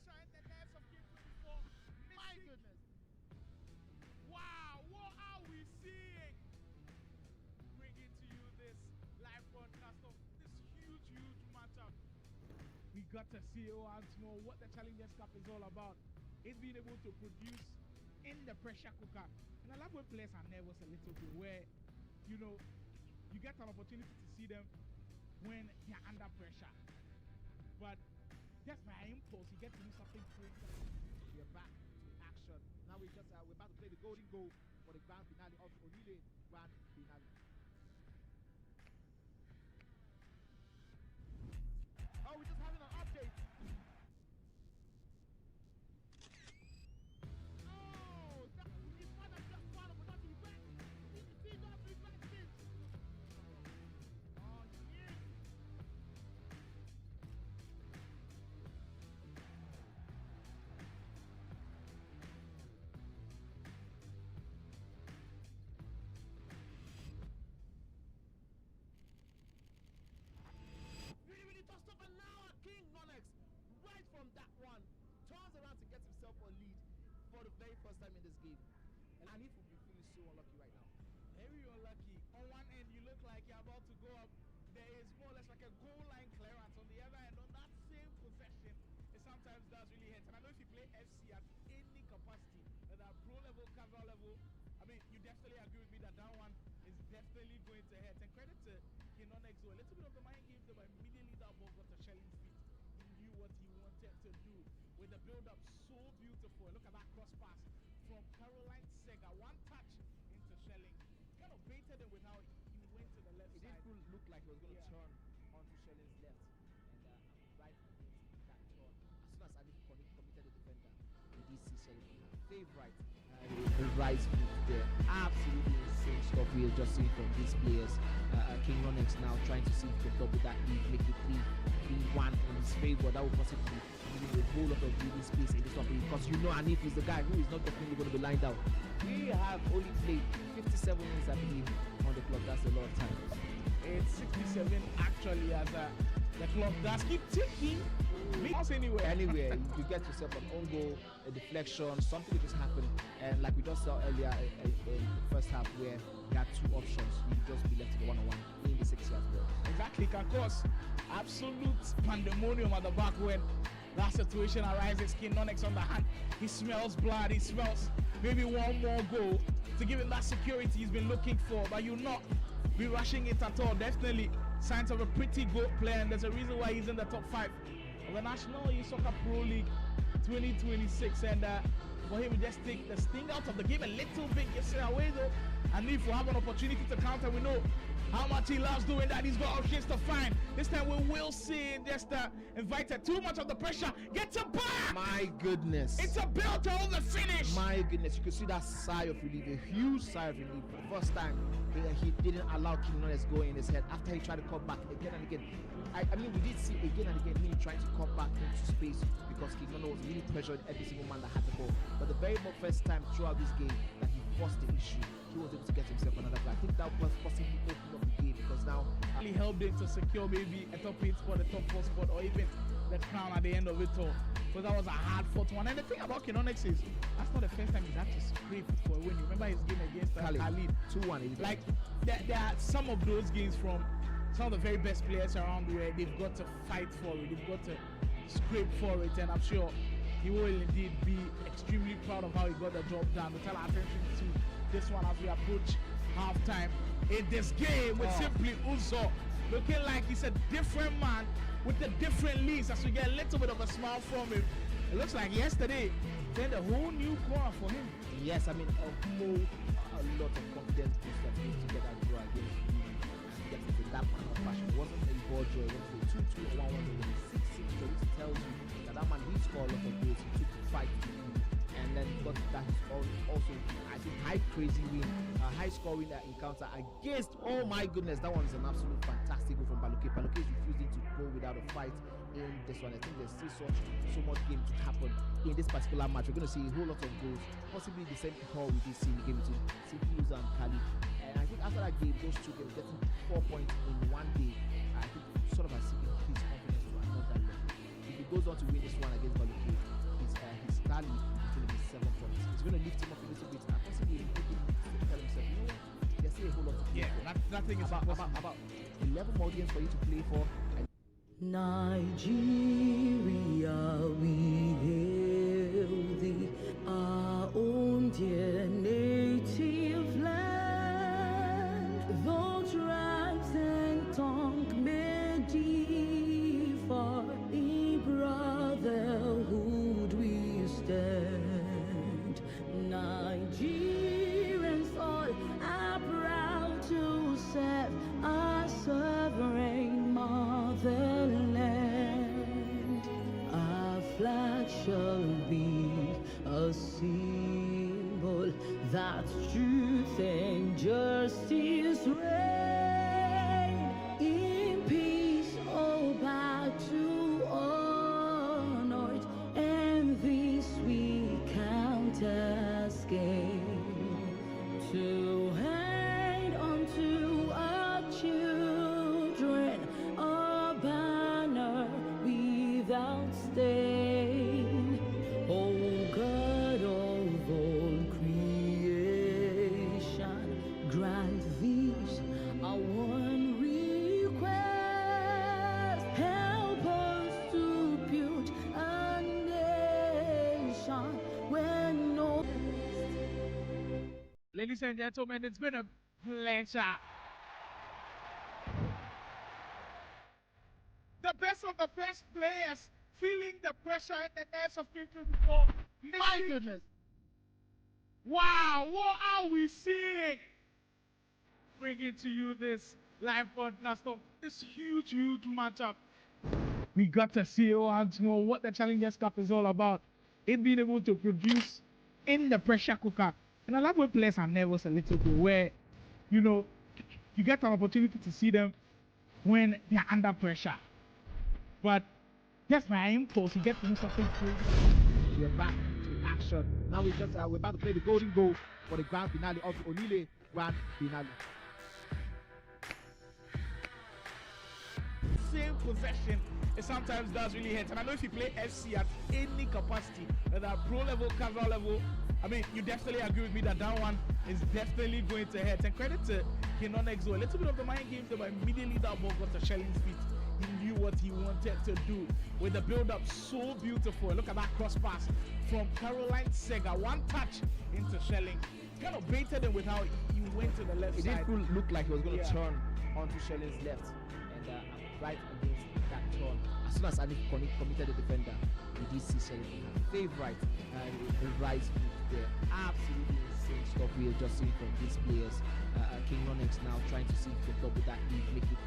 pressure in the nerves of Game 24. My goodness. Wow, what are we seeing? Bringing to you this live broadcast of this huge matchup. We got to see once more what the Challengers Cup is all about. It's being able to produce in the pressure cooker. And I love when players are nervous a little bit, where, you know, you get an opportunity to see them when they're under pressure. But just by impulse, you get to do something crazy. We're back to action. Now we're about to play the golden goal for the grand finale of Onile Grand Finale. Oh, we're just having an update. Oh, that is one of just one of not to be back. You can see not to be back kids. Oh, yeah. Really tossed up, and now Konx, right from that one, turns around to get himself a lead for the very first time in this game. And he will be feeling so unlucky right now. Very unlucky. On one end, you look like you're about to go up. There is more or less like a goal line clearance. On the other end, on that same possession, it sometimes does really hurt. And I know if you play FC at any capacity, whether pro level, casual level, I mean, you definitely agree with me that that one is definitely going to hurt. And credit to Konx, a little bit of the mind games, but immediately that ball got to Shelling's feet. He knew what he wanted to do with the build-up. So beautiful. Look at that cross pass from Caroline Sega. One touch into Shelling. Kind of baited him with how he went to the left It side. did look like he was going to turn onto Shelling's left, and right into that turn. As soon as Ali committed the defender, we did see Shelling, her favorite right foot there. Absolutely insane stuff we are just seeing from these players. Konx now trying to see if he can double that lead, make it 3-1 in his favor. That would possibly give him a whole lot of breathing space in this one, because you know Anif is the guy who is not definitely going to be lined out. We have only played 57 minutes, I believe, on the clock. That's a lot of time. It's 67 actually, as the clock does keep ticking. Anywhere you get yourself an own goal, a deflection, something will just happen. And like we just saw earlier in the first half, where we had two options, you just be left to the one-on-one in the 6 yard box. Exactly, can cause absolute pandemonium at the back when that situation arises. Konx on the hand, he smells blood, he smells maybe one more goal to give him that security he's been looking for, but you'll not be rushing it at all. Definitely signs of a pretty good player, and there's a reason why he's in the top 5 of the National Esoccer Pro League 2026. And for him to just take the sting out of the game a little bit, gets it away though, and if we have an opportunity to counter, we know how much he loves doing that. He's got options to find. This time we will see just invited too much of the pressure. Gets a back! My goodness. It's a build on the finish! My goodness, you can see that sigh of relief, a huge sigh of relief. For the first time, he didn't allow Konx go in his head after he tried to cut back again and again. I mean, we did see again and again him trying to cut back into space, because Konx was really pressured every single man that had the ball. But the very first time throughout this game that he forced the issue, he was able to get himself another goal. I think that was possibly opening up the game, because now really helped him to secure maybe a top 8 spot, a top 4 spot, or even the crown at the end of it all. Because that was a hard fought one. And the thing about Konx is that's not the first time he's had to scrape for a win. You remember his game against Khaled 2-1. Like there are some of those games from some of the very best players around where they've got to fight for it, they've got to scrape for it, and I'm sure he will indeed be extremely proud of how he got the job done. We'll tell our attention to this one as we approach halftime in this game with Simply Uzo looking like he's a different man with the different leads, as we get a little bit of a smile from him. It looks like yesterday then a whole new corner for him. Yes, I mean a lot of confidence boost that came together to draw against you and get it in that kind of fashion. It wasn't a ball draw, it was a 2-2 or 1-1, it was a 6-6 draw, which tells you that man, he scored a lot of goals, he took the fight to you, and then got that also, I think, high scoring encounter against, oh my goodness, that one's an absolute fantastic goal from Baluke. Baluke is refusing to go without a fight in this one. I think there's still so much game to happen in this particular match. We're going to see a whole lot of goals, possibly the same call we did see in the game between CPUs and Khaled. And I think after that game, those two games getting 4 points in one day, I think sort of has seen his confidence to another level. If you he goes on to win this one against Baluki, his tally will be 7 points. It's going to lift him up a little bit and possibly make him tell himself, you know what, there's still a whole lot to play for. Nothing is about 11 audience for you to play for. And Nigeria, we hail thee, our own dear native land. Though tribes and tongue may differ, in brotherhood we stand. Nigerians all are proud to serve our sovereign motherland. Our flag shall be a symbol that truth and justice reign. In peace, oh, back to honor it, and this we count as gain. To hand unto our children a banner without stain. O God of all creation, grant these our one request. Help us to build a nation where no. Ladies and gentlemen, it's been a pleasure. The best of the best players feeling the pressure and the nerves of 2024. My goodness. Wow, what are we seeing? Bringing to you this live broadcast of this huge matchup. We got to see what the Challengers Cup is all about. It being able to produce in the pressure cooker. And I love when players are nervous a little bit, where, you know, you get an opportunity to see them when they're under pressure. But just my impulse, you get to do something crazy. we're back in action. Now we're about to play the golden goal for the grand finale of the Onile Grand Finale. Same possession, it sometimes does really hurt. And I know if you play FC at any capacity, whether pro level, casual level, I mean, you definitely agree with me that one is definitely going to hurt. And credit to Konx, a little bit of the mind games, but immediately that ball got to Shelling's feet. He knew what he wanted to do with the build-up. So beautiful. Look at that cross pass from Caroline Sega. One touch into Shelling. Kind of baited him with how he went to the left side. It did look like he was going to turn onto Shelling's left. And right against that turn, as soon as Anif committed the defender, we did see Shelling favorite the right foot there. Absolutely insane stuff we are just seeing from these players. Konx now trying to see if he can double that lead, make it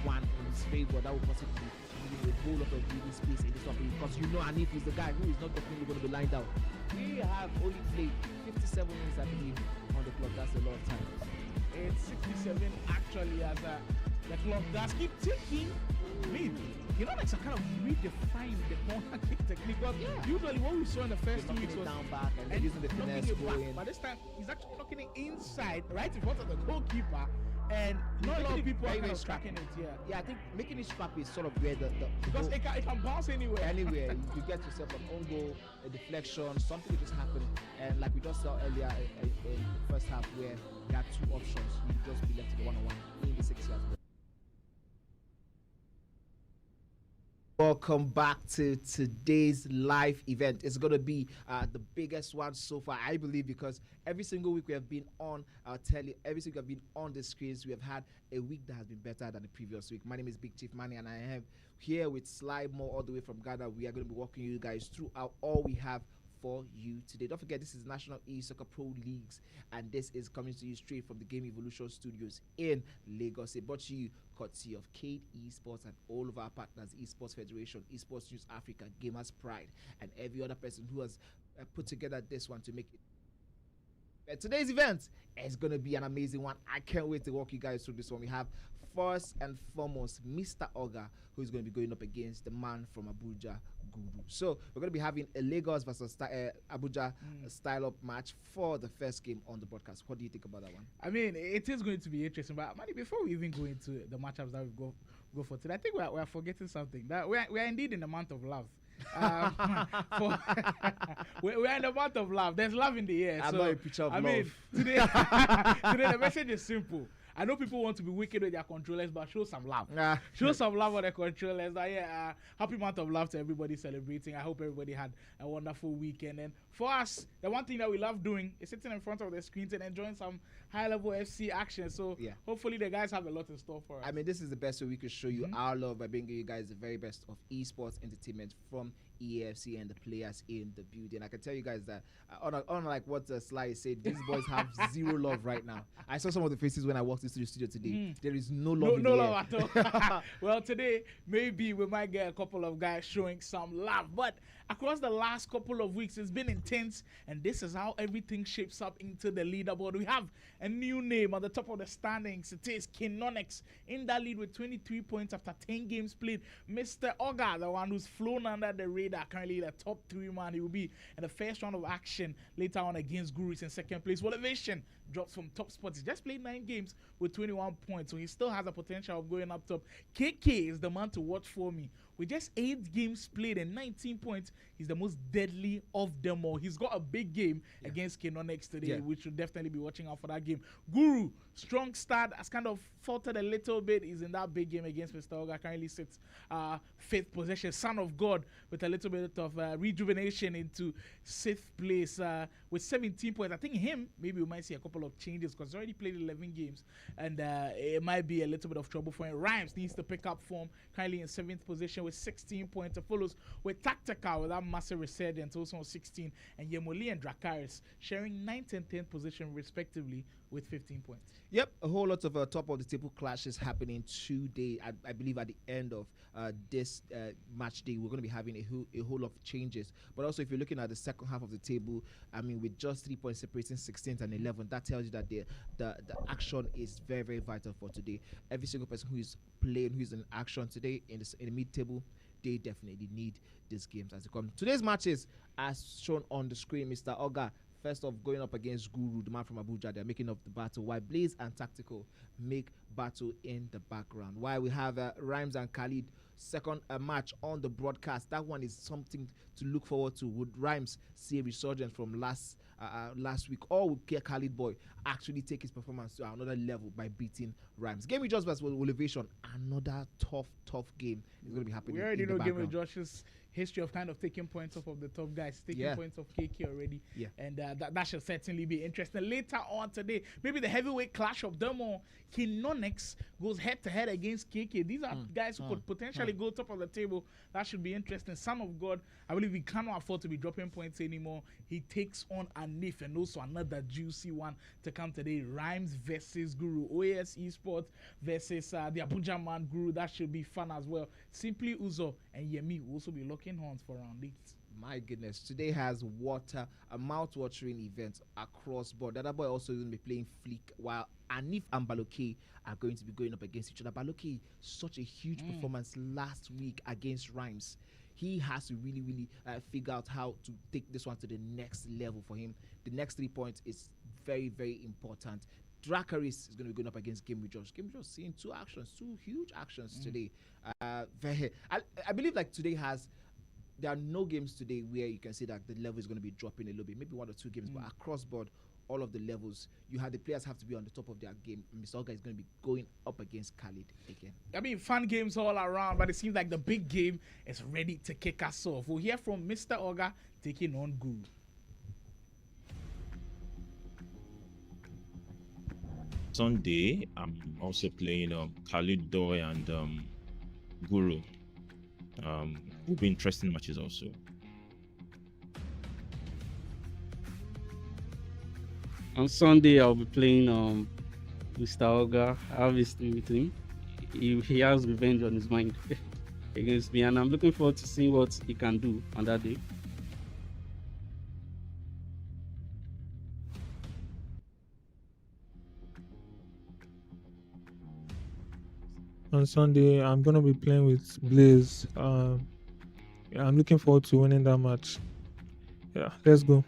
3-1 in his favor. That would possibly give him a whole lot of breathing space in this one, because you know Anif is the guy who is not definitely going to be lined out. We have only played 57 minutes, I believe, on the clock. That's a lot of time. It's 67 actually, as the clock does keep ticking. I mean, Konx are kind of redefined the corner kick technique. Because usually what we saw in the first 2 weeks was down back and using the finesse going. But this time he's actually knocking it inside, right in front of the goalkeeper, and not a lot of people are kind of tracking it. Yeah, I think making it scrappy is sort of where the because it can bounce anywhere. Anywhere you get yourself an own goal, a deflection, something just happened, and like we just saw earlier in the first half, where you had two options, you just be left to the 1-on-1 in the 6 yards. Welcome back to today's live event. It's going to be the biggest one so far, I believe, because every single week we have been on our telly, every single week we have been on the screens. We have had a week that has been better than the previous week. My name is Big Chief Manny, and I am here with Sly Mo all the way from Ghana. We are going to be walking you guys throughout all we have for you today. Don't forget, this is National Esoccer Pro Leagues, and this is coming to you straight from the Game Evolution Studios in Lagos. It brought to you courtesy of Kade Esports and all of our partners, Esports Federation, Esports News Africa, Gamers Pride, and every other person who has put together this one to make it. But today's event is going to be an amazing one. I can't wait to walk you guys through this one. We have first and foremost Mr. Oga, who is going to be going up against the man from Abuja, Guru. So we're going to be having a Lagos versus Abuja style up match for the first game on the broadcast. What do you think about that one? I mean, it is going to be interesting. But Manny, before we even go into the matchups that we've got go for today. I think we're forgetting something. That we're indeed in the month of love. For we're in the month of love. There's love in the air. I'm so, not a picture of I love. mean, today the message is simple. I know people want to be wicked with their controllers, but show some love. Show some love on the controllers. Happy month of love to everybody celebrating. I hope everybody had a wonderful weekend. And for us, the one thing that we love doing is sitting in front of the screens and enjoying some high-level FC action. So hopefully the guys have a lot in store for us. I mean, this is the best way we could show you our love by bringing you guys the very best of esports entertainment from EAFC and the players in the building. I can tell you guys that unlike what Sly said, these boys have zero love right now. I saw some of the faces when I walked into the studio today. There is no love in the love at all. Well, today maybe we might get a couple of guys showing some love, but across the last couple of weeks it's been intense, and this is how everything shapes up into the leaderboard. We have a new name on the top of the standings. It is Konx in that lead with 23 points after 10 games played. Mr. Oga, the one who's flown under the radar, currently the top 3 man. He will be in the first round of action later on against Gurus in second place. Elevation drops from top spots. He just played 9 games with 21 points, so he still has the potential of going up top. KK is the man to watch for me. With just 8 games played and 19 points, he's the most deadly of them all. He's got a big game against Konx today, which should definitely be watching out for that game. Guru, strong start, has kind of faltered a little bit. He's in that big game against Mr. Oga, currently sits 5th position. Son of God with a little bit of rejuvenation into 6th place with 17 points. I think maybe we might see a couple of changes because he's already played 11 games, and it might be a little bit of trouble for him. Rhymes needs to pick up form, currently in 7th position with 16 points. It follows with Tactical with that massive resurgence, also on 16, and Yemoli and Dracaris sharing 9th and 10th position respectively with 15 points. Yep, a whole lot of top of the table clashes happening today. I believe at the end of this match day, we're going to be having a whole lot of changes. But also, if you're looking at the second half of the table, I mean, with just 3 points separating 16th and 11th, that tells you that the action is very, very vital for today. Every single person who is playing, who is in action today in the mid-table, they definitely need these games as they come. Today's matches, as shown on the screen, Mr. Oga, first off, going up against Guru, the man from Abuja. They're making up the battle, while Blaze and Tactical make battle in the background. While we have Rhymes and Khaled, second match on the broadcast. That one is something to look forward to. Would Rhymes see a resurgence from last week, or would Khaled boy actually take his performance to another level by beating Rhymes? Game with Josh versus Elevation, another tough game is going to be happening. We already know Game with Josh's history of kind of taking points off of the top guys, taking points off KK already, and that should certainly be interesting. Later on today, maybe the heavyweight clash of them all. Konx goes head-to-head against KK. These are guys who could potentially go top of the table. That should be interesting. Son of God, I believe he cannot afford to be dropping points anymore. He takes on Anif, and also another juicy one to come today. Rhymes versus Guru. OAS Esports versus the Abuja man Guru. That should be fun as well. Simply Uzo and Yemi will also be locking horns for round 8. My goodness, today has a mouth-watering event across board. The other boy also going to be playing Fleek, while Anif and Baloke are going to be going up against each other. Baloke, such a huge performance last week against Rhymes. He has to really figure out how to take this one to the next level for him. The next 3 points is very, very important. Dracaris is going to be going up against Game with Josh. Game with Josh seeing 2 huge actions today. I believe like today there are no games today where you can see that the level is going to be dropping a little bit. Maybe 1 or 2 games, but across board, all of the levels, the players have to be on the top of their game. Mr. Oga is going to be going up against Khaled again. I mean, fun games all around, but it seems like the big game is ready to kick us off. We'll hear from Mr. Oga taking on Guru. Sunday, I'm also playing Khaled Doy and Guru. Will be interesting matches also. On Sunday, I'll be playing Mr. Oga. I have his team with him. He has revenge on his mind against me, and I'm looking forward to seeing what he can do on that day. On Sunday, I'm going to be playing with Blaze. I'm looking forward to winning that match. Yeah, let's go.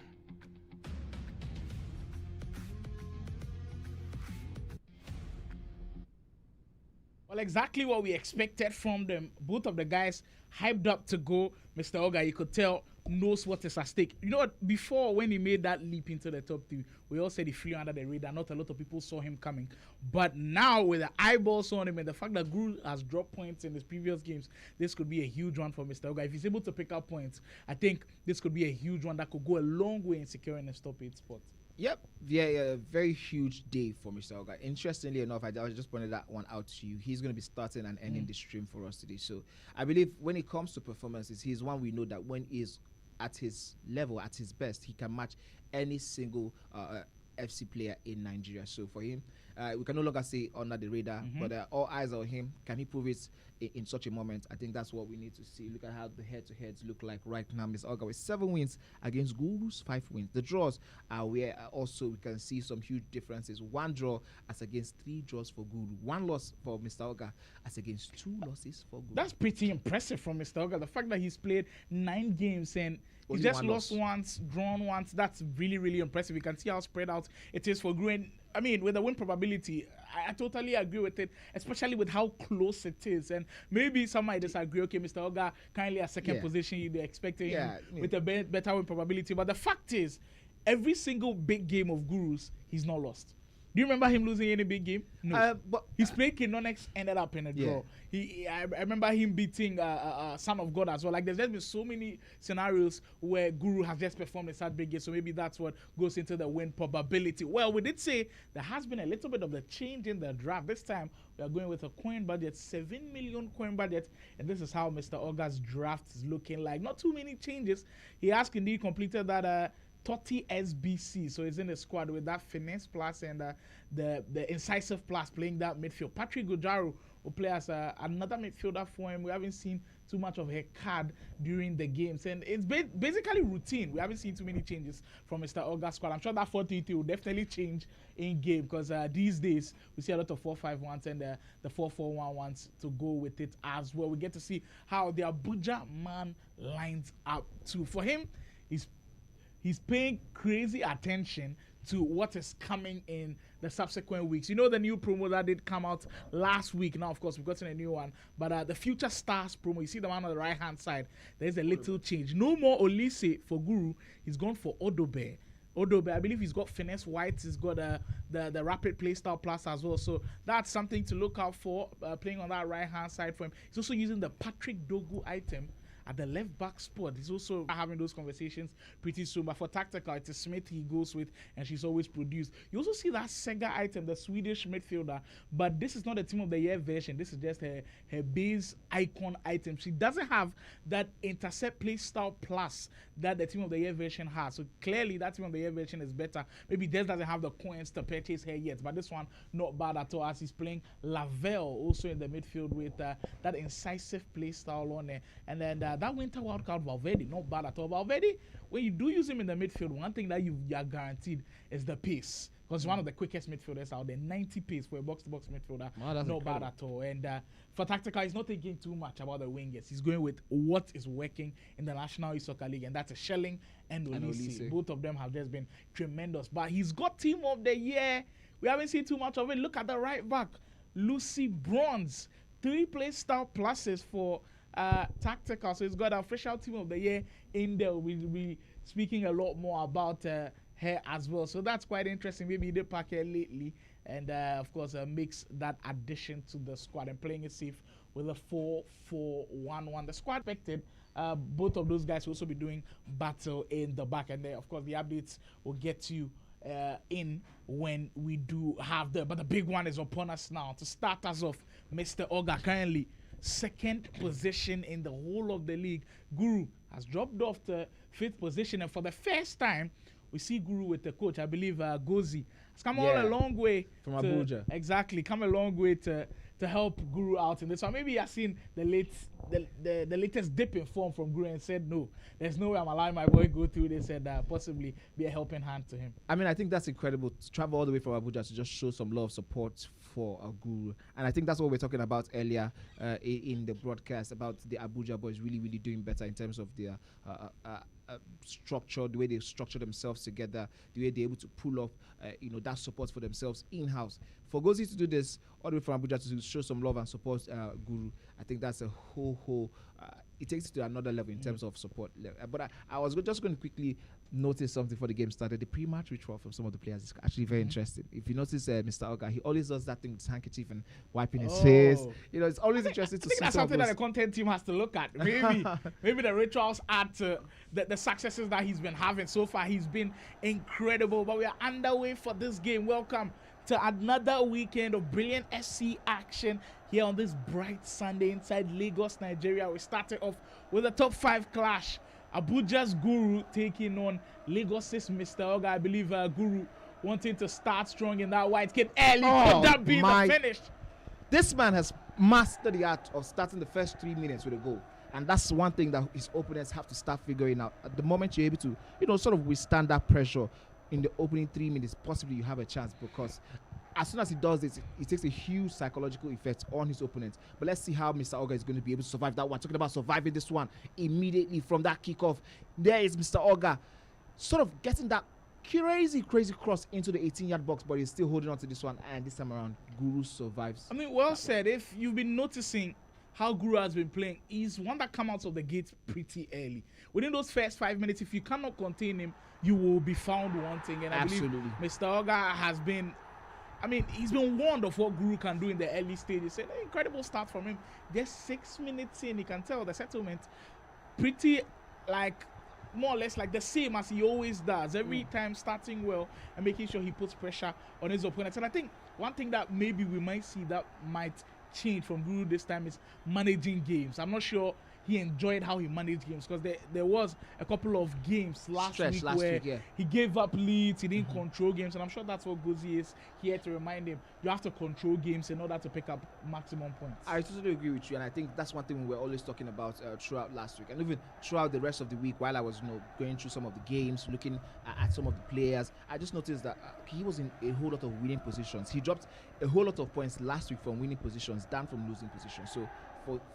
Well, Well, exactly what we expected from them. Both of the guys hyped up to go. Mr. Oga, you could tell, knows what is at stake. You know what? Before, when he made that leap into the top 3, we all said he flew under the radar. Not a lot of people saw him coming. But now, with the eyeballs on him and the fact that Guru has dropped points in his previous games, this could be a huge one for Mr. Oga. If he's able to pick up points, I think this could be a huge one that could go a long way in securing a top 8 spot. Yep, yeah, very huge day for Mr. Oga. Interestingly enough, I just pointed that one out to you. He's going to be starting and ending the stream for us today. So I believe when it comes to performances, he's one we know that when he's at his level, at his best, he can match any single FC player in Nigeria. So for him, we can no longer say under the radar, but all eyes are on him. Can he prove it in such a moment? I think that's what we need to see. Look at how the head-to-heads look like right now. Mr. Oga with 7 wins against Gurus, 5 wins. The draws are where also we can see some huge differences. 1 draw as against 3 draws for Guru. 1 loss for Mr. Oga as against 2 losses for Guru. That's pretty impressive from Mr. Oga. The fact that he's played 9 games and he's Only just 1 lost loss. once, drawn once. That's really, really impressive. You can see how spread out it is for Guru. And I mean, with the win probability, I totally agree with it, especially with how close it is. And maybe some might disagree. Okay, Mr. Oga currently at second position. You'd expecting him with a better win probability. But the fact is, every single big game of Guru's, he's not lost. Do you remember him losing any big game? No. But His play Konx ended up in a draw. I remember him beating Son of God as well. Like, there's just been so many scenarios where Guru has just performed in such big games, so maybe that's what goes into the win probability. Well, we did say there has been a little bit of the change in the draft. This time, we are going with a coin budget, 7 million coin budget, and this is how Mr. Oga's draft is looking like. Not too many changes. He has indeed completed that 30 SBC, so he's in the squad with that finesse plus and the incisive plus playing that midfield. Patrick Gojaro will play as another midfielder for him. We haven't seen too much of her card during the games, and it's basically routine. We haven't seen too many changes from Mr. Oga's squad. I'm sure that 4-3-3 will definitely change in game because these days we see a lot of 4-5-1s and the 4-4-1-1s to go with it as well. We get to see how the Abuja man lines up too. For him, he's paying crazy attention to what is coming in the subsequent weeks. You know the new promo that did come out last week. Now, of course, we've gotten a new one. But the Future Stars promo, you see the one on the right-hand side, there's a little change. No more Olise for Guru. He's gone for Odobe. I believe he's got Finesse White. He's got the Rapid Playstyle Plus as well. So that's something to look out for, playing on that right-hand side for him. He's also using the Patrick Dogu item at the left back spot. He's also having those conversations pretty soon. But for tactical, it's a Smith he goes with, and she's always produced. You also see that Sega item, the Swedish midfielder, but this is not a Team of the Year version. This is just her base icon item. She doesn't have that intercept play style plus that the Team of the Year version has. So clearly that Team of the Year version is better. Maybe Des doesn't have the coins to purchase her yet, but this one not bad at all, as he's playing Lavelle also in the midfield with that incisive play style on there. And then that winter wildcard Valverde, not bad at all. Valverde, when you do use him in the midfield, one thing that you are guaranteed is the pace. Because one of the quickest midfielders out there, 90 pace for a box-to-box midfielder. Wow, that's not incredible. bad at all. And for tactical, he's not thinking too much about the wingers. He's going with what is working in the National Esoccer League, and that's a Shelling and Olise. Both of them have just been tremendous. But he's got Team of the Year. We haven't seen too much of it. Look at the right back, Lucy Bronze. 3 play style pluses for tactical. So he's got an official Team of the Year in there. We'll be speaking a lot more about her as well. So that's quite interesting. Maybe he did pack her lately, and of course makes that addition to the squad and playing it safe with a 4-4-1-1. The squad expected both of those guys will also be doing battle in the back, and then of course the updates will get you in when we do have them. But the big one is upon us now. To start us off, Mr. Oga currently second position in the whole of the league. Guru has dropped off to 5th position, and for the first time we see Guru with the coach. I believe Gozi has come all a long way from Abuja. Exactly, come a long way to help Guru out in this one. Maybe he has seen the latest dip in form from Guru and said, no, there's no way I'm allowing my boy go through this, and possibly be a helping hand to him. I mean, I think that's incredible to travel all the way from Abuja to just show some love, support for Guru. And I think that's what we're talking about earlier in the broadcast about the Abuja boys really, really doing better in terms of their structure, the way they structure themselves together, the way they're able to pull up, that support for themselves in-house. For Gozi to do this, all the way from Abuja to show some love and support Guru, I think that's a whole it takes it to another level in terms of support. But I was just going to quickly notice something before the game started. The pre-match ritual from some of the players is actually very interesting. If you notice Mr. Oga, he always does that thing with his handkerchief and wiping his face. It's always interesting to see. That's something that the content team has to look at. Maybe the rituals add to the successes that he's been having so far. He's been incredible. But we are underway for this game. Welcome to another weekend of brilliant SC action here on this bright Sunday inside Lagos, Nigeria. We started off with a top 5 clash. Abuja's Guru taking on Lagos's Mr. Oga. I believe Guru wanting to start strong in that white kit early. Could that be the finish? This man has mastered the art of starting the first 3 minutes with a goal. And that's one thing that his opponents have to start figuring out. At the moment you're able to, sort of withstand that pressure in the opening 3 minutes, possibly you have a chance, because as soon as he does this, it takes a huge psychological effect on his opponent. But let's see how Mr. Oga is going to be able to survive that one. Talking about surviving this one immediately from that kickoff. There is Mr. Oga sort of getting that crazy cross into the 18-yard box, but he's still holding on to this one. And this time around, Guru survives. I mean, well said. If you've been noticing how Guru has been playing, he's one that comes out of the gate pretty early. Within those first 5 minutes, if you cannot contain him, you will be found wanting. And I believe Mr. Oga has been, he's been warned of what Guru can do in the early stages. An incredible start from him. Just 6 minutes in, you can tell the settlement pretty more or less like the same as he always does. Every time starting well and making sure he puts pressure on his opponents. And I think one thing that maybe we might see that might change from Guru this time is managing games. I'm not sure he enjoyed how he managed games, because there was a couple of games last week where he gave up leads, he didn't control games, and I'm sure that's what Gozi is here to remind him. You have to control games in order to pick up maximum points. I totally agree with you, and I think that's one thing we were always talking about throughout last week, and even throughout the rest of the week while I was going through some of the games, looking at some of the players. I just noticed that he was in a whole lot of winning positions. He dropped a whole lot of points last week from winning positions down from losing positions. So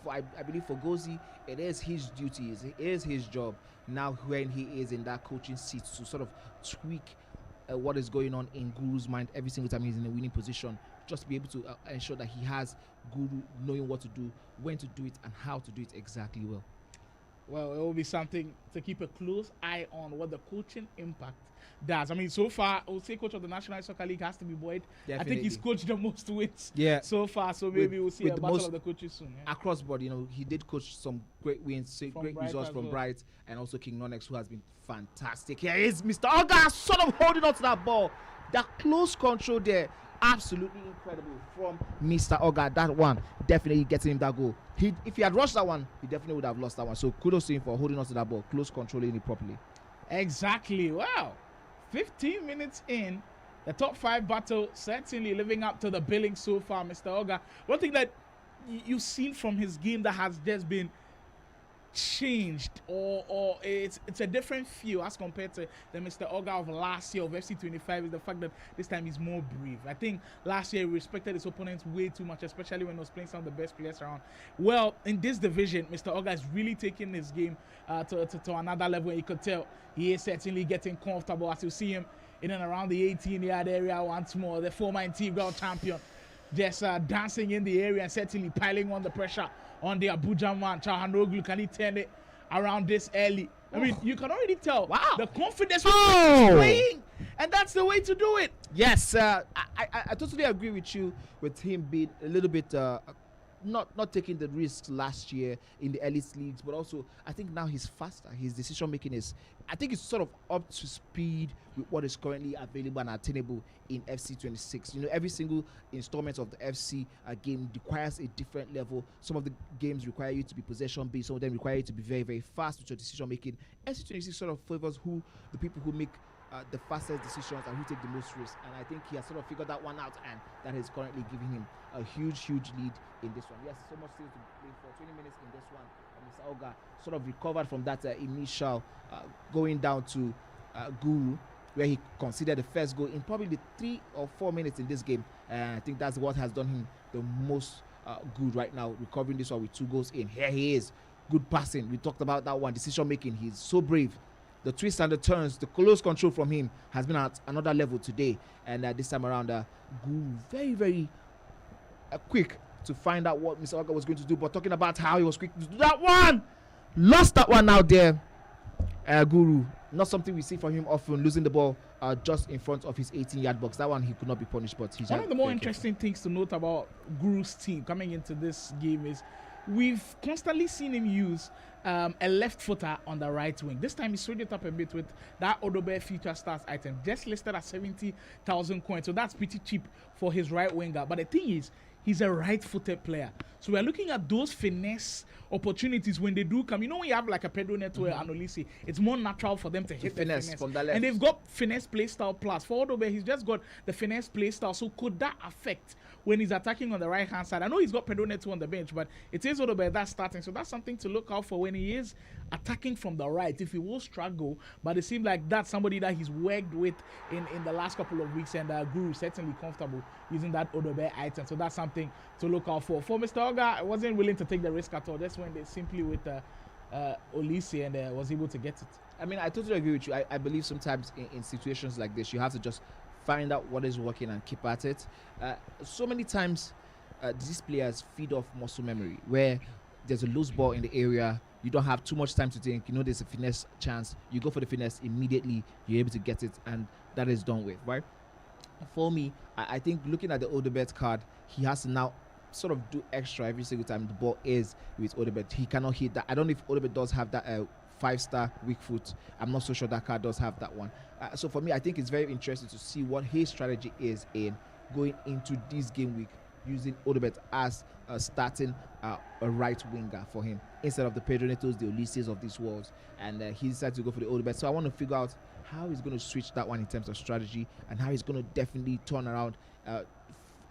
I believe for Gozi, it is his duty, it is his job now when he is in that coaching seat to sort of tweak what is going on in Guru's mind every single time he's in a winning position, just to be able to ensure that he has Guru knowing what to do, when to do it, and how to do it exactly well. Well, it will be something to keep a close eye on, what the coaching impact does. So far, I would say coach of the National Esoccer League has to be Boyd. Definitely. I think he's coached the most wins so far, so maybe we'll see a battle of the coaches soon. Across board, he did coach some great wins, great results from Bright, and also King Konx, who has been fantastic. Here is Mr. Oga sort of holding on to that ball. That close control there, absolutely incredible from Mr. Oga. That one definitely getting him that goal. If he had rushed that one, he definitely would have lost that one. So kudos to him for holding on to that ball, close controlling it properly. Exactly. Wow. 15 minutes in, the top 5 battle certainly living up to the billing so far, Mr. Oga. One thing that you've seen from his game that has just been changed, or it's a different feel as compared to the Mr. Oga of last year of FC25, is the fact that this time he's more brave. I think last year he respected his opponents way too much, especially when he was playing some of the best players around. Well, in this division, Mr. Oga is really taking his game to another level. You could tell he is certainly getting comfortable as you see him in and around the 18-yard area once more. The former Integral champion just dancing in the area and certainly piling on the pressure on the Abuja man. Chahanoglu, can he turn it around this early? You can already tell the confidence he's playing, and that's the way to do it. Yes, I totally agree with you with him being a little bit not taking the risks last year in the elite leagues, but also I think now he's faster. His decision making is, I think it's sort of up to speed with what is currently available and attainable in FC26. Every single installment of the FC game requires a different level. Some of the games require you to be possession based, some of them require you to be very, very fast with your decision making. FC26 sort of favors the people who make the fastest decisions and who take the most risks, and I think he has sort of figured that one out, and that is currently giving him a huge lead in this one. Yes, so much still to play for. 20 minutes in this one, and Mr. Oga sort of recovered from that initial going down to Guru, where he conceded the first goal in probably the 3 or 4 minutes in this game. I think that's what has done him the most good right now, recovering this one with 2 goals in. Here he is. Good passing. We talked about that one. Decision making. He's so brave. The twists and the turns, the close control from him has been at another level today. And this time around, Guru very, very quick to find out what Mr. Oga was going to do. But talking about how he was quick to do that one, lost that one out there. Guru, not something we see from him often, losing the ball just in front of his 18-yard box. That one he could not be punished, but he's one of the more interesting things to note about Guru's team coming into this game is we've constantly seen him use a left footer on the right wing. This time he switched it up a bit with that Odobe feature stars item, just listed at 70,000 coins. So that's pretty cheap for his right winger. But the thing is, he's a right-footed player. So we're looking at those finesse opportunities when they do come. You know, when you have like a Pedro Neto and Olise, it's more natural for them to hit the finesse from the left. And they've got finesse play style plus. For Odobe, he's just got the finesse play style. So could that affect when he's attacking on the right-hand side? I know he's got Pedro Neto on the bench, but it is Odobe that's starting. So that's something to look out for when he is attacking from the right. If he will struggle, but it seems like that's somebody that he's worked with in the last couple of weeks, and Guru certainly comfortable using that Odobe item. So that's something to look out for. For Mr. Oga, I wasn't willing to take the risk at all. That's when they simply with Olise and was able to get it. I mean, I totally agree with you. I believe sometimes in situations like this, you have to just find out what is working and keep at it. So many times, these players feed off muscle memory, where there's a loose ball in the area, you don't have too much time to think, you know there's a finesse chance, you go for the finesse immediately, you're able to get it, and that is done with, right? For me, I think looking at the Odebert card, he has to now sort of do extra every single time the ball is with Odebert. He cannot hit that. I don't know if Odebert does have that 5-star weak foot. I'm not so sure that card does have that one. So for me, I think it's very interesting to see what his strategy is in going into this game week, using Odebert as starting a right winger for him instead of the Pedro Netos, the Ulises of these worlds. And he decided to go for the Odebert. So I want to figure out how he's going to switch that one in terms of strategy, and how he's going to definitely turn around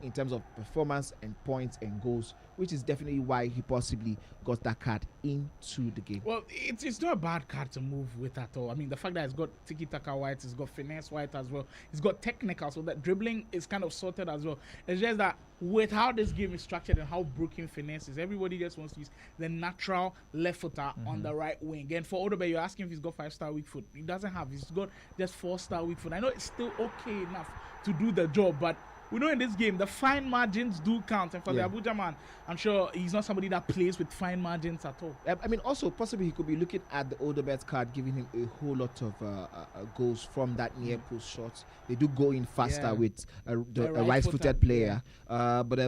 in terms of performance and points and goals, which is definitely why he possibly got that card into the game. Well, it's not a bad card to move with at all. I mean, the fact that it's got tiki-taka white, it's got finesse white as well, it's got technical, so that dribbling is kind of sorted as well. It's just that with how this game is structured and how broken finesse is, everybody just wants to use the natural left footer on the right wing. And for Odobe, you're asking if he's got 5-star weak foot. He doesn't have. He's got just 4-star weak foot. I know it's still okay enough to do the job, but we know in this game the fine margins do count, and for the Abuja man, I'm sure he's not somebody that plays with fine margins at all. I mean, also possibly he could be looking at the Odebert card, giving him a whole lot of goals from that near post shots. They do go in faster with a right-footed player, but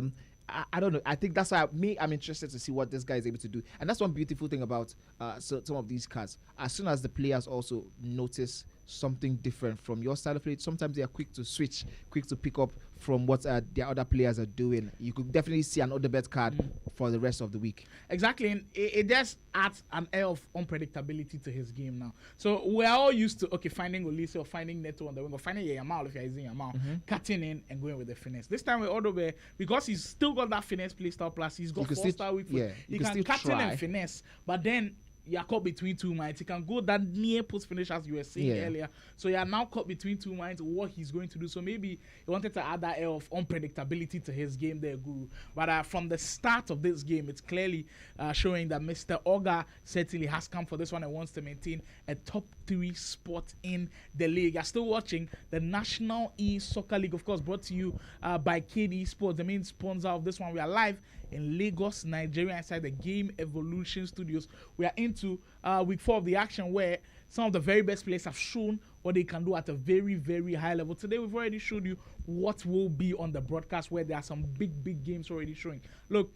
I don't know. I think that's why I'm interested to see what this guy is able to do, and that's one beautiful thing about some of these cards. As soon as the players also notice something different from your style of play, sometimes they are quick to switch, quick to pick up from what the other players are doing. You could definitely see an Odebert card for the rest of the week. Exactly, and it just adds an air of unpredictability to his game now. So we're all used to finding Olise or finding Neto on the wing, or finding Yamal if you're using Yamal, cutting in and going with the finesse. This time with Odobe, because he's still got that finesse play style plus, he's got 4-star weak foot. He can cut in and finesse, but then you're caught between two minds. He can go that near post finish as you were saying earlier. So you're now caught between two minds what he's going to do. So maybe he wanted to add that air of unpredictability to his game there, Guru. But from the start of this game, it's clearly showing that Mr. Oga certainly has come for this one and wants to maintain a top 3 spot in the league. You're still watching the National Esoccer League, of course, brought to you by KD Sports, the main sponsor of this one. We are live in Lagos, Nigeria, inside the Game Evolution Studios. We are into week 4 of the action, where some of the very best players have shown what they can do at a very, very high level. Today, we've already showed you what will be on the broadcast, where there are some big games already showing. Look,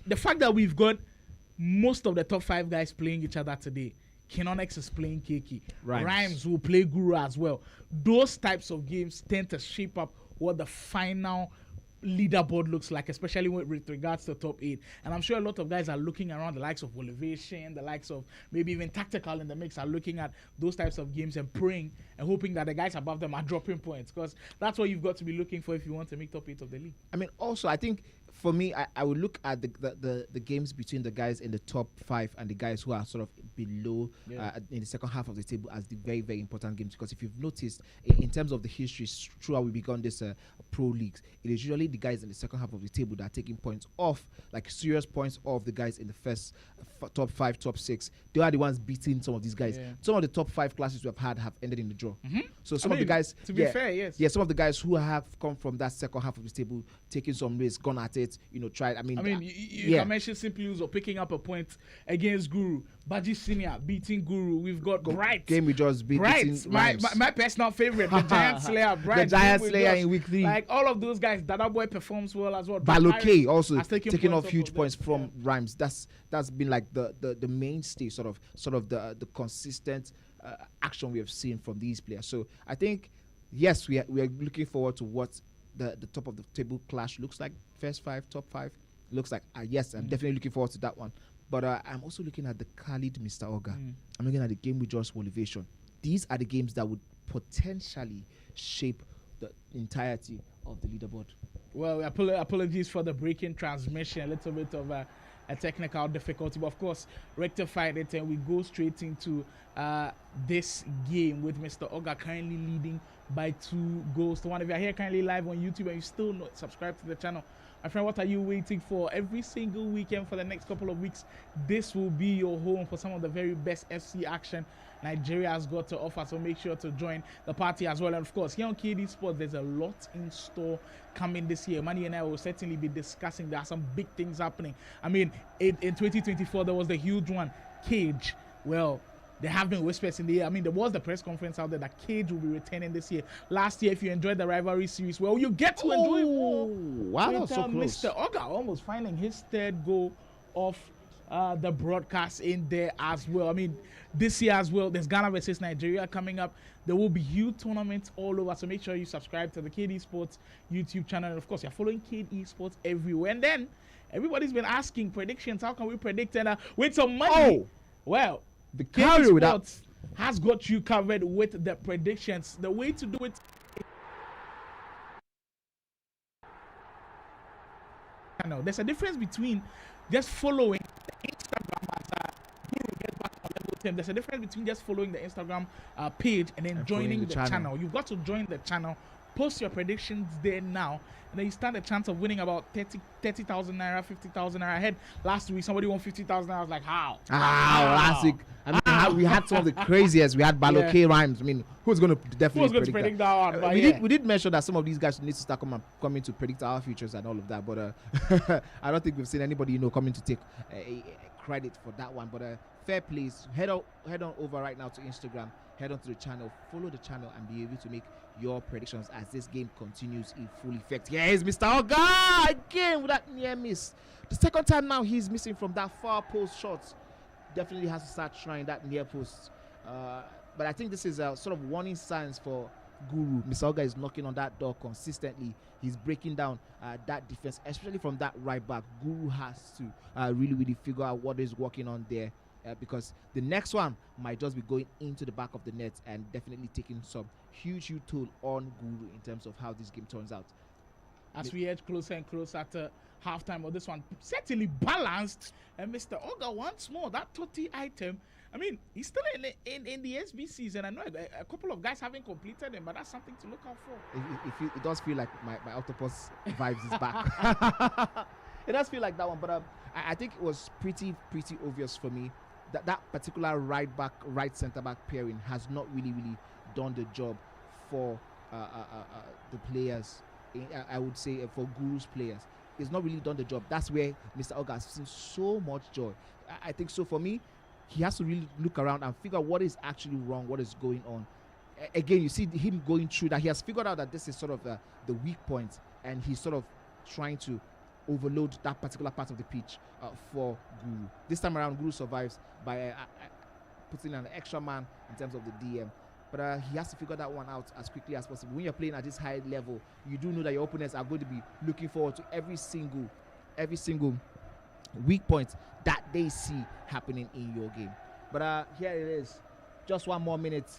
the fact that we've got most of the top 5 guys playing each other today. Konx is playing Keke. Rhymes will play Guru as well. Those types of games tend to shape up what the final leaderboard looks like, especially with regards to top 8. And I'm sure a lot of guys are looking around, the likes of Elevation, the likes of maybe even Tactical in the mix, are looking at those types of games and praying and hoping that the guys above them are dropping points, because that's what you've got to be looking for if you want to make top 8 of the league. I mean, also, I think for me, I would look at the games between the guys in the top 5 and the guys who are sort of below in the second half of the table as the very, very important games. Because if you've noticed, in terms of the history throughout we begun this pro leagues, it is usually the guys in the second half of the table that are taking points off, like serious points off the guys in the first top 5, top 6. They are the ones beating some of these guys. Yeah. Some of the top 5 classes we have ended in the draw. So some of the mean, guys, to be fair, yes. yeah, some of the guys who have come from that second half of the table, taking some risks, gone at it, tried. I mean, you can mention Simple Use or picking up a point against Guru. Baji Senior beating Guru. We've got Bright. Game we just beat. Bright, my personal favorite, the Giant Slayer. Bright, the Giant Slayer in week 3. Like all of those guys, Dada Boy performs well as well. Baloke also has taken taking off points huge of points them. from Rhymes. That's been like the mainstay, sort of the consistent action we have seen from these players. So I think yes, we are looking forward to what the top of the table clash looks like. First 5, top 5 looks like. Yes, I'm definitely looking forward to that one. But I'm also looking at the Khaled Mr. Oga. I'm looking at the game with just Elevation. These are the games that would potentially shape the entirety of the leaderboard. Well, apologies for the breaking transmission, a little bit of a technical difficulty, but of course rectified it, and we go straight into this game with Mr. Oga currently leading by 2 goals to 1. If you're here currently live on YouTube and you still not subscribed to the channel, my friend, what are you waiting for? Every single weekend for the next couple of weeks, this will be your home for some of the very best FC action Nigeria has got to offer. So make sure to join the party as well. And of course, here on KD Sports, there's a lot in store coming this year. Manny and I will certainly be discussing. There are some big things happening. I mean, in 2024, there was the huge one, Cage. Well, there have been whispers in the air. I mean, there was the press conference out there that Cage will be returning this year. Last year, if you enjoyed the rivalry series, well, you get to enjoy more. Wow, that was so close. Mr. Oga almost finding his 3rd goal of the broadcast in there as well. I mean, this year as well, there's Ghana versus Nigeria coming up. There will be huge tournaments all over, so make sure you subscribe to the KD Sports YouTube channel. And of course, you're following KD Sports everywhere. And then everybody's been asking predictions. How can we predict and win some money? Well, the KD Sports has got you covered with the predictions. The way to do it. There's a difference between just following the Instagram as Guru gets back on level 10. There's a difference between just following the Instagram page and then joining the channel. You've got to join the channel, post your predictions there now, and then you stand a chance of winning about 30,000 naira, 50,000 naira. Ahead last week, somebody won 50,000 naira. I was like, how? Last week. I mean, we had some of the craziest. We had Baloke Rhymes. I mean, who's going to definitely predict that one? We did mention that some of these guys need to start coming to predict our futures and all of that. But I don't think we've seen anybody coming to take a credit for that one. But fair please, head on over right now to Instagram. Head on to the channel, follow the channel, and be able to make your predictions as this game continues in full effect. Here is Mr. Oga again with that near miss. The second time now he's missing from that far post shot. Definitely has to start trying that near post. But I think this is a sort of warning signs for Guru. Mr. Oga is knocking on that door consistently. He's breaking down that defense, especially from that right back. Guru has to really figure out what is working on there. Because the next one might just be going into the back of the net and definitely taking some huge toll on Guru in terms of how this game turns out. As we edge closer and closer to halftime of this one, certainly balanced. And Mr. Oga once more, that 30 item. I mean, he's still in the SB season. I know a couple of guys haven't completed him, but that's something to look out for. It does feel like my octopus vibes is back. It does feel like that one, but I think it was pretty obvious for me that particular right back, right centre back pairing has not really done the job for the players. I would say for Guru's players, it's not really done the job. That's where Mr. Oga has seen so much joy. I think so. For me, he has to really look around and figure out what is actually wrong, what is going on. Again, you see him going through that. He has figured out that this is sort of the weak point, and he's sort of trying to overload that particular part of the pitch for Guru. This time around, Guru survives by putting an extra man in terms of the DM. But he has to figure that one out as quickly as possible. When you're playing at this high level, you do know that your opponents are going to be looking forward to every single weak point that they see happening in your game. But here it is. Just one more minute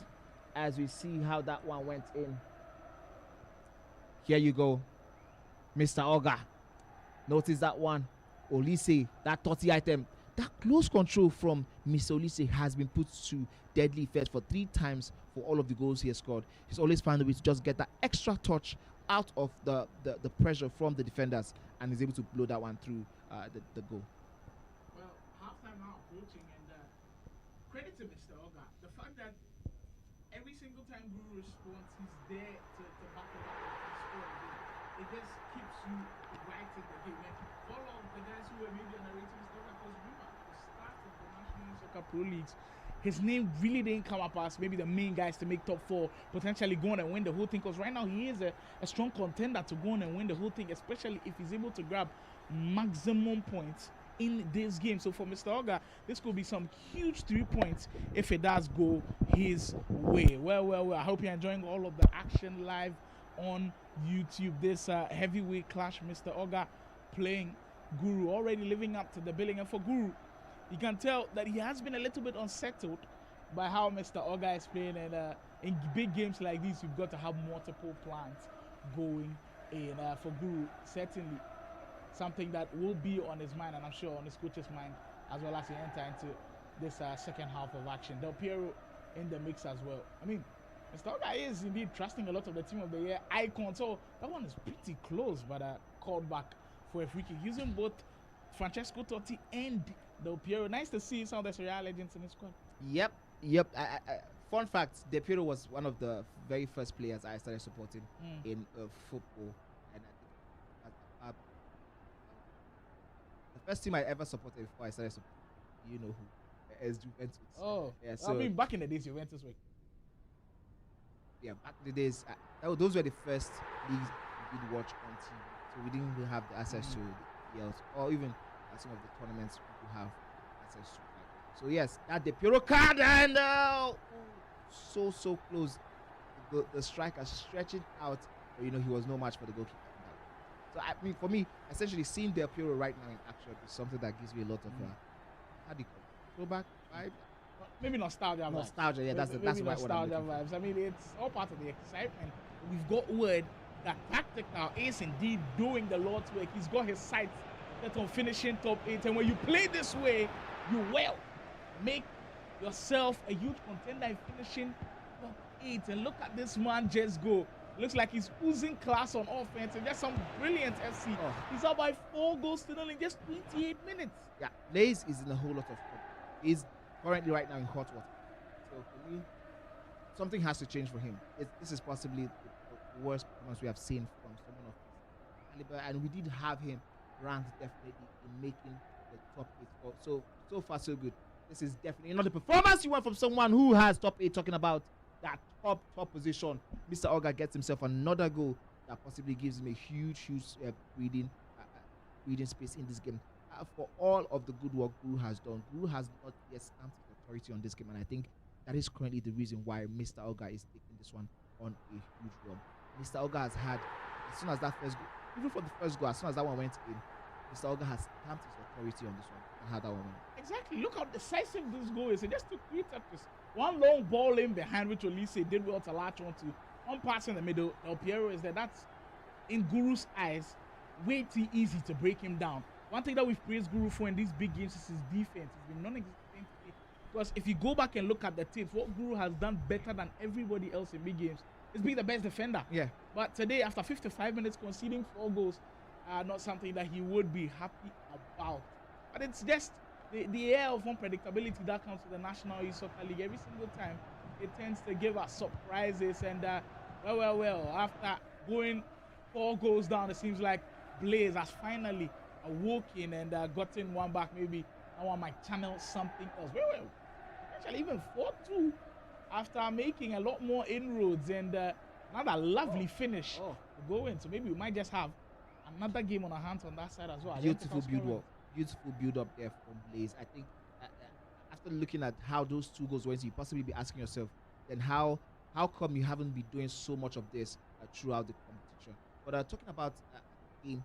as we see how that one went in. Here you go, Mr. Oga. Notice that one. Olise, that 30 item. That close control from Mr. Olise has been put to deadly effect for 3 times for all of the goals he has scored. He's always found a way to just get that extra touch out of the pressure from the defenders, and is able to blow that one through the goal. Well, halftime now approaching, and credit to Mr. Oga. The fact that every single time Guru responds, he's there to back it up and score a goal. It just keeps you right in the game. And all of the guys who were maybe underrating Mr. Oga, because remember, the start of the National Soccer Pro Leagues, his name really didn't come up as maybe the main guys to make top 4, potentially go on and win the whole thing. Because right now he is a strong contender to go on and win the whole thing, especially if he's able to grab maximum points in this game. So for Mr. Oga, this could be some huge 3 points if it does go his way. Well, I hope you're enjoying all of the action live on YouTube. This heavyweight clash, Mr. Oga playing Guru, already living up to the billing. And for Guru, you can tell that he has been a little bit unsettled by how Mr. Oga is playing. And in big games like these, you've got to have multiple plans going in. For Guru, certainly something that will be on his mind, and I'm sure on his coach's mind, as well as he enter into this second half of action. Del Piero in the mix as well. I mean, Mr. Oga is indeed trusting a lot of the team of the year icon. So that one is pretty close, but called back for a free kick using both Francesco Totti and Del Piero. Nice to see some of the Serie A legends in the squad. Yep. Fun fact: Del Piero was one of the very first players I started supporting in football, and I think the first team I ever supported before I started supporting, you know who, is Juventus. Oh, yeah. So I mean, back in the days, Juventus were. Yeah, back in the days, those were the first leagues we did watch on TV. So we didn't really have the access to the ELs, or even some of the tournaments people have access to. So yes, that Del Piero card, and so close. The striker stretching out, but you know he was no match for the goalkeeper. So I mean, for me, essentially seeing Del Piero right now in action is something that gives me a lot of how do you call it? Throwback vibe. Maybe nostalgia vibes. Nostalgia, yeah, that's maybe what I'm nostalgia looking for. vibes. I mean, it's all part of the excitement. We've got word that Tactical is indeed doing the Lord's work. He's got his sights set on finishing top 8, and when you play this way, you will make yourself a huge contender in finishing top 8. And look at this man just go. Looks like he's oozing class on offense, and just some brilliant FC. Oh. He's up by 4 goals to 0 in just 28 minutes. Yeah, Blaze is in a whole lot of trouble. He's currently right now in hot water. So for me, something has to change for him. This is possibly the worst performance we have seen from someone of his caliber, and we did have him ranked definitely in making the top 8. So far so good. This is definitely not the performance you want from someone who has top 8, talking about that top position. Mr. Oga gets himself another goal that possibly gives him a huge breathing space in this game. For all of the good work Guru has done, Guru has not yet stamped his authority on this game, and I think that is currently the reason why Mr. Oga is taking this one on a huge run. Mr. Oga has had, as soon as that first goal, even for the first goal, as soon as that one went in, Mr. Oga has stamped his authority on this one and had that one win. Exactly. Look how decisive this goal is. It just took 3 touches. One long ball in behind, which Olise did well to latch onto. One pass in the middle. Del Piero is there. That's, in Guru's eyes, way too easy to break him down. One thing that we've praised Guru for in these big games is his defense. It's been non-existent. Because if you go back and look at the tapes, what Guru has done better than everybody else in big games is being the best defender. Yeah. But today, after 55 minutes, conceding 4 goals, not something that he would be happy about. But it's just the air of unpredictability that comes to the National Soccer League. Every single time, it tends to give us surprises. And well, after going 4 goals down, it seems like Blaze has finally awoken and gotten one back. Maybe that one might channel something else. Well, actually even 4-2 after making a lot more inroads, and another lovely finish to go in. So maybe we might just have another game on our hands on that side as well. Beautiful build up there from Blaze. I think after looking at how those 2 goals went, you possibly be asking yourself, then how come you haven't been doing so much of this throughout the competition? But talking about game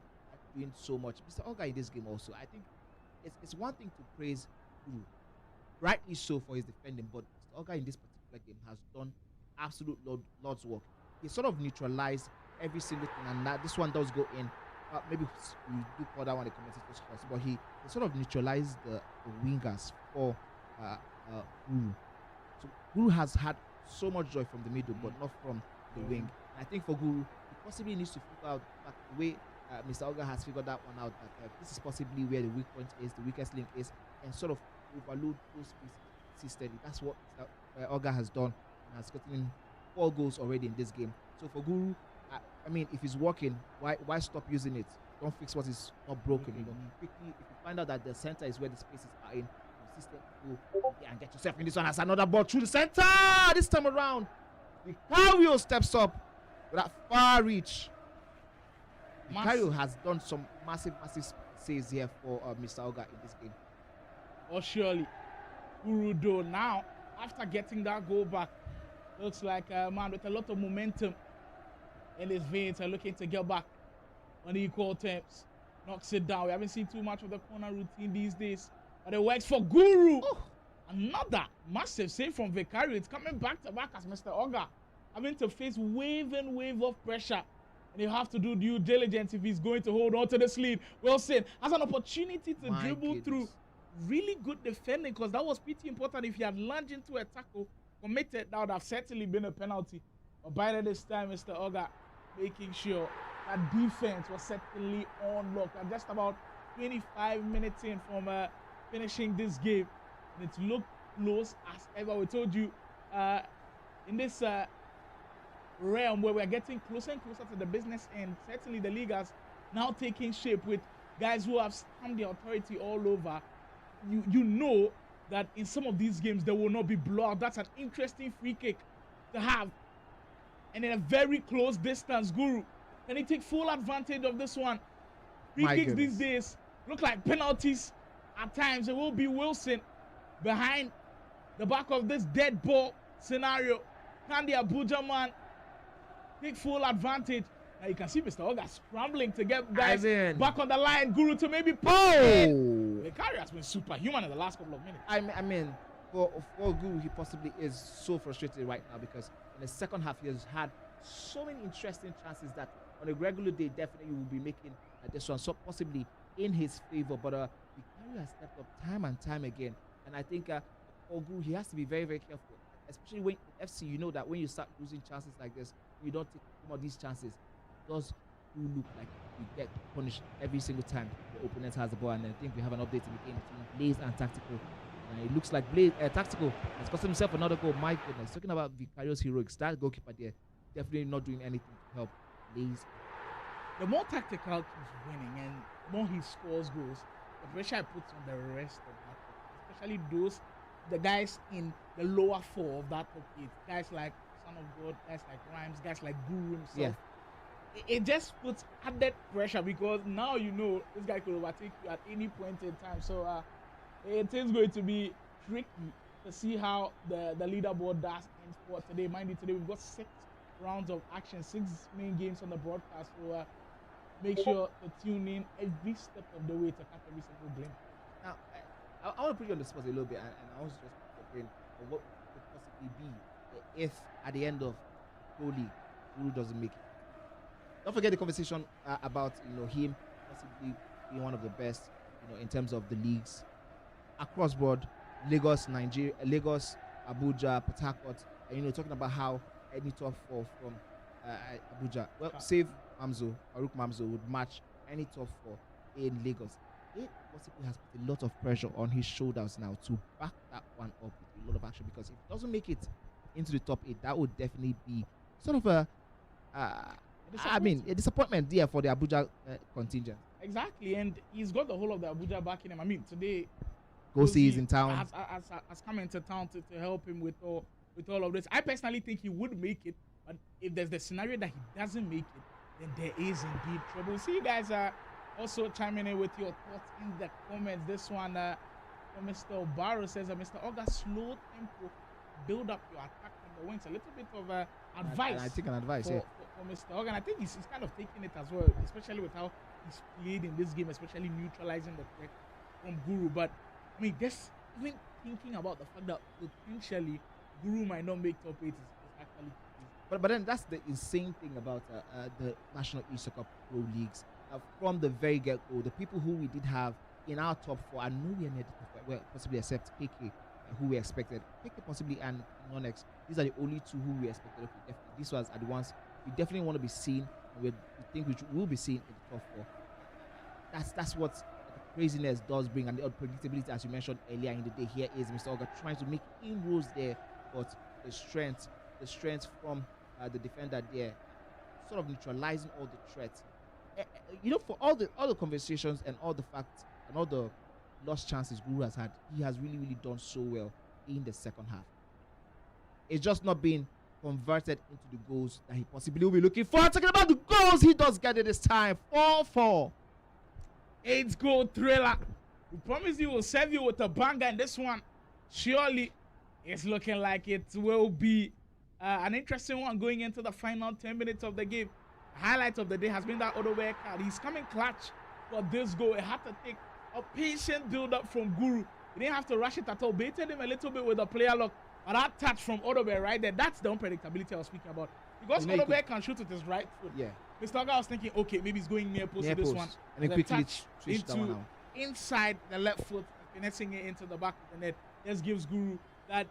doing so much, Mr. Oga in this game also, I think it's one thing to praise Guru, rightly so, for his defending, but Mr. Oga in this particular game has done absolute Lord's work. He sort of neutralized every single thing, and that this one does go in. maybe you do call that one a commentator's cross, but he sort of neutralized the wingers for Guru. So Guru has had so much joy from the middle, but not from the wing. And I think for Guru, he possibly needs to figure out the way Mr. Oga has figured that one out, that this is possibly where the weak point is, the weakest link is, and sort of overload those spaces consistently. That's what Mr. Oga has done, and has gotten 4 goals already in this game. So for Guru, I mean, if it's working, why stop using it? Don't fix what is not broken. You know, quickly, if you find out that the center is where the spaces are in, consistently go and get yourself in this one. As another ball through the center. This time around, Vicario steps up with that far reach. Vicario has done some massive saves here for Mr. Oga in this game. Oh, surely. Urudo now, after getting that goal back, looks like a man with a lot of momentum in his veins and looking to get back on equal terms. Knocks it down. We haven't seen too much of the corner routine these days, but it works for Guru. Oh, another massive save from Vicario. It's coming back to back as Mr. Oga having to face wave of pressure. And you have to do due diligence if he's going to hold on to this lead. Wilson has an opportunity to dribble through. Really good defending, because that was pretty important. If he had lunged into a tackle, committed, that would have certainly been a penalty. But by this time, Mr. Oga making sure that defense was certainly on lock. And just about 25 minutes in from finishing this game, and it looked close as ever. We told you in this realm where we're getting closer and closer to the business end, certainly the league has now taking shape with guys who have stamped the authority all over. You know that in some of these games there will not be blowout. That's an interesting free kick to have, and in a very close distance. Guru, can he take full advantage of this one? Free kicks these days look like penalties at times. It will be Wilson behind the back of this dead ball scenario. Can the Abuja man take full advantage? Now you can see Mr. Oga scrambling to get guys back on the line. Guru to maybe push in. The carry has been superhuman in the last couple of minutes. I mean, for Guru, he possibly is so frustrated right now, because in the second half he has had so many interesting chances that on a regular day definitely will be making this one so possibly in his favor. But Vicario has stepped up time and time again, and I think for Guru, he has to be very careful, especially when in FC. You know that when you start losing chances like this, you don't take some of these chances, it does look like you get punished every single time the opponent has the ball. And I think we have an update in the game between Blaze and Tactical, and it looks like Tactical has cost himself another goal. My goodness, talking about Vicario's heroics, that goalkeeper there definitely not doing anything to help Blaze. The more Tactical keeps winning and the more he scores goals, the pressure it puts on the rest of that top, especially the guys in the lower 4 of that top 8, guys like Son of God, guys like Rhymes, guys like Guru himself. Yeah. It just puts added pressure, because now you know this guy could overtake you at any point in time. So it is going to be tricky to see how the leaderboard does end for today. Mind you, today we've got 6 rounds of action, 6 main games on the broadcast. So make sure to tune in every step of the way to catch every single glimpse. Now, I want to put you on the spot a little bit, and I want to just put your brain on what could possibly be if at the end of Pro League, Guru doesn't make it. Don't forget the conversation about him possibly being one of the best, in terms of the leagues across board, Lagos, Nigeria, Lagos, Abuja, Port Harcourt, and talking about how any top 4 from Abuja, well, save Mamzo, Farouk Mamzo would match any top 4 in Lagos. It possibly has put a lot of pressure on his shoulders now to back that one up with a lot of action, because if he doesn't make it into the top 8, that would definitely be sort of a disappointment there for the Abuja contingent. Exactly, and he's got the whole of the Abuja backing him. I mean, today Gosi is in town. Has come into town to help him with all of this. I personally think he would make it, but if there's the scenario that he doesn't make it, then there is indeed trouble. See, you guys are also chiming in with your thoughts in the comments. This one from Mr. Obaro says, Mr. Oga, slow tempo, build up your attack from the wings. A little bit of advice. And I think an advice, for Mr. Oga. And I think he's kind of taking it as well, especially with how he's played in this game, especially neutralizing the threat from Guru. But I mean, just even thinking about the fact that potentially Guru might not make top 8 is actually crazy. But then that's the insane thing about the National Esoccer Pro Leagues. from the very get-go, the people who we did have in our top 4 are nowhere near the top 4, well, possibly except KK, who we expected. KK possibly and Konx. These are the only 2 who we expected. Okay, definitely. These ones are the ones we definitely want to be seen, and we think we will be seen in the top 4. That's what the craziness does bring, and the unpredictability, as you mentioned earlier in the day. Here is Mr. Oga trying to make inroads there, but the strength from the defender there, sort of neutralizing all the threats. For all the conversations and all the facts and all the lost chances Guru has had, he has really, really done so well in the second half. It's just not been converted into the goals that he possibly will be looking for. Talking about the goals, he does get it this time. 4-4. 8-goal thriller. We promise you we'll serve you with a banger, and this one, surely, it's looking like it will be an interesting one going into the final 10 minutes of the game. Highlight of the day has been that Odobe card. He's coming clutch for this goal. It had to take a patient build-up from Guru. He didn't have to rush it at all. Baited him a little bit with the player lock. But that touch from Odobe right there, that's the unpredictability I was speaking about. Because Odobe can shoot with his right foot. Yeah. Mr. Oga was thinking, okay, maybe he's going near post to this one. And then quickly switch that one out. Inside the left foot, finessing it into the back of the net. This gives Guru that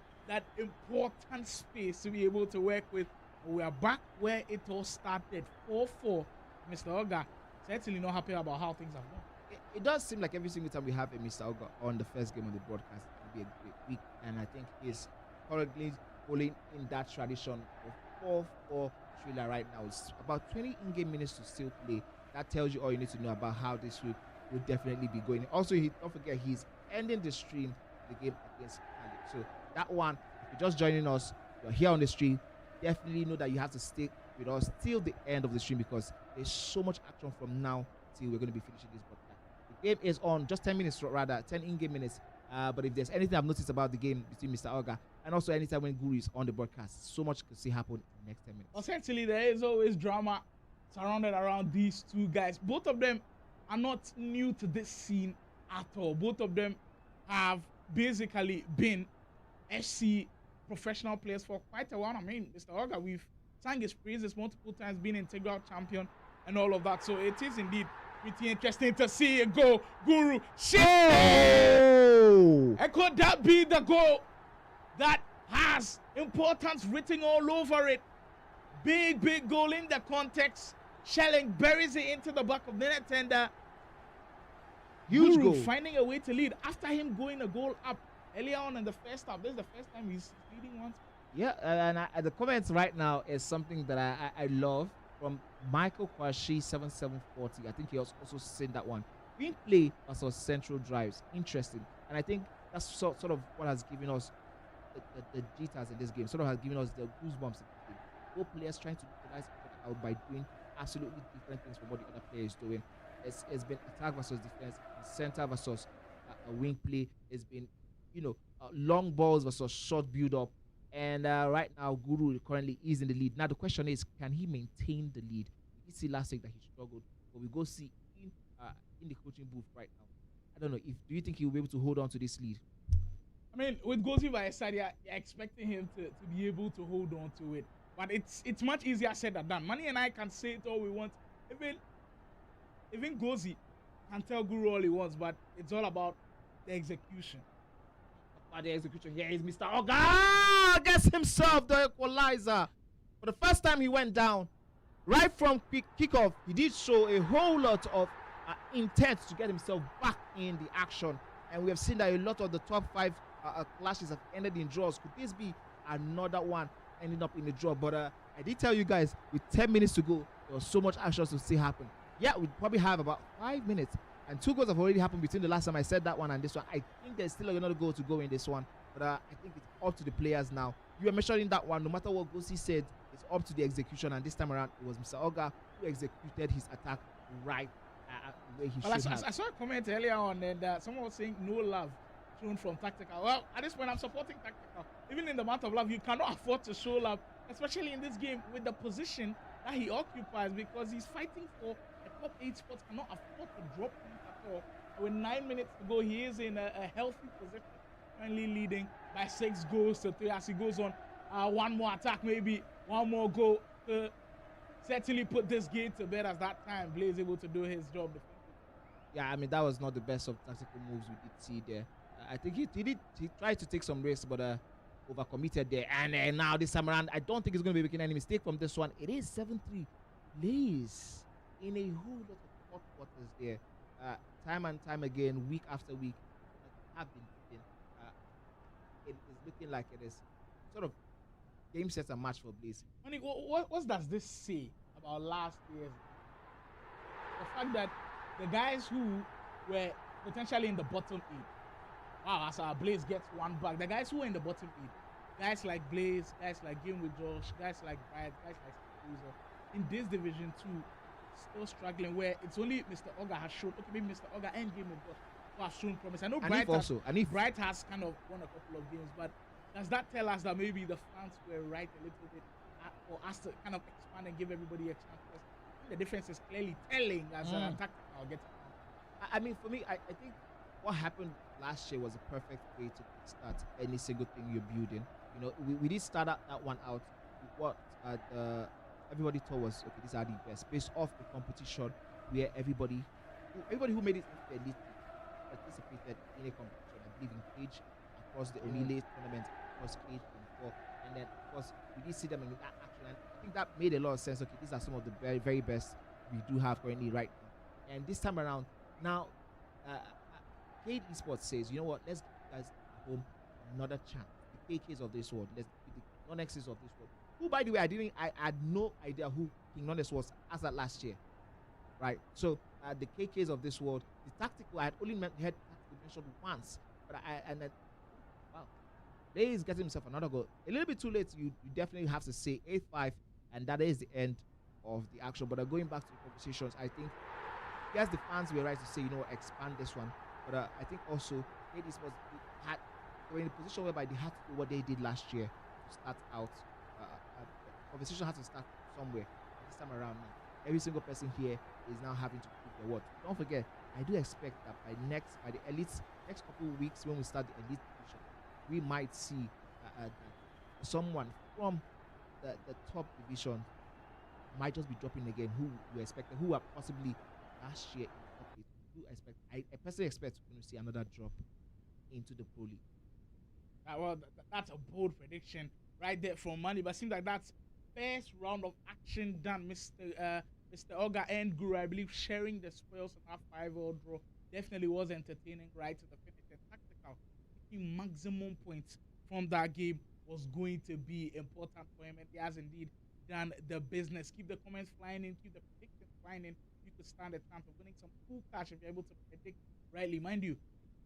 important space to be able to work with. We are back where it all started. 4-4. Mr. Oga certainly not happy about how things have gone. It does seem like every single time we have a Mr. Oga on the first game on the broadcast, it will be a great week. And I think he's currently following in that tradition of 4-4 thriller right now. It's about 20 in-game minutes to still play. That tells you all you need to know about how this week will definitely be going. Also, don't forget, he's ending the stream, the game against Khaled. So that one, if you're just joining us, you're here on the stream, definitely know that you have to stay with us till the end of the stream, because there's so much action from now till we're going to be finishing this broadcast. The game is on just 10 minutes, rather 10 in-game minutes. But if there's anything I've noticed about the game between Mr. Oga and also anytime when Guru is on the broadcast, so much can see happen in the next 10 minutes. Essentially, there is always drama surrounded around these 2 guys. Both of them are not new to this scene at all. Both of them have basically been FC professional players for quite a while. I mean, Mr. Oga, we've sang his praises multiple times, being integral champion and all of that. So it is indeed pretty interesting to see it go. Guru, shit! Oh! And could that be the goal that has importance written all over it? Big goal in the context. Shelling buries it into the back of the net, and huge Guru goal. finding a way to lead after him going a goal up earlier on in the first half. This is the first time he's leading once. Yeah, and the comments right now is something that I love from Michael Kwashi 7740. I think he also seen that one. Wing play versus central drives. Interesting. And I think that's sort of what has given us the jitters in this game. Sort of has given us the goosebumps in this game. Both players trying to utilize each other out by doing absolutely different things from what the other player is doing. It's been attack versus defense, center versus wing play. It's been, long balls versus short build up. And right now, Guru currently is in the lead. Now the question is, can he maintain the lead? We did see last week that he struggled, but we go see in the coaching booth right now. I don't know. Do you think he will be able to hold on to this lead? I mean, with Gozi by his side, you're expecting him to be able to hold on to it. But it's much easier said than done. Manny and I can say it all we want. Even Gozi can tell Guru all he wants, but it's all about the execution. About the execution, here is Mr. Oga against himself, the equalizer. For the first time he went down, right from kickoff, he did show a whole lot of intent to get himself back in the action. And we have seen that a lot of the top 5 clashes have ended in draws. Could this be another one ending up in a draw? But I did tell you guys, with 10 minutes to go, there was so much action to see happen. Yeah, we probably have about 5 minutes. And 2 goals have already happened between the last time I said that one and this one. I think there's still another goal to go in this one. But I think it's up to the players now. You were mentioning that one. No matter what Gosi said, it's up to the execution. And this time around, it was Mr. Oga who executed his attack right where he should have. I saw a comment earlier on, and someone was saying no love shown from tactical. Well, at this point, I'm supporting tactical. Even in the amount of love, you cannot afford to show love, especially in this game with the position that he occupies, because he's fighting for a top 8 spot. Cannot afford to drop him at all. With 9 minutes to go, he is in a healthy position, currently leading by 6 goals to 3 as he goes on. One more attack, maybe one more goal to certainly put this game to bed as that time Blaze able to do his job. Yeah, I mean, that was not the best of tactical moves we did see there. I think he tried to take some risks, but overcommitted there. And now this time around, I don't think he's going to be making any mistake from this one. It is 7-3. Blaze in a whole lot of hot waters there. Time and time again, week after week, have been beaten. It is looking like it is sort of game sets a match for Blaze. Manny, what does this say about last year's? The fact that the guys who were potentially in the bottom 8, wow, as our Blaze gets one back, the guys who were in the bottom 8, guys like Blaze, guys like Game with Josh, guys like Bright, guys like Caesar, in this division 2, still struggling, where it's only Mr. Oga has shown, okay, maybe Mr. Oga and Game with Josh who have shown promise. I know Bright has kind of won a couple of games, but does that tell us that maybe the fans were right a little bit for us to kind of expand and give everybody a chance? Because I think the difference is clearly telling as a tactical. I'll get to I mean, for me, I think what happened last year was a perfect way to start any single thing you're building. You know, we did start that one out with what everybody thought was, okay, these are the best, based off the competition where everybody who made it into the elite participated in a competition. I believe in Cage across the Onile tournament, across Cage and 4, and then of course we did see them in that action, and I think that made a lot of sense. Okay, these are some of the very, very best we do have currently right now. And this time around, now Cade Esports says, you know what, let's give you guys at home another chance. The KKs of this world, let's give the non-X's of this world. Who, by the way, I had no idea who King Nonex was as that last year. Right? So the KKs of this world, the tactical, I had only heard tactical mentioned once. But wow. There is getting himself another goal. A little bit too late, you definitely have to say 8-5, and that is the end of the action. But going back to the conversations, I think yes, the fans were right to say, you know, expand this one. But I think also ladies were in a position whereby they had to do what they did last year to start out. Conversation had to start somewhere. This time around, every single person here is now having to prove their worth. Don't forget, I do expect that by the next couple of weeks when we start the elite division, we might see someone from the top division might just be dropping again, who we expected, who are possibly last year in top 8. I personally expect we're going to see another drop into the Pro League. Well, that's a bold prediction right there from Manny, but it seems like that's first round of action done. Mr. Oga and Guru, I believe, sharing the spoils of that 5-0 draw definitely was entertaining right to the finish. And tactical, taking maximum points from that game was going to be important for him, and he has indeed done the business. Keep the comments flying in, keep the predictions flying in. You could stand a chance of winning some cool cash if you're able to predict rightly. Mind you,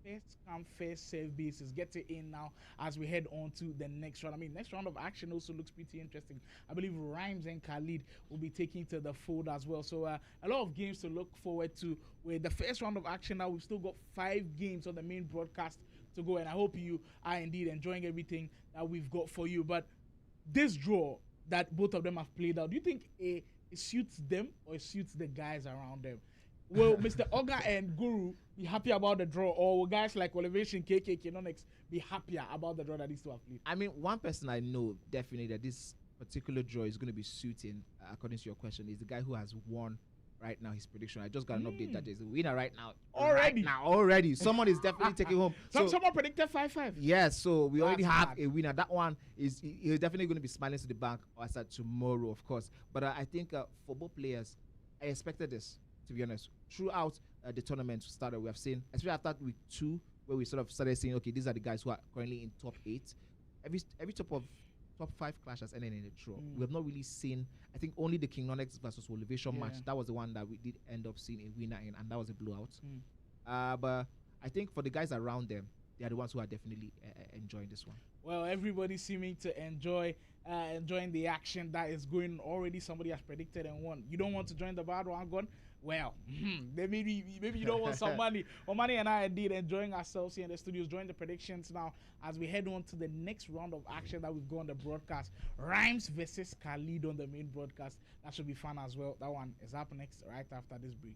first come, first serve basis. Get it in now as we head on to the next round. I mean, next round of action also looks pretty interesting. I believe Rhymes and Khaled will be taking to the fold as well. So a lot of games to look forward to. With the first round of action now, we've still got 5 games on the main broadcast to go, and I hope you are indeed enjoying everything that we've got for you. But this draw that both of them have played out, do you think it suits them or it suits the guys around them? Will Mr. Oga and Guru be happy about the draw, or will guys like Elevation, KK, Konx be happier about the draw that these two have played? I mean, one person I know definitely that this particular draw is going to be suiting, according to your question, is the guy who has won right now his prediction. I just got an update that there's a winner right now. Already. Someone is definitely taking home. Someone predicted 5-5. Yes, so we already have a winner. That one is he's definitely going to be smiling to the bank as at tomorrow, of course. But I think for both players, I expected this, to be honest. Throughout the tournament started, we have seen, especially after week 2, where we sort of started saying, okay, these are the guys who are currently in top 8. Every top 5 clash has ended in a draw. We have not really seen, I think only the King Nonex versus Elevation match, that was the one that we did end up seeing a winner in, and that was a blowout. But I think for the guys around them, they are the ones who are definitely enjoying this one. Well, everybody seeming to enjoying the action that is going on. Already somebody has predicted and won. You don't want to join the bandwagon? Well, then maybe you don't want some money. Well, Manny and I are indeed enjoying ourselves here in the studios, join the predictions now as we head on to the next round of action that we've got on the broadcast. Rhymes versus Khaled on the main broadcast. That should be fun as well. That one is up next right after this break.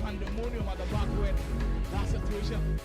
pandemonium at the back when that situation.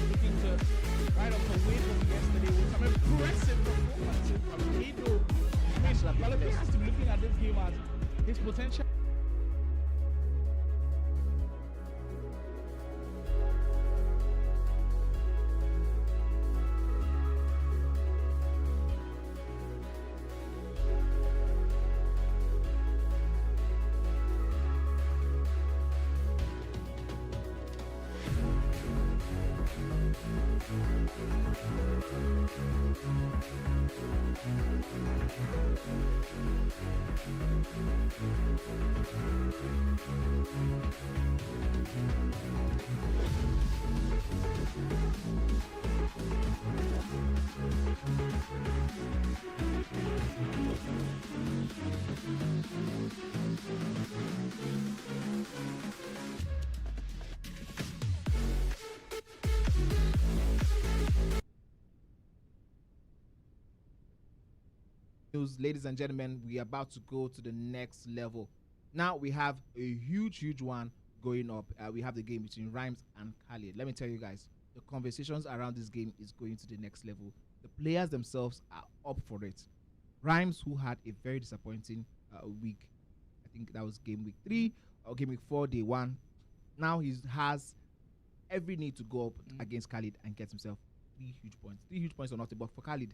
Looking to ride off the wave of yesterday with some impressive performances from Edo. Balogun has to be looking at this game as his potential. News, ladies and gentlemen, we are about to go to the next level. Now we have a huge one going up. We have the game between Rhymes and Khaled. Let me tell you guys, the conversations around this game is going to the next level. The players themselves are up for it. Rhymes, who had a very disappointing week, I think that was game week 3 or game week 4, day 1. Now he has every need to go up against Khaled and get himself 3 huge points. 3 huge points or nothing, but for Khaled,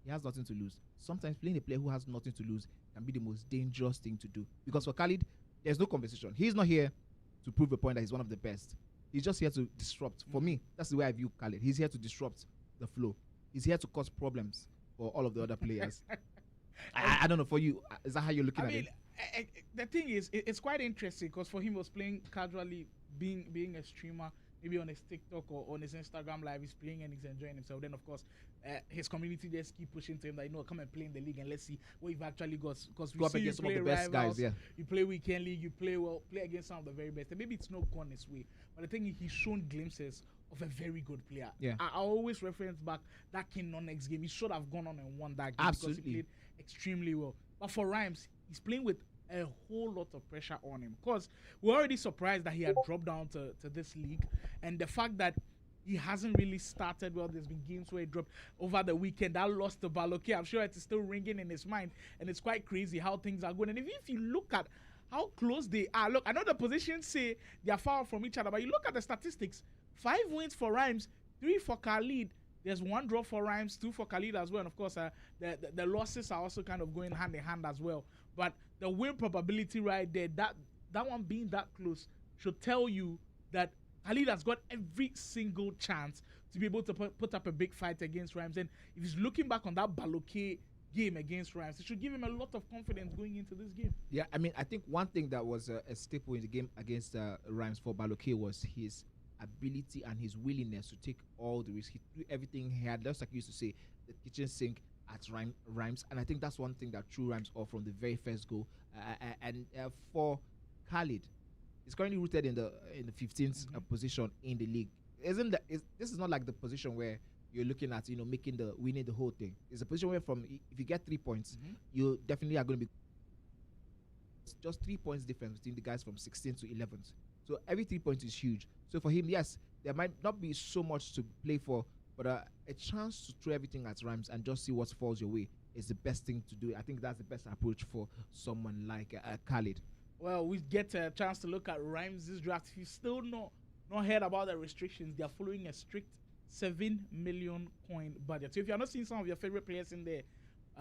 he has nothing to lose. Sometimes playing a player who has nothing to lose can be the most dangerous thing to do. Because for Khaled, there's no conversation. He's not here to prove a point that he's one of the best. He's just here to disrupt. For me, that's the way I view Khaled. He's here to disrupt the flow. He's here to cause problems for all of the other players. I don't know, for you, is that how you're looking at it? The thing is, it's quite interesting because for him, he was playing casually, being a streamer, maybe on his TikTok or on his Instagram live, he's playing and he's enjoying himself. Then, of course, his community just keep pushing to him that, come and play in the league and let's see what you've actually got. Because we see you some of play the best rivals, guys, yeah. you play weekend league, you play well, play against some of the very best. And maybe it's not gone his way. But the thing is, he's shown glimpses of a very good player. Yeah. I always reference back that Konx game. He should have gone on and won that game because Absolutely. he played extremely well. But for Rhymes, he's playing with a whole lot of pressure on him because we're already surprised that he had dropped down to this league, and the fact that he hasn't really started well. There's been games where he dropped over the weekend. That lost to Baloke. I'm sure it's still ringing in his mind, and it's quite crazy how things are going. And if you look at how close they are, look, I know the positions say they are far from each other, but you look at the statistics: 5 wins for Rhymes, 3 for Khaled. There's 1 draw for Rhymes, 2 for Khaled as well. And of course, the losses are also kind of going hand in hand as well. But the win probability right there, that one being that close, should tell you that Khaled has got every single chance to be able to put up a big fight against Rhymes. And if he's looking back on that Baloke game against Rhymes, it should give him a lot of confidence going into this game. Yeah, I mean, I think one thing that was a staple in the game against Rhymes for Baloke was his ability and his willingness to take all the risks. He threw everything he had, just like you used to say, the kitchen sink at Rhymes. And I think that's one thing that threw Rhymes off from the very first goal. And for Khaled, he's currently rooted in the 15th position in the league. This is not like the position where you're looking at, winning the whole thing. It's a position where if you get 3 points, you definitely are going to be just 3 points difference between the guys from 16th to 11th. So every 3 points is huge. So for him, yes, there might not be so much to play for, but a chance to throw everything at Rhymes and just see what falls your way is the best thing to do. I think that's the best approach for someone like Khaled. Well, we get a chance to look at Rhymes this draft. If you still not heard about the restrictions, they are following a strict 7 million coin budget. So if you're not seeing some of your favorite players in there,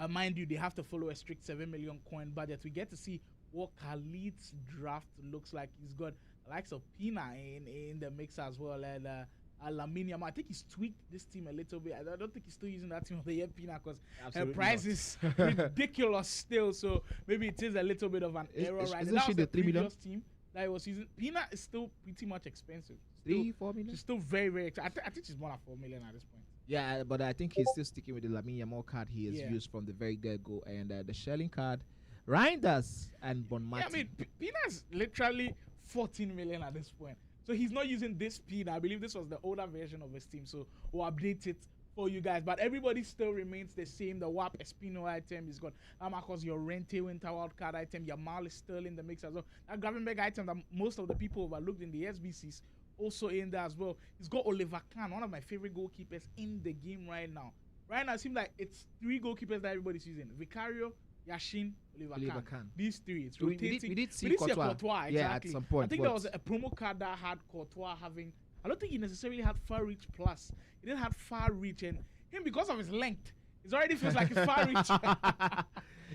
mind you, they have to follow a strict 7 million coin budget. We get to see what Khaled's draft looks like. He's got the likes of Pina in the mix as well, and Lamine. I think he's tweaked this team a little bit. I don't think he's still using that team of the year Pina because her price is ridiculous still. So maybe it is a little bit of an error, right? Isn't she the 3 million team that I was using? Pina is still pretty much expensive. 3-4 million. She's still very, very expensive. I think she's more than 4 million at this point. Yeah, but I think he's still sticking with the Lamine Yamal card he has used from the very get-go, and the Shelling card, Reinders and Bonmati. Yeah, I mean, Pina is literally 14 million at this point. So he's not using this Pina. I believe this was the older version of his team. So we'll update it for you guys. But everybody still remains the same. The WAP Espino item is got Marcos, your Rente Winter Wild card item. Yamal is still in the mix as well. That Gravenberg item that most of the people overlooked in the SBCs also in there as well. He's got Oliver Kahn, one of my favorite goalkeepers in the game right now. Right now, it seems like it's 3 goalkeepers that everybody's using. Vicario, Yashin, Oliver Kahn. These 3. It's rotating. We did see Courtois. Exactly. Yeah, at some point. I think there was a promo card that had Courtois having. I don't think he necessarily had far reach plus. He didn't have far reach, and him, because of his length, it already feels like it's far reach.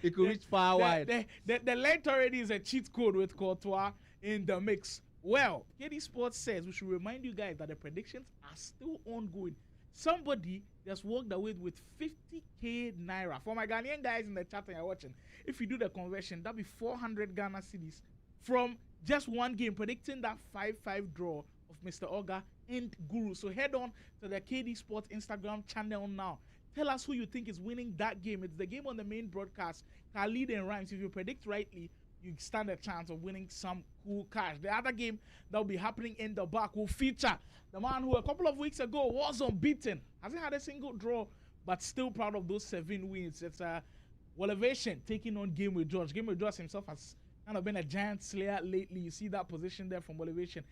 He could reach far wide. The length already is a cheat code with Courtois in the mix. Well, KD Sports says we should remind you guys that the predictions are still ongoing. Somebody just walked away with 50k naira. For my Ghanaian guys in the chat and you're watching, if you do the conversion, that'll be 400 Ghana cedis from just one game, predicting that 5-5 draw of Mr. Oga and Guru. So head on to the KD Sports Instagram channel now. Tell us who you think is winning that game. It's the game on the main broadcast, Khaled and Rhymes. If you predict rightly, you stand a chance of winning some cool cash. The other game that will be happening in the back will feature the man who a couple of weeks ago was unbeaten, hasn't had a single draw, but still proud of those 7 wins. It's Elevation taking on Game with Josh. Game with Josh himself has kind of been a giant slayer lately. You see that position there from Elevation,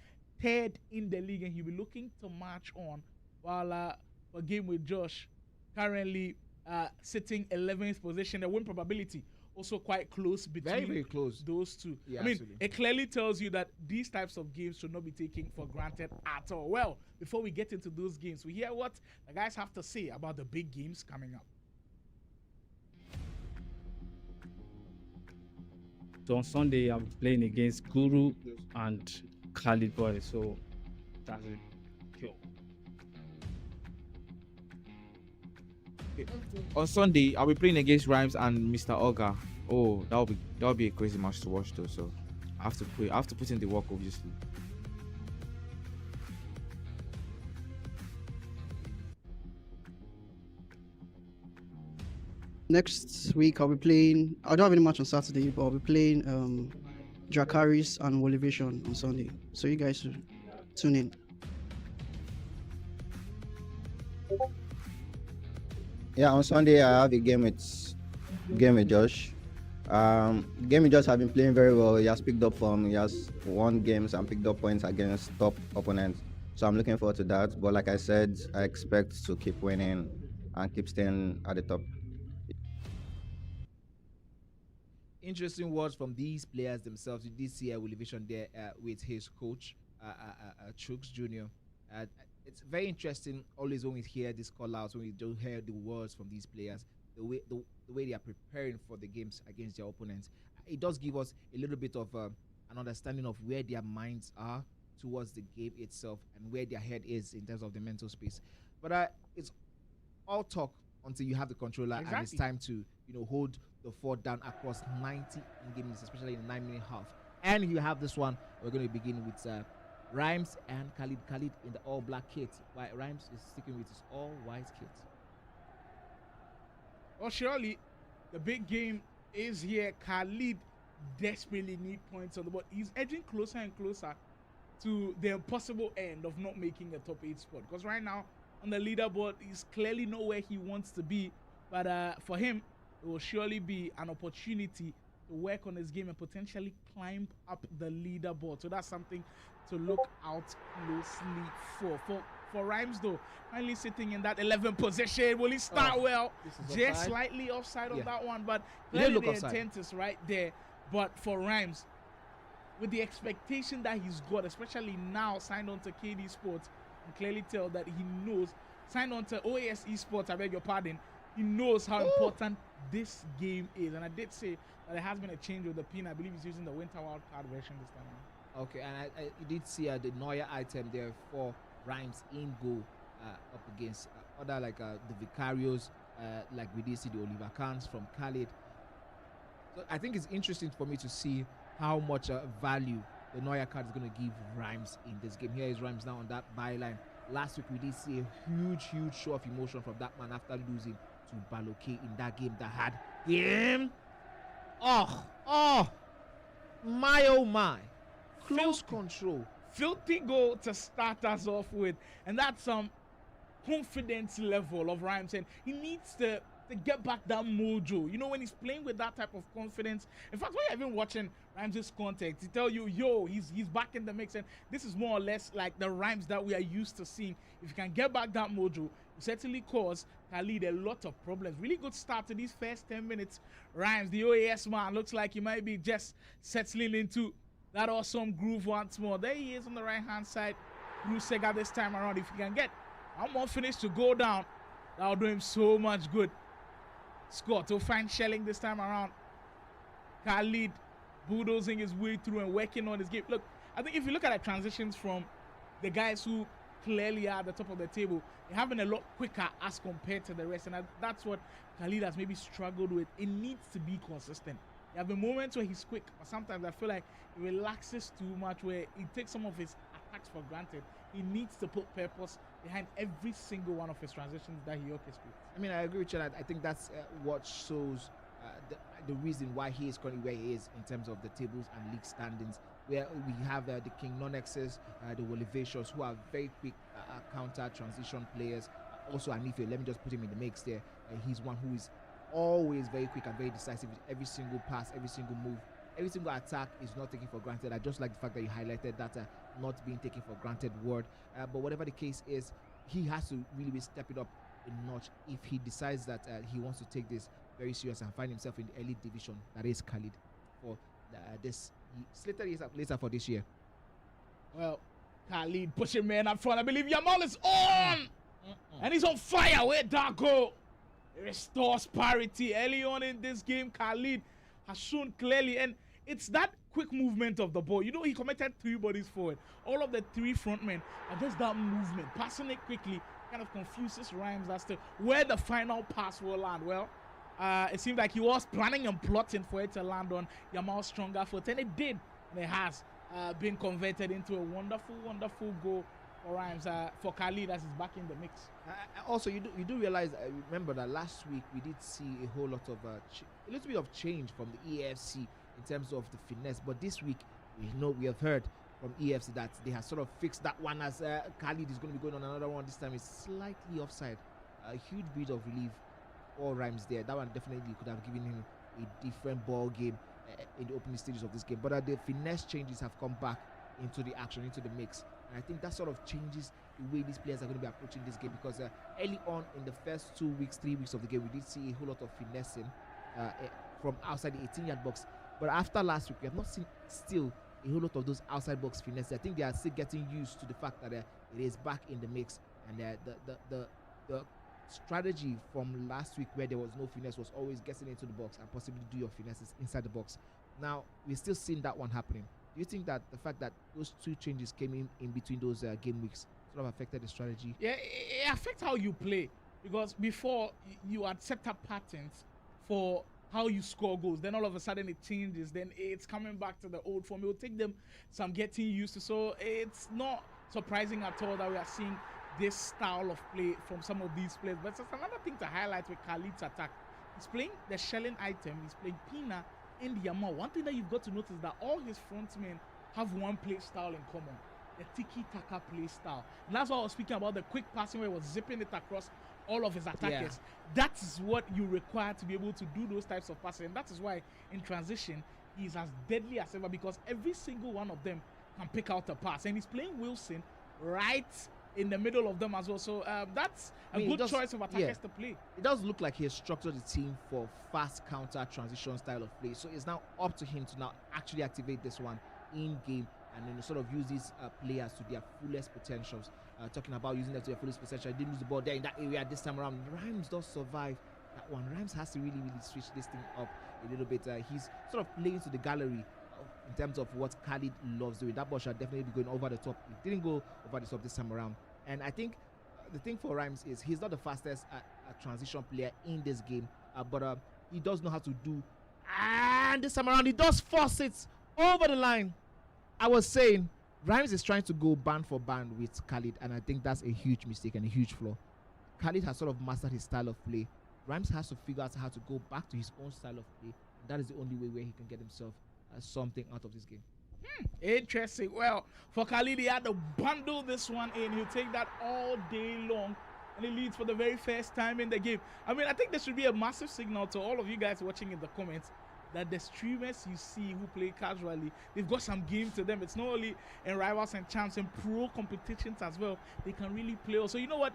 3rd in the league, and he'll be looking to march on, while for Game with Josh currently sitting 11th position. The win probability also quite close between very, very close. Those two. Yeah, I mean, absolutely. it clearly tells you that these types of games should not be taken for granted at all. Well, before we get into those games, we hear what the guys have to say about the big games coming up. So on Sunday, I'll be playing against Guru and Khaled Boy. So that's it. Cool. On Sunday, I'll be playing against Rhymes and Mr. Oga. Oh, that'll be a crazy match to watch though. So I have to put in the work, obviously. Next week I'll be playing. I don't have any match on Saturday, but I'll be playing Dracaris and Elevation on Sunday. So you guys should tune in. Yeah, on Sunday I have a game with Josh. Game with Josh have been playing very well. He has picked up form. He has won games and picked up points against top opponents. So I'm looking forward to that. But like I said, I expect to keep winning and keep staying at the top. Interesting words from these players themselves. You did see a elevation there with his coach, Chooks Jr. It's very interesting always when we hear this call outs, when we do hear the words from these players, the way they are preparing for the games against their opponents. It does give us a little bit of an understanding of where their minds are towards the game itself and where their head is in terms of the mental space. But it's all talk until you have the controller and it's time to hold the fort down across 90 in-game minutes, especially in the 9-minute half. And you have this one. We're going to begin with Rhymes and Khaled. Khaled in the all-black kit, while Rhymes is sticking with his all-white kit. Well, surely the big game is here. Khaled desperately need points on the board. He's edging closer and closer to the impossible end of not making a top 8 spot, because right now on the leaderboard he's clearly not where he wants to be. But for him, it will surely be an opportunity to work on his game and potentially climb up the leaderboard. So that's something to look out closely for. For Rhymes, though, finally sitting in that 11th position. Will he start well? Just slightly offside on that one, but clearly the intent is right there. But for Rhymes, with the expectation that he's got, especially now signed on to KD Sports, you can clearly tell that he knows, signed on to OAS Esports, I beg your pardon, he knows how important this game is. And I did say that there has been a change with the pin. I believe he's using the Winter Wild Card version this time around. Okay, and you did see the Neuer item there for Rhymes in goal up against other like the Vicarios, like we did see the Oliver Kahns from Khaled. So I think it's interesting for me to see how much value the Neuer card is going to give Rhymes in this game. Here is Rhymes now on that byline. Last week we did see a huge show of emotion from that man after losing to Baloke in that game that had him. Oh my. Close control. Filthy goal to start us off with, and that's some confidence level of Rhymes, and he needs to get back that mojo. When he's playing with that type of confidence. In fact, when you're even watching Rhymes' context, he tell you, he's back in the mix, and this is more or less like the Rhymes that we are used to seeing. If you can get back that mojo, you certainly cause Khaled a lot of problems. Really good start to these first 10 minutes. Rhymes, the OAS man, looks like he might be just settling into that awesome groove once more. There he is on the right-hand side. Sega this time around. If he can get one more finish to go down, that'll do him so much good. Scott will find Shelling this time around. Khaled bulldozing his way through and working on his game. Look, I think if you look at the transitions from the guys who clearly are at the top of the table, they're having a lot quicker as compared to the rest. And that's what Khaled has maybe struggled with. It needs to be consistent. There have been moments where he's quick, but sometimes I feel like he relaxes too much, where he takes some of his attacks for granted. He needs to put purpose behind every single one of his transitions that he orchestrates. I mean, I agree with you. I think that's what shows the reason why he is currently where he is in terms of the tables and league standings, where we have the King Nonexes, the Wolivacious, who are very quick counter transition players. Also, Anife, let me just put him in the mix there. He's one who is always very quick and very decisive with every single pass, every single move, every single attack is not taken for granted. I just like the fact that you highlighted that not being taken for granted word. But whatever the case is, he has to really step it up a notch if he decides that he wants to take this very serious and find himself in the elite division that is Khaled for this slated later for this year. Well, Khaled pushing man up front. I believe Yamal is on, and he's on fire. Where Darko? It restores parity early on in this game. Khaled has shown clearly, and it's that quick movement of the ball. He committed 3 bodies forward. All of the 3 frontmen are just that movement, passing it quickly, kind of confuses Rhymes as to where the final pass will land. Well, it seemed like he was planning and plotting for it to land on Yamal's stronger foot, and it did, and it has been converted into a wonderful goal for Rhymes, for Khaled, as he's back in the mix. Also, you do realize, remember that last week we did see a whole lot of a little bit of change from the EFC in terms of the finesse, but this week we have heard from EFC that they have sort of fixed that one as Khalid is going to be going on another one. This time is slightly offside. A huge bit of relief for Rhymes there. That one definitely could have given him a different ball game in the opening stages of this game. But the finesse changes have come back into the action, into the mix. And I think that sort of changes the way these players are going to be approaching this game, because early on in the first 2 weeks, 3 weeks of the game, we did see a whole lot of finessing from outside the 18-yard box. But after last week, we have not seen still a whole lot of those outside box finesse. I think they are still getting used to the fact that it is back in the mix, and the strategy from last week where there was no finesse was always getting into the box and possibly do your finesses inside the box. Now we're still seeing that one happening. Do you think that the fact that those two changes came in between those game weeks sort of affected the strategy? Yeah, it affects how you play, because before you had set up patterns for how you score goals, then all of a sudden it changes, then it's coming back to the old form. It will take them some getting used to, so it's not surprising at all that we are seeing this style of play from some of these players. But it's another thing to highlight with Khalid's attack. He's playing the shelling item, he's playing Pina and Yama. One thing that you've got to notice is that all his frontmen have one play style in common, the tiki-taka play style. And that's why I was speaking about the quick passing where he was zipping it across all of his attackers. That is what you require to be able to do those types of passes. And that is why in transition, he's as deadly as ever, because every single one of them can pick out a pass. And he's playing Wilson right in the middle of them as well. So that's a good choice of attackers to play. It does look like he has structured the team for fast counter transition style of play. So it's now up to him to now actually activate this one in game and then sort of use these players to their fullest potentials. Talking about using them to their fullest potential, he didn't lose the ball there in that area this time around. Rhymes does survive that one. Rhymes has to really switch this thing up a little bit. He's sort of playing to the gallery in terms of what Khalid loves doing. That ball should definitely be going over the top. It didn't go over the top this time around. And I think the thing for Rhymes is he's not the fastest transition player in this game, but he does know how to do. And this time around, he does force it over the line. I was saying Rhymes is trying to go band for band with Khalid, and I think that's a huge mistake and a huge flaw. Khalid has sort of mastered his style of play. Rhymes has to figure out how to go back to his own style of play. That is the only way where he can get himself something out of this game. Interesting. Well, for Khalid, he had to bundle this one in. He'll take that all day long, and he leads for the very first time in the game. I mean, I think this should be a massive signal to all of you guys watching in the comments that the streamers you see who play casually, they've got some game to them. It's not only in rivals and champs and pro competitions as well. They can really play. So you know what?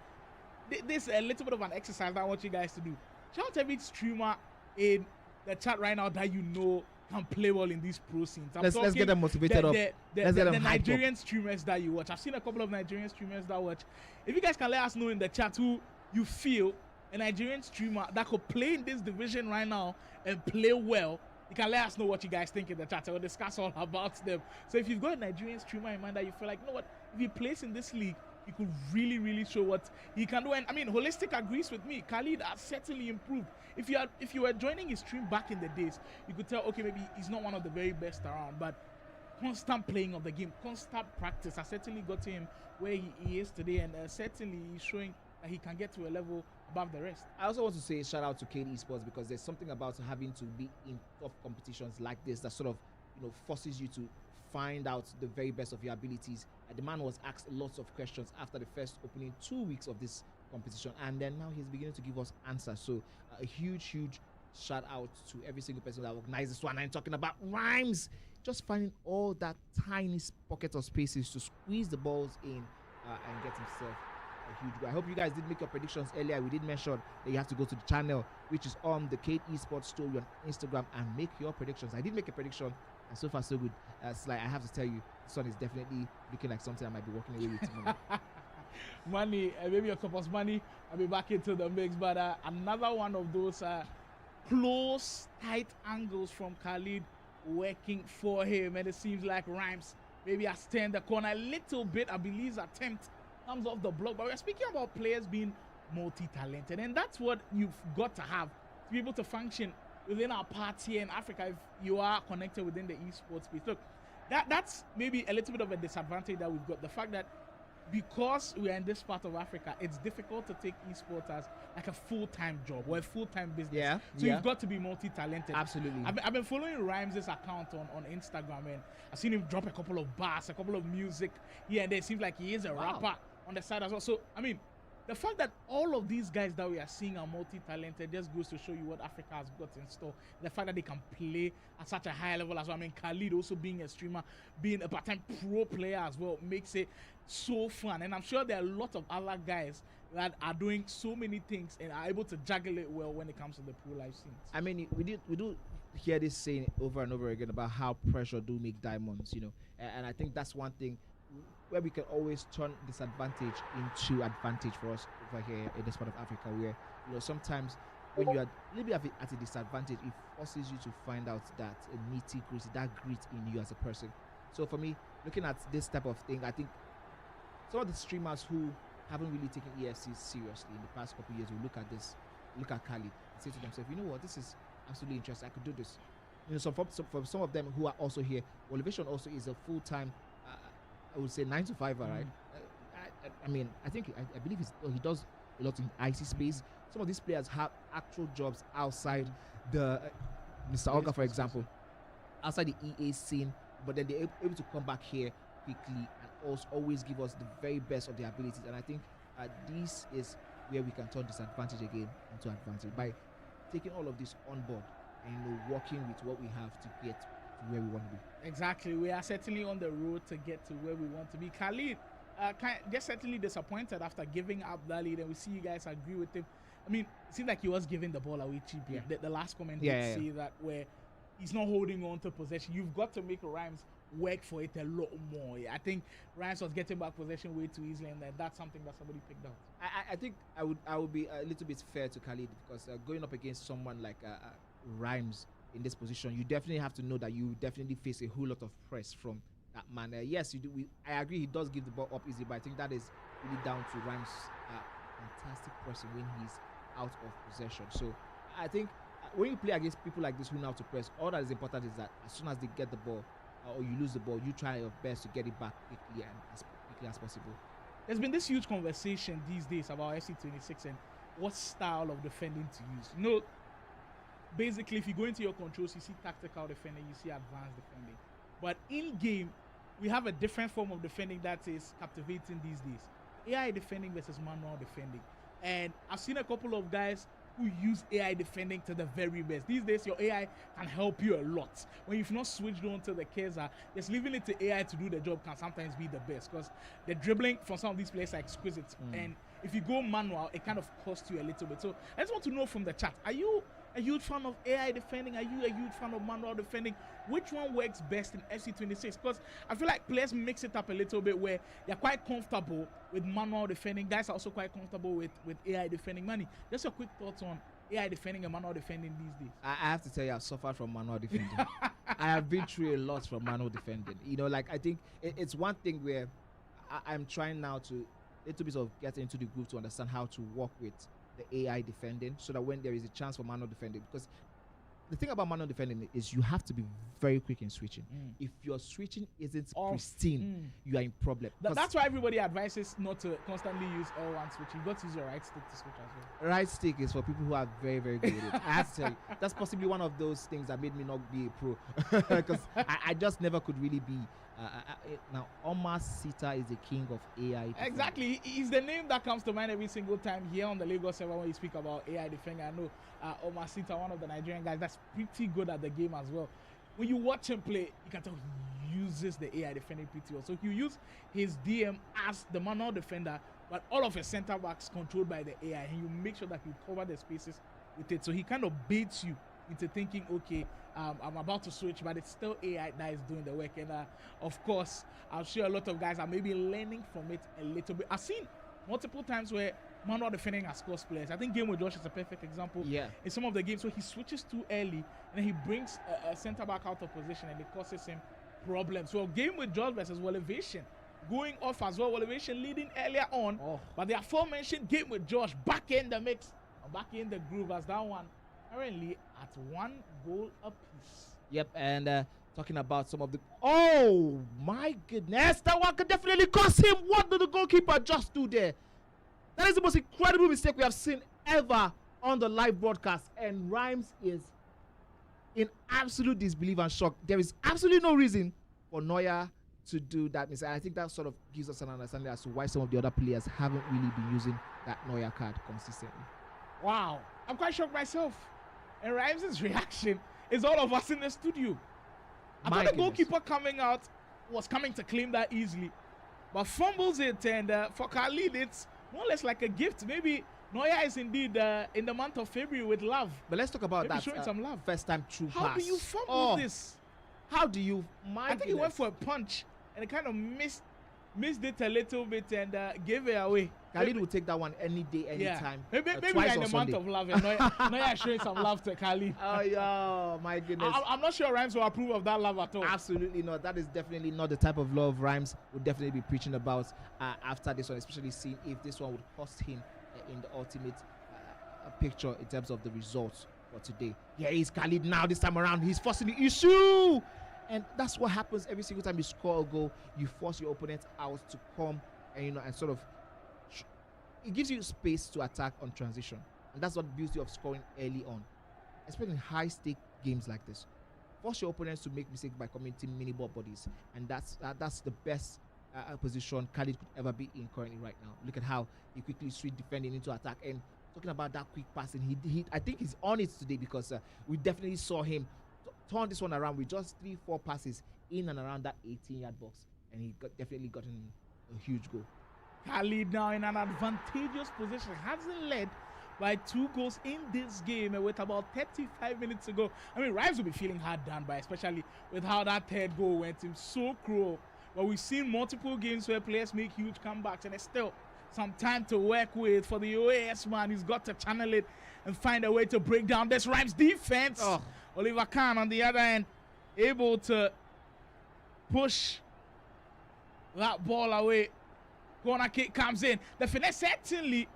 This is a little bit of an exercise that I want you guys to do. Shout out to every streamer in the chat right now that you know can play well in these pro scenes. Let's get them motivated up. The Nigerian streamers that you watch. I've seen a couple of Nigerian streamers that watch. If you guys can let us know in the chat who you feel a Nigerian streamer that could play in this division right now and play well, you can let us know what you guys think in the chat. We'll discuss all about them. So if you've got a Nigerian streamer in mind that you feel like, you know what, if he plays in this league, he could really show what he can do. And I mean, Holistic agrees with me. Khalid has certainly improved. If you were joining his stream back in the days, you could tell, okay, maybe he's not one of the very best around, but constant playing of the game, constant practice has certainly got him where he is today, and certainly he's showing that he can get to a level above the rest. I also want to say shout out to Kate Esports, because there's something about having to be in tough competitions like this that sort of, you know, forces you to find out the very best of your abilities. The man was asked lots of questions after the first opening 2 weeks of this competition, and then now he's beginning to give us answers. So a huge shout out to every single person that organized this one. I'm talking about Rhymes, just finding all that tiny pocket of spaces to squeeze the balls in and get himself a huge goal. I hope you guys did make your predictions earlier. We did mention that you have to go to the channel, which is on the Kate Esports story on Instagram, and make your predictions. I did make a prediction, and so far so good. Like, I have to tell you, this one is definitely looking like something I might be walking away with tomorrow. Money, maybe a couple of money, I'll be back into the mix. But another one of those close, tight angles from Khalid working for him, and it seems like Rhymes maybe has turned the corner a little bit. I believe his attempt comes off the block. But we're speaking about players being multi-talented, and that's what you've got to have to be able to function within our part here in Africa if you are connected within the esports space. Look, that's maybe a little bit of a disadvantage that we've got. The fact that because we are in this part of Africa, it's difficult to take esports as like a full-time job or a full-time business. Yeah, So yeah. you've got to be multi-talented. Absolutely. I've been following Rhymes' account on Instagram, and I've seen him drop a couple of bars, a couple of music here and there. It seems like he is a Wow. rapper on the side as well. So, I mean, the fact that all of these guys that we are seeing are multi-talented just goes to show you what Africa has got in store. The fact that they can play at such a high level as well. I mean, Khaled also being a streamer, being a part-time pro player as well, makes it so fun. And I'm sure there are a lot of other guys that are doing so many things and are able to juggle it well when it comes to the pro life scenes. I mean, we do hear this saying over and over again about how pressure do make diamonds, you know, and I think that's one thing where we can always turn disadvantage into advantage for us over here in this part of Africa, where, you know, sometimes when you are a little bit at a disadvantage, it forces you to find out that nitty-gritty, that grit in you as a person. So for me, looking at this type of thing, I think some of the streamers who haven't really taken EFC seriously in the past couple of years will look at this, look at Khaled, and say to themselves, you know what, this is absolutely interesting. I could do this. You know, so for some of them who are also here, Elevation also is a full-time, I would say 9 to 5, right? I mean, I believe he does a lot in IC space. Some of these players have actual jobs outside the Mr. Olga, for example, outside the EA scene, but then they're able to come back here quickly and also always give us the very best of their abilities. And I think this is where we can turn disadvantage again into advantage by taking all of this on board and, you know, working with what we have to get to where we want to be. Exactly. We are certainly on the road to get to where we want to be. Khaled, just certainly disappointed after giving up that lead, and we see you guys agree with him. I mean, it seemed like he was giving the ball away cheaply. Yeah. The last comment Yeah, did say that, where he's not holding on to possession. You've got to make Rhymes work for it a lot more. I think Rhymes was getting back possession way too easily, and that's something that somebody picked out. I think I would be a little bit fair to Khaled, because going up against someone like Rhymes in this position, you definitely have to know that you definitely face a whole lot of press from that man. Yes, you do. I agree, he does give the ball up easy, but I think that is really down to Rhymes' fantastic pressing when he's out of possession. So I think when you play against people like this who know how to press, all that is important is that as soon as they get the ball or you lose the ball, you try your best to get it back quickly and as quickly as possible. There's been this huge conversation these days about FC26 and what style of defending to use. You know, basically, if you go into your controls, you see tactical defending, you see advanced defending. But in game, we have a different form of defending that is captivating these days. AI defending versus manual defending. And I've seen a couple of guys who use AI defending to the very best. These days, your AI can help you a lot. When you've not switched on to the Kaiser, just leaving it to AI to do the job can sometimes be the best, because the dribbling from some of these players are exquisite. And if you go manual, it kind of costs you a little bit. So I just want to know from the chat, are you a huge fan of AI defending? Are you a huge fan of manual defending? Which one works best in FC26? Because I feel like players mix it up a little bit where they're quite comfortable with manual defending. Guys are also quite comfortable with AI defending. Manny, just a quick thoughts on AI defending and manual defending these days. I have to tell you, I've suffered from manual defending. I have been through a lot from manual defending. You know, like, I think it's one thing where I'm trying now to little bit of get into the group to understand how to work with the AI defending, so that when there is a chance for manual defending, because the thing about manual defending is you have to be very quick in switching. If your switching isn't pristine, you are in problem. That's why everybody advises not to constantly use L1 switch. You've got to use your right stick to switch as well. Right stick is for people who are very, very good at it. I have to tell you, that's possibly one of those things that made me not be a pro, because I just never could really be. Now, Omar Sita is the king of AI defending. Exactly. He's the name that comes to mind every single time here on the Lagos server when you speak about AI defending. I know Omar Sita, one of the Nigerian guys that's pretty good at the game as well. When you watch him play, you can tell he uses the AI defending pretty well. So he'll use his DM as the manual defender, but all of his center backs controlled by the AI, and you make sure that you cover the spaces with it. So he kind of baits you into thinking, okay, I'm about to switch, but it's still AI that is doing the work. And of course, I'm sure a lot of guys are maybe learning from it a little bit. I've seen multiple times where manual defending has cost players. I think Game with Josh is a perfect example. Yeah. In some of the games where he switches too early and then he brings a center back out of position and it causes him problems. So Game with Josh versus Elevation going off as well. Elevation leading earlier on, but the aforementioned Game with Josh back in the mix, back in the groove as that one currently at 1 goal apiece. Yep, and Talking about some of the. Oh my goodness, that one could definitely cost him. What did the goalkeeper just do there? That is the most incredible mistake we have seen ever on the live broadcast. And Rhymes is in absolute disbelief and shock. There is absolutely no reason for Neuer to do that mistake. I think that sort of gives us an understanding as to why some of the other players haven't really been using that Neuer card consistently. Wow, I'm quite shocked myself. And Rhymes' reaction is all of us in the studio. I My thought the goodness. goalkeeper coming out was coming to claim that easily, but fumbles it, and for Khaled, it's more or less like a gift. Maybe Neuer is indeed in the month of February with love. But let's talk about Maybe that showing some love. first time true How pass. do you fumble Oh, this? How do you? My I think he goodness. went for a punch and it kind of missed it a little bit and gave it away. Khalid will take that one any day, any time. Maybe twice we're in on the Sunday. month of love and Neuer showing some love to Khalid. Oh yeah, my goodness. I'm not sure Rhymes will approve of that love at all. Absolutely not. That is definitely not the type of love Rhymes would definitely be preaching about after this one, especially seeing if this one would cost him in the ultimate picture in terms of the results for today. Here is Khalid now. This time around, he's forcing the issue. And that's what happens every single time you score a goal. You force your opponent out to come and and sort of it gives you space to attack on transition. And that's what the beauty of scoring early on, especially in high-stake games like this. Force your opponents to make mistakes by committing mini ball bodies, and that's the best position Khalid could ever be in currently right now. Look at how he quickly switched defending into attack. And talking about that quick passing, he I think he's on it today because we definitely saw him turn this one around with just 3-4 passes in and around that 18-yard box, and he definitely gotten a huge goal. Khalid now in an advantageous position, hasn't led by 2 goals in this game with about 35 minutes to go. I mean, Rhymes will be feeling hard done by, especially with how that third goal went him so cruel. But we've seen multiple games where players make huge comebacks, and there's still some time to work with for the OAS man. He's got to channel it and find a way to break down this Rhymes defense. Oh. Oliver Kahn on the other end, able to push that ball away. Corner kick comes in. The finesse certainly.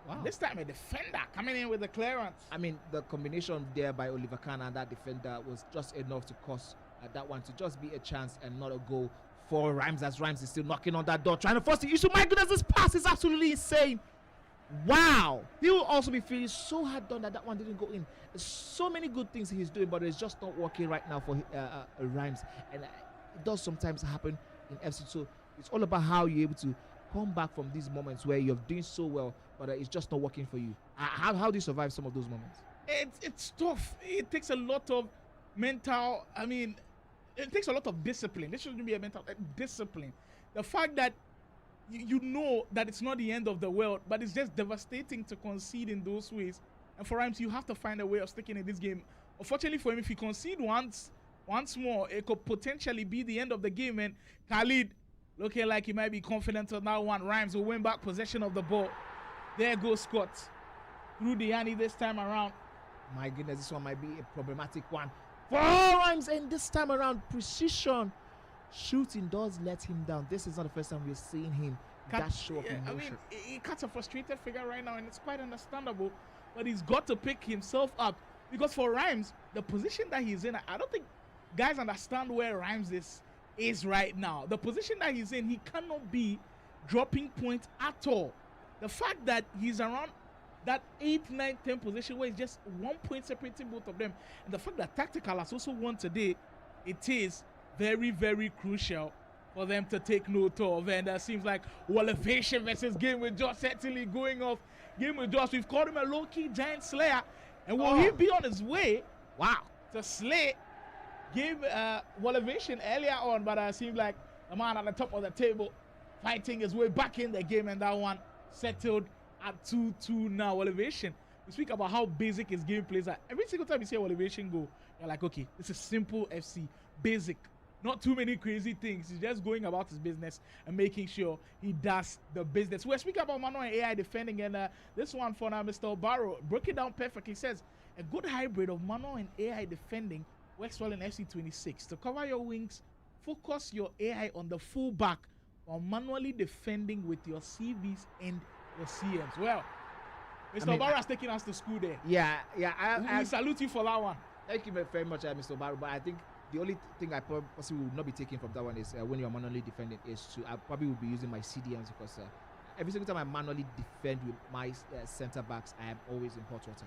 Wow. This time a defender coming in with the clearance. I mean, the combination there by Oliver Kahn and that defender was just enough to cause that one to just be a chance and not a goal for Rhymes, as Rhymes is still knocking on that door, trying to force the issue. My goodness, this pass is absolutely insane. Wow. He will also be feeling so hard done that one didn't go in. There's so many good things he's doing, but it's just not working right now for Rhymes. And it does sometimes happen in FC. So it's all about how you're able to come back from these moments where you're doing so well, but it's just not working for you. How do you survive some of those moments? It's tough. It takes a lot of mental, it takes a lot of discipline. This shouldn't be a mental discipline. The fact that you know that it's not the end of the world, but it's just devastating to concede in those ways. And for Rhymes, you have to find a way of sticking in this game. Unfortunately for him, if he concede once more, it could potentially be the end of the game. And Khalid looking like he might be confident on that one. Rhymes will win back possession of the ball. There goes Scott through the Yanni this time around. My goodness, this one might be a problematic one for Rhymes, and this time around, precision shooting does let him down. This is not the first time we're seeing him that show of emotion. He cuts a frustrated figure right now, and it's quite understandable. But he's got to pick himself up, because for Rhymes, the position that he's in, I don't think guys understand where Rhymes is right now. The position that he's in, he cannot be dropping points at all. The fact that he's around that 8, 9, 10 position where it's just 1 point separating both of them, and the fact that Tactical has also won today, it is very, very crucial for them to take note of. And it seems like Elevation versus Game with Josh certainly going off. Game with Josh, we've called him a low-key giant slayer, and will he be on his way? Wow, to slay Game Elevation earlier on, but it seems like the man at the top of the table fighting his way back in the game, and that one settled at 2-2 now. Elevation, we speak about how basic his game plays are. Every single time you see Elevation go, you're like, okay, this is simple FC, basic, not too many crazy things. He's just going about his business and making sure he does the business. We're speaking about Mano and AI defending, and this one for now, Mr. Barrow broke it down perfectly. He says a good hybrid of Mano and AI defending works well in FC26. To cover your wings, focus your AI on the full back while manually defending with your CVs and your CMs. Well, Mr. Barrow's taking us to school there. Yeah. We salute you for that one. Thank you very much, Mr. Barrow. But I think The only thing I possibly would not be taking from that one is when you're manually defending is I probably would be using my CDMs because every single time I manually defend with my center backs, I am always in hot water.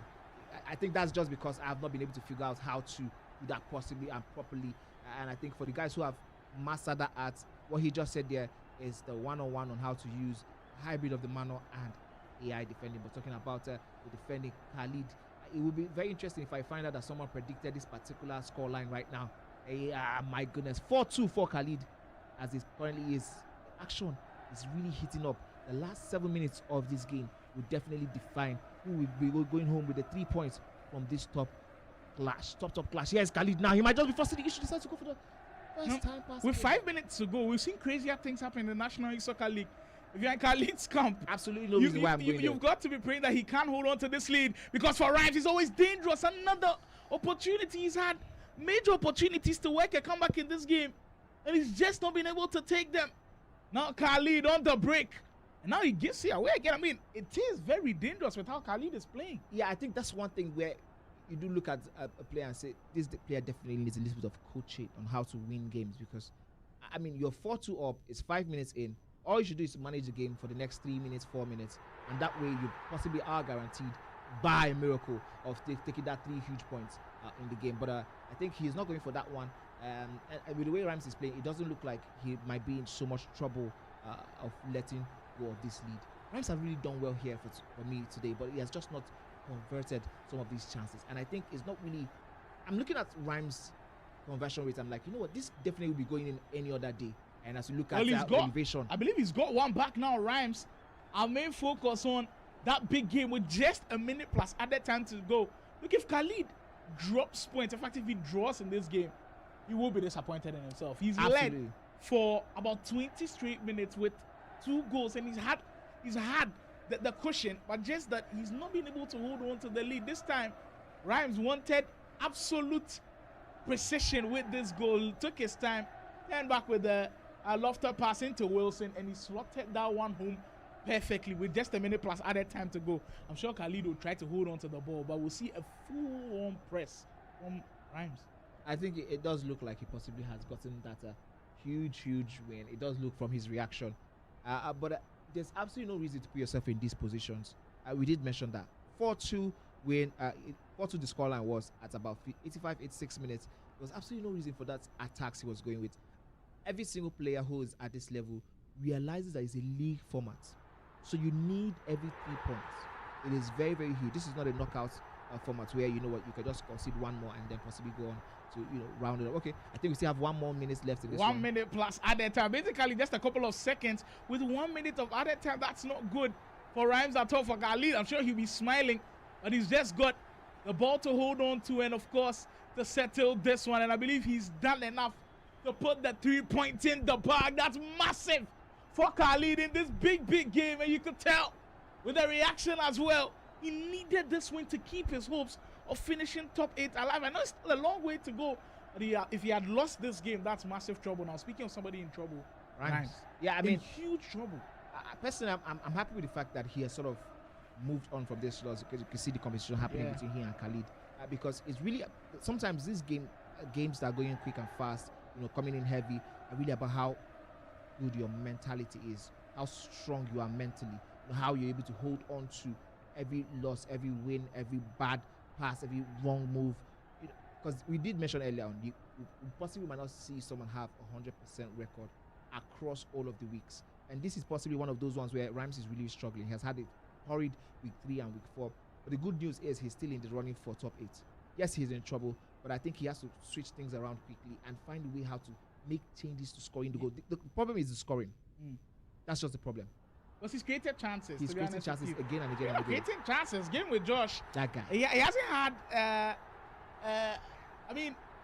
I think that's just because I have not been able to figure out how to do that possibly and properly. And I think for the guys who have mastered that art, what he just said there is the one-on-one on how to use hybrid of the manual and AI defending. But talking about the defending, Khaled, it would be very interesting if I find out that someone predicted this particular scoreline right now. My goodness, 4-2 for Khaled as it currently is. Action is really heating up. The last 7 minutes of this game will definitely define who will be going home with the 3 points from this top clash. Yes, Khaled now. He might just be forcing the issue. Decides to go for the first time pass. With 5 minutes to go, we've seen crazier things happen in the National Esoccer League. If you're in Khaled's camp, absolutely no reason why I'm going you've got to be praying that he can't hold on to this lead, because for Rhymes, he's always dangerous. Another opportunity he's had. Major opportunities to work a comeback in this game, and he's just not been able to take them. Now Khaled on the break, and now he gives it away again. I mean, it is very dangerous with how Khaled is playing. Yeah, I think that's one thing where you do look at a player and say this player definitely needs a little bit of coaching on how to win games, because I mean, you're 4-2 up, it's 5 minutes in. All you should do is manage the game for the next 3 minutes, 4 minutes, and that way you possibly are guaranteed by a miracle of taking that 3 huge points in the game. But I think he's not going for that one. And with the way Rhymes is playing, it doesn't look like he might be in so much trouble of letting go of this lead. Rhymes have really done well here for me today, but he has just not converted some of these chances. And I think it's not really. I'm looking at Rhymes' conversion rate. I'm like, you know what? This definitely will be going in any other day. And as you look at elevation, I believe he's got one back now. Rhymes, our main focus on that big game with just a minute plus added time to go. Look, if Khaled drops points, in fact, if he draws in this game, he will be disappointed in himself. He's led for about 20 straight minutes with 2 goals, and he's had the cushion, but just that he's not been able to hold on to the lead. This time, Rhymes wanted absolute precision with this goal. Took his time, turned back with a lofted pass into Wilson, and he slotted that one home perfectly with just a minute plus added time to go. I'm sure Khaled will try to hold on to the ball, but we'll see a full-on press from Rhymes. I think it does look like he possibly has gotten that huge win. It does look from his reaction. But there's absolutely no reason to put yourself in these positions. We did mention that. 4-2 win. 4-2 the scoreline was at about 86 minutes. There was absolutely no reason for that attacks he was going with. Every single player who is at this level realizes that it's a league format. So you need every 3 points. It is very, very huge. This is not a knockout format where, you know what, you can just concede one more and then possibly go on to, you know, round it up. Okay, I think we still have 1 more minute left in this one. 1 minute plus added time. Basically, just a couple of seconds with 1 minute of added time. That's not good for Rhymes at all. For Khaled, I'm sure he'll be smiling, but he's just got the ball to hold on to and, of course, to settle this one. And I believe he's done enough to put the 3 points in the bag. That's massive for Khaled in this big game, and you could tell with the reaction as well. He needed this win to keep his hopes of finishing top 8 alive. I know it's still a long way to go, but if he had lost this game, that's massive trouble. Now, speaking of somebody in trouble, Rhymes. Yeah, I mean, huge trouble. Personally, I'm happy with the fact that he has sort of moved on from this loss, because you can see the competition happening between him and Khaled. Because it's really, sometimes these games that are going quick and fast, you know, coming in heavy, are really about how good your mentality is, how strong you are mentally, you know, how you're able to hold on to every loss, every win, every bad pass, every wrong move. Because we did mention earlier on, you possibly might not see someone have 100% record across all of the weeks. And this is possibly one of those ones where Rhymes is really struggling. He has had a horrid week 3 and week 4. But the good news is he's still in the running for top 8. Yes, he's in trouble, but I think he has to switch things around quickly and find a way how to make changes to scoring the goal. The problem is the scoring. That's just the problem. Because he's created chances. He's creating chances again and again and again. Creating chances. Game with Josh. That guy. He hasn't had,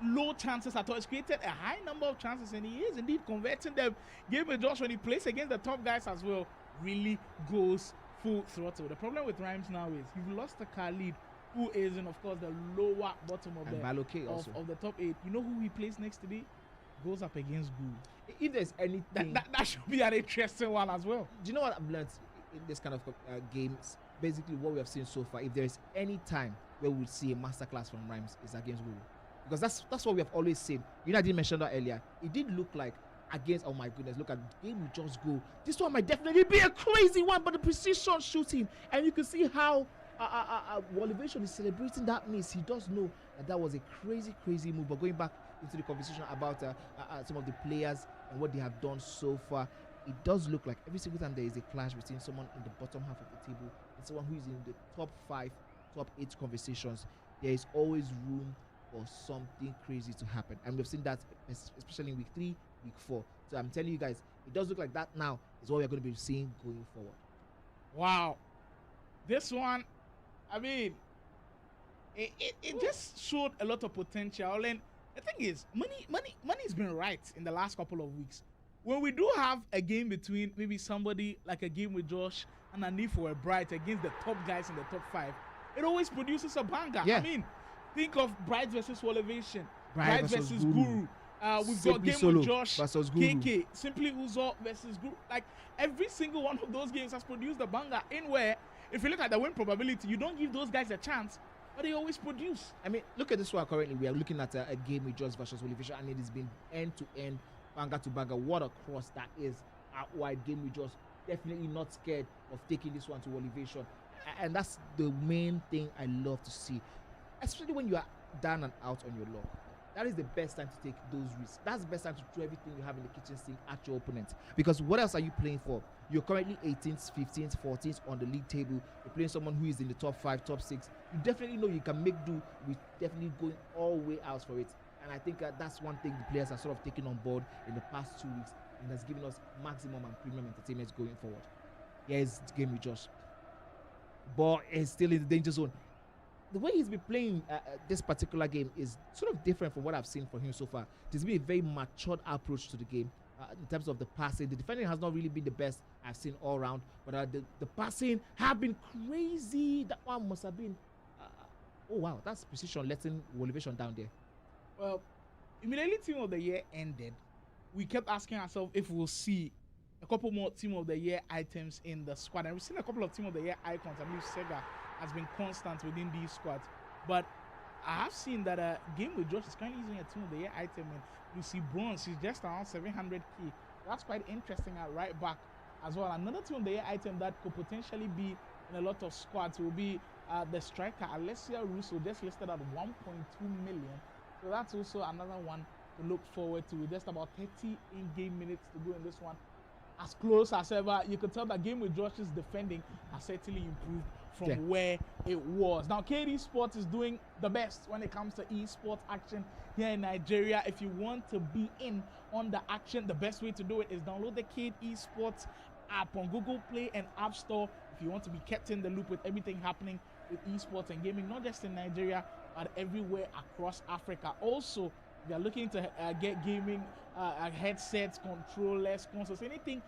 low chances at all. He's created a high number of chances, and he is indeed converting them. Game with Josh, when he plays against the top guys as well, really goes full throttle. The problem with Rhymes now is you've lost to Khaled, who is in, of course, the lower bottom of the top 8. You know who he plays next today? Goes up against Guru. If there's anything, that should be an interesting one as well. Do you know what I've learned in this kind of games? Basically, what we have seen so far, if there's any time where we'll see a masterclass from Rhymes, is against Guru. because that's what we have always seen. I didn't mention that earlier. It did look like against, oh my goodness, look at the game we just go. This one might definitely be a crazy one, but the precision shooting, and you can see how Wolivation is celebrating that miss. He does know that was a crazy move. But going back into the conversation about some of the players and what they have done so far, it does look like every single time there is a clash between someone in the bottom half of the table and someone who is in the top 5, top 8 conversations, there is always room for something crazy to happen. And we've seen that especially in week 3, week 4. So I'm telling you guys, it does look like that now is what we're going to be seeing going forward. Wow. This one, I mean, it just showed a lot of potential. And the thing is, money's been right in the last couple of weeks. When we do have a game between maybe somebody like a game with Josh and a need for a Bright against the top guys in the top 5, it always produces a banger. Yeah. I mean, think of Bright versus Wolivation, Bright Bright versus versus Guru. Guru. We've Simply got game Solo with Josh versus Guru. KK, Simply Uzo versus Guru. Like, every single one of those games has produced a banger in where, if you look at the win probability, you don't give those guys a chance, but they always produce. I mean, look at this one currently. We are looking at a game with Josh versus Wolivation, and it has been end-to-end, banger to banger. What a cross that is. Out wide game with Josh. Definitely not scared of taking this one to Wolivation. And that's the main thing I love to see. Especially when you are down and out on your luck. That is the best time to take those risks. That's the best time to throw everything you have in the kitchen sink at your opponent. Because what else are you playing for? You're currently 18th, 15th, 14th on the league table. You're playing someone who is in the top 5, top 6. You definitely know you can make do with definitely going all the way out for it. And I think that's one thing the players are sort of taking on board in the past 2 weeks, and has given us maximum and premium entertainment going forward. Here's the game with Josh. Ball is still in the danger zone. The way he's been playing this particular game is sort of different from what I've seen from him so far. There's been a very matured approach to the game in terms of the passing. The defending has not really been the best I've seen all around, but the passing have been crazy. That one must have been, oh wow, that's precision letting Wolivation down there. Well, immediately Team of the Year ended, we kept asking ourselves if we'll see a couple more Team of the Year items in the squad. And we've seen a couple of Team of the Year icons. I believe Sega has been constant within these squads. But I have seen that a game with Josh is currently using a Team of the Year item. And you see Bronze, he's just around 700k. That's quite interesting at right back as well. Another Team of the Year item that could potentially be in a lot of squads will be the striker Alessia Russo, just listed at 1.2 million. So that's also another one to look forward to. With just about 30 in-game minutes to go in this one. As close as ever, you can tell that game with Josh's defending has certainly improved from where it was. Now, KD Sports is doing the best when it comes to esports action here in Nigeria. If you want to be in on the action, the best way to do it is download the KD Sports app on Google Play and App Store if you want to be kept in the loop with everything happening with esports and gaming, not just in Nigeria, but everywhere across Africa. Also, if you're looking to get gaming headsets, controllers, consoles, anything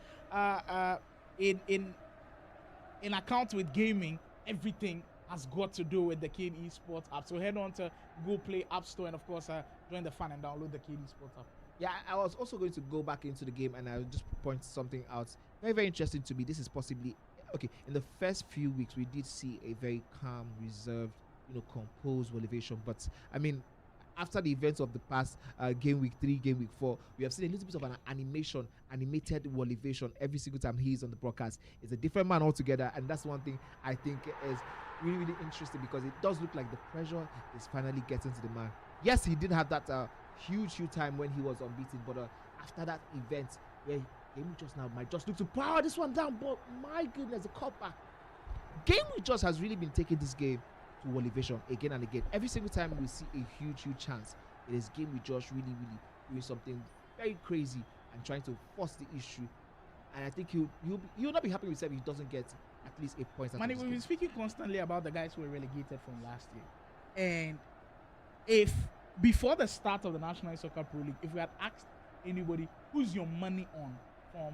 in account with gaming, everything has got to do with the KD Sports app. So head on to Google Play, App Store, and of course join the fun and download the KD Sports app. Yeah, I was also going to go back into the game, and I'll just point something out. Very, very interesting to me. This is possibly okay. In the first few weeks, we did see a very calm, reserved, composed Wolivation. But I mean, after the events of the past game week 3, game week 4, we have seen a little bit of an animated Wolivation every single time he's on the broadcast. It's a different man altogether, and that's one thing I think is really, really interesting, because it does look like the pressure is finally getting to the man. Yes, he did have that huge time when he was unbeaten, but after that event where Game with Just now might just look to power this one down, but my goodness, the cutback. Game with Just has really been taking this game to Wolivation again and again. Every single time we see a huge chance, it is Game with Josh really, really doing something very crazy and trying to force the issue. And I think he'll not be happy with himself if he doesn't get at least 8 points. Manny, we've been speaking constantly about the guys who were relegated from last year. And if before the start of the National Esoccer Pro League, if we had asked anybody who's your money on from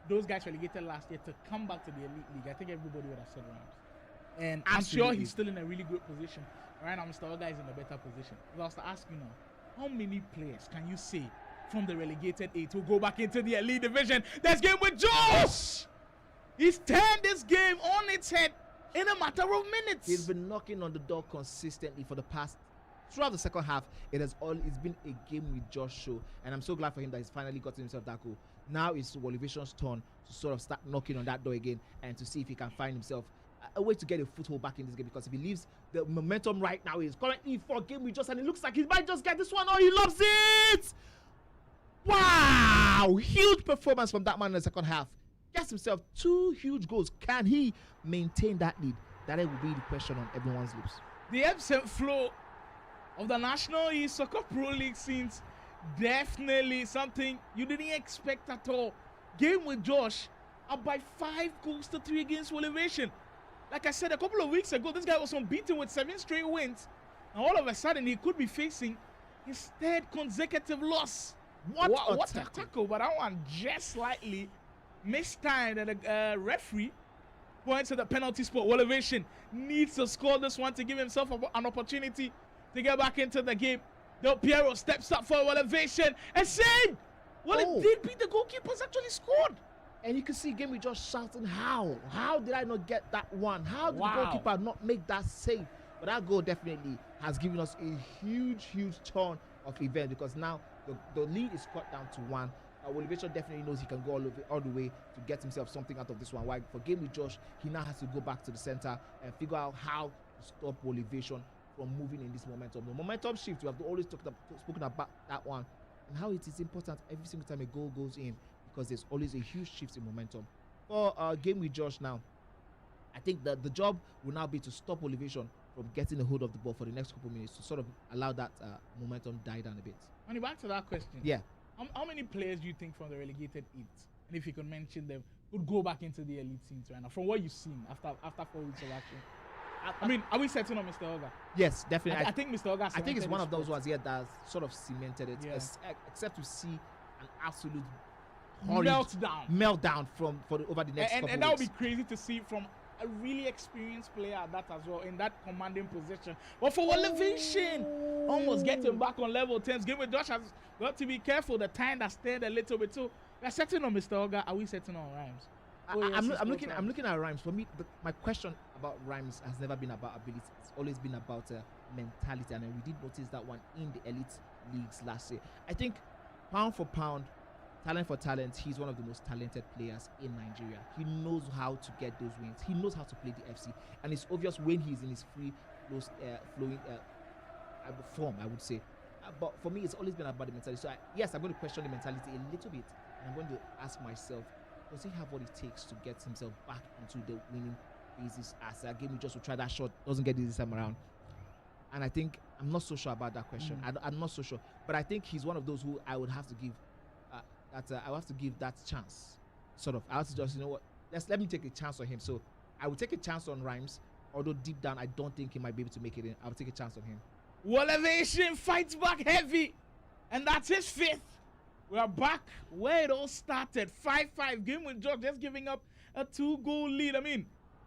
those guys relegated last year to come back to the Elite League, I think everybody would have said Rams. And I'm sure he's still in a really good position. Right now, Mr. Oga is in a better position. If I was to ask you now, how many players can you say from the relegated 8 will go back into the Elite Division? There's Game with Josh! He's turned this game on its head in a matter of minutes. He's been knocking on the door consistently for the past throughout the second half, it's been a game with Josh show, and I'm so glad for him that he's finally gotten himself that goal. Now it's Wolivision's turn to sort of start knocking on that door again and to see if he can find himself a way to get a foothold back in this game, because if he leaves the momentum right now, is currently 4 game with just, and it looks like he might just get this one. Oh, he loves it! Wow! Huge performance from that man in the second half. Gets himself 2 huge goals. Can he maintain that lead? That will be the question on everyone's lips. The ebbs and flow of the National Esoccer Pro League scenes, definitely something you didn't expect at all. Game with Josh, up by 5 goals to 3 against Elevation. Like I said a couple of weeks ago, this guy was unbeaten with 7 straight wins. And all of a sudden, he could be facing his 3rd consecutive loss. What a tackle, but that one just slightly mistimed, and the referee points to the penalty spot. Elevation needs to score this one to give himself an opportunity to get back into the game. Del Piero steps up for Elevation and saying, well, it did beat the goalkeepers, actually scored. And you can see Game with Josh shouting, how did I not get that one? How did the goalkeeper not make that save? But that goal definitely has given us a huge turn of event, because now the lead is cut down to 1. Elevation definitely knows he can go all the way to get himself something out of this one. Why? For Game with Josh, he now has to go back to the center and figure out how to stop Elevation from moving in this momentum. The momentum shift, we have always spoken about that one, and how it is important every single time a goal goes in, because there's always a huge shift in momentum. For Game with Josh now, I think that the job will now be to stop Elevation from getting a hold of the ball for the next couple minutes, to sort of allow that momentum die down a bit. Money, back to that question. Yeah. How many players do you think from the relegated 8, and if you could mention them, would go back into the elite teams right now, from what you've seen after 4 weeks of action? I mean, are we setting on Mr. Oga? Yes, definitely. I think Mr. Oga. I think it's one of those ones here that sort of cemented it. Yeah. Except to see an absolute meltdown over the next couple and that would be weeks. crazy to see from a really experienced player at that as well, in that commanding position. But for Elevation, almost getting back on level 10. Game with Josh has got to be careful. The time that stayed a little bit too. We're setting on Mr. Oga. Are we setting on Rhymes? I'm looking at Rhymes. For me, my question about Rhymes has never been about ability. It's always been about mentality, and we did notice that one in the elite leagues last year. I think pound for pound, talent for talent, he's one of the most talented players in Nigeria. He knows how to get those wins. He knows how to play the FC, and it's obvious when he's in his free flowing form, I would say. But for me, it's always been about the mentality. So yes, I'm going to question the mentality a little bit, and I'm going to ask myself, does he have what it takes to get himself back into the winning phases, as a game we just will try that shot, doesn't get it this time around? And I think I'm not so sure about that question. I'm not so sure, but I think he's one of those who I would have to give I have to give that chance. Sort of, I have to just, you know what, let me take a chance on him. So I would take a chance on Rhymes, although deep down I don't think he might be able to make it in. I'll take a chance on him. Elevation fights back heavy, and that's his 5th. We are back where it all started. 5-5 game with Josh just giving up a 2-goal lead. I mean,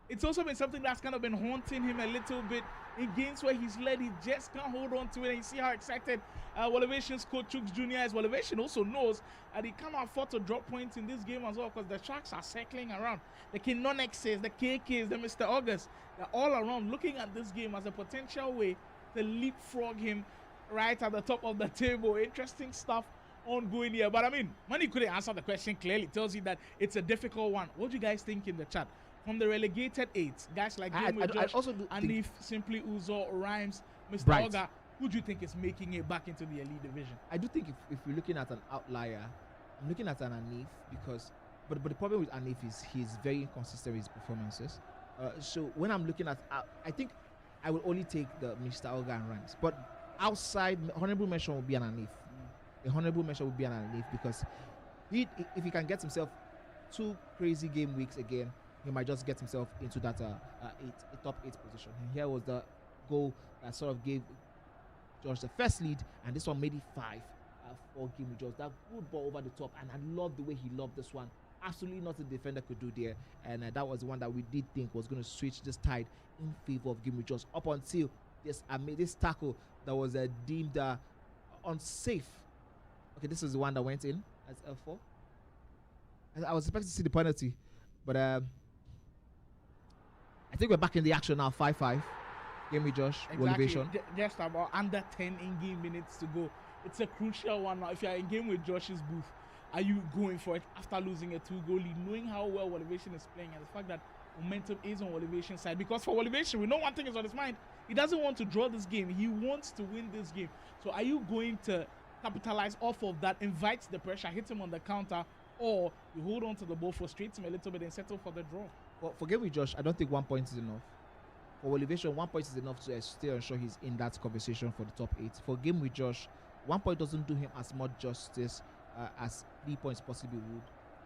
it's also been something that's kind of been haunting him a little bit in games where he's led. He just can't hold on to it. And you see how excited Elevation's coach Chooks Jr. is. Elevation also knows that he cannot afford to drop points in this game as well, because the Sharks are circling around. The Konx's, the KK's, the Mr. August, they're all around looking at this game as a potential way to leapfrog him right at the top of the table. Interesting stuff ongoing here. But I mean, Money couldn't answer the question clearly. It tells you that it's a difficult one. What do you guys think in the chat? From the relegated 8, guys like Game with Josh, Anif, Simply Uzo, Rhymes, Mr. Oga, who do you think is making it back into the elite division? I do think if we're looking at an outlier, I'm looking at an Anif, because but the problem with Anif is he's very inconsistent with his performances. So when I'm looking at, I think I will only take the Mr. Oga and Rhymes. But outside, honorable mention will be an Anif. A honorable mention will be an Anif, because if he can get himself 2 crazy game weeks again, he might just get himself into that top 8 position. And here was the goal that sort of gave Josh the first lead, and this one made it 5 for Game with Josh. That good ball over the top, and I love the way he loved this one. Absolutely nothing the defender could do there, and that was the one that we did think was going to switch this tide in favor of Game with Josh, up until this tackle that was deemed unsafe. Okay, this is the one that went in as L4. I was expecting to see the penalty, but I think we're back in the action now. 5-5. Game with Josh, Exactly. Elevation. Just about under 10 in-game minutes to go. It's a crucial one now. If you're in game with Josh's booth, are you going for it after losing a 2-goal lead, knowing how well Elevation is playing and the fact that momentum is on Elevation's side? Because for Elevation, we know one thing is on his mind. He doesn't want to draw this game. He wants to win this game. So are you going to capitalize off of that, invite the pressure, hit him on the counter, or you hold on to the ball, frustrate him a little bit and settle for the draw? Well, for game with Josh, I don't think 1 point is enough. For Elevation, 1 point is enough to still ensure he's in that conversation for the top 8. For game with Josh, 1 point doesn't do him as much justice as 3 points possibly would.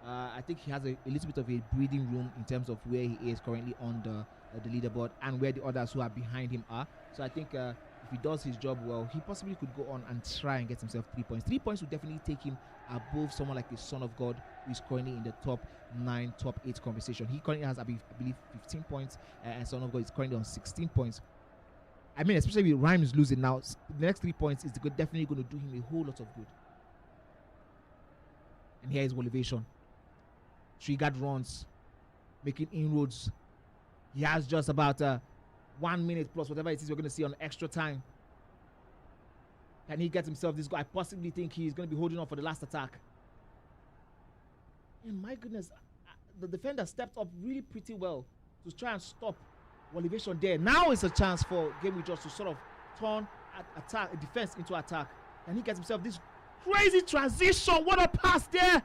I think he has a little bit of a breathing room in terms of where he is currently on the leaderboard and where the others who are behind him are. So I think if he does his job well, he possibly could go on and try and get himself 3 points. 3 points would definitely take him above someone like the Son of God, who is currently in the top 9, top 8 conversation. He currently has, I believe, 15 points, and Son of God is currently on 16 points. I mean, especially with Rhymes losing now, the next 3 points is definitely going to do him a whole lot of good. And here is Elevation. Triggered runs, making inroads. He has just about 1 minute plus whatever it is we're going to see on extra time. Can he get himself this goal? I possibly think he's going to be holding on for the last attack. And my goodness, the defender stepped up really pretty well to try and stop Elevation there. Now it's a chance for Game with Josh to sort of turn attack, defense into attack. And he gets himself this crazy transition. What a pass there.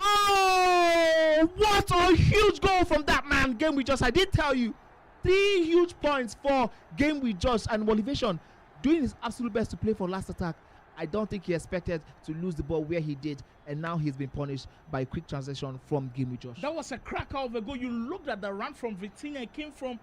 Oh, what a huge goal from that man. Game with Josh. I did tell you, 3 huge points for Game with Josh, and Elevation doing his absolute best to play for last attack. I don't think he expected to lose the ball where he did, and now he's been punished by a quick transition from Game with Josh. That was a cracker of a goal. You looked at the run from Vitinha. It came from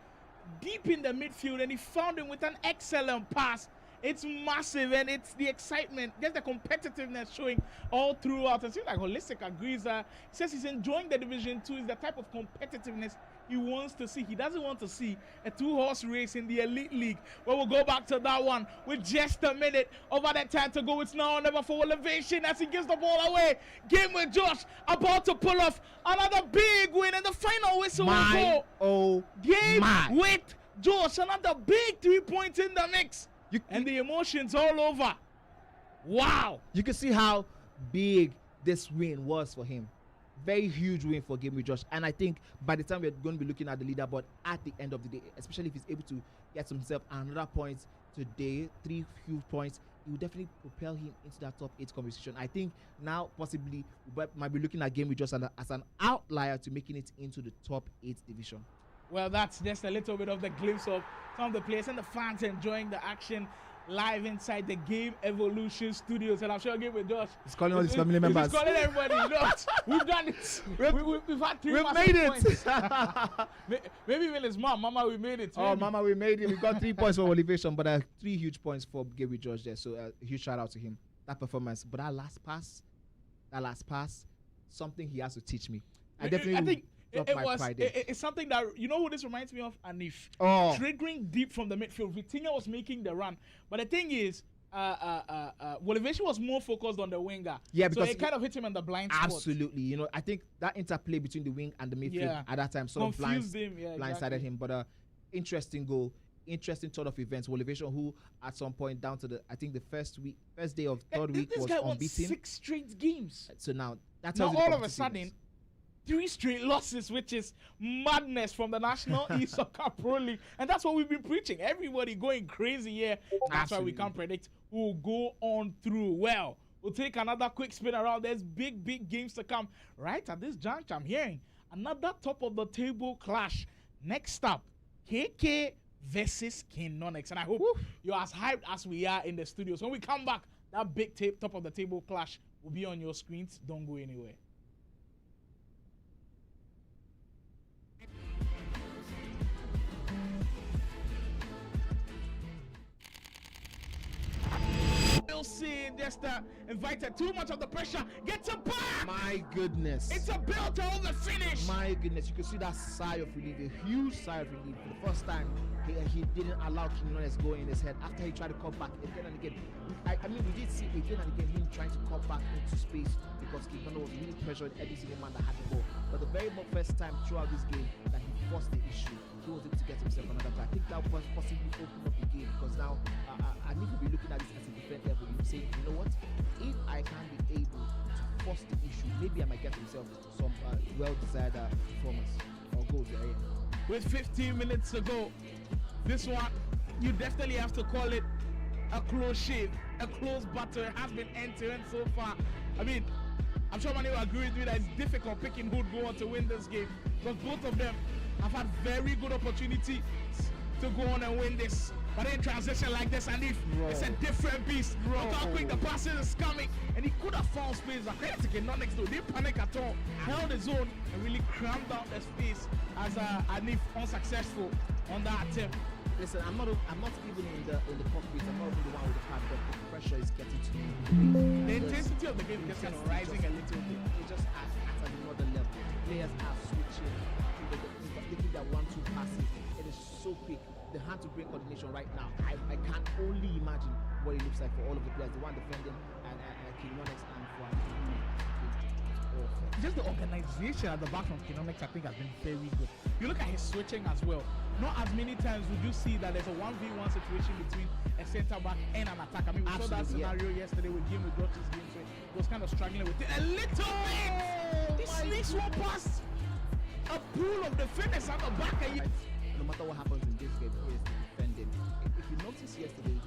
deep in the midfield, and he found him with an excellent pass. It's massive, and it's the excitement, just the competitiveness showing all throughout. It seems like Holistic agrees. He says he's enjoying the Division 2. It's the type of competitiveness he wants to see. He doesn't want to see a 2-horse race in the Elite League. But we'll go back to that one with just a minute over that time to go. It's now or never for Elevation as he gives the ball away. Game with Josh about to pull off another big win, and the final whistle will go. Oh, Game my. with Josh, another big 3 points in the mix. And the emotions all over. Wow. You can see how big this win was for him. Very huge win for Game with Josh. And I think by the time we're going to be looking at the leaderboard at the end of the day, especially if he's able to get himself another point today, 3 huge points, it will definitely propel him into that top 8 conversation. I think now possibly we might be looking at Game with Josh as an outlier to making it into the top 8 division. Well, that's just a little bit of the glimpse of some of the players and the fans enjoying the action live inside the Game Evolution Studios. And I'm sure Game with Josh. He's calling all his family members. He's calling everybody. We've done it. We've had 3 We've made points. Maybe even his mom. Mama, we made it. Oh, Mama, we made it. We got 3 points for Elevation, but 3 huge points for Game with Josh there. So a huge shout out to him. That performance. But that last pass, something he has to teach me. I think it's something that, you know who this reminds me of? Anif. Oh. Triggering deep from the midfield. Vitinha was making the run. But the thing is, Elevation was more focused on the winger. Yeah, because so it kind of hit him in the blind spot. Absolutely. You know, I think that interplay between the wing and the midfield at that time sort of blindsided him. But interesting goal. Interesting turn of events. Elevation, who at some point down to the, I think the first day of third week was guy won unbeaten. 6 straight games. So now that tells now you all of a sudden, 3 straight losses, which is madness from the National Esoccer Pro League. And that's what we've been preaching. Everybody going crazy here. That's why we can't predict who will go on through. Well, we'll take another quick spin around. There's big games to come. Right at this juncture, I'm hearing another top of the table clash. Next up, KK versus Konx. And I hope you're as hyped as we are in the studio. So when we come back, that big top of the table clash will be on your screens. Don't go anywhere. Wilson just invited too much of the pressure. Gets a back. My goodness. It's a build to hold the finish. My goodness. You can see that sigh of relief, a huge sigh of relief. For the first time, he didn't allow Konx go in his head after he tried to come back again and again. I mean, we did see again and again him trying to come back into space because Konx was really pressuring every single man that had the ball. But the very first time throughout this game that he forced the issue, he was able to get himself another try. I think that was possibly opened up the game because now I need to be looking at this as a different level. You say, you know what? If I can be able to force the issue, maybe I might get himself some well-desired performance or goals there. With 15 minutes to go, this one, you definitely have to call it a close shave, a close battle. It has been end-to-end so far. I mean, I'm sure many will agree with me that it's difficult picking who would go on to win this game because both of them have had very good opportunities to go on and win this. But in transition like this, and if it's a different beast, look how quick the passing is coming, and he could have found space. I think it's not next to, didn't panic at all, held his own and really crammed out the space as Anif unsuccessful on that attempt. Listen, I'm not even in the cockpit. I'm not even the one with the pad, but the pressure is getting to me. The intensity of the game is just rising a little bit. It just at another level. Players are switching, taking their 1-2 passes. It is so quick. The hand-to-brain coordination right now. I can only imagine what it looks like for all of the players. The one defending and Konx and for just the organization at the back from Konx, I think, has been very good. You look at his switching as well. Not as many times would you see that there's a 1v1 situation between a center back and an attack. I mean, we saw that scenario yesterday with Jim with Dutch's game, so he was kind of struggling with it a little bit. He sneaks one past a pool of defenders at the back, and no matter what happens in this game, he is defending. If you notice yesterday.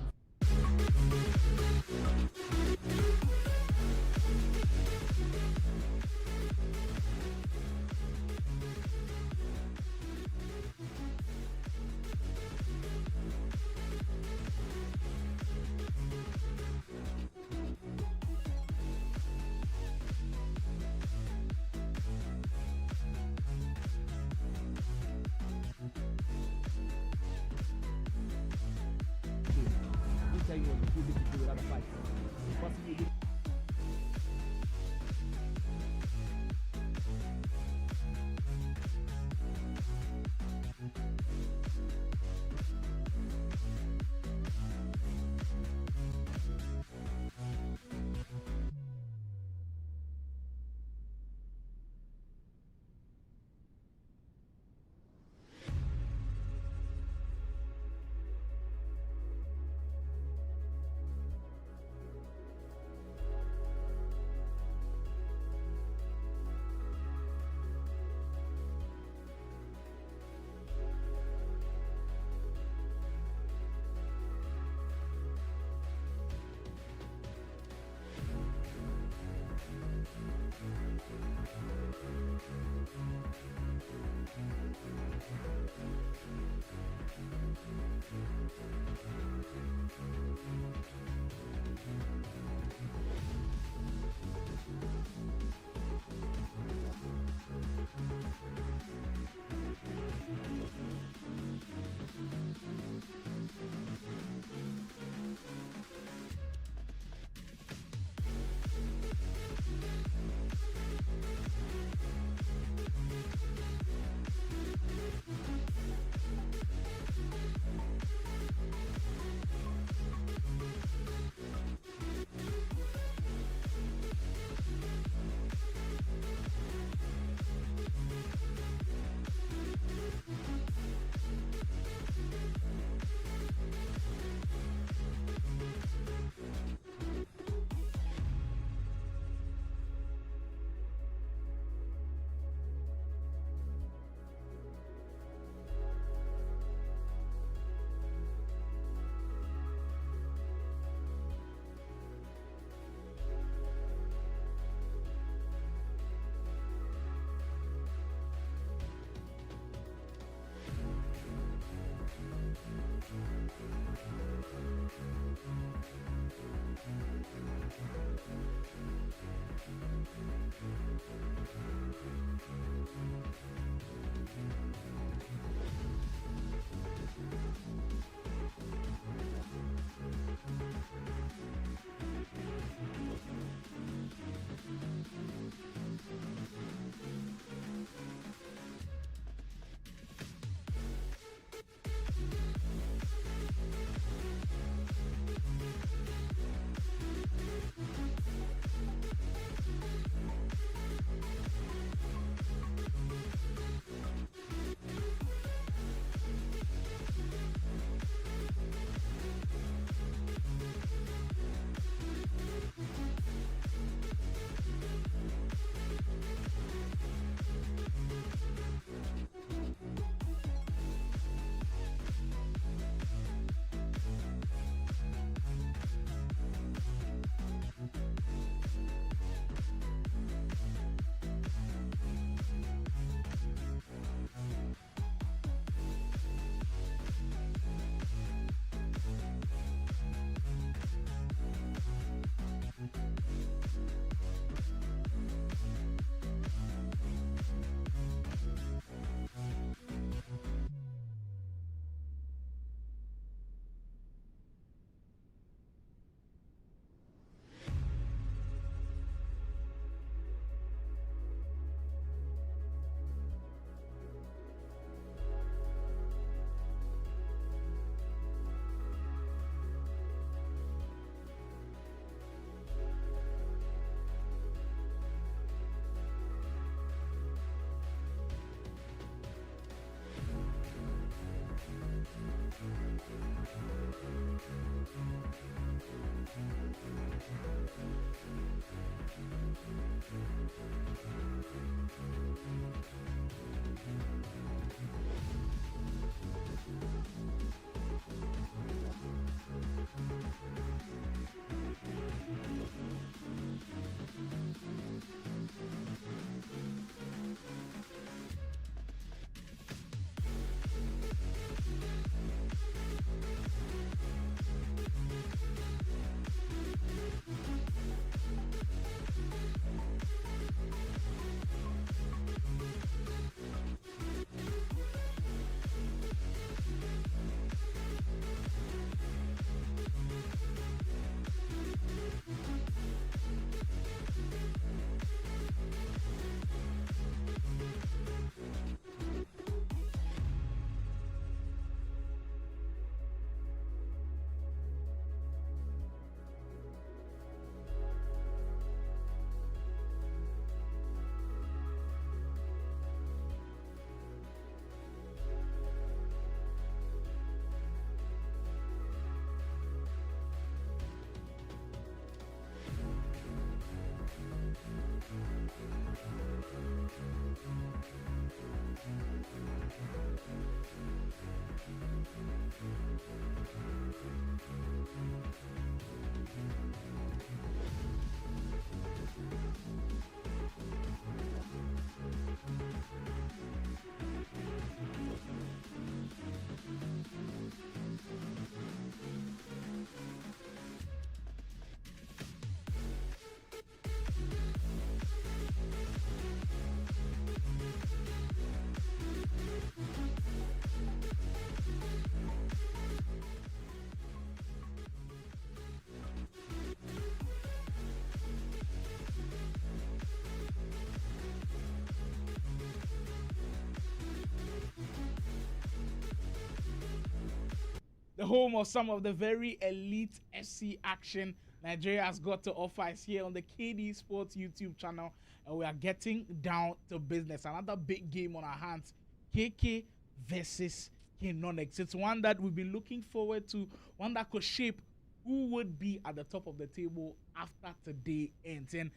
the home of some of the very elite FC action Nigeria has got to offer, is here on the KD Sports YouTube channel, and we are getting down to business. Another big game on our hands, KK versus Konx. It's one that we've been looking forward to, one that could shape who would be at the top of the table after today ends. And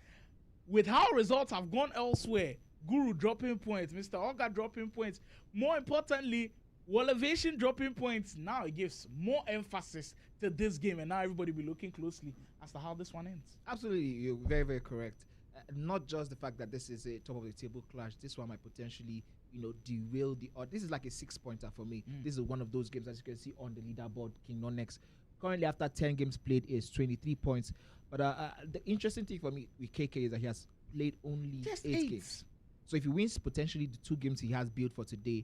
with how results have gone elsewhere, Guru dropping points, Mr. Oga dropping points, more importantly, Elevation dropping points, now it gives more emphasis to this game, and now everybody will be looking closely as to how this one ends. Absolutely, you're very, very correct. Not just the fact that this is a top of the table clash, this one might potentially, derail the odd. This is like a 6-pointer for me. This is one of those games, as you can see on the leaderboard. Konx currently, after 10 games played, is 23 points. But the interesting thing for me with KK is that he has played only Just 8 games. So if he wins potentially the 2 games he has built for today,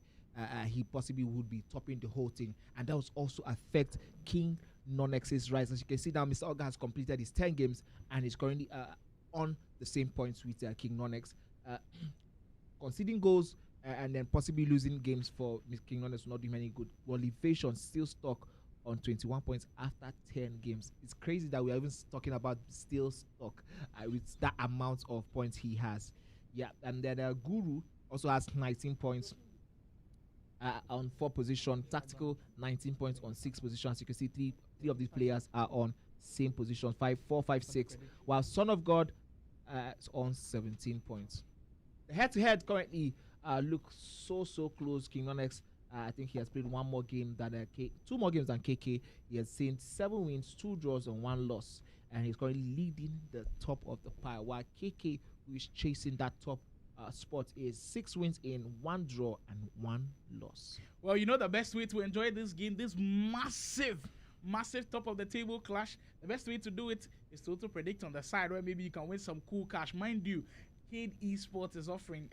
he possibly would be topping the whole thing, and that would also affect Konx's rise. As you can see now, Mr. Oga has completed his 10 games and is currently on the same points with Konx. Conceding goals and then possibly losing games for Konx will not do him any good. Elevation still stuck on 21 points after 10 games. It's crazy that we are even talking about still stuck with that amount of points he has. Yeah, and then Guru also has 19 points. On 4 position, Tactical 19 points on 6 positions. You can see three of these players are on same position, 5, 4, 5, 6, while Son of God is on 17 points. The head-to-head currently looks so close. Konx, I think he has played 2 more games than KK. He has seen 7 wins, 2 draws, and 1 loss, and he's currently leading the top of the pile, while KK, who is chasing that top spot, is 6 wins in 1 draw and 1 loss. Well, the best way to enjoy this game, this massive top of the table clash, the best way to do it is to predict on the side where maybe you can win some cool cash. Mind you, Kid Esports is offering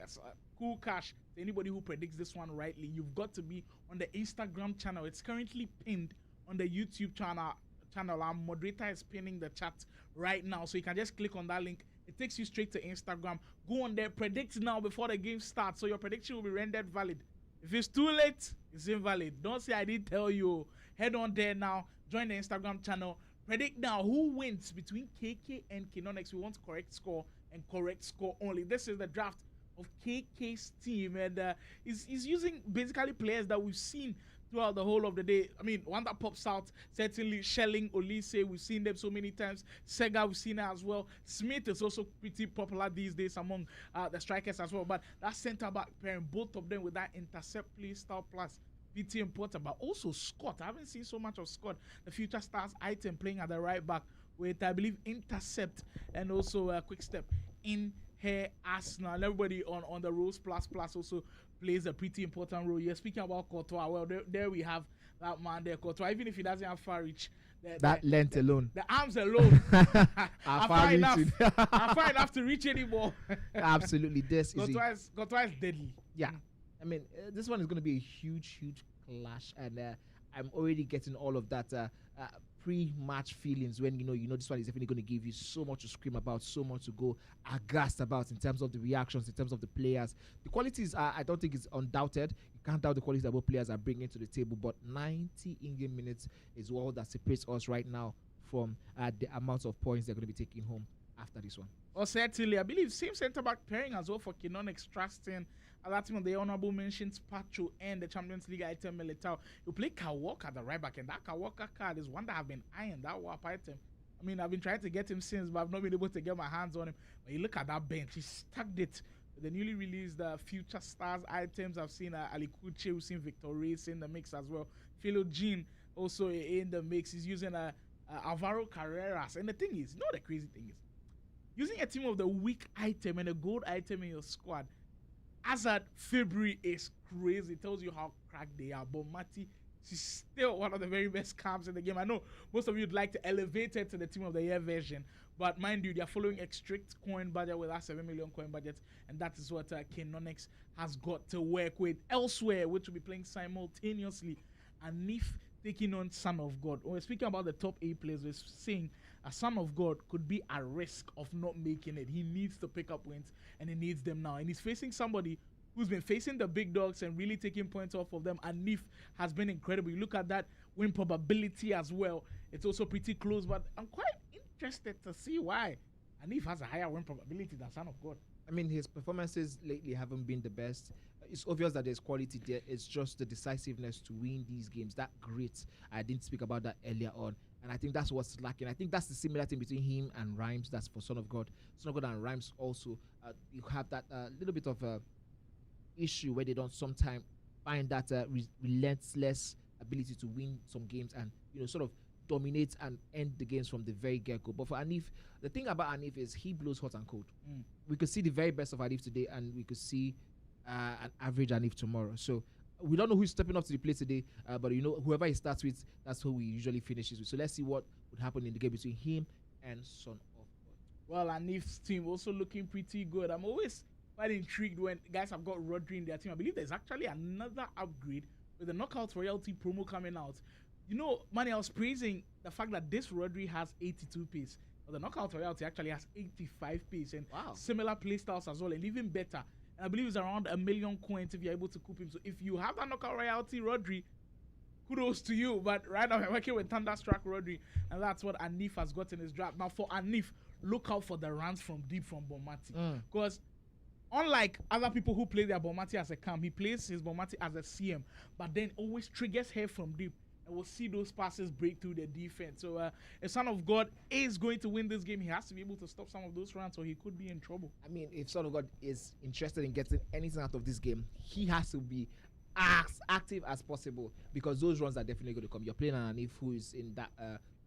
cool cash to anybody who predicts this one rightly. You've got to be on the Instagram channel. It's currently pinned on the YouTube channel. Our moderator is pinning the chat right now, so you can just click on that link. It takes you straight to Instagram. Go on there, predict now before the game starts, so your prediction will be rendered valid. If it's too late, it's invalid. Don't say I didn't tell you. Head on there now, join the Instagram channel, predict now who wins between KK and Konx. We want correct score and correct score only. This is the draft of KK's team, and he's using basically players that we've seen throughout the whole of the day. I mean, one that pops out, certainly Shelling, Olise, we've seen them so many times. Sega, we've seen her as well. Smith is also pretty popular these days among the strikers as well. But that centre-back pairing, both of them with that intercept play style plus PT important. But also Scott, I haven't seen so much of Scott, the Future Stars item, playing at the right back with, I believe, intercept and also quick step in her Arsenal. And everybody on the Rose Plus also plays a pretty important role. You're speaking about Courtois. Well, there we have that man there, Courtois. Even if he doesn't have far reach, that length alone, the arms alone are far enough to reach anymore. Absolutely, this Courtois is deadly. Yeah, I mean, this one is going to be a huge clash, and I'm already getting all of that pre-match feelings when you know this one is definitely going to give you so much to scream about, so much to go aghast about in terms of the reactions, in terms of the players. The qualities I don't think is undoubted. You can't doubt the qualities that both players are bringing to the table, but 90 in-game minutes is all that separates us right now from the amount of points they're going to be taking home after this one. Well, certainly, I believe same centre-back pairing as well for Konx, trusting that team of the honorable mentions Pacho and the Champions League item Militao. You play Kawok at the right back, and that Kawaka card is one that I've been eyeing, that WAP item. I mean, I've been trying to get him since, but I've not been able to get my hands on him. But you look at that bench, he stacked it. The newly released Future Stars items, I've seen Ali Kuche, we've seen Victor Reyes in the mix as well. Philo Jean also in the mix. He's using Alvaro Carreras. And the thing is, the crazy thing is, using a team of the weak item and a gold item in your squad as at February is crazy. It tells you how cracked they are. But Mati, she's still one of the very best camps in the game. I know most of you would like to elevate her to the team of the year version, but mind you, they are following a strict coin budget with that 7 million coin budget, and that is what Konx has got to work with. Elsewhere, which will be playing simultaneously, Anif taking on Son of God. When we're speaking about the top 8 players, we're saying a Son of God could be at risk of not making it. He needs to pick up wins, and he needs them now. And he's facing somebody who's been facing the big dogs and really taking points off of them. Anif has been incredible. You look at that win probability as well. It's also pretty close, but I'm quite interested to see why Anif has a higher win probability than Son of God. I mean, his performances lately haven't been the best. It's obvious that there's quality there. It's just the decisiveness to win these games. That grit. I didn't speak about that earlier on. And I think that's what's lacking. I think that's the similar thing between him and Rhymes. That's for Son of God. Son of God and Rhymes also, you have that little bit of issue where they don't sometimes find that relentless ability to win some games and, sort of dominate and end the games from the very get-go. But for Anif, the thing about Anif is he blows hot and cold. We could see the very best of Anif today, and we could see an average Anif tomorrow. So we don't know who's stepping up to the plate today, but whoever he starts with, that's who he usually finishes with. So let's see what would happen in the game between him and Son of God. Well, Anif's team also looking pretty good. I'm always quite intrigued when guys have got Rodri in their team. I believe there's actually another upgrade with the Knockout Royalty promo coming out. Manny, I was praising the fact that this Rodri has 82 pace, but the Knockout Royalty actually has 85 pace and similar playstyles as well, and even better. And I believe it's around 1 million coins if you're able to coup him. So if you have that Knockout Royalty Rodri, kudos to you. But right now we're working with Thunderstruck Rodri, and that's what Anif has got in his draft. Now for Anif, look out for the runs from deep from Bonmati, because unlike other people who play their Bonmati as a cam, he plays his Bonmati as a CM, but then always triggers here from deep. And we'll see those passes break through the defense. So if Son of God is going to win this game, he has to be able to stop some of those runs, or he could be in trouble. I mean, if Son of God is interested in getting anything out of this game, he has to be as active as possible, because those runs are definitely going to come. You're playing an Anif who is in that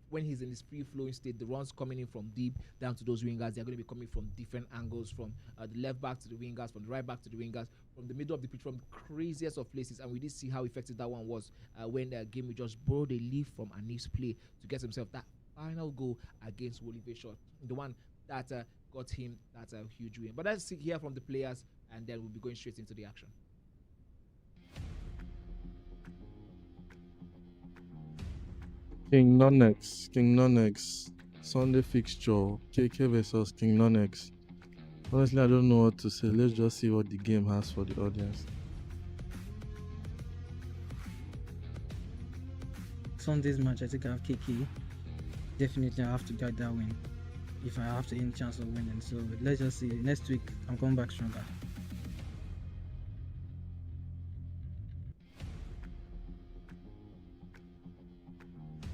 when he's in his free-flowing state, the runs coming in from deep down to those wingers, they're going to be coming from different angles, from the left back to the wingers, from the right back to the wingers, from the middle of the pitch, from the craziest of places. And we did see how effective that one was when the game we just borrowed a leaf from Anif's play to get himself that final goal against Wolive Shot, the one that got him that huge win. But let's hear from the players, and then we'll be going straight into the action. King Nonex, Sunday fixture, KK versus King Nonex. Honestly, I don't know what to say. Let's just see what the game has for the audience. Sunday's match, I think I have KK. Definitely, I have to get that win if I have any chance of winning. So let's just see. Next week, I'm coming back stronger.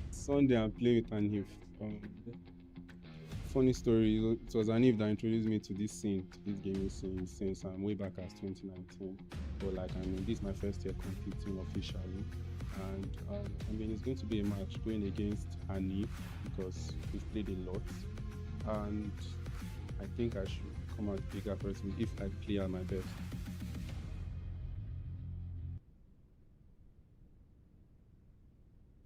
Sunday, I'm playing with Anif. Funny story, it was Anif that introduced me to this scene, to this gaming scene, since way back as 2019. But this is my first year competing officially. And it's going to be a match going against Anif, because we've played a lot. And I think I should come out bigger person if I play at my best.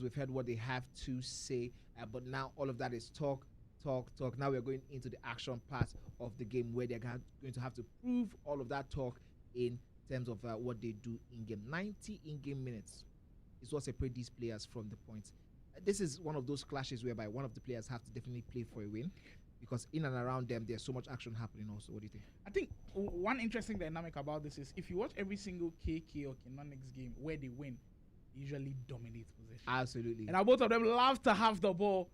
We've heard what they have to say, but now all of that is talk. Now we're going into the action part of the game, where they're going to have to prove all of that talk in terms of what they do in game. 90 in-game minutes is what separates these players from the points. This is one of those clashes whereby one of the players have to definitely play for a win, because in and around them there's so much action happening also. What do you think? I think one interesting dynamic about this is if you watch every single KK or Kinonix game where they win, they usually dominate possession. Absolutely. And now both of them love to have the ball.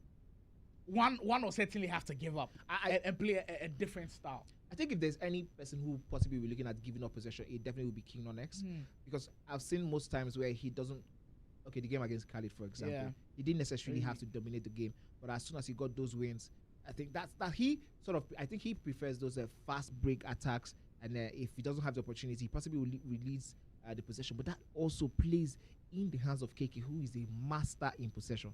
One will certainly have to give up and play a different style. I think if there's any person who possibly be looking at giving up possession, it definitely would be King Nonex, because I've seen most times where he doesn't. Okay, the game against Khaled, for example, he didn't necessarily have to dominate the game, but as soon as he got those wins, I think that he prefers those fast break attacks, and if he doesn't have the opportunity, he possibly will release the possession. But that also plays in the hands of KK, who is a master in possession.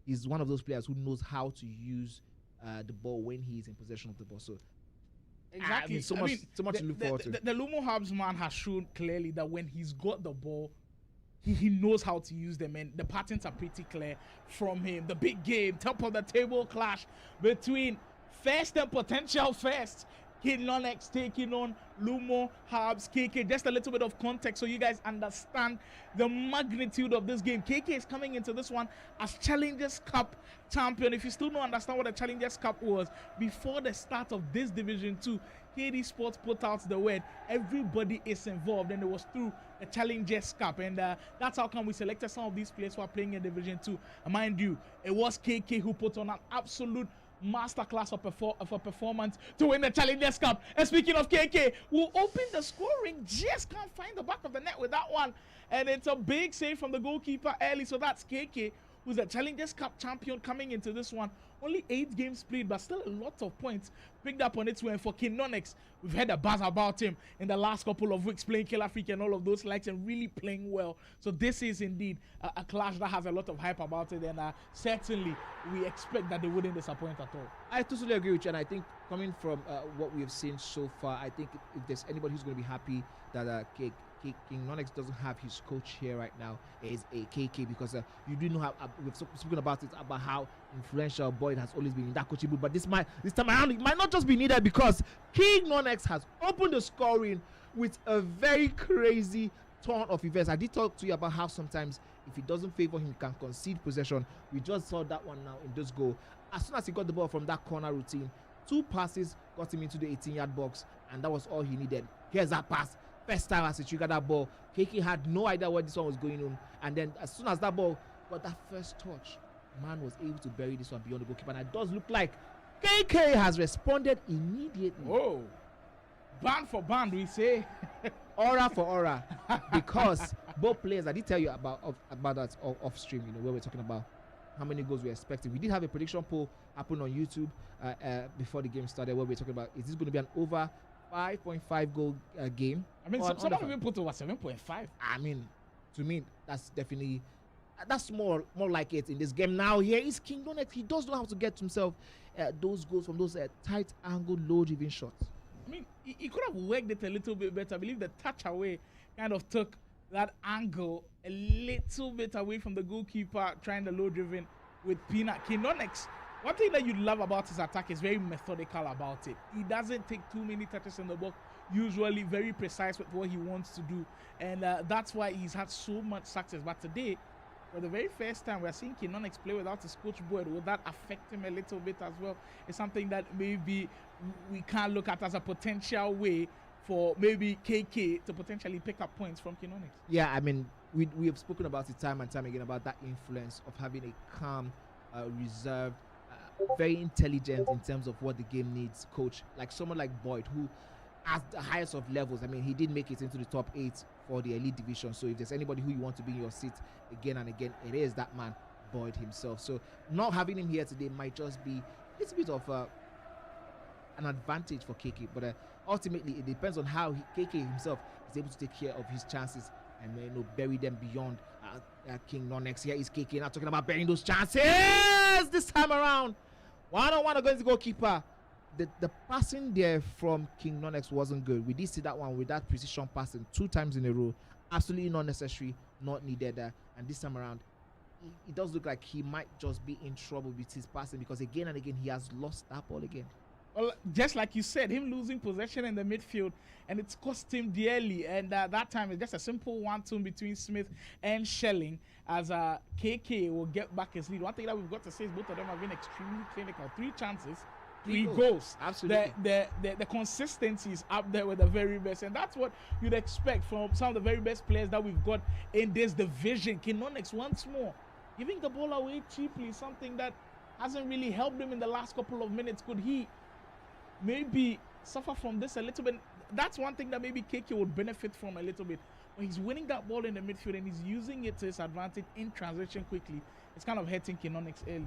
He's one of those players who knows how to use the ball when he is in possession of the ball. So exactly, so much to look forward to. The Lumo Hubs man has shown clearly that when he's got the ball, he knows how to use them, and the patterns are pretty clear from him. The big game, top of the table clash between first and potential first. Kid Nonex taking on Lumo Hubs KK. Just a little bit of context so you guys understand the magnitude of this game. KK is coming into this one as Challengers Cup champion. If you still don't understand what the Challengers Cup was, before the start of this Division 2, KD Sports put out the word, everybody is involved, and it was through the Challengers Cup, and that's how come we selected some of these players who are playing in Division 2. And mind you, it was KK who put on an absolute masterclass of a performance to win the Challengers Cup. And speaking of KK, who opened the scoring, just can't find the back of the net with that one, and it's a big save from the goalkeeper early. So that's KK, who's the Challengers Cup champion coming into this one. Only 8 games played, but still a lot of points picked up on its way. And for Konx, we've heard a buzz about him in the last couple of weeks, playing Kill Africa and all of those likes, and really playing well. So this is indeed a clash that has a lot of hype about it, and certainly we expect that they wouldn't disappoint at all. I totally agree with you, and I think coming from what we have seen so far, I think if there's anybody who's going to be happy that Konx doesn't have his coach here right now, is a KK, because you do know how we've spoken about it, about how influential Boyd has always been in that coaching book. But this time around, it might not just be needed, because Konx has opened the scoring with a very crazy turn of events. I did talk to you about how sometimes if it doesn't favor him, he can concede possession. We just saw that one now in this goal. As soon as he got the ball from that corner routine, 2 passes got him into the 18-yard box, and that was all he needed. Here's that pass. First time as he triggered that ball, KK had no idea where this one was going on, and then as soon as that ball got that first touch, man was able to bury this one beyond the goalkeeper, and it does look like KK has responded immediately. Whoa, band for band, we say. Aura for aura, because both players, I did tell you about that off stream, where we're talking about how many goals we're expecting. We did have a prediction poll happen on YouTube before the game started, where we're talking about, is this going to be an over 5.5 goal game? I mean, some of them put over 7.5. I mean, to me, that's definitely that's more like it in this game. Now here is Konx. He does know how to get himself those goals from those tight angle, low driven shots. I mean, he could have worked it a little bit better. I believe the touch away kind of took that angle a little bit away from the goalkeeper trying the low driven with Peanut. Konx, one thing that you love about his attack is very methodical about it. He doesn't take too many touches in the box, usually very precise with what he wants to do, and that's why he's had so much success. But today, for the very first time, we're seeing Konx play without his coach Boyd. Will that affect him a little bit as well? It's something that maybe we can't look at as a potential way for maybe KK to potentially pick up points from Konx. Yeah, I mean, we have spoken about it time and time again about that influence of having a calm, reserved, very intelligent in terms of what the game needs coach, like someone like Boyd, who at the highest of levels, I mean, he did make it into the top 8 for the elite division. So if there's anybody who you want to be in your seat again and again, it is that man, Boyd himself. So not having him here today might just be a little bit of an advantage for KK, but ultimately it depends on how KK himself is able to take care of his chances and bury them beyond Konx. Here is KK now talking about burying those chances this time around. One-on-one against the goalkeeper. The passing there from Konx wasn't good. We did see that one with that precision passing 2 times in a row. Absolutely not necessary, not needed. And this time around, it does look like he might just be in trouble with his passing, because again and again he has lost that ball again. Well, just like you said, him losing possession in the midfield, and it's cost him dearly. And that time, it's just a simple 1-2 between Smith and Shelling, as KK will get back his lead. One thing that we've got to say is both of them have been extremely clinical. 3 chances, 3 goals. Absolutely. The consistency is up there with the very best, and that's what you'd expect from some of the very best players that we've got in this division. Konx, once more, giving the ball away cheaply, something that hasn't really helped him in the last couple of minutes. Could he maybe suffer from this a little bit? That's one thing that maybe KK would benefit from a little bit. When he's winning that ball in the midfield and he's using it to his advantage in transition quickly, it's kind of hurting Konx early.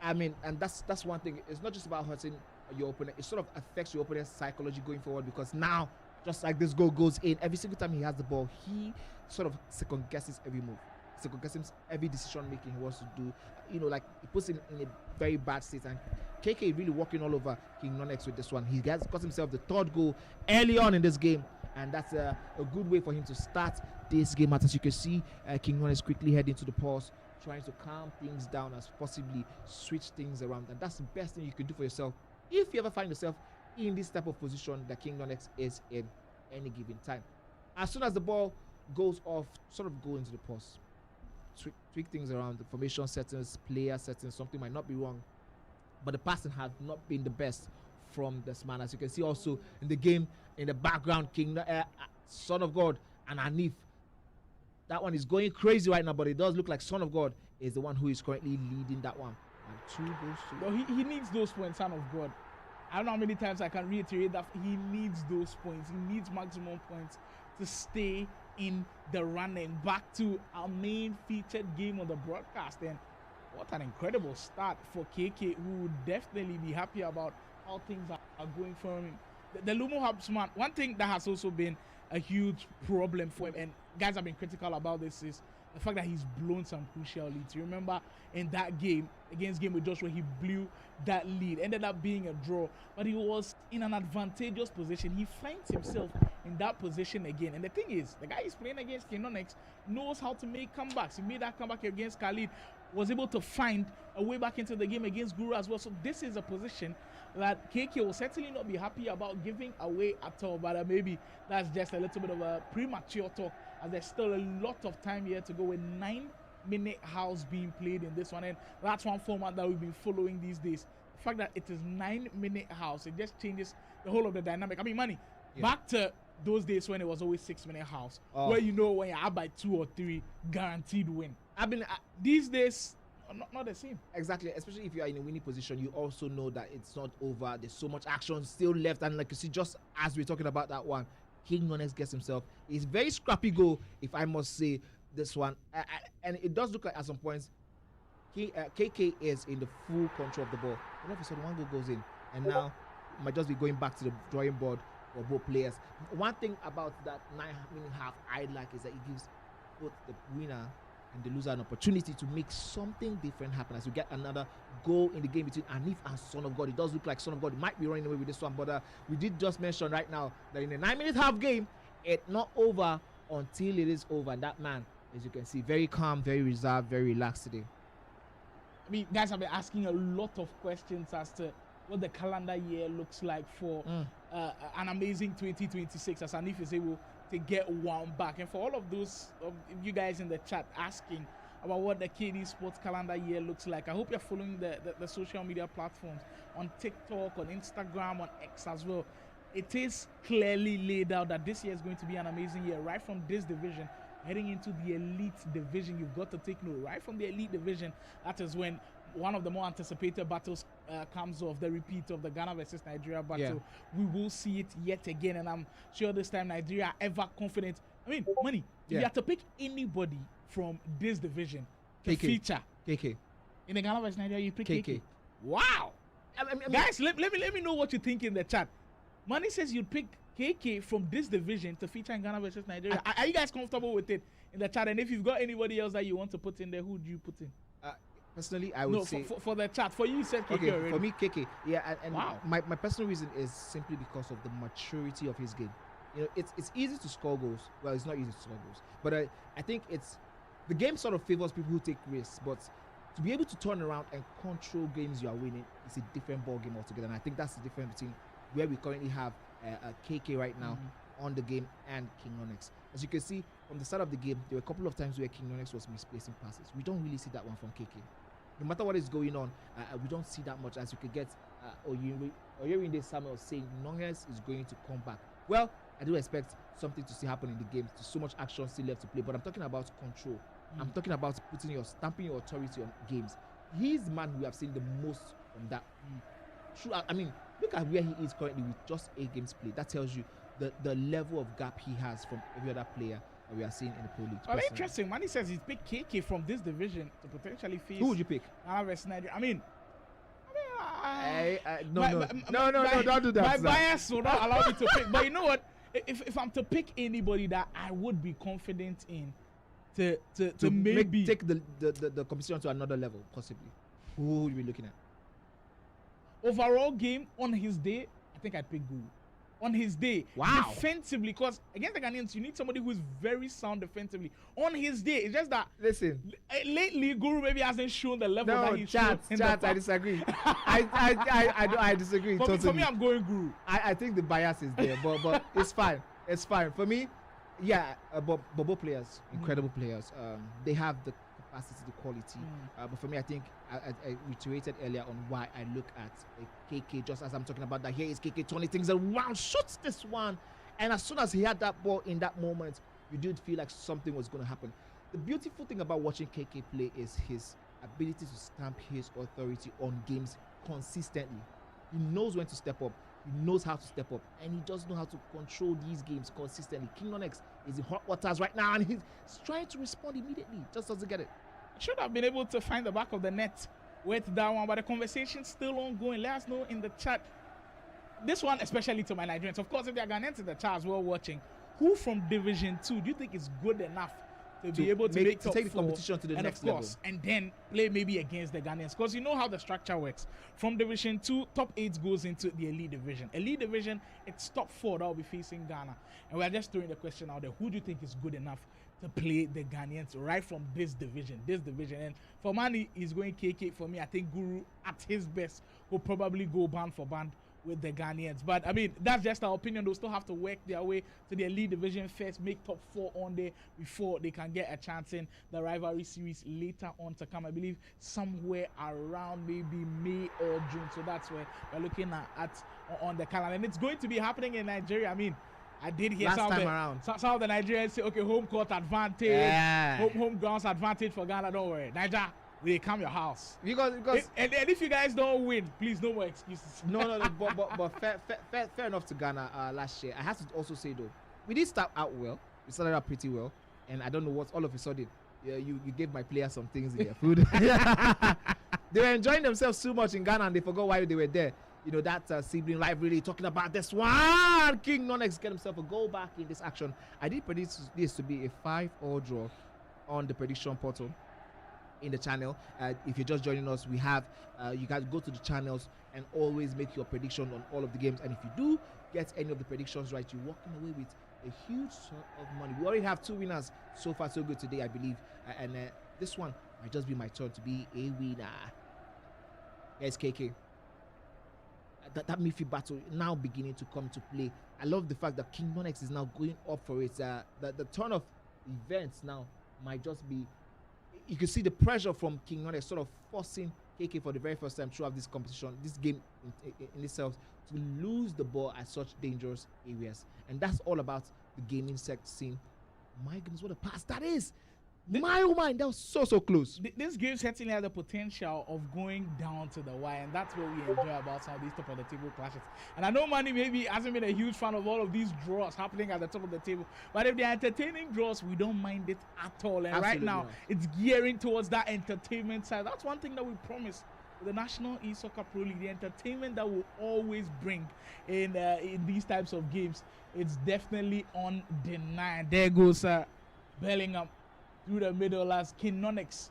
I mean, and that's one thing. It's not just about hurting your opponent. It sort of affects your opponent's psychology going forward, because now, just like this goal goes in, every single time he has the ball, he sort of second guesses every move. Second guesses every decision making he wants to do. Like he puts him in a very bad state, and KK really walking all over Konx with this one. He has got himself the 3rd goal early on in this game, and that's a good way for him to start this game. As you can see, Konx quickly heading to the pause, trying to calm things down as possibly switch things around, and that's the best thing you can do for yourself if you ever find yourself in this type of position that Konx is in any given time. As soon as the ball goes off, sort of go into the pause, tweak things around, the formation settings, player settings. Something might not be wrong, but the passing has not been the best from this man. As you can see also in the game, in the background, Son of God and Anif. That one is going crazy right now, but it does look like Son of God is the one who is currently leading that one. And 2 goals to... Well, he needs those points, Son of God. I don't know how many times I can reiterate that he needs those points. He needs maximum points to stay in the running. Back to our main featured game on the broadcast. And what an incredible start for KK, who would definitely be happy about how things are going for him. The Lumo Habsman, one thing that has also been a huge problem for him, and guys have been critical about this, is the fact that he's blown some crucial leads. You remember in that game against Game with Joshua, he blew that lead, ended up being a draw, but he was in an advantageous position. He finds himself in that position again. And the thing is, the guy he's playing against, Konx, knows how to make comebacks. He made that comeback against Khaled, was able to find a way back into the game against Guru as well. So this is a position that KK will certainly not be happy about giving away at all. But maybe that's just a little bit of a premature talk, as there's still a lot of time here to go, with 9-minute house being played in this one. And that's one format that we've been following these days. The fact that it is 9-minute house, it just changes the whole of the dynamic. I mean, Manny, back to those days when it was always 6-minute house, where you know when you're up by 2 or 3, guaranteed win. These days, not the same. Exactly, especially if you are in a winning position, you also know that it's not over. There's so much action still left, and like you see, just as we're talking about that one, Konx gets himself. It's very scrappy goal, if I must say, this one, and it does look like at some points KK is in the full control of the ball. All of a sudden, one goal goes in, and now might just be going back to the drawing board for both players. One thing about that 9-minute half I like is that it gives both the winner and the loser an opportunity to make something different happen, as we get another goal in the game between Anif and Son of God. It does look like Son of God might be running away with this one, but we did just mention right now that in a 9-minute half game, it's not over until it is over. And that man, as you can see, very calm, very reserved, very relaxed today. I mean, guys have been asking a lot of questions as to what the calendar year looks like for an amazing 2026, as Anif is able to get one back. And for all of those of you guys in the chat asking about what the KD Sports calendar year looks like, I hope you're following the social media platforms on TikTok, on Instagram, on X as well. It is clearly laid out that this year is going to be an amazing year, right from this division heading into the elite division. You've got to take note, right from the elite division, that is when one of the more anticipated battles comes off, the repeat of the Ghana versus Nigeria battle. Yeah. We will see it yet again, and I'm sure this time Nigeria are ever confident. I mean, Money, if you have to pick anybody from this division to feature KK in the Ghana versus Nigeria, you pick KK. Wow. I mean, guys, let me know what you think in the chat. Money says you'd pick KK from this division to feature in Ghana versus Nigeria. Are you guys comfortable with it in the chat? And if you've got anybody else that you want to put in there, who do you put in? Personally, I would say... for the chat. For you, said KK already. For me, KK. Yeah, and wow. my personal reason is simply because of the maturity of his game. You know, it's easy to score goals. Well, it's not easy to score goals. But I think it's... The game sort of favors people who take risks, but to be able to turn around and control games you are winning, it's a different ball game altogether. And I think that's the difference between where we currently have KK right now on the game and Konx. As you can see, from the start of the game, there were a couple of times where Konx was misplacing passes. We don't really see that one from KK. No matter what is going on, we don't see that much, as you could get Oyerinde Samuel saying Konx is going to come back. Well, I do expect something to see happen in the game. There's so much action still left to play, but I'm talking about control. I'm talking about stamping your authority on games. He's the man who have seen the most from that. I mean, look at where he is currently with just 8 games played. That tells you the level of gap he has from every other player that we are seeing in the Pro League. Oh, interesting. Manny says he's picked KK from this division to potentially face... Who would you pick? Nigeria. I mean, no, don't do that. My bias will not allow me to pick. But you know what? If I'm to pick anybody that I would be confident in to maybe take the competition to another level, possibly, who would you be looking at? Overall game on his day, I think I'd pick Guru. On his day, wow. Defensively, because against the Ghanaians, you need somebody who is very sound defensively. On his day, it's just that. Listen, lately Guru maybe hasn't shown the level that he's shown. I disagree. I disagree. For me, I'm going Guru. I think the bias is there, but it's fine. It's fine for me. Yeah, but both players, incredible players. They have the capacity, the quality. But for me, I think I reiterated earlier on why I look at KK just as I'm talking about that. Here is KK turning things around, shoots this one, and as soon as he had that ball in that moment, you did feel like something was going to happen. The beautiful thing about watching KK play is his ability to stamp his authority on games consistently. He knows when to step up. He knows how to step up, and he does know how to control these games consistently. Konx is in hot waters right now, and he's trying to respond immediately. Just doesn't get it. Should have been able to find the back of the net with that one, but the conversation's still ongoing. Let us know in the chat. This one, especially to my Nigerians, of course, if they're Ghanaians in the chat as well watching, who from Division 2 do you think is good enough to be able to make top take the 4, competition to the and next of course, level, and then play maybe against the Ghanaians? Because you know how the structure works. From Division 2, top 8 goes into the Elite Division. Elite Division, it's top 4 that will be facing Ghana. And we're just throwing the question out there. Who do you think is good enough to play the Ghanaians right from this division? And for Mani, he's going KK. For me, I think Guru, at his best, will probably go band for band with the Ghanaians. But I mean, that's just our opinion. They'll still have to work their way to the Elite Division first, make top 4 on there before they can get a chance in the rivalry series later on to come. I believe somewhere around maybe May or June. So that's where we're looking at on the calendar. And it's going to be happening in Nigeria. I mean, I did hear some of the Nigerians say, okay, home court advantage, home grounds advantage for Ghana. Don't worry, Niger, we come your house. Because and if you guys don't win, please, no more excuses. No, but fair enough to Ghana last year. I have to also say though, we did start out well. We started out pretty well, and I don't know what all of a sudden, you gave my players some things in their food. They were enjoying themselves too much in Ghana, and they forgot why they were there. You know, that sibling rivalry, talking about this one. King Konx get himself a goal back in this action. I did predict this to be a 5-all draw on the prediction portal in the channel. If you're just joining us, we have you guys go to the channels and always make your prediction on all of the games. And if you do get any of the predictions right, you're walking away with a huge sum of money. We already have 2 winners so far, so good today, I believe. And this one might just be my turn to be a winner. Yes, KK. That midfield battle now beginning to come to play. I love the fact that King Konx is now going up for it. The turn of events now might just be. You can see the pressure from King Konx sort of forcing KK for the very first time throughout this competition, this game in itself, to lose the ball at such dangerous areas. And that's all about the gaming scene. My goodness, what a pass that is! My oh my, that was so close. This game certainly has the potential of going down to the wire, and that's what we enjoy about some of these top of the table clashes. And I know Manny maybe hasn't been a huge fan of all of these draws happening at the top of the table, but if they're entertaining draws, we don't mind it at all. And Absolutely right now, not. it's gearing towards that entertainment side. That's one thing that we promise the National Esoccer Pro League, the entertainment that will always bring in these types of games. It's definitely undenied. There goes Bellingham through the middle as Konx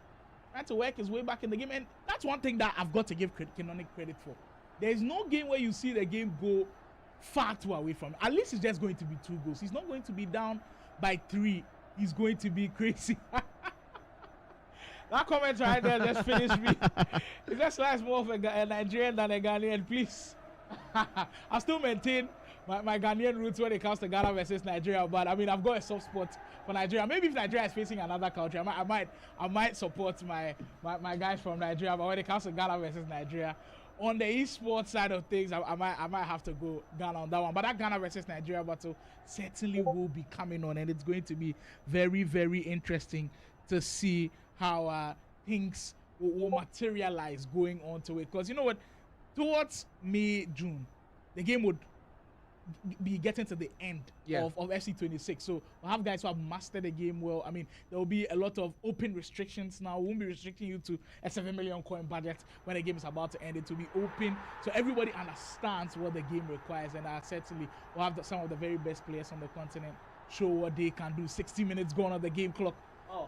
trying to work his way back in the game. And that's one thing that I've got to give Konx credit for. There is no game where you see the game go far too away from it. At least it's just going to be 2 goals. He's not going to be down by 3. He's going to be crazy. That comment right there just finished me. It's just like more of a Nigerian than a Ghanaian, please. I still maintain my Ghanaian roots when it comes to Ghana versus Nigeria, but I mean, I've got a soft spot for Nigeria. Maybe if Nigeria is facing another country, I might support my guys from Nigeria. But when it comes to Ghana versus Nigeria, on the esports side of things, I might have to go Ghana on that one. But that Ghana versus Nigeria battle certainly will be coming on, and it's going to be very, very interesting to see how things will materialize going on to it. Because you know what, towards May, June, the game would be getting to the end of FC26. So we'll have guys who have mastered the game well. I mean, there will be a lot of open restrictions now. We won't be restricting you to a 7 million coin budget when the game is about to end. It will be open, so everybody understands what the game requires. And certainly we'll have some of the very best players on the continent show what they can do. 60 minutes gone on the game clock.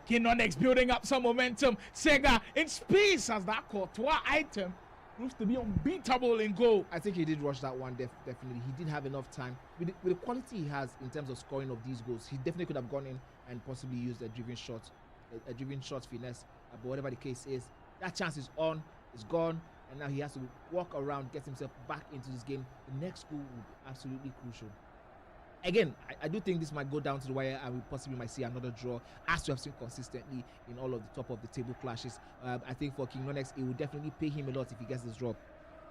Konx building up some momentum. Sega in space as that Courtois item proves to be unbeatable in goal. I think he did rush that one, definitely. He did have enough time. With the quality he has in terms of scoring of these goals, he definitely could have gone in and possibly used a driven shot finesse. But whatever the case is, that chance is on, it's gone, and now he has to walk around, get himself back into this game. The next goal will be absolutely crucial. Again, I do think this might go down to the wire, and we possibly might see another draw, as we have seen consistently in all of the top of the table clashes. I think for King Konx, it will definitely pay him a lot if he gets this draw.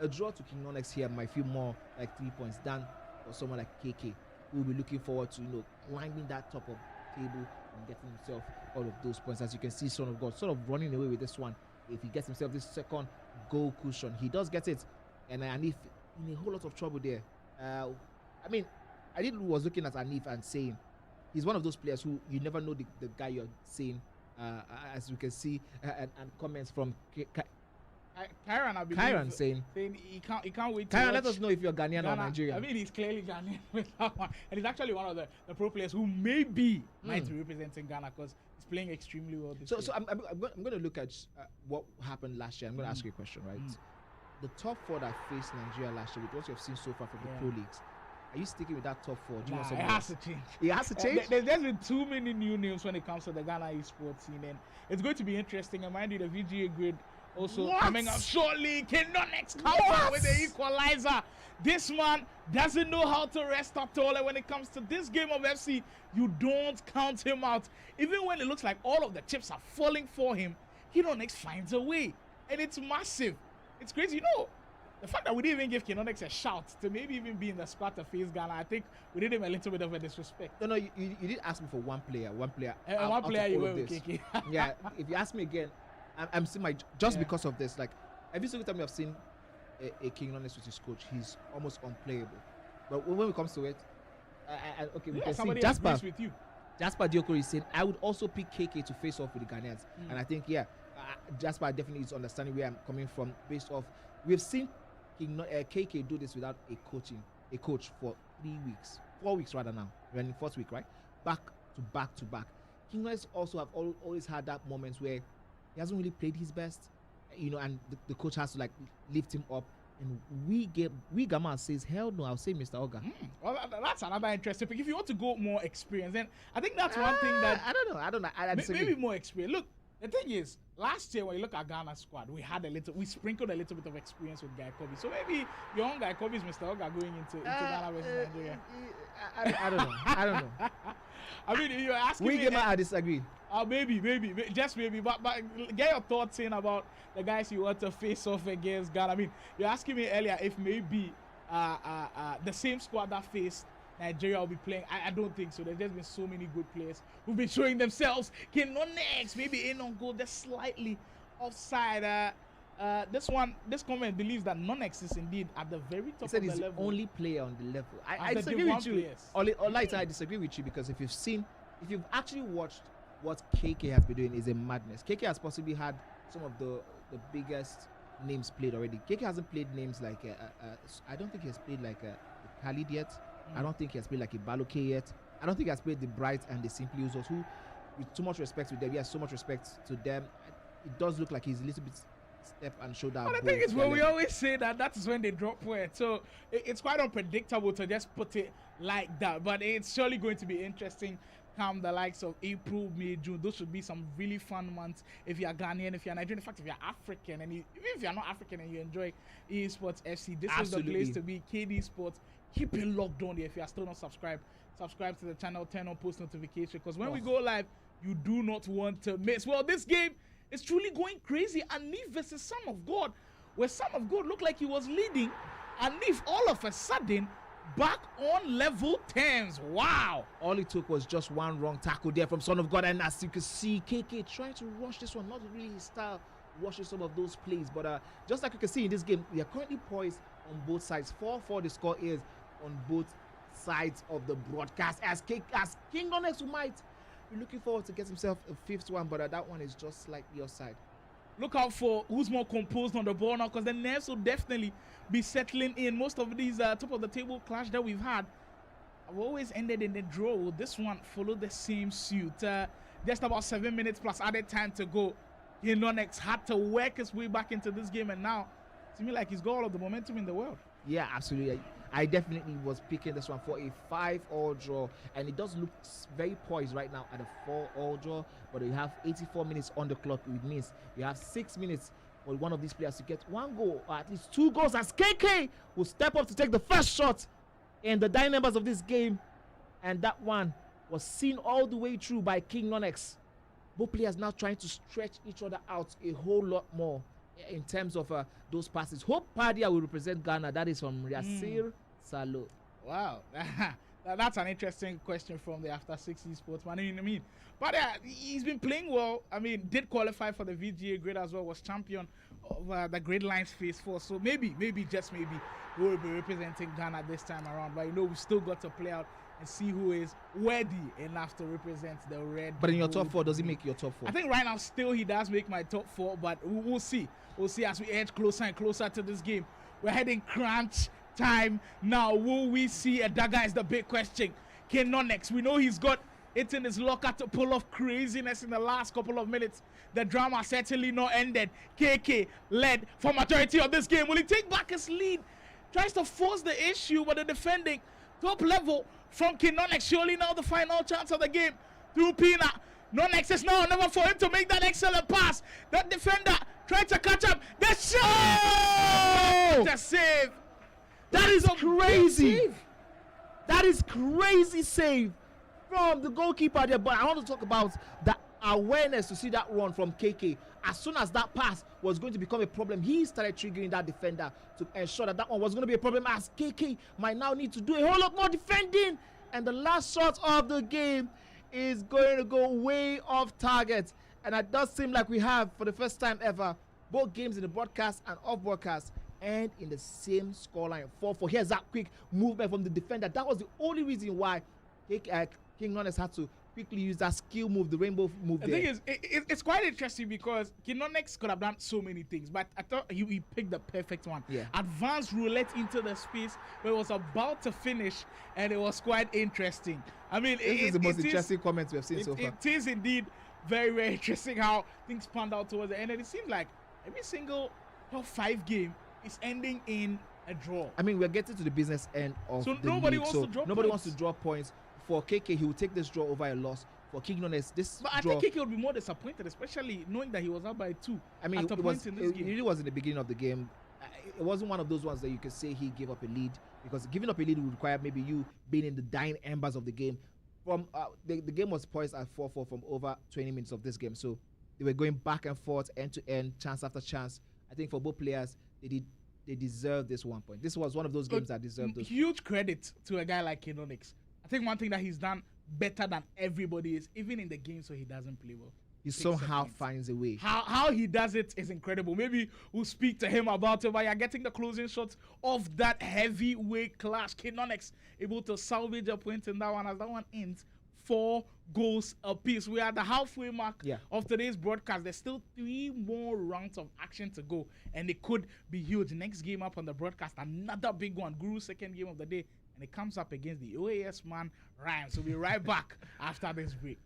A draw to King Konx here might feel more like 3 points than for someone like KK, who will be looking forward to climbing that top of the table and getting himself all of those points. As you can see, Son of God sort of running away with this one. If he gets himself this second goal cushion, he does get it, and Anif in a whole lot of trouble there. I mean, I was looking at Anif and saying he's one of those players who you never know the guy you're saying. As you can see, and comments from Kyron, I believe, Kyron saying he can't wait. Kyron, let us know if you're Ghanaian or Nigerian. I mean, he's clearly Ghanaian with that one, and he's actually one of the pro players who might be representing Ghana because he's playing extremely well this year. So I'm going to look at what happened last year. I'm going to ask you a question, right? The top four that faced Nigeria last year, with what you've seen so far from the pro leagues, are you sticking with that top four? Do you want it has to change. It has to change. There's been too many new names when it comes to the Ghana esports scene, and it's going to be interesting. And mind you, the VGA grid also coming up shortly. Konx comes out with the equalizer. This man doesn't know how to rest up to all. And when it comes to this game of FC, you don't count him out. Even when it looks like all of the chips are falling for him, Konx finds a way, and it's massive. It's crazy, the fact that we didn't even give Konx a shout to maybe even be in the squad to face Ghana, I think we did him a little bit of a disrespect. No, you did ask me for one player. One player you were with KK. Yeah, if you ask me again, I'm seeing because of this. Like every single time I've seen a King Konx with his coach, he's almost unplayable. But when it comes to it, we can see Jasper. With you. Jasper Diokoro is saying I would also pick KK to face off with the Ghanaians, and I think Jasper definitely is understanding where I'm coming from based off. We've seen KK do this without a coach for 4 weeks rather now. We're in the fourth week, right? Back to back. King Konx also have always had that moments where he hasn't really played his best, and the coach has to lift him up. And we Gama says, hell no, I'll say Mr. Oga. Well, that's another interesting pick. If you want to go more experience, then I think that's one thing that I don't know. Maybe more experience. Look, the thing is, last year when you look at Ghana's squad, we sprinkled a little bit of experience with Guy Kobe. So maybe your own Guy Kobe is Mr. Oga going into Ghana versus Nigeria. I don't know. I mean, you're asking me. I disagree. Maybe, just maybe. But get your thoughts in about the guys you want to face off against Ghana. I mean, you're asking me earlier if maybe the same squad that faced Nigeria will be playing. I don't think so. There's just been so many good players who've been showing themselves. Konx maybe in on goal, just slightly offside. This comment believes that Konx is indeed at the very top of the level. He's the only player on the level. I disagree with you. I disagree with you because if you've actually watched what KK has been doing, is a madness. KK has possibly had some of the biggest names played already. KK hasn't played names like I don't think he has played like a Khaled yet. I don't think he has played like a Baloke yet. I don't think he has played the Bright and the Simply Users, who, with too much respect to them, he has so much respect to them. It does look like he's a little bit step and shoulder. But the thing is, when we always say that is when they drop weight. So it's quite unpredictable to just put it like that. But it's surely going to be interesting. Come the likes of April, May, June. Those should be some really fun months if you're Ghanaian, if you're Nigerian. In fact, if you're African, and even if you're not African and you enjoy eSports FC, this is the place to be. KD Sports. Keep it locked on there. If you are still not subscribed, subscribe to the channel, turn on post notification, because when we go live, you do not want to miss. Well, this game is truly going crazy. Anif versus Son of God, where Son of God looked like he was leading. Anif all of a sudden back on level terms. Wow. All it took was just one wrong tackle there from Son of God, and as you can see, KK trying to rush this one, not really his style, watching some of those plays. But just like you can see in this game, we are currently poised on both sides. 4-4 the score is on both sides of the broadcast, as King Konx, who might be looking forward to get himself a fifth one, but that one is just slightly offside. Look out for who's more composed on the ball now, because the nerves will definitely be settling in. Most of these top of the table clash that we've had have always ended in a draw. Will this one follow the same suit? Just about 7 minutes plus added time to go. Konx had to work his way back into this game, and now to me like he's got all of the momentum in the world. Yeah, absolutely. I definitely was picking this one for a 5-all draw, and it does look very poised right now at a 4-all draw. But you have 84 minutes on the clock, which means you have 6 minutes for one of these players to get one goal or at least 2 goals, as KK will step up to take the first shot. And the dynamos of this game and that one was seen all the way through by King Konx. Both players now trying to stretch each other out a whole lot more in terms of those passes. Hope Padia will represent Ghana. That is from Yasir Salo. Wow. That's an interesting question from the After 60 sportsman. I mean, but he's been playing well. I mean, did qualify for the VGA grade as well, was champion of the Grade Lines Phase 4. So maybe, just maybe, he will be representing Ghana this time around. But we've still got to play out and see who is worthy enough to represent the red. But in your top 4, does he make your top 4? I think right now still he does make my top 4, but we'll see. We'll see as we edge closer and closer to this game. We're heading crunch time now. Will we see a dagger is the big question. Konx, we know he's got it in his locker to pull off craziness in the last couple of minutes. The drama certainly not ended. KK led for majority of this game. Will he take back his lead? Tries to force the issue, but the defending top level from Konx. Surely now the final chance of the game through Pina. Konx is now never for him to make that excellent pass. That defender tried to catch up. The show! The save. That is crazy. That is crazy save from the goalkeeper there. But I want to talk about the awareness to see that run from KK. As soon as that pass was going to become a problem, he started triggering that defender to ensure that one was going to be a problem, as KK might now need to do a whole lot more defending. And the last shot of the game is going to go way off target. And it does seem like we have, for the first time ever, both games in the broadcast and off broadcast end in the same scoreline, 4-4. Here's that quick movement from the defender. That was the only reason why King Konx had to quickly use that skill move, the rainbow move. The thing is, it's quite interesting because Konx could have done so many things, but I thought he picked the perfect one. Yeah. Advanced roulette into the space where it was about to finish, and it was quite interesting. I mean, this is the most interesting comments we have seen so far. It is indeed very, very interesting how things panned out towards the end, and it seemed like every single top 5 game is ending in a draw. I mean, we're getting to the business end of so the nobody league, wants so to draw nobody points. wants to draw points. For KK, he will take this draw over a loss. For King Konx, this but draw, I think KK would be more disappointed, especially knowing that he was up by 2. I mean, at a point in this game. It really was in the beginning of the game. It wasn't one of those ones that you could say he gave up a lead, because giving up a lead would require maybe you being in the dying embers of the game. From the game was poised at 4-4 from over 20 minutes of this game, so they were going back and forth, end to end, chance after chance. I think for both players, they deserve this 1 point. This was one of those games that deserved those. Huge credit to a guy like Konx. I think one thing that he's done better than everybody is, even in the games where he doesn't play well, he somehow finds a way. How he does it is incredible. Maybe we'll speak to him about it, but you're getting the closing shots of that heavyweight clash. Konx able to salvage a point in that one, as that one ends 4 goals apiece. We are at the halfway mark of today's broadcast. There's still 3 more rounds of action to go, and it could be huge. Next game up on the broadcast, another big one. Guru's second game of the day, and it comes up against the OAS man, Ryan. So we'll be right back after this break.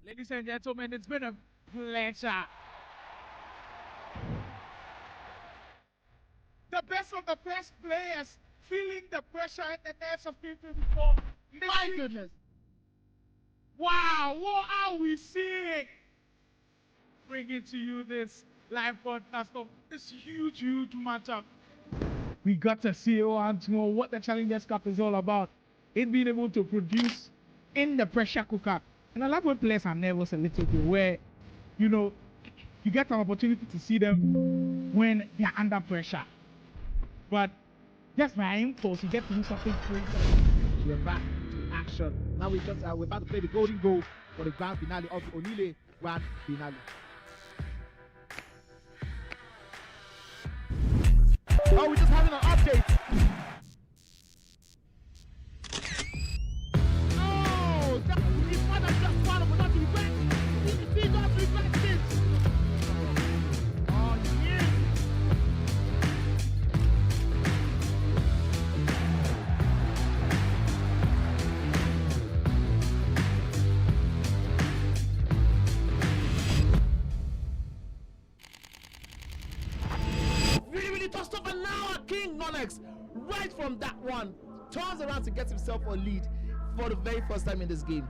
Ladies and gentlemen, it's been a pleasure. The best of the best players feeling the pressure and the nerves of people before. My goodness. Wow, what are we seeing? Bringing to you this live broadcast of this huge matchup. We got to see and know what the Challengers Cup is all about. It being able to produce in the pressure cooker. And a lot of players are nervous a little bit, where, you get an opportunity to see them when they're under pressure. But just by impulse, you get to do something crazy. We're back to action. Now we're about to play the golden goal for the grand finale of the Onile Grand Finale. Oh, we're just having an update. Oh, that is more than just one of not regret. He does regret this. Oh, yes. Really tossed up, and now King Konx, right from that one, turns around to get himself a lead. for the very first time in this game.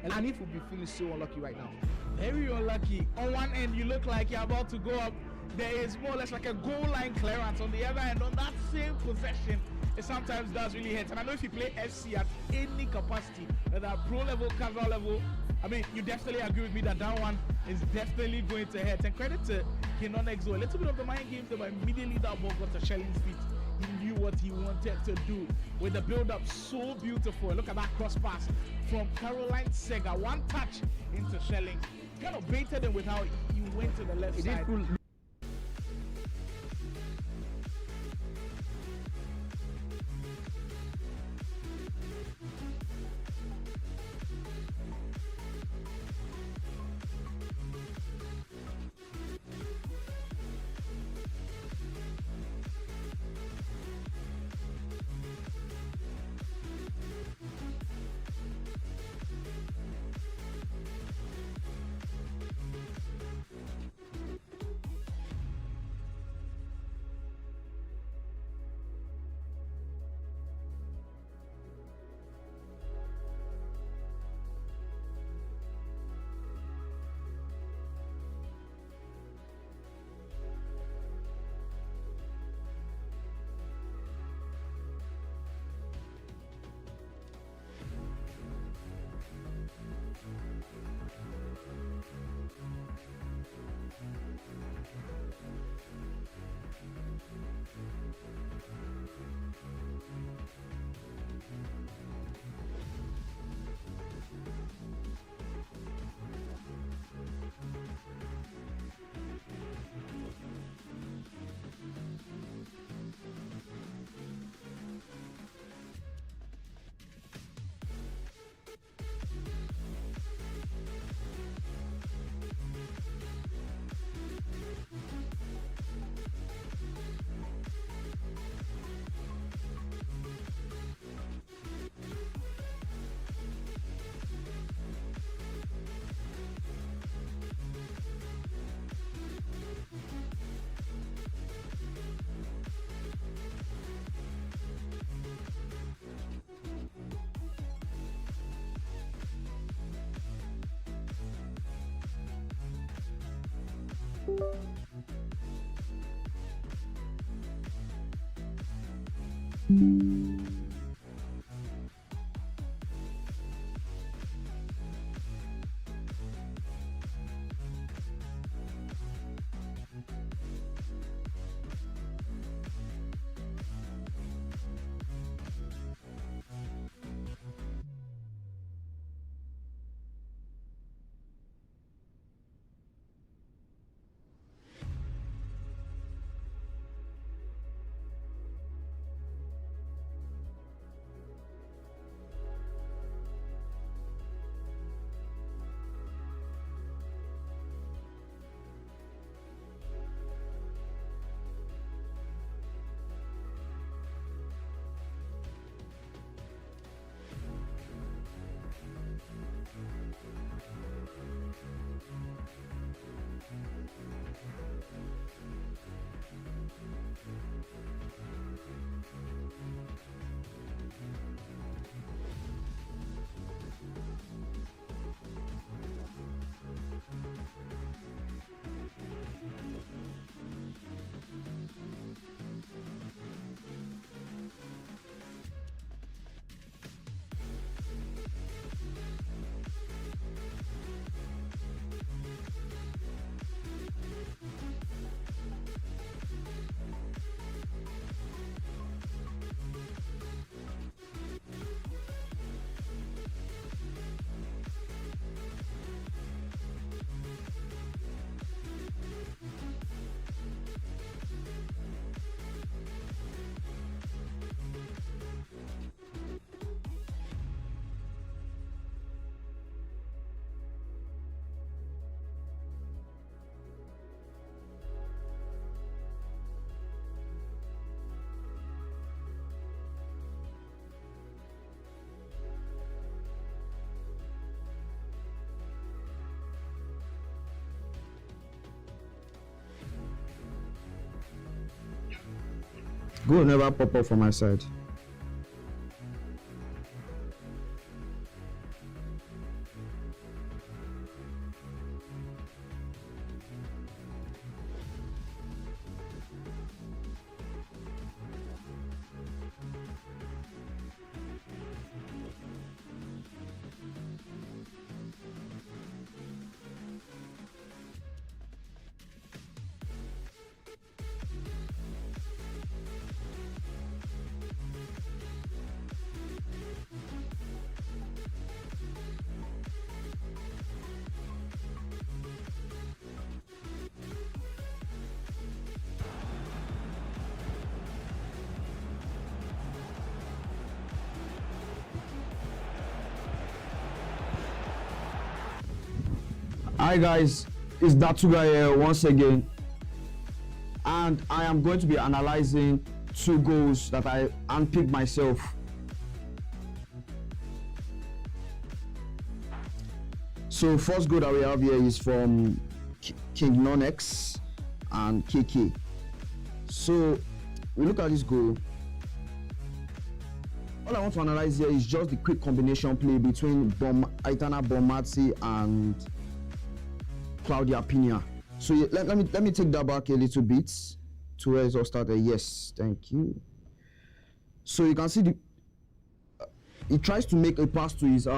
And Anif will be feeling so unlucky right now. Very unlucky. On one end, you look like you're about to go up. There is more or less like a goal line clearance. On the other end, on that same possession, it sometimes does really hurt. And I know if you play FC at any capacity, whether pro level, casual level, I mean, you definitely agree with me that that one is definitely going to hurt. And credit to Konx, a little bit of the mind games, but immediately that ball got to Shelling's feet. He knew what he wanted to do with the build-up. So beautiful. Look at that cross pass from Caroline Sega. One touch into Shelling. Kind of baited him with how he went to the left side. Goal never pop up for my side. Hi guys, it's Datuga here once again, and I am going to be analyzing 2 goals that I handpicked myself. So first goal that we have here is from Konx and KK. So we look at this goal. All I want to analyze here is just the quick combination play between Aitana Bonmatí and Claudia Pina. So let me take that back a little bit to where it all started. Yes, thank you. So you can see he tries to make a pass to his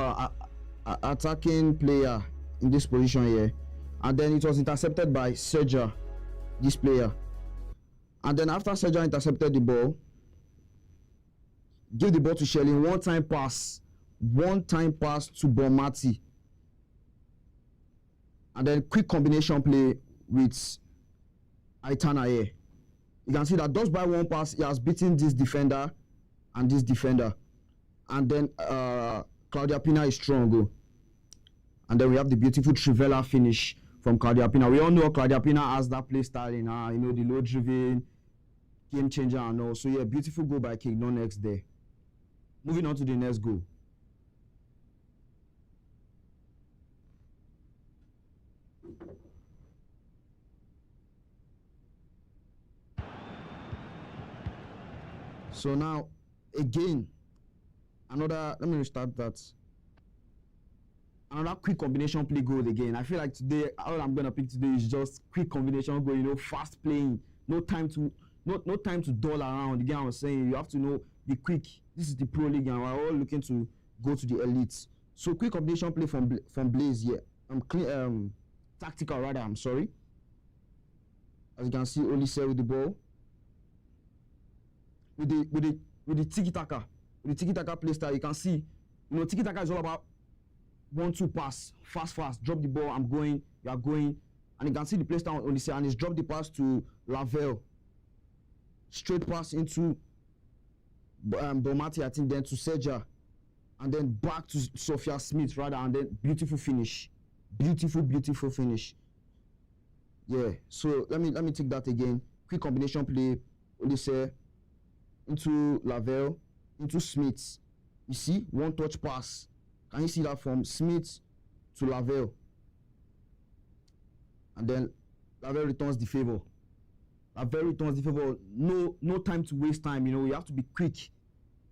attacking player in this position here, and then it was intercepted by Sergio, this player. And then after Sergio intercepted the ball, give the ball to Shelley, one time pass to Bonmatí, and then quick combination play with Aitana here. You can see that just by one pass he has beaten this defender and this defender, and then Claudia Pina is strong. And then we have the beautiful Trivela finish from Claudia Pina. We all know Claudia Pina has that play style in her, the low driven game changer and all. So yeah, beautiful goal by Konx there. Moving on to the next goal. So now, again, let me restart that. Another quick combination play goal again. I feel like today, all I'm gonna pick today is just quick combination goal, fast playing, no time to dawdle around. Again, I was saying, you have to be quick. This is the pro league and we're all looking to go to the elites. So quick combination play from Blaze here. Tactical rather, I'm sorry. As you can see, Olise with the ball. With the tiki-taka. With the tiki-taka play style, you can see, tiki-taka is all about 1-2 pass, fast, drop the ball, I'm going, you are going. And you can see the play style on Olise, and he's dropped the pass to Lavelle. Straight pass into Bonmatí, I think, then to Sergio, and then back to Sophia Smith rather, and then beautiful finish. Beautiful finish. Yeah, so let me take that again. Quick combination play, Olise into Lavelle, into Smith. You see, one touch pass. Can you see that from Smith to Lavelle? And then Lavelle returns the favor. No time to waste time. You have to be quick,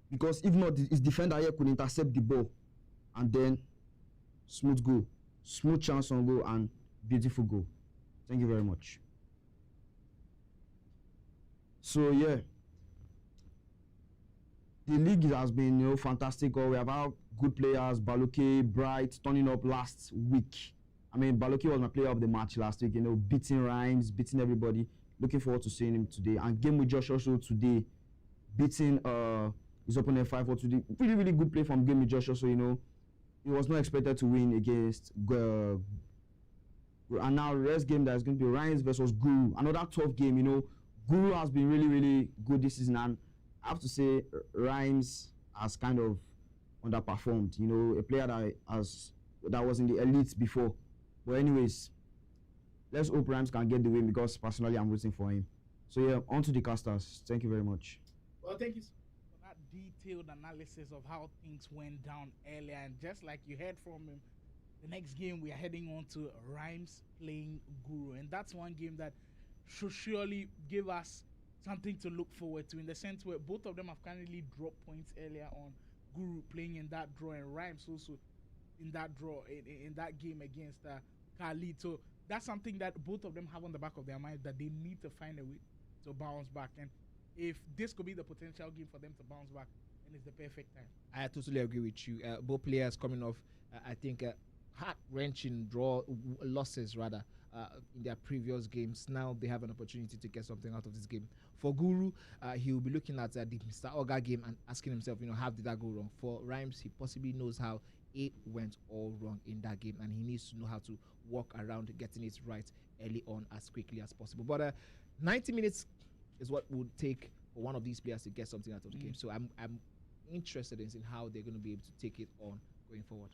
because if not, his defender here could intercept the ball, and then smooth goal, smooth chance on goal, and beautiful goal. Thank you very much. So yeah, the league has been fantastic. We have had good players, Baloke, Bright turning up last week. I mean, Baloke was my player of the match last week. Beating Rhymes, beating everybody. Looking forward to seeing him today. And Game with Josh also today, beating his opponent 5-4 today. Really good play from Game with Josh also. He was not expected to win against. And now the rest game that is going to be Rhymes versus Guru. Another tough game. Guru has been really good this season, and I have to say Rhymes has kind of underperformed. A player that was in the elites before. But anyways, let's hope Rhymes can get the win, because personally I'm rooting for him. So yeah, on to the casters. Thank you very much. Well, thank you for that detailed analysis of how things went down earlier. And just like you heard from him, the next game we are heading on to Rhymes playing Guru. And that's one game that should surely give us something to look forward to, in the sense where both of them have currently dropped points earlier on. Guru playing in that draw, and Rhymes also in that draw, in that game against Khaled. So that's something that both of them have on the back of their mind, that they need to find a way to bounce back. And if this could be the potential game for them to bounce back, then it's the perfect time. I totally agree with you. Both players coming off, I think, heart-wrenching losses rather in their previous games. Now they have an opportunity to get something out of this game. For Guru, he will be looking at the Mr. Oga game and asking himself, how did that go wrong? For Rhymes, he possibly knows how it went all wrong in that game, and he needs to know how to work around getting it right early on as quickly as possible. But 90 minutes is what would take for one of these players to get something out of the game. So I'm interested in seeing how they're going to be able to take it on going forward.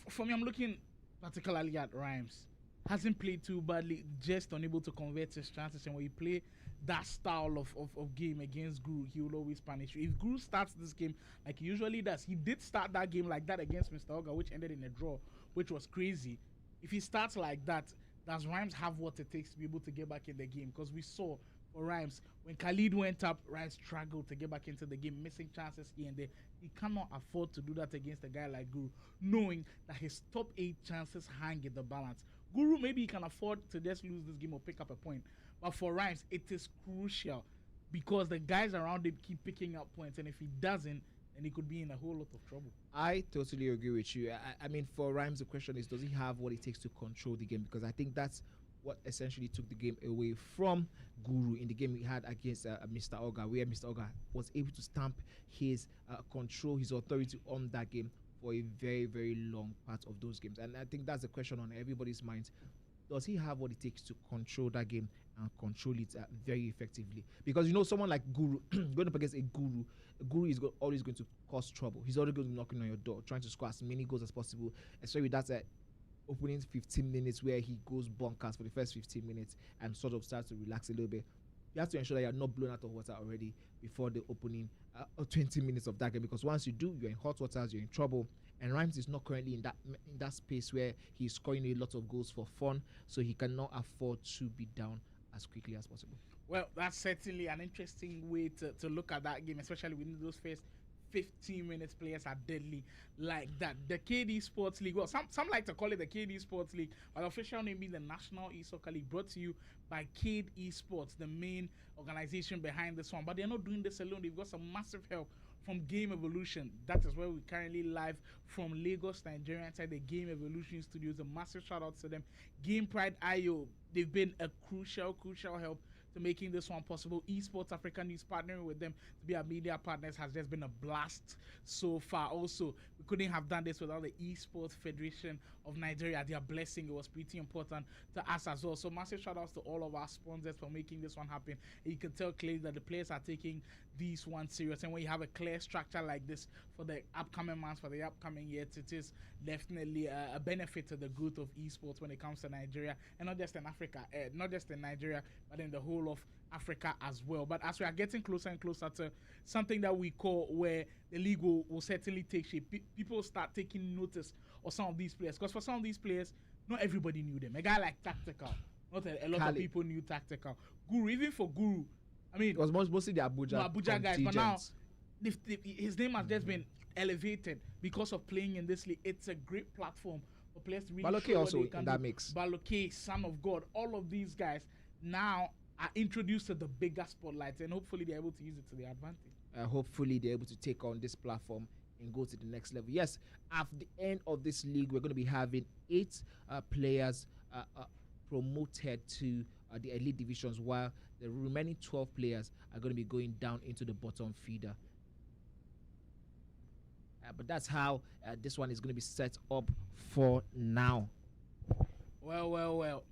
For me, I'm looking particularly at Rhymes. hasn't played too badly, just unable to convert his chances. And when you play that style of game against Guru, he will always punish you. If Guru starts this game like he usually does, he did start that game like that against Mr. Oga, which ended in a draw, which was crazy. If he starts like that, does Rhymes have what it takes to be able to get back in the game? Because we saw for Rhymes, when Khaled went up, Rhymes struggled to get back into the game, missing chances here and there. He cannot afford to do that against a guy like Guru, knowing that his top 8 chances hang in the balance. Guru, maybe he can afford to just lose this game or pick up a point. But for Rhymes, it is crucial because the guys around him keep picking up points. And if he doesn't, then he could be in a whole lot of trouble. I totally agree with you. I mean, for Rhymes, the question is, does he have what it takes to control the game? Because I think that's what essentially took the game away from Guru in the game we had against Mr. Oga, where Mr. Oga was able to stamp his control, his authority on that game for a very, very long part of those games. And I think that's the question on everybody's minds. Does he have what it takes to control that game and control it very effectively? Because, you know, someone like Guru, going up against a Guru is always going to cause trouble. He's always going to be knocking on your door, trying to score as many goals as possible, especially that's opening 15 minutes where he goes bonkers for the first 15 minutes and sort of starts to relax a little bit. You have to ensure that you're not blown out of water already before the opening 20 minutes of that game, because once you do, you're in hot waters, you're in trouble. And Rhymes is not currently in that space where he's scoring a lot of goals for fun, so he cannot afford to be down as quickly as possible. Well, that's certainly an interesting way to look at that game, especially within those first 15 minutes. Players are deadly like that. The KD Sports League, well, some like to call it the KD Sports League, but the official name being the National Esoccer League, brought to you by Kade Esports, the main organization behind this one. But they're not doing this alone. They've got some massive help from Game Evolution. That is where we're currently live from Lagos, Nigeria, inside the Game Evolution studios. A massive shout out to them. Game Pride IO, they've been a crucial help to making this one possible. Esports Africa News partnering with them to be our media partners has just been a blast so far. Also, we couldn't have done this without the Esports Federation of Nigeria. Their blessing, it was pretty important to us as well. So massive shout outs to all of our sponsors for making this one happen. And you can tell clearly that the players are taking these ones serious. And when you have a clear structure like this for the upcoming months, for the upcoming years, it is definitely a benefit to the growth of esports when it comes to Nigeria, and not just in Africa, not just in Nigeria, but in the whole of Africa as well. But as we are getting closer and closer to something that we call where the league will certainly take shape, people start taking notice of some of these players, because for some of these players, not everybody knew them. A guy like Tactical, not a lot Khaled. of people knew Tactical. Guru, even for Guru, I mean, it was mostly the Abuja guys, but now his name has just been elevated because of playing in this league. It's a great platform for players to really Baloke show also what they can in that do. mix. Baloke, Son of God, all of these guys now are introduced to the bigger spotlight, and hopefully they're able to use it to their advantage. Hopefully they're able to take on this platform and go to the next level. Yes, at the end of this league, we're going to be having 8 players promoted to the elite divisions, while the remaining 12 players are going to be going down into the bottom feeder. But that's how this one is going to be set up for now. Well.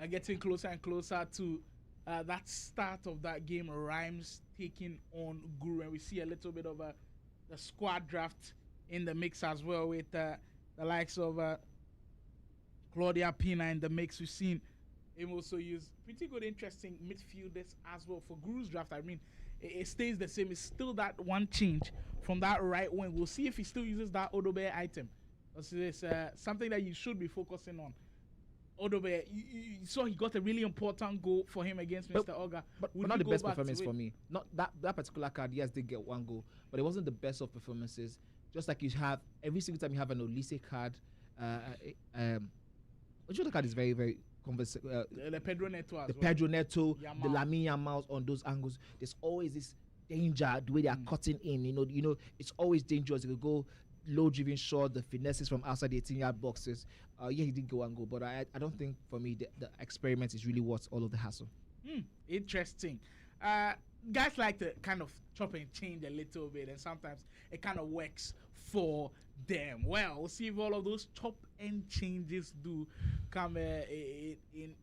We're getting closer and closer to that start of that game. Rhymes taking on Guru, and we see a little bit of the squad draft in the mix as well, with the likes of Claudia Pina in the mix. We've seen him also use pretty good, interesting midfielders as well for Guru's draft. I mean, it stays the same. It's still that one change from that right wing. We'll see if he still uses that Odobe item. It's something that you should be focusing on. Odobe, you saw he got a really important goal for him against Mr. Oga. But not the best performance for me. Not that particular card, yes, did get one goal, but it wasn't the best of performances. Just like you have every single time you have an Olise card, which other card is very, very the Pedro Neto as the well. Pedro Neto, Yamal. the Lamine Yamal on those angles. There's always this danger the way they are cutting in. You know, it's always dangerous. You could go low driven shot, the finesses from outside the 18-yard boxes. He did go and go, but I don't think for me the experiment is really worth all of the hassle. Interesting. Guys like to kind of chop and change a little bit, and sometimes it kind of works for them. Well, we'll see if all of those chop and changes do come in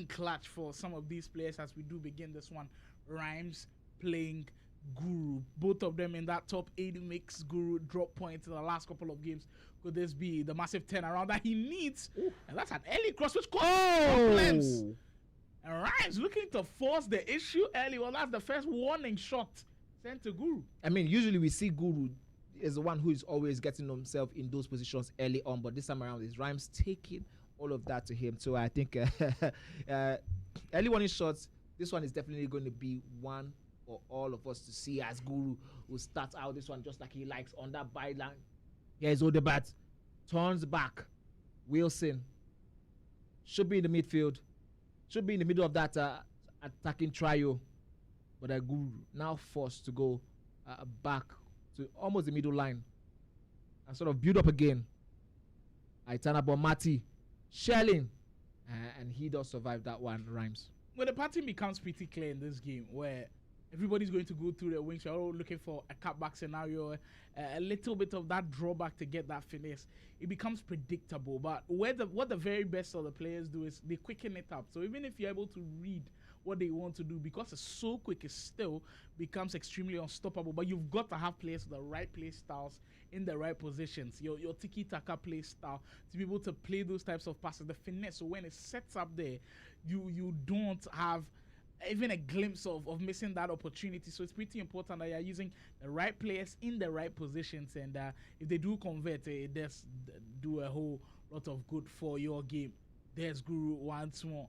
clutch for some of these players as we do begin this one. Rhymes playing Guru. Both of them in that top 80 mix. Guru drop points in the last couple of games. Could this be the massive turnaround that he needs? And that's an early cross, which caused problems. And Rhymes looking to force the issue early. Well, that's the first warning shot sent to Guru. I mean, usually we see Guru is the one who is always getting himself in those positions early on, but this time around, is Rhymes taking all of that to him. So I think early warning shots, this one is definitely going to be one for all of us to see, as Guru will start out this one just like he likes on that byline. Here's Odebat, turns back. Wilson should be in the midfield, should be in the middle of that attacking trio, but Guru now forced to go back to almost the middle line and sort of build up again. Aitana Bomati shelling, and he does survive that one. Rhymes. Well, the pattern becomes pretty clear in this game where everybody's going to go through the wings. You're all looking for a cutback scenario, a little bit of that drawback to get that finesse. It becomes predictable, but what the very best of the players do is they quicken it up. So even if you're able to read what they want to do, because it's so quick, it still becomes extremely unstoppable. But you've got to have players with the right play styles in the right positions. Your tiki-taka play style to be able to play those types of passes, the finesse. So when it sets up there, you don't have even a glimpse of missing that opportunity. So it's pretty important that you're using the right players in the right positions, and if they do convert, it does do a whole lot of good for your game. There's Guru once more,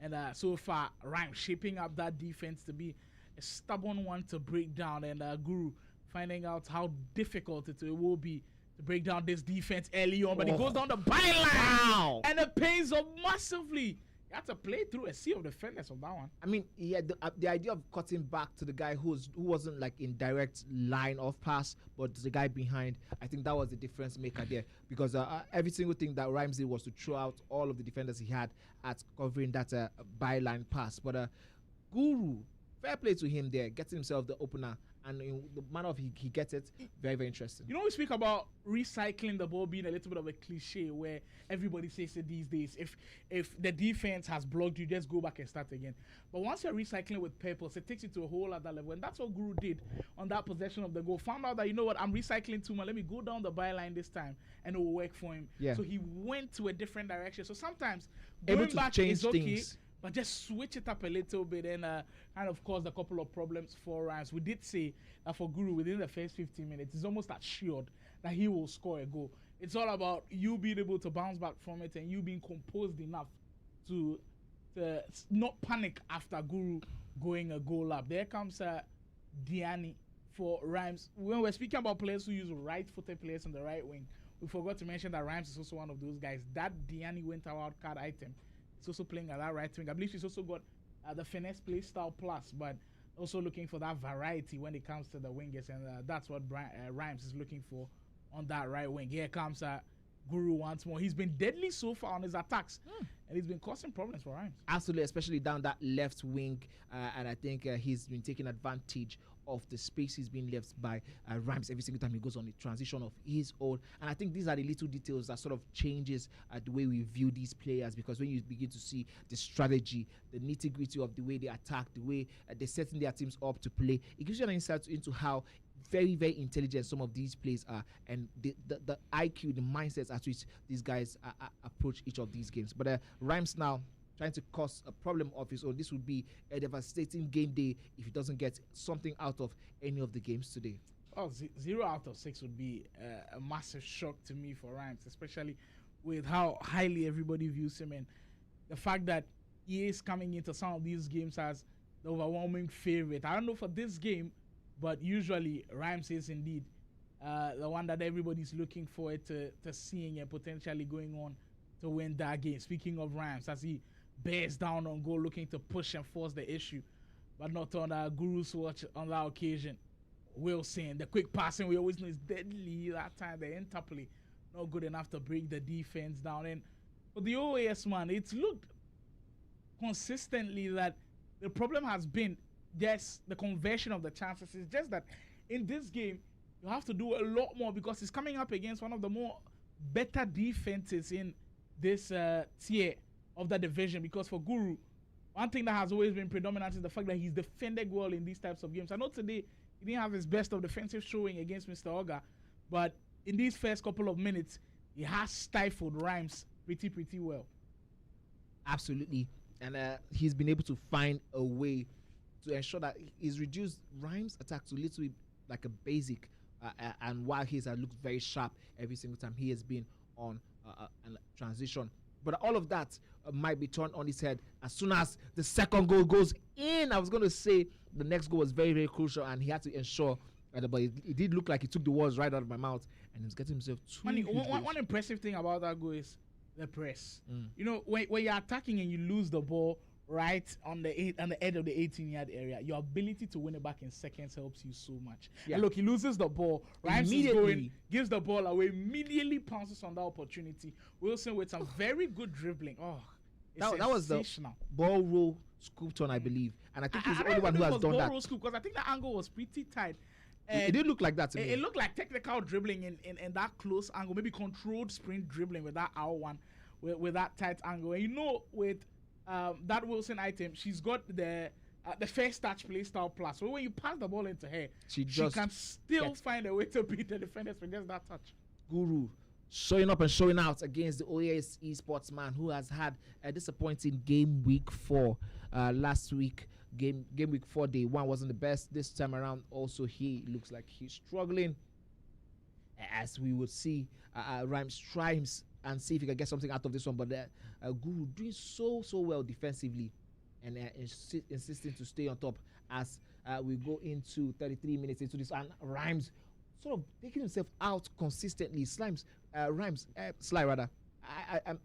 and so far Rhyme shaping up that defense to be a stubborn one to break down, and Guru finding out how difficult it will be to break down this defense early on, but he goes down the byline, and it pays off massively. You have to play through a sea of defenders on that one. I mean, yeah, the idea of cutting back to the guy who wasn't like in direct line of pass, but the guy behind, I think that was the difference maker there, because every single thing that Rhymes did was to throw out all of the defenders he had at covering that byline pass. But Guru, fair play to him there, getting himself the opener, and in the manner of he gets it, very, very interesting. You know, we speak about recycling the ball being a little bit of a cliche where everybody says it these days. If the defense has blocked you, just go back and start again. But once you're recycling with purpose, it takes you to a whole other level. And that's what Guru did on that possession of the goal. Found out that, you know what, I'm recycling too much. Let me go down the byline this time, and it will work for him. Yeah. So he went to a different direction. So sometimes able going to back change is okay, things, but just switch it up a little bit, and kind of caused a couple of problems for Rhymes. We did say that for Guru, within the first 15 minutes, it's almost assured that he will score a goal. It's all about you being able to bounce back from it and you being composed enough to not panic after Guru going a goal up. There comes Diani for Rhymes. When we're speaking about players who use right-footed players on the right wing, we forgot to mention that Rhymes is also one of those guys. That Diani went out card item. He's also playing at that right wing. I believe she's also got the finesse play style plus, but also looking for that variety when it comes to the wingers, and that's what Rhymes is looking for on that right wing. Here comes Guru once more. He's been deadly so far on his attacks, and he's been causing problems for Rhymes. Absolutely, especially down that left wing, and I think he's been taking advantage of the space he's being left by Rhymes every single time he goes on a transition of his own. And I think these are the little details that sort of changes the way we view these players, because when you begin to see the strategy, the nitty-gritty of the way they attack, the way they're setting their teams up to play, it gives you an insight into how very, very intelligent some of these players are, and the IQ, the mindsets at which these guys approach each of these games. But Rhymes now trying to cause a problem of his own. This would be a devastating game day if he doesn't get something out of any of the games today. Oh, 0 out of 6 would be a massive shock to me for Rhymes, especially with how highly everybody views him, and the fact that he is coming into some of these games as the overwhelming favorite. I don't know for this game, but usually Rhymes is indeed the one that everybody's looking forward to seeing and potentially going on to win that game. Speaking of Rhymes, as he bears down on goal, looking to push and force the issue, but not on Guru's watch on that occasion. Wilson, the quick passing we always know is deadly. That time the interplay not good enough to break the defense down. And for the OAS, man, it's looked consistently that the problem has been just the conversion of the chances. It's just that in this game you have to do a lot more, because it's coming up against one of the more better defenses in this tier of the division. Because for Guru, one thing that has always been predominant is the fact that he's defended well in these types of games. I know today He didn't have his best of defensive showing against Mr. Oga, but in these first couple of minutes, he has stifled Rhymes pretty well. Absolutely. And he's been able to find a way to ensure that he's reduced Rhymes' attack to a little bit like a basic. And while he's looked very sharp every single time he has been on a transition. But all of that might be turned on his head as soon as the second goal goes in. I was going to say the next goal was very crucial, and he had to ensure. But it did look like he took the words right out of my mouth, and he was getting himself One impressive thing about that goal is the press. You know, when you're attacking and you lose the ball right on the edge of the 18-yard area, your ability to win it back in seconds helps you so much. Yeah. And look, he loses the ball. Rhymes is going, gives the ball away, immediately pounces on that opportunity. Wilson with some very good dribbling. Oh, that was the ball roll scoop turn, I believe. And I think he's the only one who has done that. Because I think the angle was pretty tight. It did look like that to me. It looked like technical dribbling in that close angle, maybe controlled sprint dribbling with that R1, with that tight angle. And you know, with that Wilson item, she's got the first touch play style plus. So when you pass the ball into her, she can still find a way to beat the defenders with just that touch. Guru showing up and showing out against the OAS esports man who has had a disappointing game week 4 last week. Game week 4 day 1 wasn't the best this time around. Also, he looks like he's struggling, as we would see. Rhymes tries and see if he can get something out of this one, but Guru doing so well defensively and insisting to stay on top as we go into 33 minutes into this, and Rhymes sort of taking himself out consistently. Sly rather.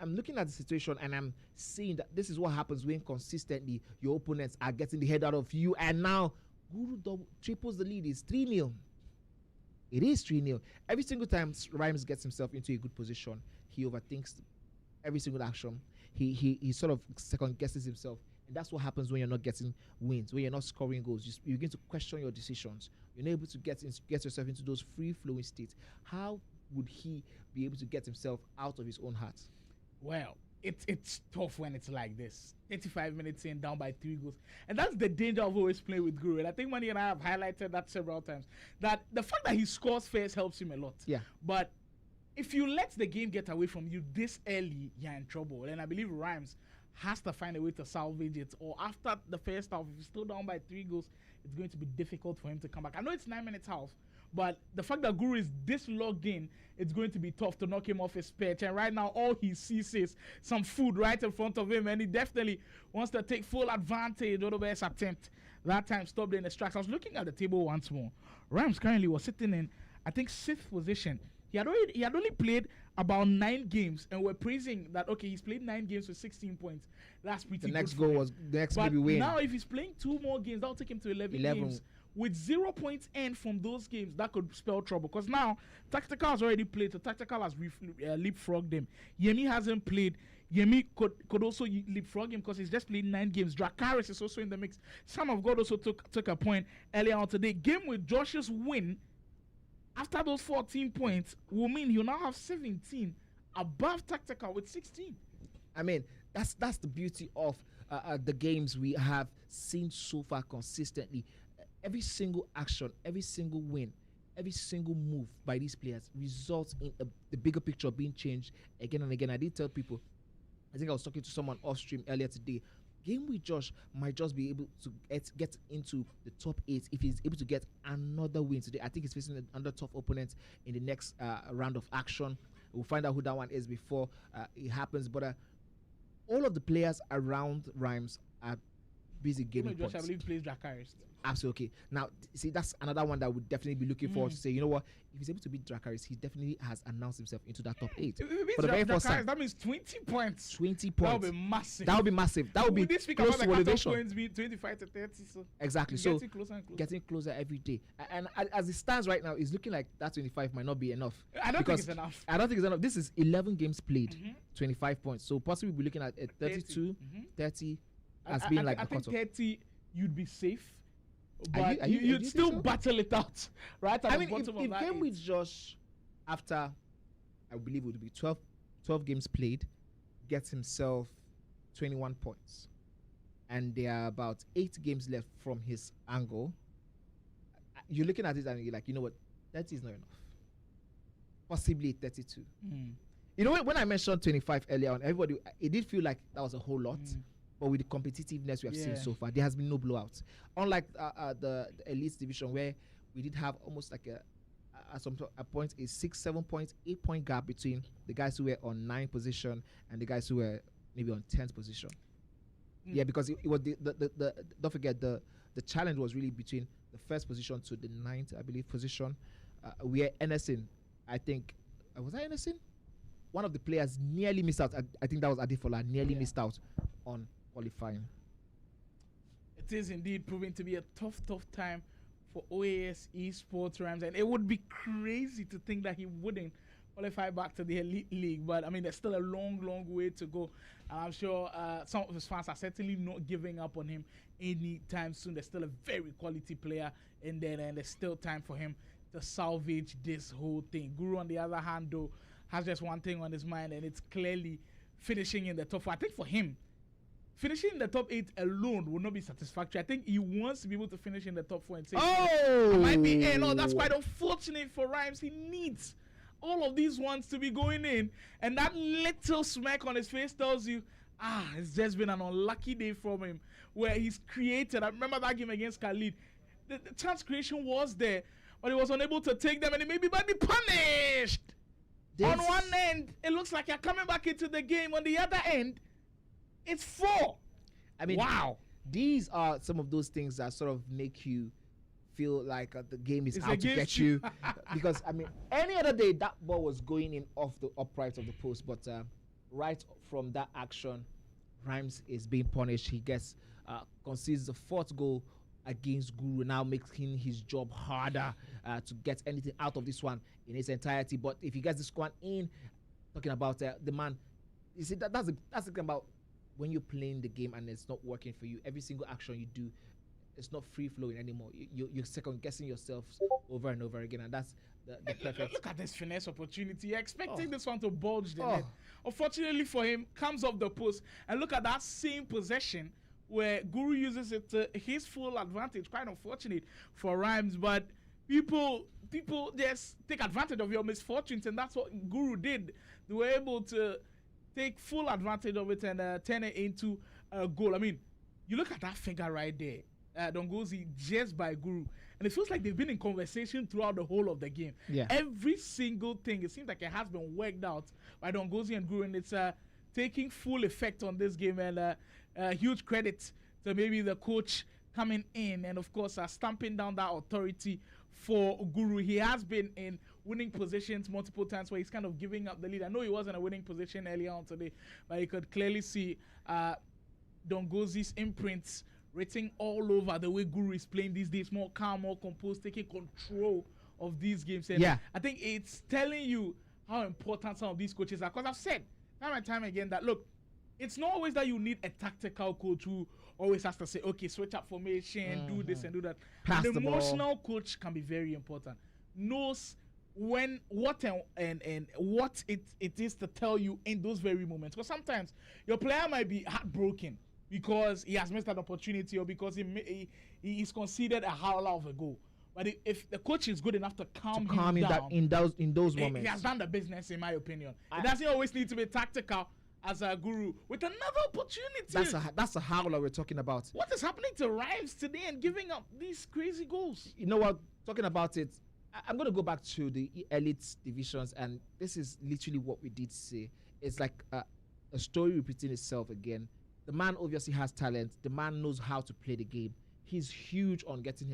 I'm looking at the situation and I'm seeing that this is what happens when consistently your opponents are getting the head out of you, and now Guru triples the lead. It's 3-0. It is 3-0. Every single time Rhymes gets himself into a good position, he overthinks every single action. He sort of second guesses himself. And that's what happens when you're not getting wins, when you're not scoring goals. You begin to question your decisions. You're not able to get yourself into those free-flowing states. How would he be able to get himself out of his own heart? Well, it's tough when it's like this. 85 minutes in, down by 3 goals. And that's the danger of always playing with Guru. And I think Manny and I have highlighted that several times, that the fact that he scores first helps him a lot. Yeah. But if you let the game get away from you this early, you're in trouble. And I believe Rhymes has to find a way to salvage it, or after the first half, if he's still down by 3 goals, it's going to be difficult for him to come back. I know it's 9 minutes half, but the fact that Guru is this logged in, it's going to be tough to knock him off his perch. And right now, all he sees is some food right in front of him, and he definitely wants to take full advantage of the best attempt. That time stopped in the strikes. I was looking at the table once more. Rhymes currently was sitting in, I think, 6th position. He had only played about 9 games, and we're praising that, okay, he's played 9 games with 16 points. That's pretty good. The next goal was the next maybe win. Now, if he's playing 2 more games, that'll take him to 11 games. With 0 points end from those games, that could spell trouble. Because now, Tactical has already played, so Tactical has leapfrogged him. Yemi hasn't played. Yemi could also leapfrog him because he's just played 9 games. Dracarys is also in the mix. Son of God also took a point earlier on today. Game with Josh's win, after those 14 points, will mean he'll now have 17 above Tactical with 16. I mean, that's the beauty of the games we have seen so far consistently. Every single action, every single win, every single move by these players results in the bigger picture being changed again and again. I did tell people, I think I was talking to someone off stream earlier today, game with Josh might just be able to get into the top 8 if he's able to get another win today. I think he's facing another tough opponent in the next round of action. We'll find out who that one is before it happens. But all of the players around Rhymes are busy gaining points. Josh, I believe, plays Dracarys. Absolutely. Now, see, that's another one that would definitely be looking forward to say, you know what, if he's able to beat Dracarys, he definitely has announced himself into that top 8. For the very first time, that means 20 points. 20 points. That would be massive. That would be massive. That would be close to elevation. Points being 25 to 30. So exactly. So getting closer every day. And as it stands right now, it's looking like that 25 might not be enough. I don't think it's enough. I don't think it's enough. This is 11 games played, 25 points. So possibly we're looking at 32, 30 as being like I a think cutoff. 30, you'd be safe. But you'd still so? Battle it out, right? At I the mean, bottom if of that game with Josh, after, I believe it would be 12 games played, gets himself 21 points. And there are about 8 games left from his angle. you're looking at it and you're like, you know what, 30 is not enough. Possibly 32. You know, when I mentioned 25 earlier on, everybody, it did feel like that was a whole lot. But with the competitiveness we have seen so far, there has been no blowouts. Unlike the Elite Division, where we did have almost like at some point a 6, 7 points, 8 point gap between the guys who were on 9th position and the guys who were maybe on 10th position. Yeah, because it was the don't forget the challenge was really between the 1st position to the 9th, I believe, position, where Emerson, I think, was that Emerson? One of the players nearly missed out. I think that was Adifola, nearly missed out on qualifying. It is indeed proving to be a tough time for OAS Esports Rams, and it would be crazy to think that he wouldn't qualify back to the Elite League. But I mean, there's still a long way to go, and I'm sure some of his fans are certainly not giving up on him anytime soon. There's still a very quality player in there, and there's still time for him to salvage this whole thing. Guru, on the other hand, though, has just one thing on his mind, and it's clearly finishing in the top 4. I think for him, finishing in the top 8 alone will not be satisfactory. I think he wants to be able to finish in the top 4 and say, I might be in. Oh, that's quite unfortunate for Rhymes. He needs all of these ones to be going in. And that little smirk on his face tells you, it's just been an unlucky day from him where he's created. I remember that game against Khaled. The chance creation was there, but he was unable to take them, and he maybe might be punished. On one end, it looks like you're coming back into the game. On the other end, it's 4. I mean, wow. These are some of those things that sort of make you feel like the game is It's out to get against you. Because, I mean, any other day, that ball was going in off the upright of the post. But right from that action, Rhymes is being punished. He gets concedes the 4th goal against Guru, now making his job harder to get anything out of this one in its entirety. But if he gets this one in, talking about the man, you see, that's the thing about when you're playing the game and it's not working for you. Every single action you do, it's not free flowing anymore. You're second guessing yourself over and over again, and that's the perfect. Look at this finesse opportunity. You're expecting this one to bulge the net. Unfortunately for him, comes off the post, and look at that same possession where Guru uses it to his full advantage. Quite unfortunate for Rhymes, but people just take advantage of your misfortunes, and that's what Guru did. They were able to take full advantage of it and turn it into a goal. I mean, you look at that figure right there, Dongozi, just by Guru, and it feels like they've been in conversation throughout the whole of the game. Yeah. Every single thing, it seems like it has been worked out by Dongozi and Guru, and it's taking full effect on this game, and huge credit to maybe the coach coming in and, of course, stamping down that authority for Guru. He has been in winning positions multiple times where he's kind of giving up the lead. I know he was in a winning position earlier on today, but you could clearly see Dongozi's imprints written all over the way Guru is playing these days, more calm, more composed, taking control of these games. And I think it's telling you how important some of these coaches are. Because I've said time and time again that, look, it's not always that you need a tactical coach who always has to say, okay, switch up formation, do this and do that. Pass An the ball. emotional coach can be very important. Knows when, what and what it is to tell you in those very moments. Because sometimes your player might be heartbroken because he has missed an opportunity or because he's conceded a howler of a goal. But if the coach is good enough to calm him down, in those moments, he has done the business, in my opinion. It doesn't always need to be tactical as a Guru with another opportunity. That's a howler we're talking about. What is happening to Rhymes today and giving up these crazy goals? You know what? Talking about it, I'm going to go back to the elite divisions, and this is literally what we did say. It's like a story repeating itself again. The man obviously has talent. The man knows how to play the game. He's huge on getting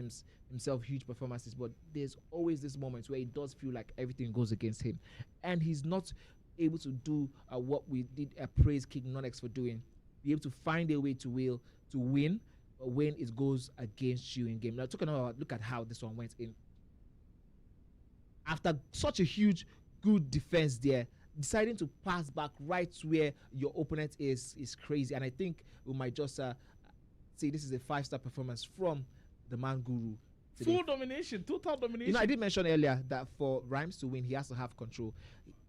himself huge performances, but there's always this moment where it does feel like everything goes against him, and he's not able to do what we did praise King Konx for doing. Be able to find a way to win when it goes against you in game. Now talking about, look at how this one went in. After such a huge good defense there, deciding to pass back right where your opponent is crazy. And I think we might just say this is a 5-star performance from the man Guru today. Full domination, total domination. You know, I did mention earlier that for Rhymes to win, he has to have control.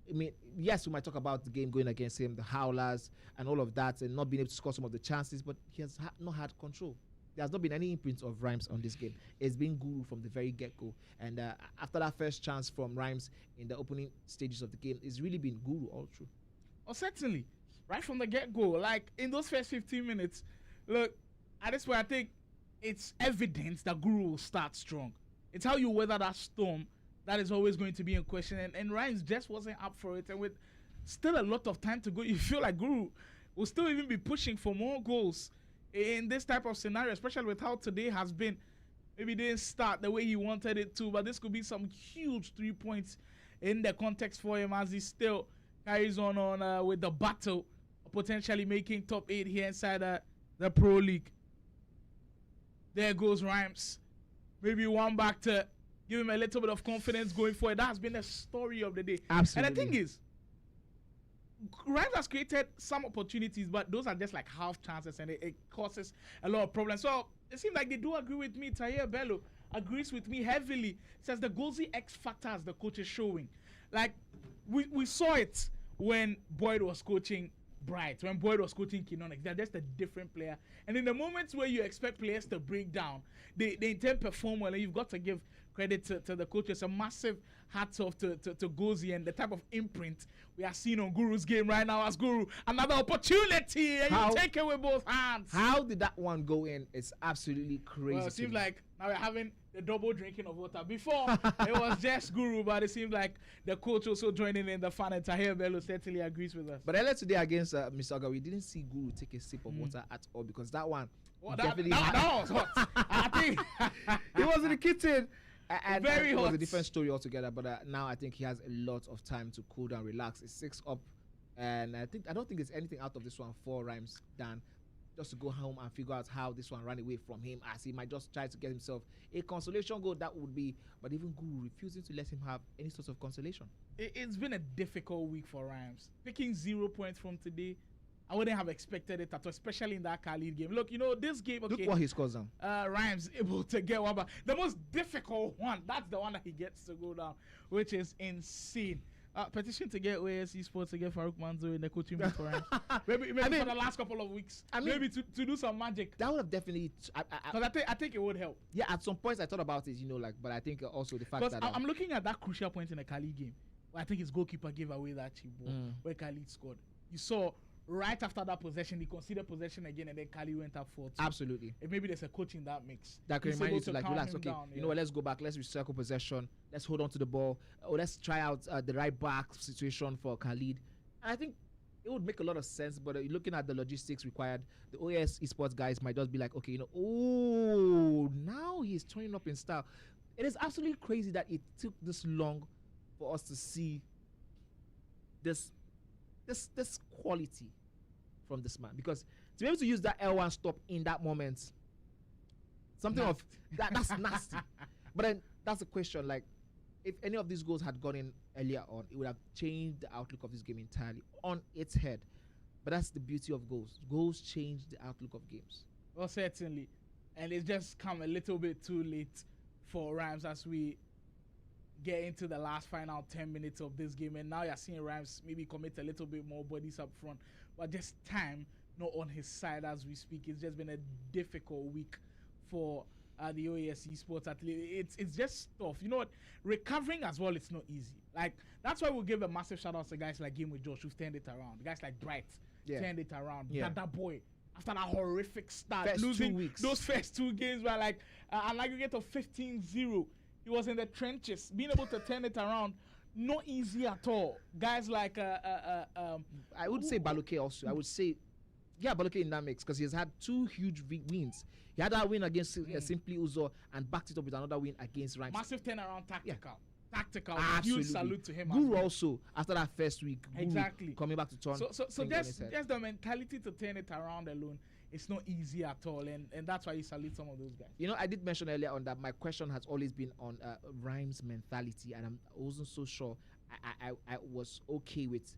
I mean, yes, we might talk about the game going against him, the howlers and all of that, and not being able to score some of the chances, but he has not had control. there's not been any imprint of Rhymes on this game. It's been Guru from the very get-go. And after that first chance from Rhymes in the opening stages of the game, it's really been Guru all through. Oh, certainly. Right from the get-go. Like, in those first 15 minutes, look, at this point, I think it's evident that Guru will start strong. It's how you weather that storm that is always going to be in question. And Rhymes just wasn't up for it. And with still a lot of time to go, you feel like Guru will still even be pushing for more goals in this type of scenario, especially with how today has been. Maybe didn't start the way he wanted it to, but this could be some huge 3 points in the context for him as he still carries on with the battle of potentially making top 8 here inside the Pro League. There goes Rhymes. Maybe one back to give him a little bit of confidence going forward. That has been the story of the day. Absolutely. And the thing is, Rhymes has created some opportunities, but those are just like half chances, and it causes a lot of problems. So it seems like they do agree with me. Tahir Bello agrees with me heavily. Says the goalsy X factor as the coach is showing. Like, we saw it when Boyd was coaching Bright, when Boyd was coaching Konx. They're just a different player. And in the moments where you expect players to break down, they intend to perform well, and you've got to give credit to the coaches. A massive hats off to Gozi and the type of imprint we are seeing on Guru's game right now as Guru. Another opportunity, and you take it with both hands. How did that one go in? It's absolutely crazy. Well, it seems like now we're having the double drinking of water. Before, it was just Guru, but it seems like the coach also joining in the fun, and Tahir Bello certainly agrees with us. But earlier today against Mr. Oga, we didn't see Guru take a sip of water at all, because that one definitely that was hot. I think he was in the kitchen. And very it hot. was a different story altogether, but now I think he has a lot of time to cool down, relax. It's 6 up, and I don't think there's anything out of this one for Rhymes Dan, just to go home and figure out how this one ran away from him, as he might just try to get himself a consolation goal. That would be, but even Guru refusing to let him have any sort of consolation. It's been a difficult week for Rhymes. Picking 0 points from today, I wouldn't have expected it at all, especially in that Khaled game. Look, this game, okay. Look what he scores down. Rhymes able to get one, but the most difficult one, that's the one that he gets to go down, which is insane. Petition to get OAS Sports to get Farouk Manzo in the coaching booth for Rhymes. maybe for the last couple of weeks. Maybe to do some magic. That would have definitely. Because I think it would help. Yeah, at some points I thought about it, but I think also the fact that I'm looking at that crucial point in the Khaled game. Where I think his goalkeeper gave away that cheap ball where Khaled scored. You saw. Right after that possession, he conceded possession again, and then Khaled went up 4-2. Absolutely. And maybe there's a coach in that mix. That can remind you to relax. Okay, down, you know what? Let's go back. Let's recircle possession. Let's hold on to the ball. Let's try out the right back situation for Khaled. And I think it would make a lot of sense. But looking at the logistics required, the OAS esports guys might just be like, okay, now he's turning up in style. It is absolutely crazy that it took this long for us to see this quality from this man, because to be able to use that L1 stop in that moment, something of that's nasty. But then that's the question, like, if any of these goals had gone in earlier on, it would have changed the outlook of this game entirely on its head. But that's the beauty of goals. Goals change the outlook of games. Well, certainly. And it's just come a little bit too late for Rhymes as we get into the last final 10 minutes of this game, and now you're seeing Rhymes maybe commit a little bit more bodies up front, but just time not on his side as we speak. It's just been a difficult week for the OAS Esports athlete. It's just tough. You know what? Recovering as well, it's not easy. Like, that's why we'll give a massive shout out to guys like Game with Josh who've turned it around. Guys like Bright turned it around. That boy, after that horrific start, losing those first 2 games were like an aggregate of 15-0. He was in the trenches, being able to turn it around, not easy at all. Guys like I would say Baluke also. I would say, Baluke in that mix, because he has had 2 huge wins. He had that win against Simply Uzo and backed it up with another win against Rhymes. Massive turnaround, tactical. Tactical. Absolutely. Huge salute to him. Guru also, after that first week, exactly coming back to turn. So just the mentality to turn it around alone, it's not easy at all, and that's why you salute some of those guys. I did mention earlier on that my question has always been on Rhymes' mentality, and I wasn't so sure I was okay with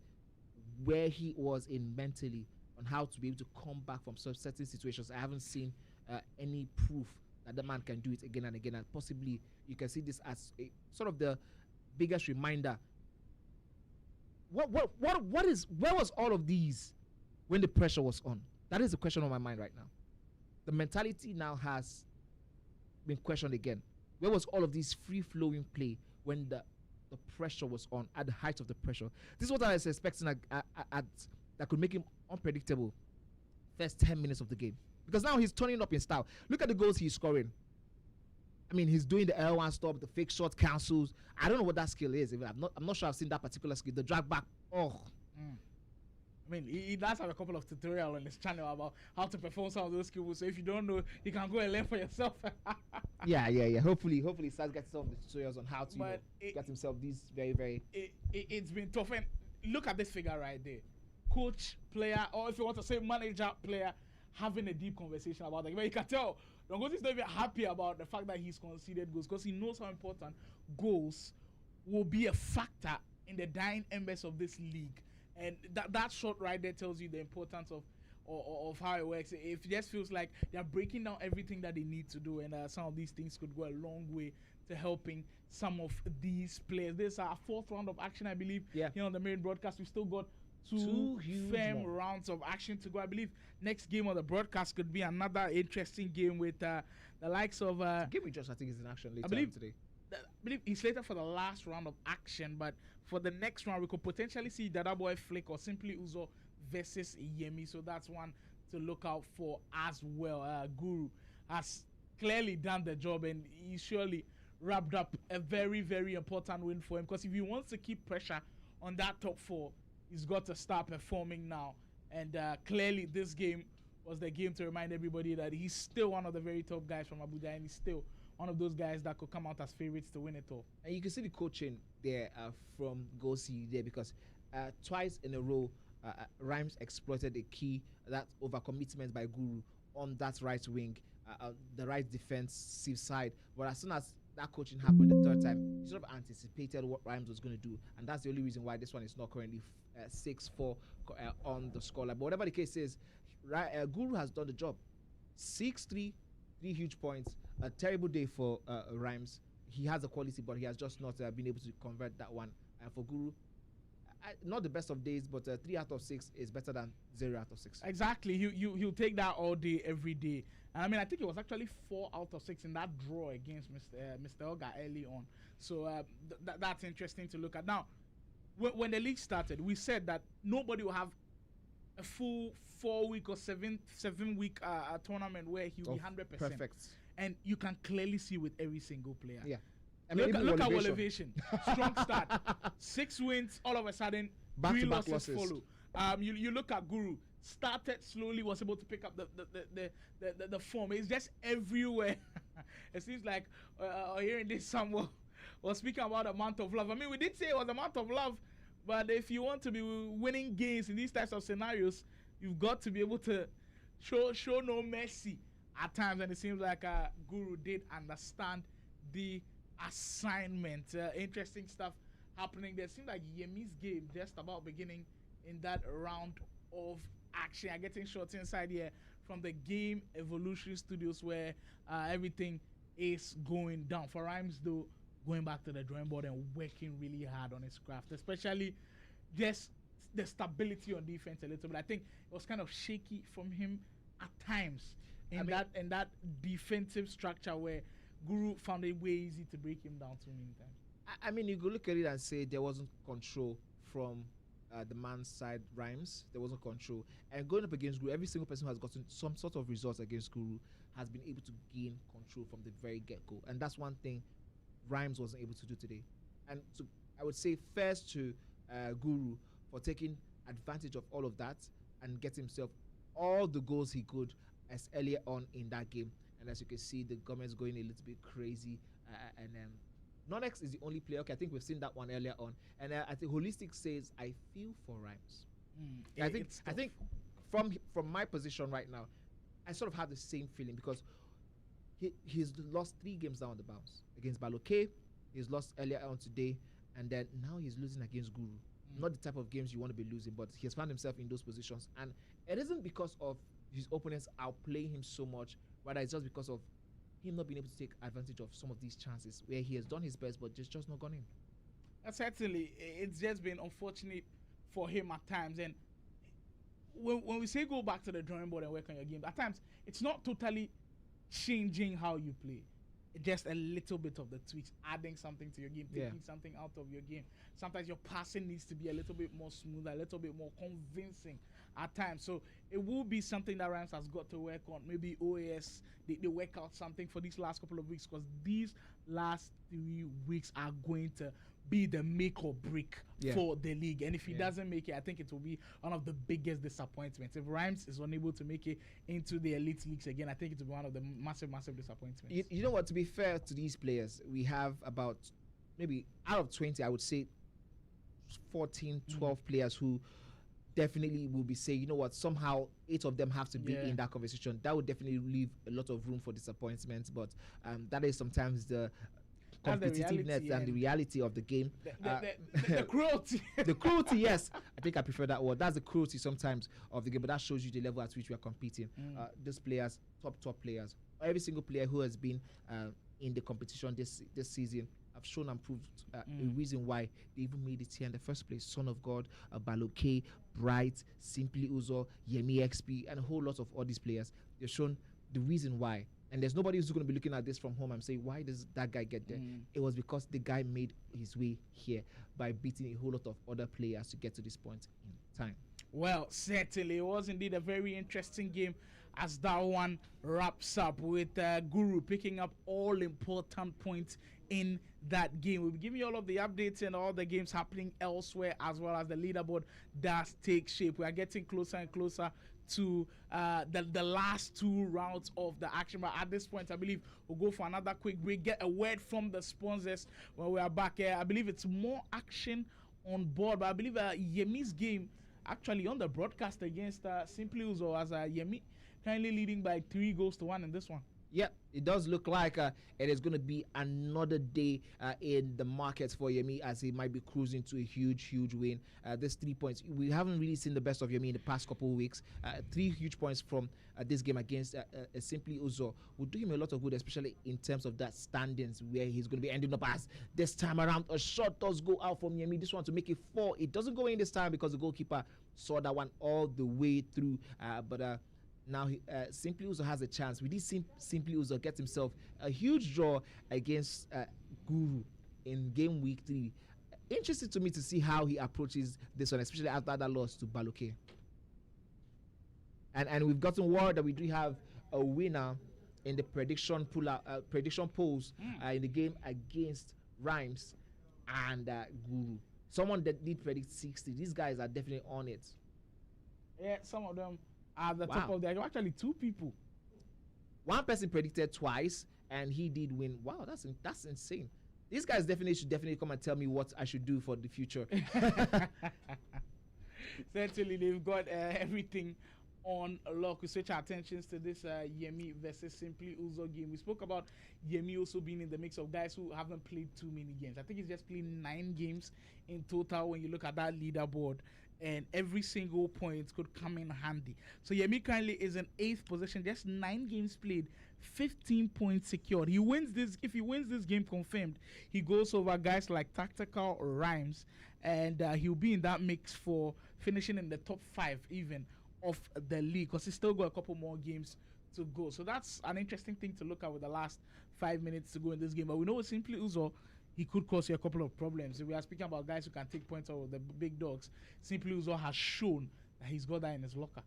where he was in mentally on how to be able to come back from certain situations. I haven't seen any proof that the man can do it again and again, and possibly you can see this as a sort of the biggest reminder. Where was all of these when the pressure was on? That is the question on my mind right now. the mentality now has been questioned again. Where was all of this free-flowing play when the pressure was on, at the height of the pressure? This is what I was expecting at that could make him unpredictable first 10 minutes of the game. Because now he's turning up in style. Look at the goals he's scoring. I mean, he's doing the L1 stop, the fake shot cancels. I don't know what that skill is. I'm not sure I've seen that particular skill. The drag back. Oh. I mean, he does have a couple of tutorials on his channel about how to perform some of those skills. So if you don't know, you can go and learn for yourself. Yeah. Hopefully he starts getting some of the tutorials on how to get himself these very. It's been tough. And look at this figure right there. Coach, player, or if you want to say manager, player, having a deep conversation about it. But you can tell Dongozi is not even happy about the fact that he's conceded goals, because he knows how important goals will be a factor in the dying embers of this league. And that shot right there tells you the importance of how it works. It just feels like they're breaking down everything that they need to do, and some of these things could go a long way to helping some of these players. This is our 4th round of action, I believe. Yeah. Here on the main broadcast, we still got two firm rounds of action to go. I believe next game on the broadcast could be another interesting game with the likes of. Give me just, I think it's in action later today. I believe he's later for the last round of action, but for the next round, we could potentially see Dada Boy Flick or Simply Uzo versus Yemi. So that's one to look out for as well. Guru has clearly done the job, and he surely wrapped up a very, very important win for him, because if he wants to keep pressure on that top 4, he's got to start performing now. And clearly this game was the game to remind everybody that he's still one of the very top guys from Abuja, and he's still one of those guys that could come out as favorites to win it all. And you can see the coaching there from Gosi there, because twice in a row, Rhymes exploited a key, that overcommitment by Guru on that right wing, the right defensive side. But as soon as that coaching happened the 3rd time, he sort of anticipated what Rhymes was going to do, and that's the only reason why this one is not currently 6-4 on the scoreline. But whatever the case is, Guru has done the job. 6-3, 3 huge points. A terrible day for Rhymes. He has the quality, but he has just not been able to convert that one. And for Guru, not the best of days, but 3 out of 6 is better than 0 out of 6. Exactly. He'll take that all day, every day. And I mean, I think it was actually 4 out of 6 in that draw against Mr. Oga early on. So that's interesting to look at. Now, when the league started, we said that nobody will have a full 4-week or 7-week tournament where he'll be 100%. Perfect. And you can clearly see with every single player. Yeah. I mean, look at Elevation. Strong start. 6 wins, all of a sudden, 3 losses follow. You look at Guru. Started slowly, was able to pick up the form. It's just everywhere. It seems like hearing this somewhere was speaking about a month of love. I mean, we did say it was a month of love, but if you want to be winning games in these types of scenarios, you've got to be able to show no mercy at times. And it seems like Guru did understand the assignment. Interesting stuff happening there. It seems like Yemi's game just about beginning in that round of action. I'm getting shots inside here from the Game Evolution Studios, where everything is going down. For Rhymes, though, going back to the drawing board and working really hard on his craft, especially just the stability on defense a little bit. I think it was kind of shaky from him at times in that defensive structure, where Guru found it way easy to break him down too many times. I mean, you could look at it and say there wasn't control from the man's side, Rhymes. There wasn't control. And going up against Guru, every single person who has gotten some sort of results against Guru has been able to gain control from the very get-go. And that's one thing Rhymes wasn't able to do today. And so I would say first to Guru for taking advantage of all of that and get himself all the goals he could as earlier on in that game. And as you can see, the government's going a little bit crazy. Konx is the only player. Okay, I think we've seen that one earlier on. And I think Holistic says, I feel for Rhymes. I think from my position right now, I sort of have the same feeling, because he's lost 3 games down on the bounce. Against Baloke, he's lost earlier on today, and then now he's losing against Guru. Not the type of games you want to be losing, but he has found himself in those positions. And it isn't because of his opponents outplaying him so much, rather it's just because of him not being able to take advantage of some of these chances where he has done his best, but just not gone in. Certainly, it's just been unfortunate for him at times. And when we say go back to the drawing board and work on your game, at times it's not totally changing how you play. Just a little bit of the tweaks, adding something to your game, taking something out of your game. Sometimes your passing needs to be a little bit more smooth, a little bit more convincing at times. So it will be something that Rams has got to work on. Maybe OAS, they work out something for these last couple of weeks, because these last 3 weeks are going to be the make or break for the league. And if he doesn't make it, I think it will be one of the biggest disappointments. If Rhymes is unable to make it into the elite leagues again, I think it will be one of the massive disappointments. You know what, to be fair to these players, we have about maybe out of 20, I would say 14, 12 players who definitely will be saying, you know what, somehow 8 of them have to be in that conversation. That would definitely leave a lot of room for disappointment, but that is sometimes the competitiveness and the reality of the game. The cruelty. The cruelty, yes. I think I prefer that word. That's the cruelty sometimes of the game, but that shows you the level at which we are competing. These players, top players, every single player who has been in the competition this season have shown and proved a reason why they even made it here in the first place. Son of God, Baloke, Bright, Simply Uzo, Yemi XP, and a whole lot of all these players. They've shown the reason why. And there's nobody who's going to be looking at this from home and say, why does that guy get there? It was because the guy made his way here by beating a whole lot of other players to get to this point in time. Well, certainly it was indeed a very interesting game, as that one wraps up with Guru picking up all important points in that game. We'll be giving you all of the updates and all the games happening elsewhere, as well as the leaderboard does take shape. We are getting closer and closer to the last 2 rounds of the action, but at this point I believe we'll go for another quick break, get a word from the sponsors when we are back here. I believe it's more action on board, but I believe Yemi's game actually on the broadcast against Simply Uzo, as Yemi currently leading by 3-1 in this one. Yep, it does look like it is going to be another day in the markets for Yemi, as he might be cruising to a huge win. This 3 points, we haven't really seen the best of Yemi in the past couple of weeks. 3 huge points from this game against Simply Uzo will do him a lot of good, especially in terms of that standings, where he's going to be ending up as this time around. A shot does go out from Yemi, this one to make it 4. It doesn't go in this time because the goalkeeper saw that one all the way through, but now Simply Uzo has a chance. We did see Simply Uzo get himself a huge draw against Guru in game week 3. Interesting to me to see how he approaches this one, especially after that loss to Baloke. And we've gotten word that we do have a winner in the prediction polls in the game against Rhymes and Guru. Someone that did predict 60. These guys are definitely on it. Yeah, some of them at the top of the actually 2 people. One person predicted twice and he did win. Wow, that's insane. These guys should come and tell me what I should do for the future. Certainly, they've got everything on lock. We switch our attentions to this Yemi versus Simply Uzo game. We spoke about Yemi also being in the mix of guys who haven't played too many games. I think he's just played 9 games in total when you look at that leaderboard, and every single point could come in handy. So Yemi currently is in 8th position, just 9 games played, 15 points secured. He wins this. If he wins this game confirmed, he goes over guys like Tactical or Rhymes, and he'll be in that mix for finishing in the top 5 even of the league, because he's still got a couple more games to go. So that's an interesting thing to look at with the last 5 minutes to go in this game. But we know with Simply Uzo, he could cause you a couple of problems. If we are speaking about guys who can take points out of the big dogs, Simply Uzo has shown that he's got that in his locker.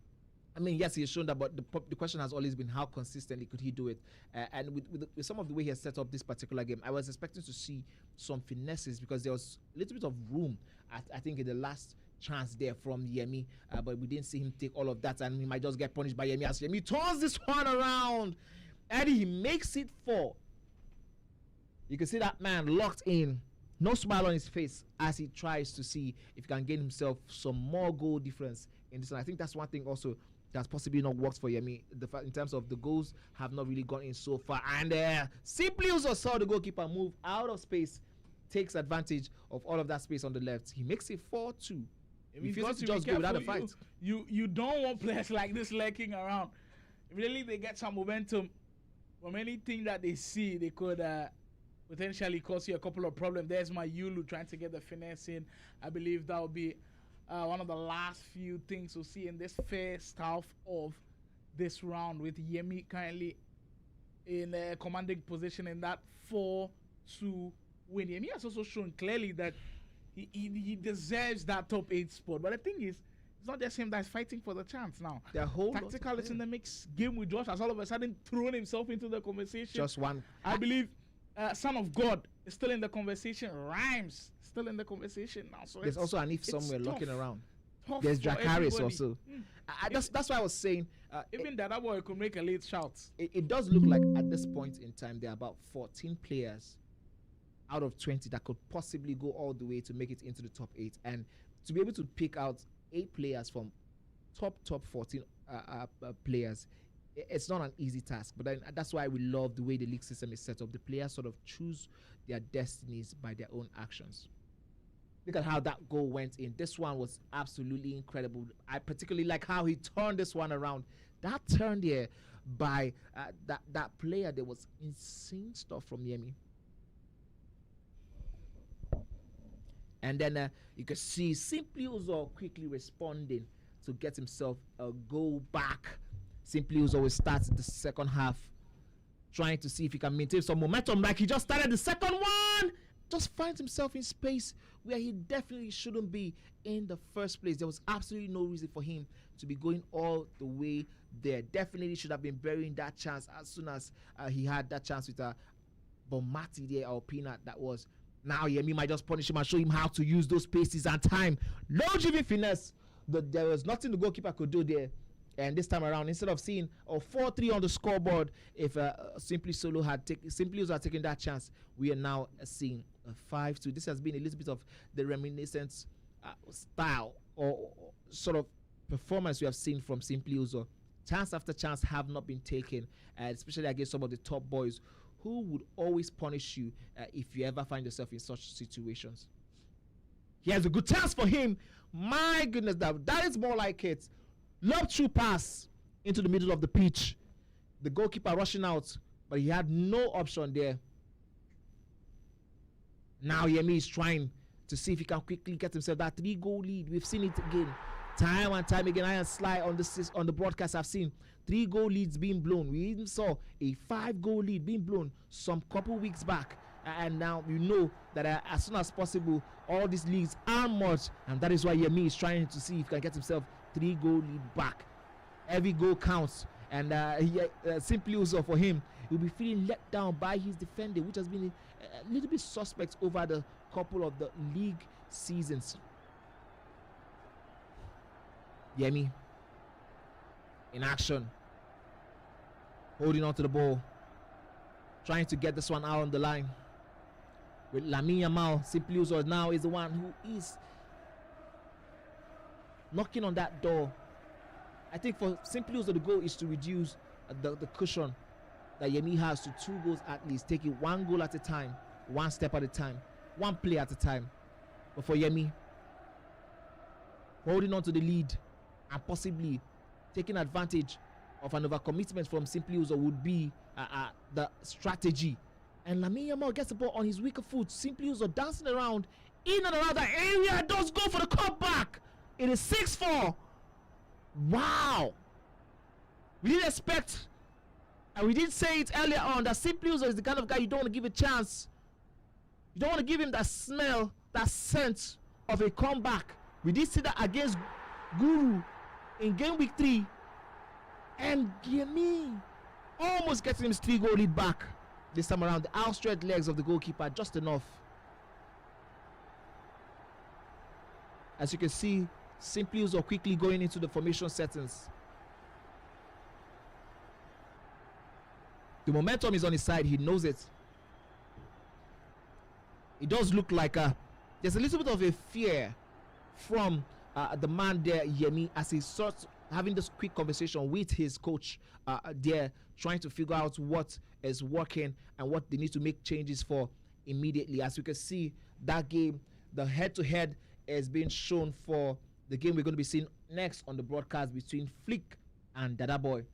I mean, yes, he has shown that, but the question has always been how consistently could he do it? And with some of the way he has set up this particular game, I was expecting to see some finesses, because there was a little bit of room, I think, in the last chance there from Yemi, but we didn't see him take all of that, and he might just get punished by Yemi as Yemi turns this one around. Eddie, he makes it 4. You can see that man locked in, no smile on his face, as he tries to see if he can gain himself some more goal difference in this one. I think that's one thing also that's possibly not worked for Yemi. The fact in terms of the goals have not really gone in so far, and Simply also saw the goalkeeper move out of space, takes advantage of all of that space on the left. He makes it 4-2. He refuses to just go without a fight. You don't want players like this lurking around. Really, they get some momentum from anything that they see, they could potentially cause you a couple of problems. There's my Yulu trying to get the finesse in. I believe that will be one of the last few things we'll see in this first half of this round, with Yemi currently in a commanding position in that 4-2 win. Yemi has also shown clearly that he deserves that top 8 spot. But the thing is, it's not just him that's fighting for the chance now. The whole Tactical is in the mix. Game with Josh has all of a sudden thrown himself into the conversation. Just one. I believe Son of God is still in the conversation. Rhymes still in the conversation now. So there's also an if somewhere looking around. Tough There's for Jack Harris everybody. also. That's why I was saying. Even that boy could make a late shout. It does look like at this point in time there are about 14 players out of 20 that could possibly go all the way to make it into the top 8, and to be able to pick out 8 players from top 14 players, it's not an easy task. But then that's why we love the way the league system is set up. The players sort of choose their destinies by their own actions. Look at how that goal went in. This one was absolutely incredible. I particularly like how he turned this one around. That turn there by that player, there was insane stuff from Yemi. And then you can see Simply Uzo quickly responding to get himself a goal back. Simply Uzo will start the second half, trying to see if he can maintain some momentum like he just started the second one. Just finds himself in space where he definitely shouldn't be in the first place. There was absolutely no reason for him to be going all the way there. Definitely should have been burying that chance as soon as he had that chance with Bomati there, or Peanut that was. Now Yemi might just punish him and show him how to use those spaces and time. Low-driven finesse. There was nothing the goalkeeper could do there. And this time around, instead of seeing a 4-3 on the scoreboard, if Simply Uzo had taken that chance, we are now seeing a 5-2. This has been a little bit of the reminiscent style or sort of performance we have seen from Simply Uzo. Chance after chance have not been taken, especially against some of the top boys who would always punish you if you ever find yourself in such situations. He has a good chance for him. My goodness, that is more like it. Lob through pass into the middle of the pitch. The goalkeeper rushing out, but he had no option there. Now Yemi is trying to see if he can quickly get himself that 3-goal lead. We've seen it again, time and time again. I and Sly on the broadcast have seen 3-goal leads being blown. We even saw a 5-goal lead being blown some couple weeks back. And now you know that as soon as possible, all these leagues are merged, and that is why Yemi is trying to see if he can get himself 3-goal lead back. Every goal counts, and Simply Uzo for him, he'll be feeling let down by his defender, which has been a little bit suspect over the couple of the league seasons. Yemi in action, holding on to the ball, trying to get this one out on the line. With Lamine Yamal, Simply Uzo now is the one who is knocking on that door. I think for Simply Uzo, the goal is to reduce the cushion that Yemi has to 2 goals at least, taking 1 goal at a time, 1 step at a time, 1 play at a time. But for Yemi, holding on to the lead and possibly taking advantage of an overcommitment from Simply Uzo would be the strategy. And Lamine Yamal gets the ball on his weaker foot. Simply Uzo dancing around in and around that area. Does go for the cutback. It is 6-4. Wow. We didn't expect, and we did say it earlier on, that Simply Uzo is the kind of guy you don't want to give a chance. You don't want to give him that smell, that scent of a comeback. We did see that against Guru in game week 3. And Yemi almost getting his 3-goal lead back. This time around, the outstretched legs of the goalkeeper just enough. As you can see, Simply Uzo quickly going into the formation settings. The momentum is on his side. He knows it. It does look like there's a little bit of a fear from the man there, Yemi, as he starts having this quick conversation with his coach there, trying to figure out what is working and what they need to make changes for immediately. As you can see, that game, the head-to-head is being shown for the game we're going to be seeing next on the broadcast between Flick and Dada Boy.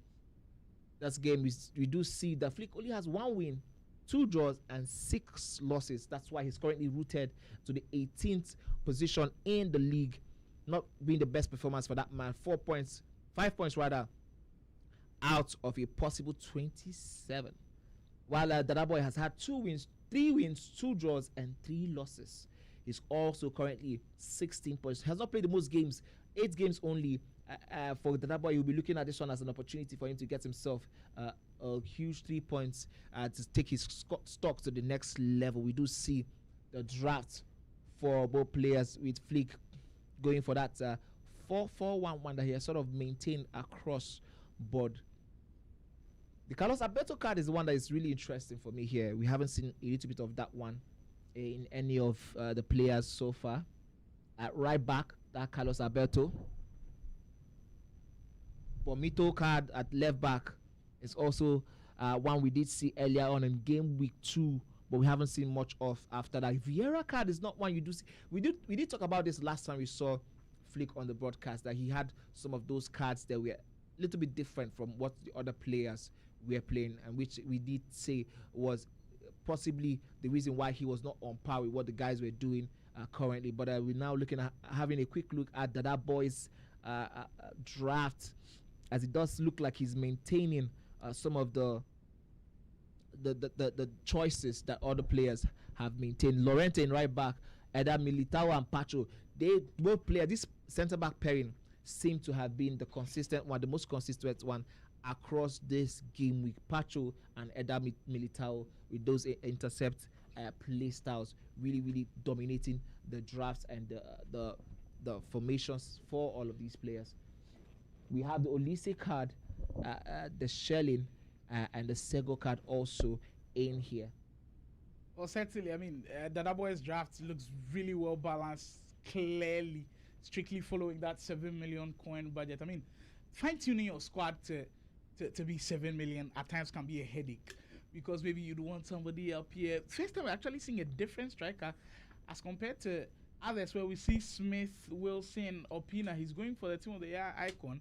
This game, we do see that Flick only has 1 win, 2 draws, and 6 losses. That's why he's currently rooted to the 18th position in the league. not being the best performance for that man. 4 points, 5 points rather, out of a possible 27. While Dada Boy has had 2 wins, 3 wins, 2 draws, and 3 losses. He's also currently 16 points. He has not played the most games, 8 games only. For Dada Boy, you'll be looking at this one as an opportunity for him to get himself a huge 3 points to take his stock to the next level. We do see the draft for both players, with Flick going for that 4-4-1-1 that he has sort of maintained across board. The Carlos Alberto card is the one that is really interesting for me here. We haven't seen a little bit of that one in any of the players so far. At right back, that Carlos Alberto. Bomito card at left back is also one we did see earlier on in game week 2, but we haven't seen much of after that. Vieira card is not one you do see. We did talk about this last time we saw Flick on the broadcast, that he had some of those cards that were a little bit different from what the other players were playing, and which we did say was possibly the reason why he was not on par with what the guys were doing currently. But we're now looking at having a quick look at Dada Boy's draft, as it does look like he's maintaining some of the choices that other players have maintained. Lorente in right back, Eda Militao and Pacho, they both players, this centre back pairing seem to have been the consistent one, the most consistent one across this game week. Pacho and Eda Militao with those intercept play styles really dominating the drafts and the formations for all of these players. We have the Olise card, the Shelling, and the Sego card also in here. Well, certainly, I mean, Dada Boy's draft looks really well balanced, clearly, strictly following that 7 million coin budget. I mean, fine-tuning your squad to be 7 million at times can be a headache, because maybe you'd want somebody up here. First time we're actually seeing a different striker as compared to others where we see Smith, Wilson, Opina. He's going for the team of the year icon,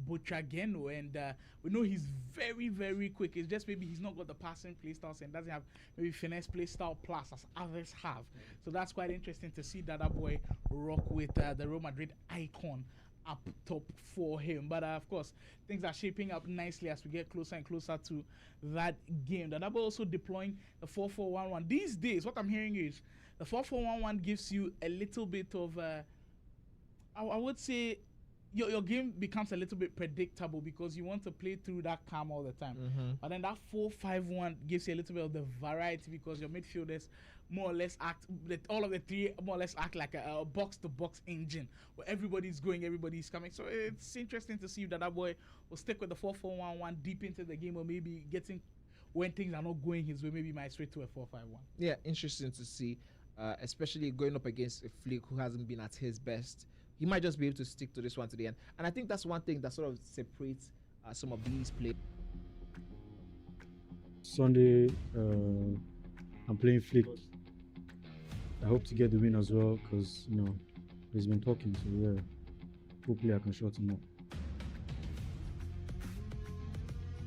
Butrageno, and we know he's very quick. It's just maybe he's not got the passing play styles and doesn't have maybe finesse play style plus as others have. So that's quite interesting to see Dada Boy rock with the Real Madrid icon up top for him. But of course, things are shaping up nicely as we get closer and closer to that game. Dada Boy also deploying the 4-4-1-1. These days, what I'm hearing is the 4-4-1-1 gives you a little bit of I would say your game becomes a little bit predictable, because you want to play through that calm all the time. But then that 4-5-1 gives you a little bit of the variety, because your midfielders more or less all of the three more or less act like a box-to-box engine, where everybody's going, everybody's coming. So it's interesting to see if Dada Boy will stick with the 4-4-1-1 deep into the game, or maybe getting, when things are not going his way, maybe might switch to a 4-5-1. Yeah, interesting to see, especially going up against a Flick who hasn't been at his best. He might just be able to stick to this one to the end. And I think that's one thing that sort of separates some of these players. Sunday, I'm playing Flick. I hope to get the win as well, because, you know, he's been talking, so yeah, hopefully I can shut him up.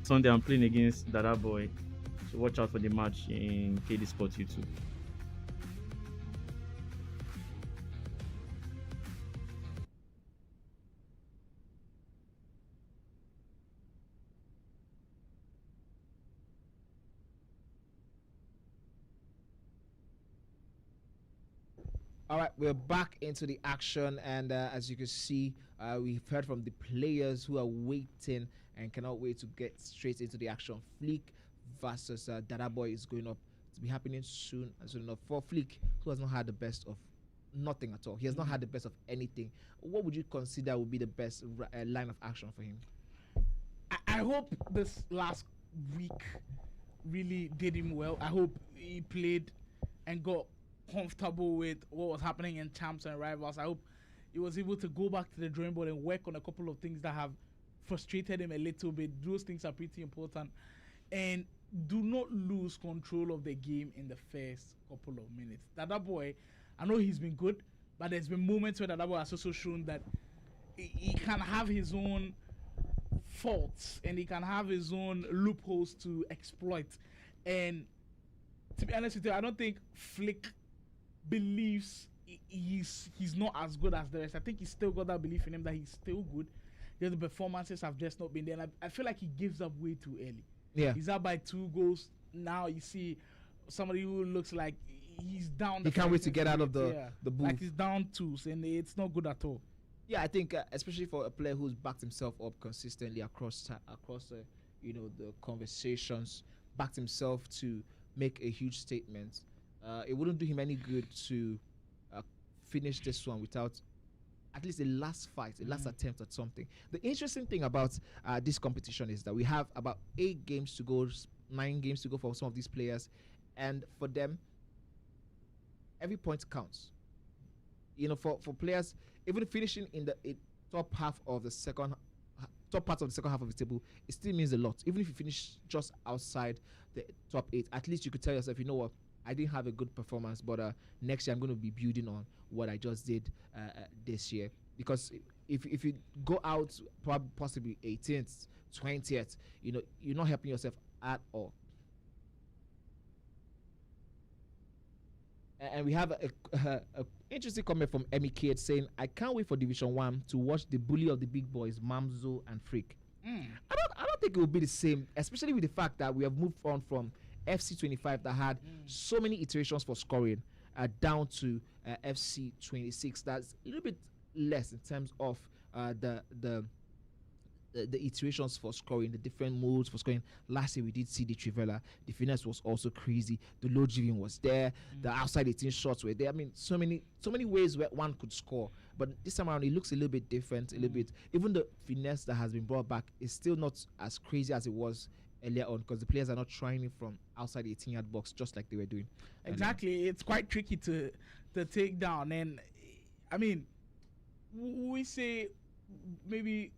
Sunday, I'm playing against Dada Boy, so watch out for the match in KD Sports YouTube. All right, we're back into the action, and as you can see, we've heard from the players who are waiting and cannot wait to get straight into the action. Flick versus Dada Boy is going up to be happening soon and soon enough. For Flick, who has not had the best of nothing at all, he has not had the best of anything. What would you consider would be the best line of action for him? I hope this last week really did him well. I hope he played and got comfortable with what was happening in champs and rivals. I hope he was able to go back to the drawing board and work on a couple of things that have frustrated him a little bit. Those things are pretty important. And do not lose control of the game in the first couple of minutes. Dada Boy, I know he's been good, but there's been moments where Dada Boy has also shown that he can have his own faults and he can have his own loopholes to exploit. And to be honest with you, I don't think Flick believes he's not as good as the rest. I think he's still got that belief in him that he's still good. The performances have just not been there. And I feel like he gives up way too early. Yeah. He's up by 2 goals. Now you see somebody who looks like he's down. He can't wait to get out of the booth. Like he's down 2, and it's not good at all. Yeah, I think especially for a player who's backed himself up consistently across the conversations, backed himself to make a huge statement. It wouldn't do him any good to finish this one without at least a last fight, a last attempt at something. The interesting thing about this competition is that we have about 8 games to go, 9 games to go for some of these players, and for them, every point counts. For players, even finishing in the top half of the top part of the second half of the table, it still means a lot. Even if you finish just outside the top 8, at least you could tell yourself, you know what, I didn't have a good performance, but next year I'm going to be building on what I just did this year. Because if you go out possibly 18th, 20th, you're not helping yourself at all. And we have a interesting comment from Emmy Kate saying, I can't wait for Division 1 to watch the bully of the big boys, Mamzo and Freak. I don't think it will be the same, especially with the fact that we have moved on from FC 25 that had so many iterations for scoring down to FC 26. That's a little bit less in terms of the iterations for scoring, the different modes for scoring. Last year we did see the Trivella. The finesse was also crazy. The low driving was there. The outside 18 shots were there. I mean, so many ways where one could score. But this time around, it looks a little bit different. A little bit. Even the finesse that has been brought back is still not as crazy as it was earlier on, because the players are not trying it from outside the 18-yard box just like they were doing. Exactly. It's quite tricky to take down. And I mean, we say maybe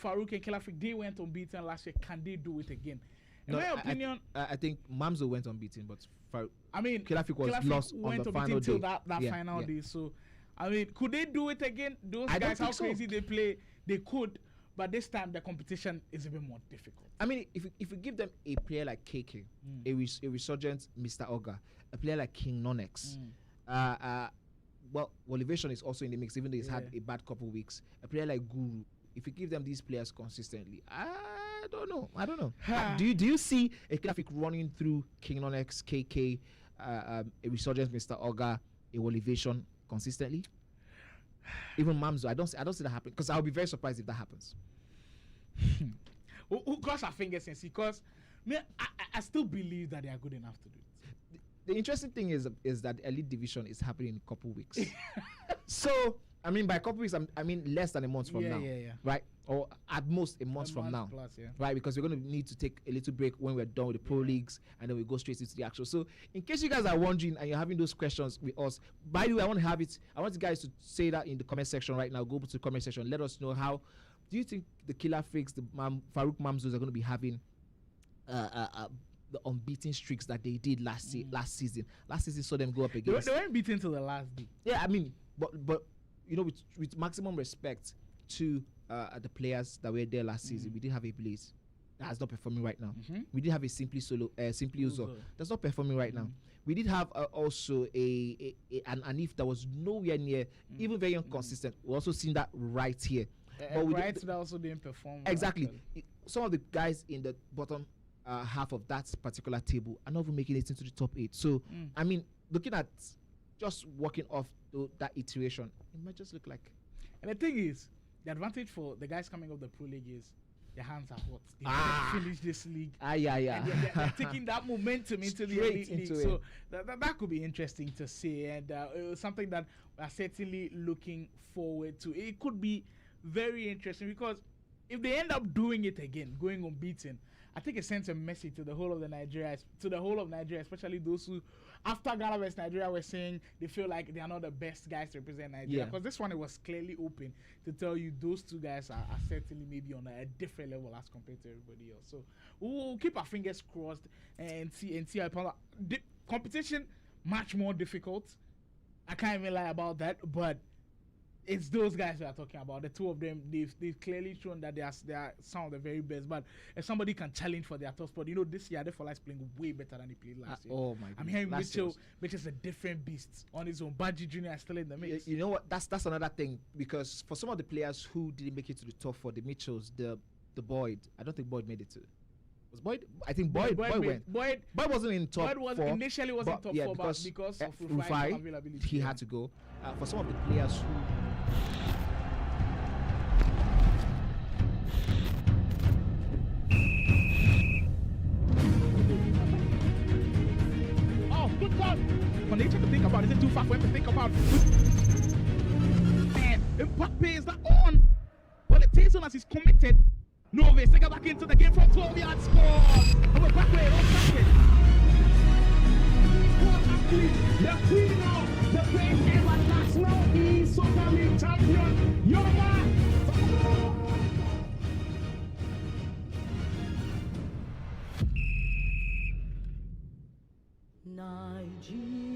Farouk and Kelafik, they went unbeaten last year. Can they do it again? In my opinion, I think Mamzo went unbeaten, but Kelafik was lost on the final day. That final day. So, I mean, could they do it again? Those guys, how crazy they play, they could. But this time, the competition is a bit more difficult. I mean, if you give them a player like KK, a resurgent Mr. Oga, a player like King Konx, well, Elevation is also in the mix, even though he's had a bad couple of weeks. A player like Guru, if you give them these players consistently, I don't know. Do you see a graphic running through King Konx, KK, a resurgent Mr. Oga, a Elevation consistently? Even Mamzo, I don't see that happening, because I'll be very surprised if that happens. Who cross our fingers and see? Because I still believe that they are good enough to do it. The interesting thing is that the Elite Division is happening in a couple weeks. So, I mean, by a couple weeks, I mean less than a month from now. Right? Or at most a month from now. Plus, right? Because we're going to need to take a little break when we're done with the pro leagues, and then we go straight into the actual. So, in case you guys are wondering and you're having those questions with us, by the way, I want you guys to say that in the comment section right now. Go to the comment section. Let us know, how do you think the Killer Freaks, the Farouk Mamzos, are going to be having the unbeaten streaks that they did last season. Last season saw them go up against. They weren't beaten till the last day. Yeah, I mean, but you know, with maximum respect to the players that were there last season, we did have a Blaze that's not performing right now. We did have a Simply Uzo that's not performing right now. We did have also an Anif that was nowhere near, even very inconsistent. We also seen that right here. But that also didn't perform. Exactly. Some of the guys in the bottom half of that particular table are not even making it into the top 8. So, I mean, looking at just working off that iteration, it might just look like. And the thing is, the advantage for the guys coming up the pro league is their hands are hot. They finish this league. Yeah. And they're taking that momentum into the elite league. So that could be interesting to see, and it was something that we're certainly looking forward to. It could be very interesting, because if they end up doing it again, going unbeaten, I think it sends a message to the whole of Nigeria, especially those who, after Ghana vs Nigeria, were saying they feel like they are not the best guys to represent Nigeria. Because this one, it was clearly open to tell you those two guys are certainly maybe on a different level as compared to everybody else. So we'll keep our fingers crossed and see how the competition much more difficult. I can't even lie about that, but it's those guys we are talking about. The two of them, they've clearly shown that they are some of the very best. But if somebody can challenge for their top spot, this year Adefola is playing way better than he played last year. Oh my god! I'm hearing Mitchell's a different beast on his own. Badji Jr. is still in the mix. You know what? That's another thing, because for some of the players who didn't make it to the top four, the Mitchells, the Boyd, I don't think Boyd made it to. Was Boyd? I think Boyd went. Boyd wasn't in top four. Initially wasn't top four, but because of Rufai availability, he had to go. For some of the players who. Oh, good God! For nature to think about, is it too far for him to think about? Man, Mbappe is not on. Well, it takes on as he's committed. Novis, take it back into the game from 12 yards, score! And we're back way, The queen of the great international Esoccer League champion, Yoruba.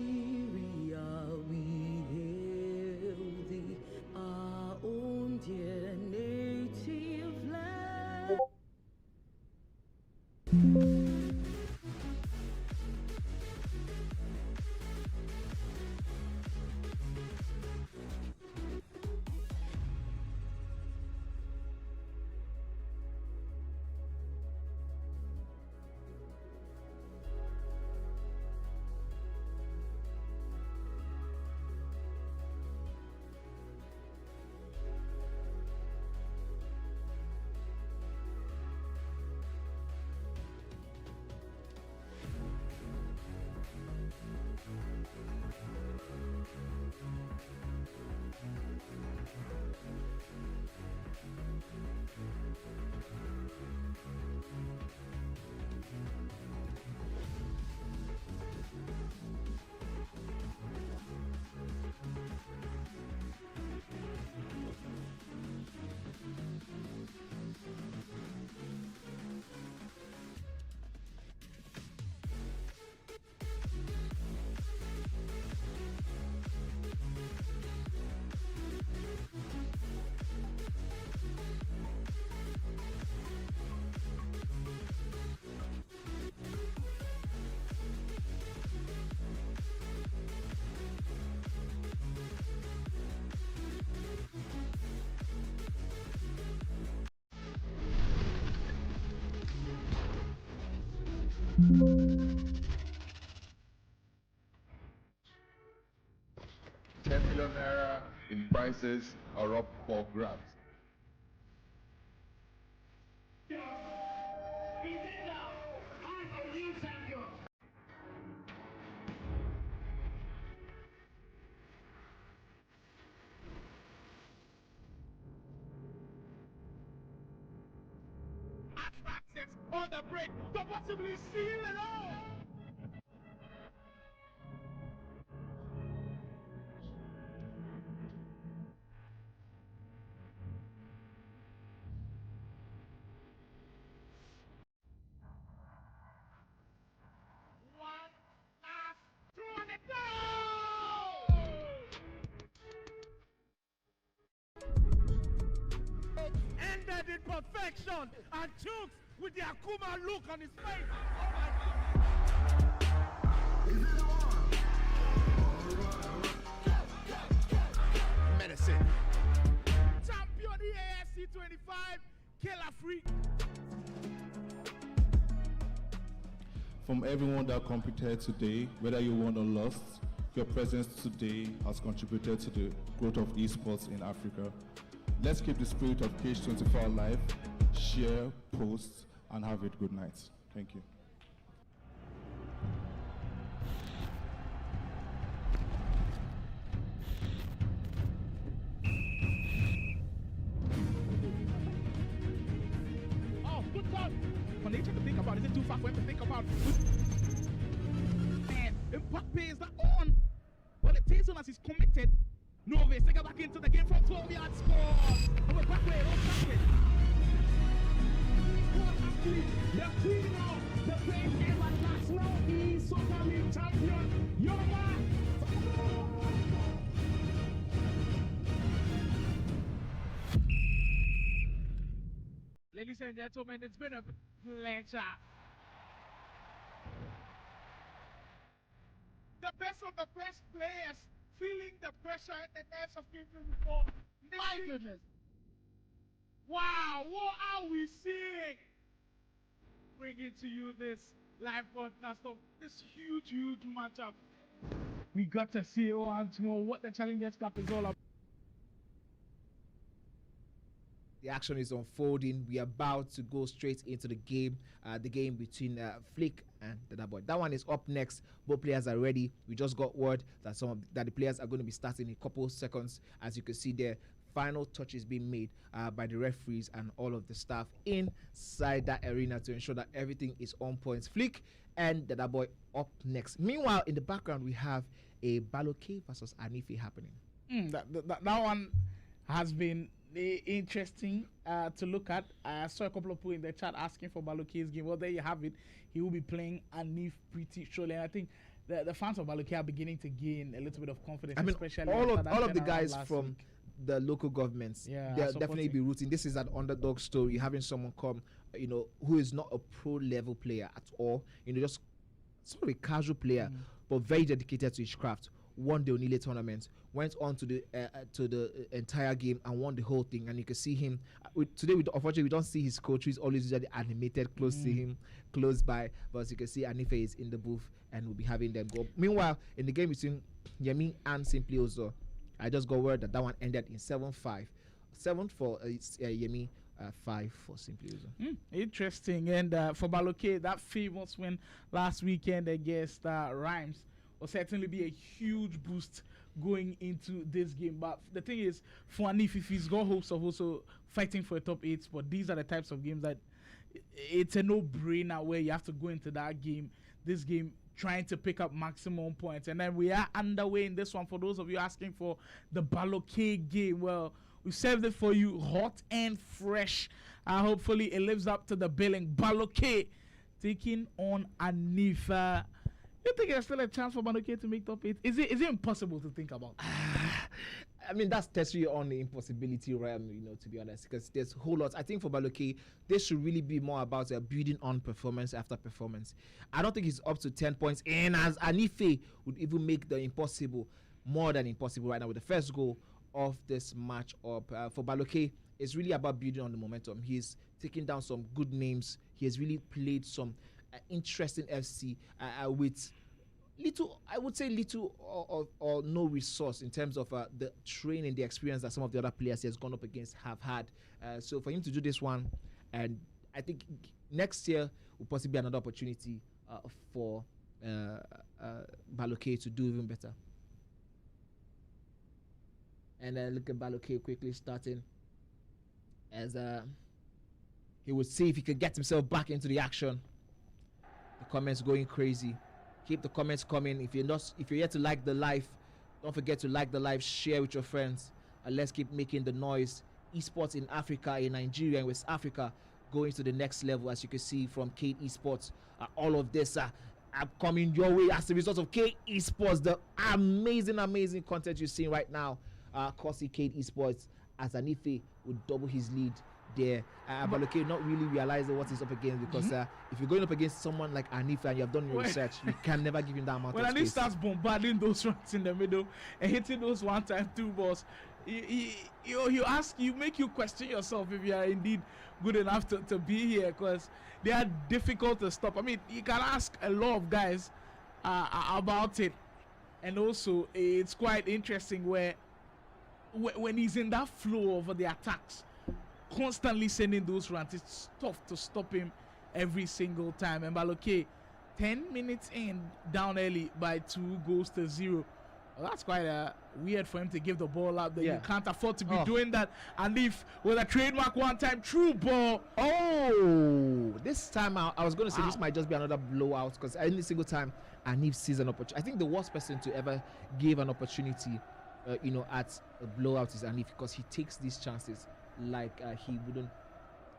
Nigeria, we hail thee, our own dear native land. €10 million in prizes are up for grabs. On the break to possibly seal it all. Ended in perfection, and Chooks with the Akuma look on his face. Medicine. Champion EAFC 25, Killer Freak. From everyone that competed today, whether you won or lost, your presence today has contributed to the growth of esports in Africa. Let's keep the spirit of Cage 24 alive, share, post, and have a good night. Thank you. Oh, good God! For nature to think about, is it too far for him to think about? Man, Mbappe is not on. Well, it takes on as he's committed. Novis, take it back into the game from 12 yards, scores! And we're back way, The queen of the great international Esoccer League champion, Yoruba. ladies and gentlemen. It's been a pleasure. The best of the best players feeling the pressure and the nerves of people before. My goodness. Wow, what are we seeing? Bringing to you this live broadcast of this huge matchup. We got to see once more what the Challengers Cup is all about. The action is unfolding. We are about to go straight into the game between Flick and the boy. That one is up next. Both players are ready. We just got word that that the players are going to be starting in a couple seconds. As you can see there, final touches being made by the referees and all of the staff inside that arena to ensure that everything is on point. Flick and the boy up next. Meanwhile, in the background, we have a Baloke versus Anife happening. That one has been interesting to look at. I saw a couple of people in the chat asking for Baloke's game. Well, there you have it. He will be playing Anif pretty surely. And I think the fans of Baloke are beginning to gain a little bit of confidence. I mean, especially all of the guys from week. The local governments, they'll definitely be rooting. This is an underdog story. Having someone come, who is not a pro level player at all, just sort of a casual player, but very dedicated to his craft. Won the Onile tournament, went on to the entire game and won the whole thing. And you can see him today. Unfortunately, we don't see his coach, who is always usually animated close to him, close by. But as you can see, Anife is in the booth and we'll be having them go. Meanwhile, in the game between Yemi and Simply Ozo, I just got word that one ended in 7-5. 7 for Yemi, 5 for Simply Ozo. Interesting. And for Baloke, that famous win last weekend against Rhymes will certainly be a huge boost going into this game. But the thing is, for Anif, if he's got hopes of also fighting for a top 8 spot, these are the types of games that it's a no-brainer where you have to go into this game trying to pick up maximum points. And then we are underway in this one. For those of you asking for the Baloke game, well, we served it for you hot and fresh. Hopefully it lives up to the billing. Baloke taking on Anif. You think there's still a chance for Baloke to make top 8? Is it impossible to think about? I mean, that's tertiary on the impossibility realm, to be honest, because there's a whole lot. I think for Baloke, this should really be more about building on performance after performance. I don't think he's up to 10 points, and as Anife would even make the impossible more than impossible right now with the first goal of this match up. For Baloke, it's really about building on the momentum. He's taking down some good names. He has really played some interesting FC with little or no resource in terms of the training, the experience that some of the other players he has gone up against have had. So for him to do this one, and I think next year will possibly be another opportunity for Baloke to do even better. And then look at Baloke quickly starting as he would see if he could get himself back into the action. The comments going crazy. Keep the comments coming. If you're yet to like the live, don't forget to like the live, share with your friends, and let's keep making the noise. Esports in Africa, in Nigeria, and West Africa going to the next level, as you can see from Kate Esports. All of this are coming your way as a result of Kate Esports. The amazing content you're seeing right now. Kosi Kate Esports as Anife would double his lead there. Baloke not really realizing what he's up against, because if you're going up against someone like Anife and you have done your research, you can never give him that amount of space. When Anife starts bombarding those runs in the middle and hitting those one-time through balls, you make you question yourself if you are indeed good enough to be here, because they are difficult to stop. I mean, you can ask a lot of guys about it, and also it's quite interesting where when he's in that flow of the attacks, constantly sending those runs, it's tough to stop him every single time. And Baloke, 10 minutes in, down early by 2-0. Well, that's quite weird for him to give the ball up. That you can't afford to be doing that. And if with a trademark one-time true ball. Oh, this time I was going to say this might just be another blowout, because any single time Anif sees an opportunity, I think the worst person to ever give an opportunity, at a blowout is Anif, because he takes these chances like he wouldn't.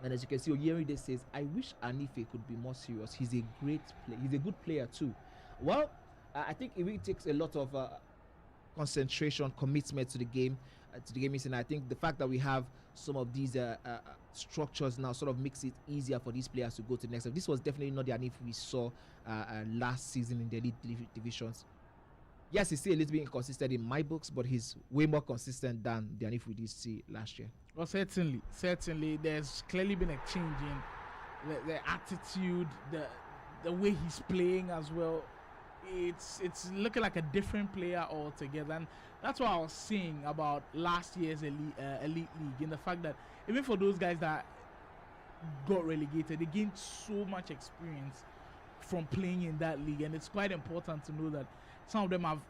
And as you can see, Oyeride says, I wish Anife could be more serious. He's a great player. He's a good player too. Well, I think it really takes a lot of concentration, commitment to the game, and I think the fact that we have some of these structures now sort of makes it easier for these players to go to the next level. This was definitely not the Anif we saw last season in the elite divisions. Yes, he's still a little bit inconsistent in my books, but he's way more consistent than the Anif we did see last year. Well, certainly, there's clearly been a change in the attitude, the way he's playing as well. It's looking like a different player altogether, and that's what I was saying about last year's elite league, in the fact that even for those guys that got relegated, they gained so much experience from playing in that league, and it's quite important to know that some of them have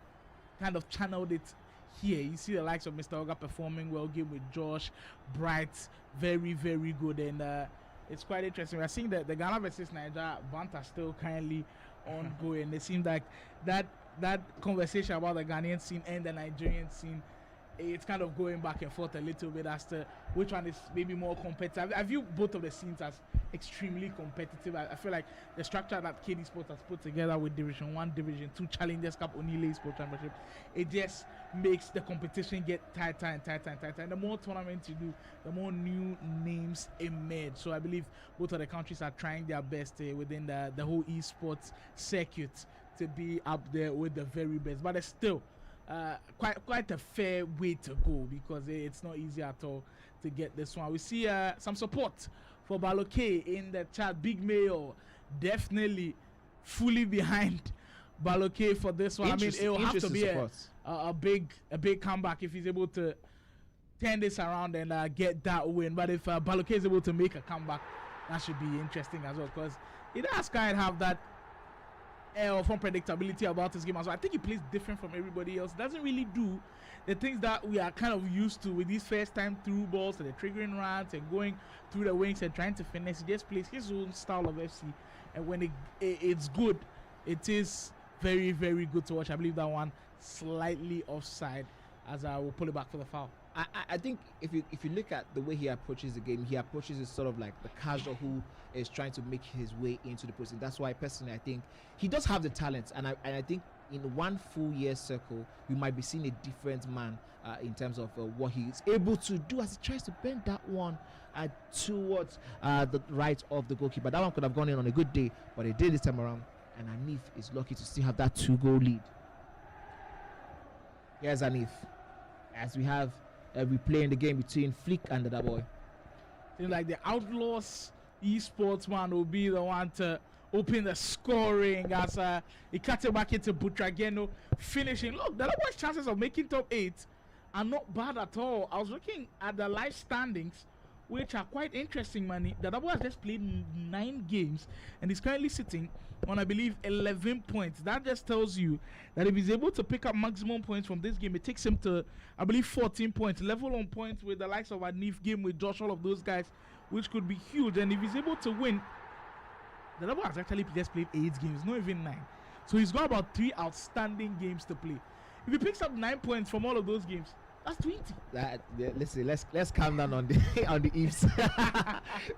kind of channeled it here. You see the likes of Mr. Oga performing well, game with Josh Bright, very, very good, and it's quite interesting. We're seeing that the Ghana versus Nigeria banter still currently ongoing. It seems like that conversation about the Ghanaian scene and the Nigerian scene, it's kind of going back and forth a little bit as to which one is maybe more competitive. I view both of the scenes as extremely competitive. I feel like the structure that KD Sports has put together with Division 1, Division 2, Challengers Cup, Onile Sports Championship, it just makes the competition get tighter and tighter and tighter. And the more tournaments you do, the more new names emerge. So I believe both of the countries are trying their best within the whole esports circuit to be up there with the very best. But it's still quite a fair way to go, because it's not easy at all to get this one. We see some support for Baloke in the chat. Big Mayo definitely fully behind Baloke for this one. I mean, it will have to be a big comeback if he's able to turn this around and get that win. But if Baloke is able to make a comeback, that should be interesting as well, because he does kind of have that from predictability about his game as well. I think he plays different from everybody else. Doesn't really do the things that we are kind of used to with these first time through balls and the triggering runs and going through the wings and trying to finesse. He just plays his own style of FC, and when it's good, it is very, very good to watch. I believe that one slightly offside, as I will pull it back for the foul. I think if you look at the way he approaches the game, he approaches it sort of like the casual who is trying to make his way into the position. That's why personally I think he does have the talent, and I think in one full year circle you might be seeing a different man in terms of what he is able to do as he tries to bend that one towards the right of the goalkeeper. That one could have gone in on a good day, but it did this time around, and Anif is lucky to still have that 2-goal lead. Here's Anif as we have replaying the game between Flick and the boy. Seems like the Outlaws esports man will be the one to open the scoring as he cuts it back into Butrageno finishing. Look, the boy's chances of making top 8 are not bad at all. I was looking at the live standings, which are quite interesting, man. The boy has just played 9 games and he's currently sitting on, I believe, 11 points. That just tells you that if he's able to pick up maximum points from this game, it takes him to, I believe, 14 points. Level on points with the likes of Anif, game with Josh, all of those guys, which could be huge. And if he's able to win, the double has actually just played 8 games, not even 9. So he's got about 3 outstanding games to play. If he picks up 9 points from all of those games, that's 20. Listen, let's calm down on the on the ifs,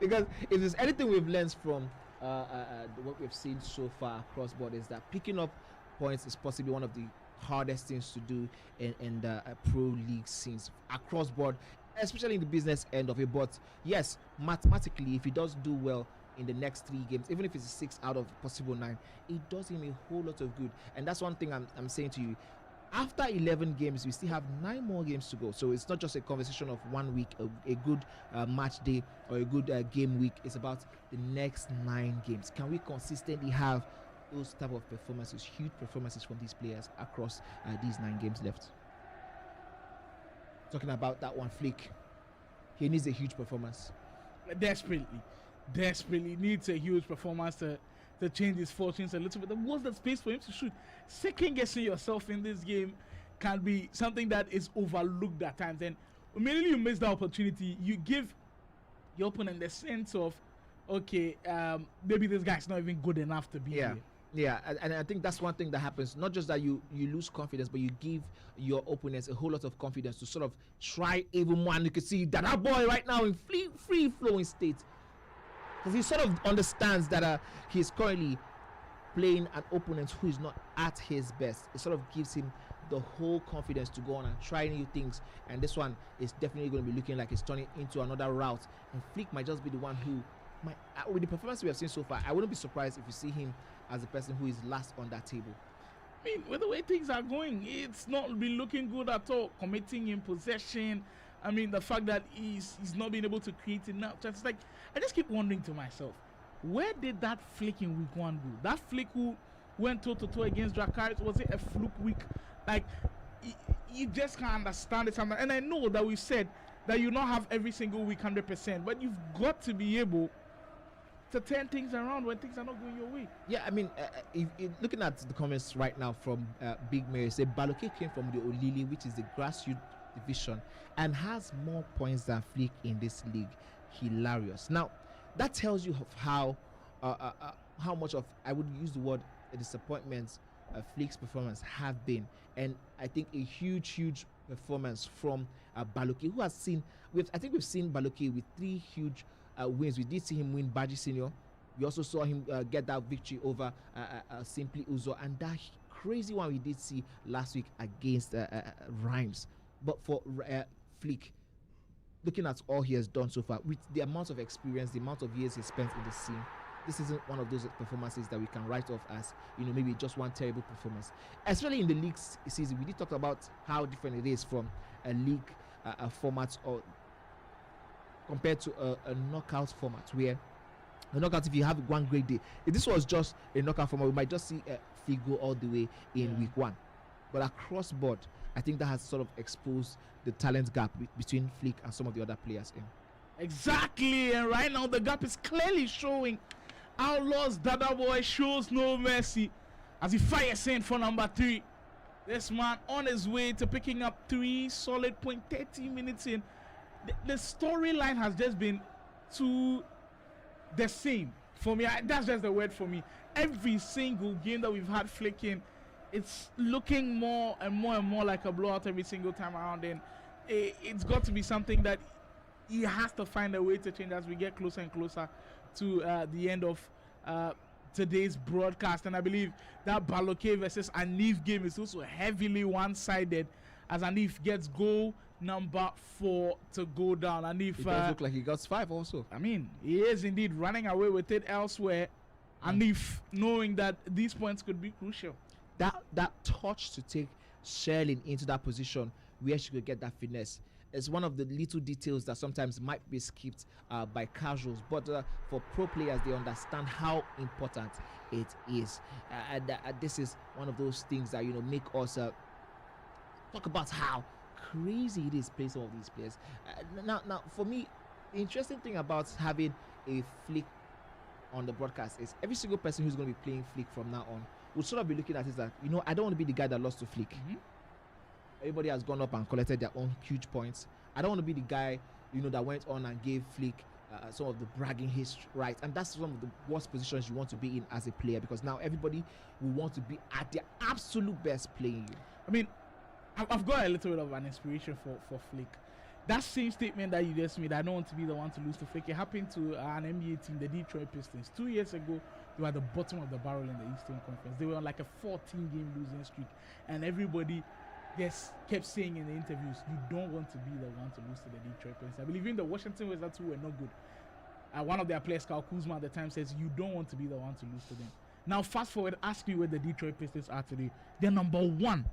because if there's anything we've learned from what we've seen so far across board, is that picking up points is possibly one of the hardest things to do in the pro league scenes across board, especially in the business end of it. But yes, mathematically, if he does do well in the next 3 games, even if it's 6 out of possible 9, it does him a whole lot of good. And that's one thing I'm saying to you. After 11 games, we still have 9 more games to go. So it's not just a conversation of 1 week, a good match day or a good game week. It's about the next 9 games. Can we consistently have those type of performances, huge performances from these players across these 9 games left? Talking about that one, Flick, he needs a huge performance. Desperately needs a huge performance to change his fortunes a little bit. There was the space for him to shoot. Second guessing yourself in this game can be something that is overlooked at times, and immediately you miss the opportunity, you give your opponent the sense of, okay, maybe this guy's not even good enough to be here. Yeah, and I think that's one thing that happens. Not just that you lose confidence, but you give your opponents a whole lot of confidence to sort of try even more. And you can see that boy right now in free flowing state, because he sort of understands that he's currently playing an opponent who is not at his best. It sort of gives him the whole confidence to go on and try new things. And this one is definitely going to be looking like it's turning into another route. And Flick might just be the one who might, with the performance we have seen so far, I wouldn't be surprised if you see him as the person who is last on that table. I mean, with the way things are going, it's not been looking good at all. Committing in possession. I mean, the fact that he's not being able to create enough. Just like, I just keep wondering to myself, where did that Flick in week 1 go? That Flick who went toe-to-toe against Dracarys, was it a fluke week? Like, you just can't understand it sometimes. And I know that we've said that you not have every single week 100%, but you've got to be able to turn things around when things are not going your way. Yeah, I mean, if looking at the comments right now from Big Mary, say Baloke came from the Olili, which is the grassroots division, and has more points than Flick in this league. Hilarious. Now, that tells you of how much of, I would use the word, a disappointment Flick's performance have been. And I think a huge performance from Baloke, who has seen, I think we've seen Baloke with 3 huge wins. We did see him win Baji Senior. We also saw him get that victory over Simply Uzo, and that crazy one we did see last week against Rhymes. But for Flick, looking at all he has done so far, with the amount of experience, the amount of years he spent in the scene, this isn't one of those performances that we can write off as, maybe just one terrible performance. Especially in the league season, we did talk about how different it is from a league format or compared to a knockout format, where a knockout, if you have one great day, if this was just a knockout format, we might just see Flick go all the way in week 1. But across board, I think that has sort of exposed the talent gap between Flick and some of the other players in. Exactly, and right now the gap is clearly showing. Outlaws Dada Boy shows no mercy as he fires in for number 3. This man on his way to picking up 3 solid points, 30 minutes in. The storyline has just been too the same for me. That's just the word for me. Every single game that we've had flicking, it's looking more and more like a blowout every single time around. And it's got to be something that he has to find a way to change as we get closer and closer to the end of today's broadcast. And I believe that Baloke versus Anif game is also heavily one-sided, as Anif gets goal number 4 to go down. Anif, it does look like he got 5 also. I mean, he is indeed running away with it elsewhere. Anif knowing that these points could be crucial. That touch to take Sherlyn into that position where she could get that finesse is one of the little details that sometimes might be skipped by casuals, but for pro players, they understand how important it is. And this is one of those things that make us talk about how crazy it is playing some of these players. Now, for me, the interesting thing about having a Flick on the broadcast is every single person who's going to be playing Flick from now on would sort of be looking at it that, I don't want to be the guy that lost to Flick. Everybody has gone up and collected their own huge points. I don't want to be the guy, that went on and gave Flick some of the bragging history, right? And that's one of the worst positions you want to be in as a player, because now everybody will want to be at their absolute best playing you. I mean, I've got a little bit of an inspiration for Flick. That same statement that you just made, I don't want to be the one to lose to Flick, it happened to an NBA team, the Detroit Pistons. 2 years ago, they were at the bottom of the barrel in the Eastern Conference. They were on like a 14-game losing streak, and everybody kept saying in the interviews, you don't want to be the one to lose to the Detroit Pistons. I believe in the Washington Wizards, who were not good. One of their players, Kyle Kuzma, at the time says, you don't want to be the one to lose to them. Now, fast forward, ask me where the Detroit Pistons are today. They're number 1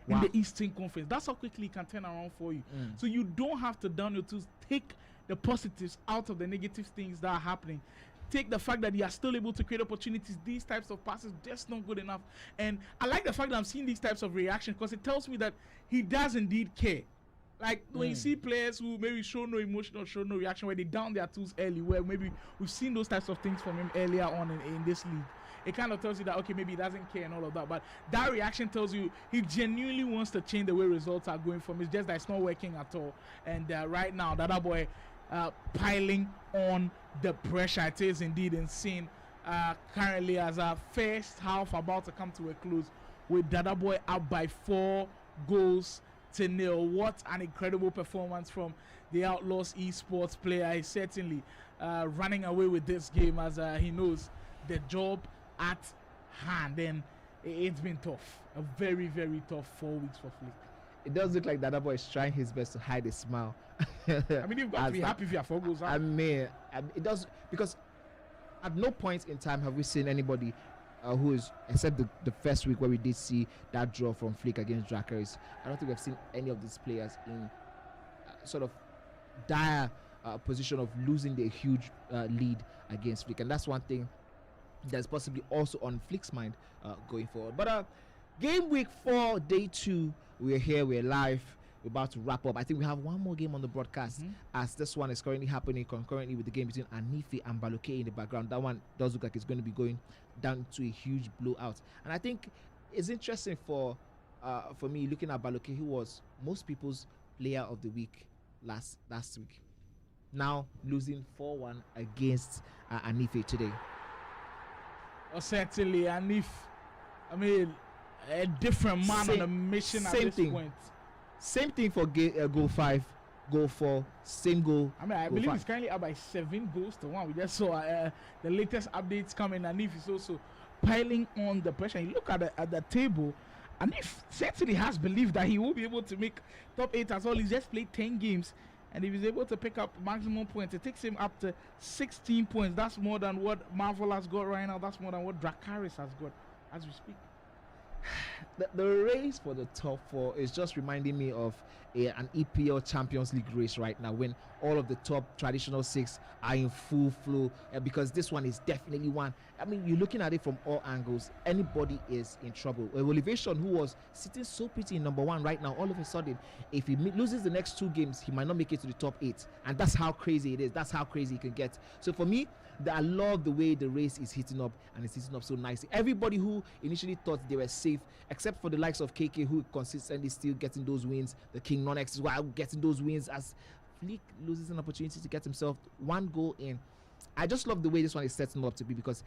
in the Eastern Conference. That's how quickly it can turn around for you. So you don't have to down your tools. Take the positives out of the negative things that are happening. Take the fact that you are still able to create opportunities. These types of passes just not good enough. And I like the fact that I'm seeing these types of reactions, because it tells me that he does indeed care. Like when you see players who maybe show no emotion or show no reaction, where they down their tools early, where maybe we've seen those types of things from him earlier on in this league, it kind of tells you that, okay, maybe he doesn't care and all of that. But that reaction tells you he genuinely wants to change the way results are going from him. It's just that it's not working at all. And right now, Dada Boy piling on the pressure. It is indeed insane. Currently, as our first half about to come to a close, with Dada Boy up by 4 goals to 0. What an incredible performance from the Outlaws esports player. He's certainly running away with this game, as he knows the job at hand. And It's been tough. A very, very tough 4 weeks for Flick. It does look like the other boy is trying his best to hide a smile. I mean, you've got to be happy if you have 4 goals. I mean, it does, because at no point in time have we seen anybody who is, except the first week where we did see that draw from Flick against Drakkars. I don't think we've seen any of these players in sort of dire position of losing their huge lead against Flick, and that's one thing that's possibly also on Flick's mind going forward. But game week 4, day 2, we're here, we're live, we're about to wrap up. I think we have one more game on the broadcast, as this one is currently happening concurrently with the game between Anife and Baloke in the background. That one does look like it's going to be going down to a huge blowout, and I think it's interesting for me looking at Baloke, who was most people's player of the week last week, now losing 4-1 against Anife today. Certainly, Anif, I mean, a different man on a mission at this point. Same thing for goal 5, goal 4, same goal. I mean, I believe it's currently up by 7 goals to 1. We just saw the latest updates coming. Anif is also piling on the pressure. You look at the table, Anif certainly has believed that he will be able to make top 8 as well. He's just played 10 games. And if he's able to pick up maximum points, it takes him up to 16 points. That's more than what Marvel has got right now. That's more than what Drakkars has got as we speak. The race for the top 4 is just reminding me of an EPL Champions League race right now, when all of the top traditional 6 are in full flow, because this one is definitely one. I mean, you're looking at it from all angles. Anybody is in trouble. Elevation, who was sitting so pretty in number 1 right now, all of a sudden, if he loses the next 2 games, he might not make it to the top 8, and that's how crazy it is. That's how crazy it can get. So for me, I love the way the race is heating up, and it's heating up so nicely. Everybody who initially thought they were safe, except for the likes of KK, who consistently still getting those wins. The King Konx is well getting those wins, as Flick loses an opportunity to get himself 1 goal in. I just love the way this one is setting up to be, because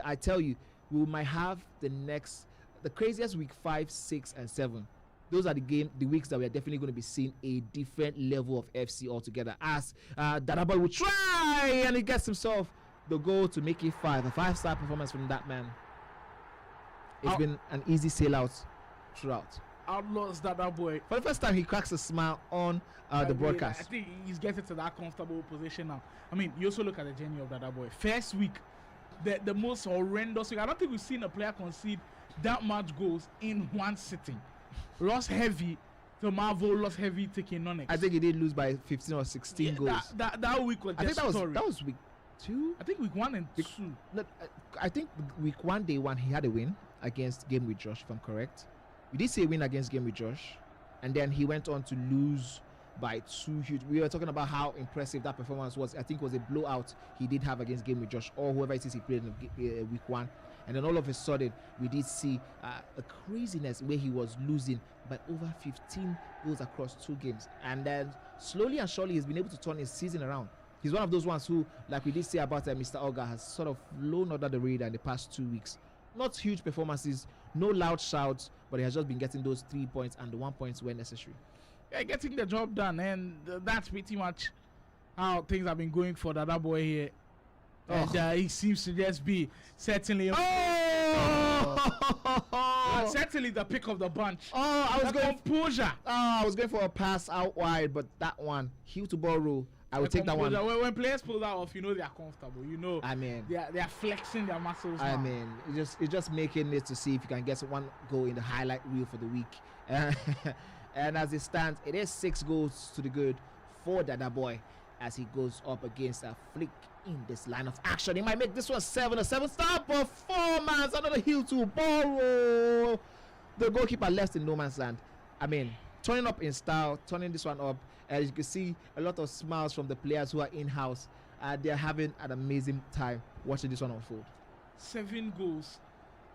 I tell you, we might have the craziest week 5, 6, and 7. Those are the weeks that we are definitely going to be seeing a different level of FC altogether, as Dadaboy will try, and he gets himself the goal to make it 5. A 5-star performance from that man. It's been an easy sail out throughout. Outlaws Dadaboy. For the first time, he cracks a smile on the broadcast. I think he's getting to that comfortable position now. I mean, you also look at the journey of Dadaboy. First week, the most horrendous week. I don't think we've seen a player concede that much goals in one sitting. Lost heavy to Marvel, lost heavy to Konx. I think he did lose by 15 or 16 goals. That week was just story. That was week 2. I think week 1 and 2. I think week 1, day 1, he had a win against Game with Josh, if I'm correct. We did see a win against Game with Josh, and then he went on to lose by 2 huge. We were talking about how impressive that performance was. I think it was a blowout he did have against Game with Josh, or whoever it is he played in week 1. And then all of a sudden, we did see a craziness where he was losing by over 15 goals across 2 games. And then slowly and surely, he's been able to turn his season around. He's one of those ones who, like we did say about Mr. Olga, has sort of flown under the radar in the past 2 weeks. Not huge performances, no loud shouts, but he has just been getting those 3 points and the 1 points where necessary. Yeah, getting the job done, and that's pretty much how things have been going for Dadaboy here. And he seems to just be certainly certainly the pick of the bunch. I was going for a pass out wide, but that one, heel to ball rule, I would take that one. When players pull that off, you know they are comfortable. You know, I mean, they are flexing their muscles. I mean, it's just making it to see if you can get 1 goal in the highlight reel for the week. And as it stands, it is 6 goals to the good for Dadaboy as he goes up against a Flick in this line of action. He might make this one a 7-star performance. Another heel to borrow. The goalkeeper left in no man's land. I mean, turning up in style, turning this one up. As you can see, a lot of smiles from the players who are in-house. They're having an amazing time watching this one unfold. 7 goals.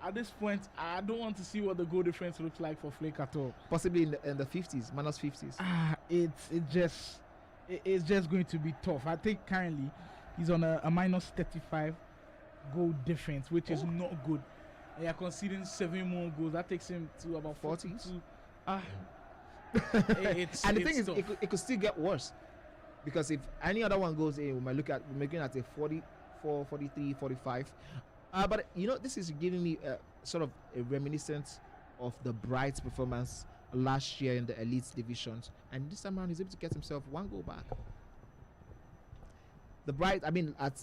At this point, I don't want to see what the goal difference looks like for Flick at all. Possibly in the 50s, minus 50s. It's just going to be tough. I think currently he's on a minus 35 goal difference, which is not good. And you're conceding 7 more goals. That takes him to about 40s. And the thing is, it could still get worse, because if any other one goes in, we're looking at a 44, 43, 45. But you know, this is giving me sort of a reminiscence of the Bright's performance last year in the elite divisions, and this time around he's able to get himself 1 goal back. The Bright, I mean, at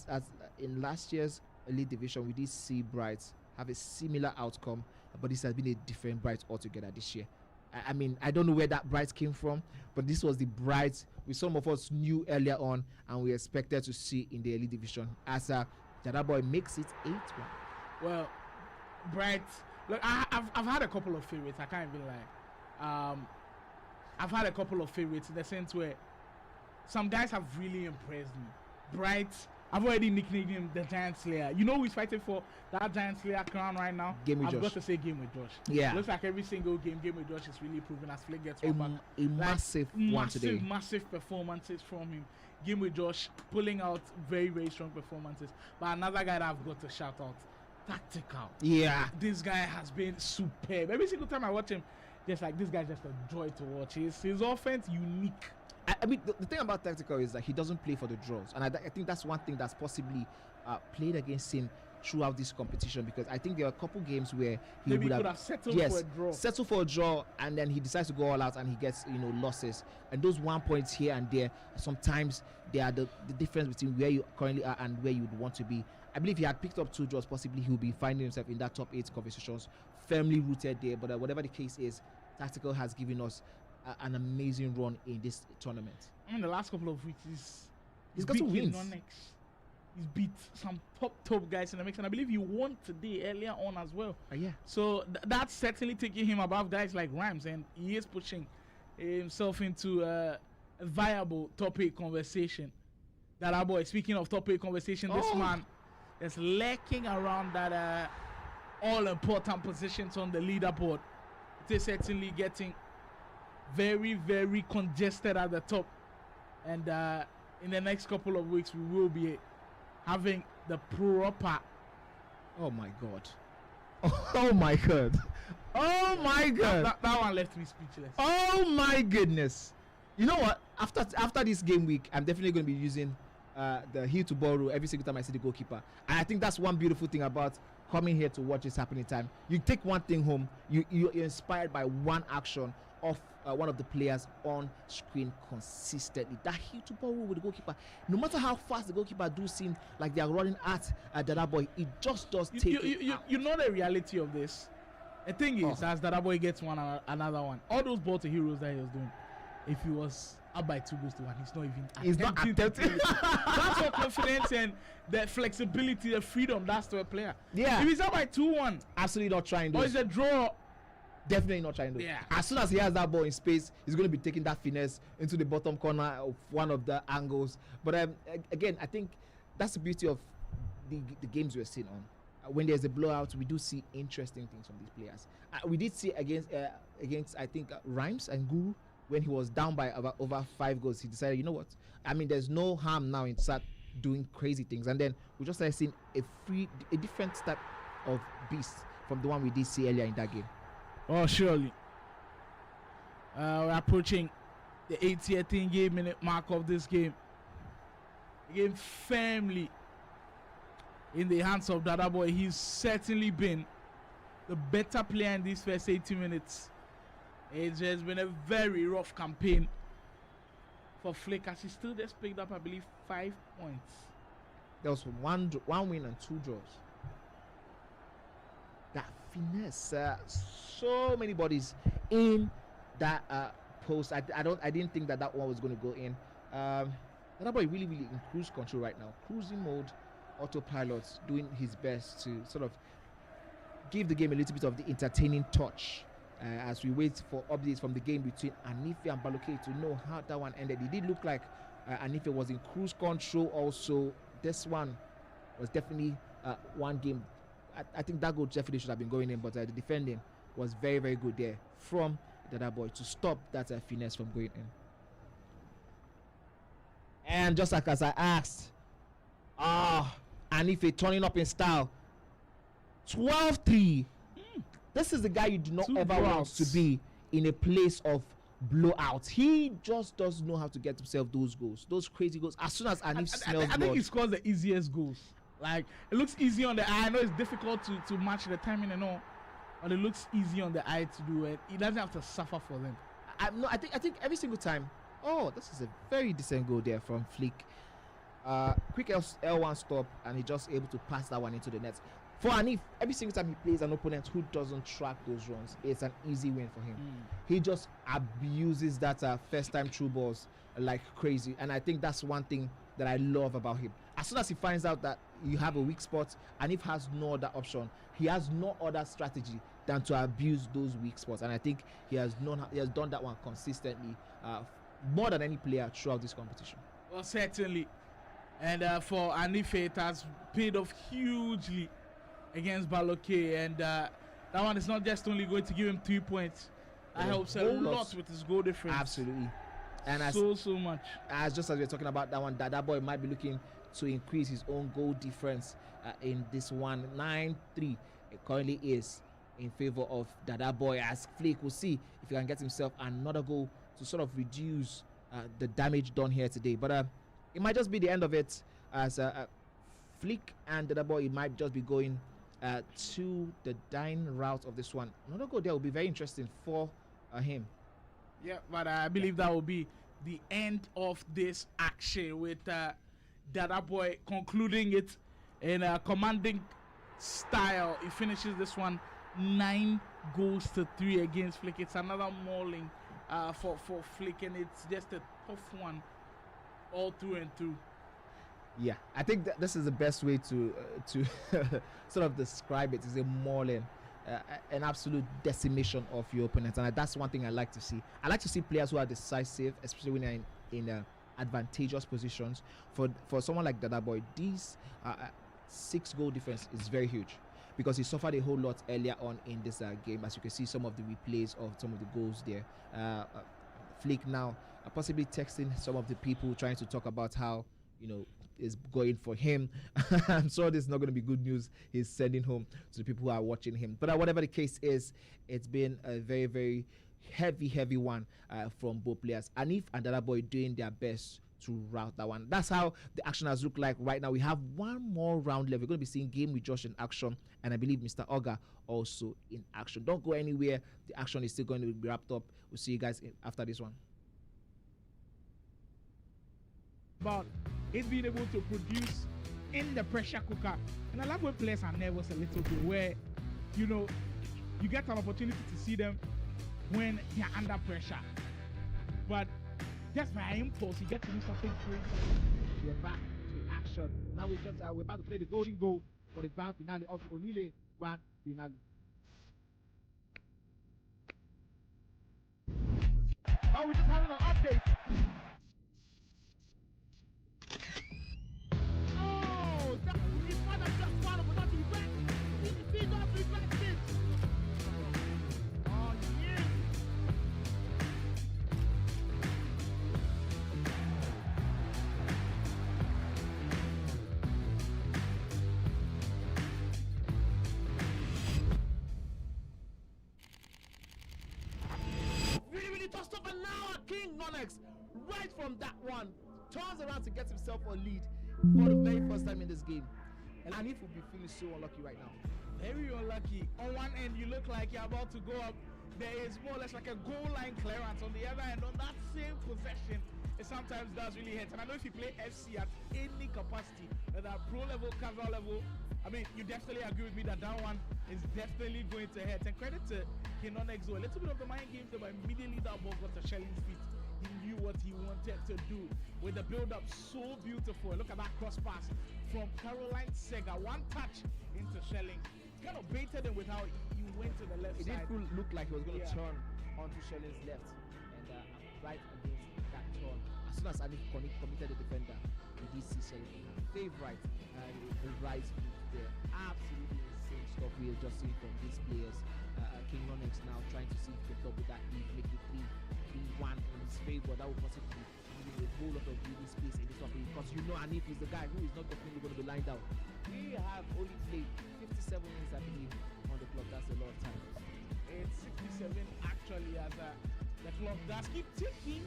in last year's elite division, we did see Bright have a similar outcome, but this has been a different Bright altogether this year. I mean, I don't know where that Bright came from, but this was the Bright we some of us knew earlier on, and we expected to see in the elite division as Jada Boy makes it 8-1. Well, Bright, look, I've had a couple of favorites. I can't even lie. I've had a couple of favorites in the sense where some guys have really impressed me. Bright, I've already nicknamed him the Giant Slayer. You know who he's fighting for that Giant Slayer crown right now? Game with Josh. I've got to say Game with Josh. Yeah. Looks like every single Game with Josh is really proving as Flick gets one back. A massive one today. Massive performances from him. Game with Josh pulling out very, very strong performances. But another guy that I've got to shout out, Tactical. Yeah. This guy has been superb. Every single time I watch him, just like this guy's just a joy to watch. His offense unique. I mean, the thing about Tactical is that he doesn't play for the draws, and I think that's one thing that's possibly played against him throughout this competition, because I think there are a couple games where he Maybe would could have settled for a draw. settle for a draw, and then he decides to go all out and he gets losses, and those 1 points here and there sometimes they are the difference between where you currently are and where you would want to be. I believe he had picked up 2 draws, possibly he would be finding himself in that top 8 conversations, firmly rooted there. But whatever the case is, Tactical has given us an amazing run in this tournament. I mean, the last couple of weeks he's got some wins. He's beat some top guys in the mix, and I believe he won today earlier on as well. Yeah. So that's certainly taking him above guys like Rhymes, and he is pushing himself into a viable top 8 conversation. That boy, speaking of top 8 conversation, this man is lurking around that all important positions on the leaderboard. It is certainly getting very, very congested at the top, and in the next couple of weeks we will be having the proper oh my god oh my god that one left me speechless. Oh my goodness. You know what, after this game week, I'm definitely going to be using the heel to borrow every single time I see the goalkeeper, and I think that's one beautiful thing about coming here to watch this happening time. You take one thing home, you're inspired by one action of one of the players on screen consistently. That heel to ball with the goalkeeper, no matter how fast the goalkeeper do seem like they are running at Dada Boy, it just does take you know the reality of this. The thing is, as Dada Boy gets another one, all those ball to heroes that he was doing, if he was up by 2 goals to 1, he's not attempting. That's what confidence and the flexibility, the freedom that's to a player. Yeah. If he's up by 2-1, absolutely not trying to. Or it's a draw, definitely not trying to. Yeah. As soon as he has that ball in space, he's going to be taking that finesse into the bottom corner of one of the angles. But again, I think that's the beauty of the games we're seeing on. When there's a blowout, we do see interesting things from these players. We did see against I think Rhymes and Guru, when he was down by over 5 goals, he decided, you know what? I mean, there's no harm now in start doing crazy things, and then we just started seeing a different type of beast from the one we did see earlier in that game. Oh, surely. We're approaching the 80th minute mark of this game. The game firmly in the hands of Dada Boy. He's certainly been the better player in these first 80 minutes. It has been a very rough campaign for Flick, as he still just picked up, I believe, 5 points. There was one win and 2 draws. That finesse, so many bodies in that post. I didn't think that one was going to go in. That boy really in cruise control right now, cruising mode, autopilot, doing his best to sort of give the game a little bit of the entertaining touch. As we wait for updates from the game between Anife and Baloke to know how that one ended. It did look like Anife was in cruise control also. This one was definitely one game. I think that goal definitely should have been going in, but the defending was very, very good there from Dada Boy to stop that finesse from going in. And just like as I asked, Anife turning up in style. 12-3. This is the guy you do not ever want to be in a place of blowout. He just doesn't know how to get himself those goals, those crazy goals. As soon as Anife smells blood, I think he scores the easiest goals. Like, it looks easy on the eye. I know it's difficult to match the timing and all, but it looks easy on the eye to do it. He doesn't have to suffer for them. I think every single time. Oh, this is a very decent goal there from Flick. Quick L1 stop, and he just able to pass that one into the net. For Anif, every single time he plays an opponent who doesn't track those runs, it's an easy win for him. He just abuses that first time through balls like crazy, and I think that's one thing that I love about him. As soon as he finds out that you have a weak spot, Anif has no other option. He has no other strategy than to abuse those weak spots, and I think he has done that one consistently, more than any player throughout this competition. Well, certainly. And for Anif, it has paid off hugely against Baloke. And that one is not just only going to give him 3 points. That helps a lot with his goal difference. Absolutely. And so much. Just as we're talking about that one, that boy might be looking to increase his own goal difference in this one. 9-3 it currently is in favor of Dada Boy, as Flick will see if he can get himself another goal to sort of reduce the damage done here today. But it might just be the end of it, as Flick and Dada Boy, it might just be going to the dying route of this one. Another goal there will be very interesting for him. Yeah, but I believe that will be the end of this action, with Dada Boy concluding it in a commanding style. He finishes this one 9-3 against Flick. It's another mauling for Flick, and it's just a tough one all through and through. Yeah, I think that this is the best way to sort of describe it. Is a mauling, an absolute decimation of your opponent, and that's one thing I like to see. I like to see players who are decisive, especially when they're in advantageous positions. For someone like Dada Boy, these 6-goal difference is very huge, because he suffered a whole lot earlier on in this game. As you can see, some of the replays of some of the goals there. Flick now possibly texting some of the people, trying to talk about how, is going for him. I'm sure this is not going to be good news he's sending home to the people who are watching him. But whatever the case is, it's been a very, very heavy one from both players. Anif and Dada Boy doing their best to route that one. That's how the action has looked like right now. We have one more round left. We're going to be seeing Game with Josh in action, and I believe Mr. Oga also in action. Don't go anywhere. The action is still going to be wrapped up. We'll see you guys after this one. About it being able to produce in the pressure cooker, and I love when players are nervous a little bit, where you get an opportunity to see them when they're under pressure, but just by impulse you get to do something crazy. We're back to action now. We're about to play the golden goal for the grand finale of Onile Grand Finale. Oh, we're just having an update. Tossed up, and now King Konx, right from that one, turns around to get himself a lead for the very first time in this game. And Anif will be feeling so unlucky right now. Very unlucky. On one end, you look like you're about to go up. There is more or less like a goal line clearance. On the other end, on that same possession, it sometimes does really hurt. And I know if you play FC at any capacity, whether pro level, casual level, I mean, you definitely agree with me that one is definitely going to hurt. And credit to Konx, a little bit of the mind games, but immediately that ball got to Shelling's feet. He knew what he wanted to do with the build-up. So beautiful. Look at that cross pass from Caroline Sega. One touch into Shelling. Kind of baited him with how he went to the left side. It did look like he was going to turn onto Shelling's left, and right against that turn. As soon as Anif committed the defender, we did see Shelling favorite the right foot there. Absolutely insane stuff we are just seeing from these players. Konx now trying to see if he can top with that lead, make it 3-1 in his favor. That will possibly give him a whole lot of breathing space in this one, because Anif is the guy who is not definitely going to be lined out. We have only played 57 minutes, I believe, on the clock. That's a lot of time. It's 67 actually, as the clock does keep ticking.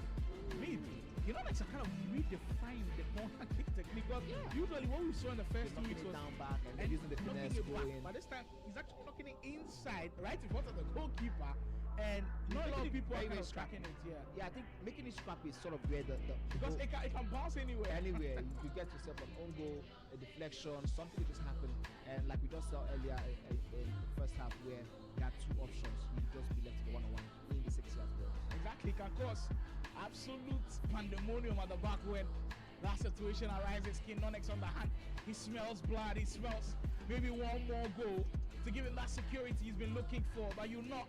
Konx are kind of redefined the corner kick technique. Because usually what we saw in the first 2 weeks was down back and using the knocking finesse it back. going. But this time he's actually knocking it inside, right in front of the goalkeeper. And not a lot of people are kind of tracking it. Yeah, I think making it scrappy is sort of where the because it can bounce anywhere. Anywhere you get yourself an own goal, a deflection, something will just happen. And like we just saw earlier in the first half, where you had two options, you just be left to the one-on-one in the 6 yards box. Exactly, it can cause absolute pandemonium at the back when that situation arises. Konx on the hand, he smells blood, he smells maybe one more goal to give him that security he's been looking for, but you'll not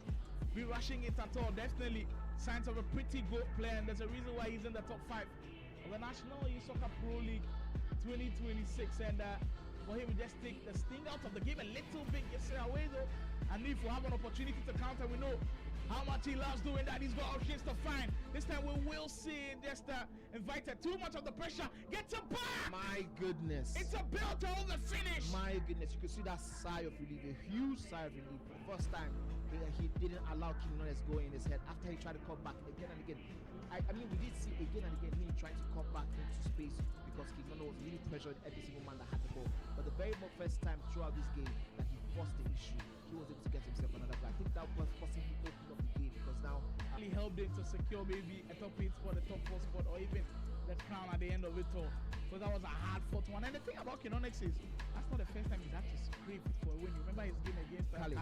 be rushing it at all. Definitely signs of a pretty good player, and there's a reason why he's in the top 5 of the National Esoccer Pro League 2026. And for him to just take the sting out of the game a little bit yesterday away though, and if we have an opportunity to counter, we know how much he loves doing that. He's got options to find. This time we will see just invited too much of the pressure. Gets a back! My goodness. It's a build to hold the finish. My goodness, you could see that sigh of relief, a huge sigh of relief. For the first time, he didn't allow Konx go in his head after he tried to come back again and again. I mean, we did see again and again him trying to come back into space because Konx was really pressured every single man that had the ball. But the very first time throughout this game that he forced the issue, he was able to get himself another goal. I think that was possibly opened up the game because now he helped him to secure maybe a top 8 spot, a top 4 spot, or even the crown at the end of it all. So that was a hard fought one. And the thing about Konx is that's not the first time he's had to scrape for a win. You remember his game against Khaled?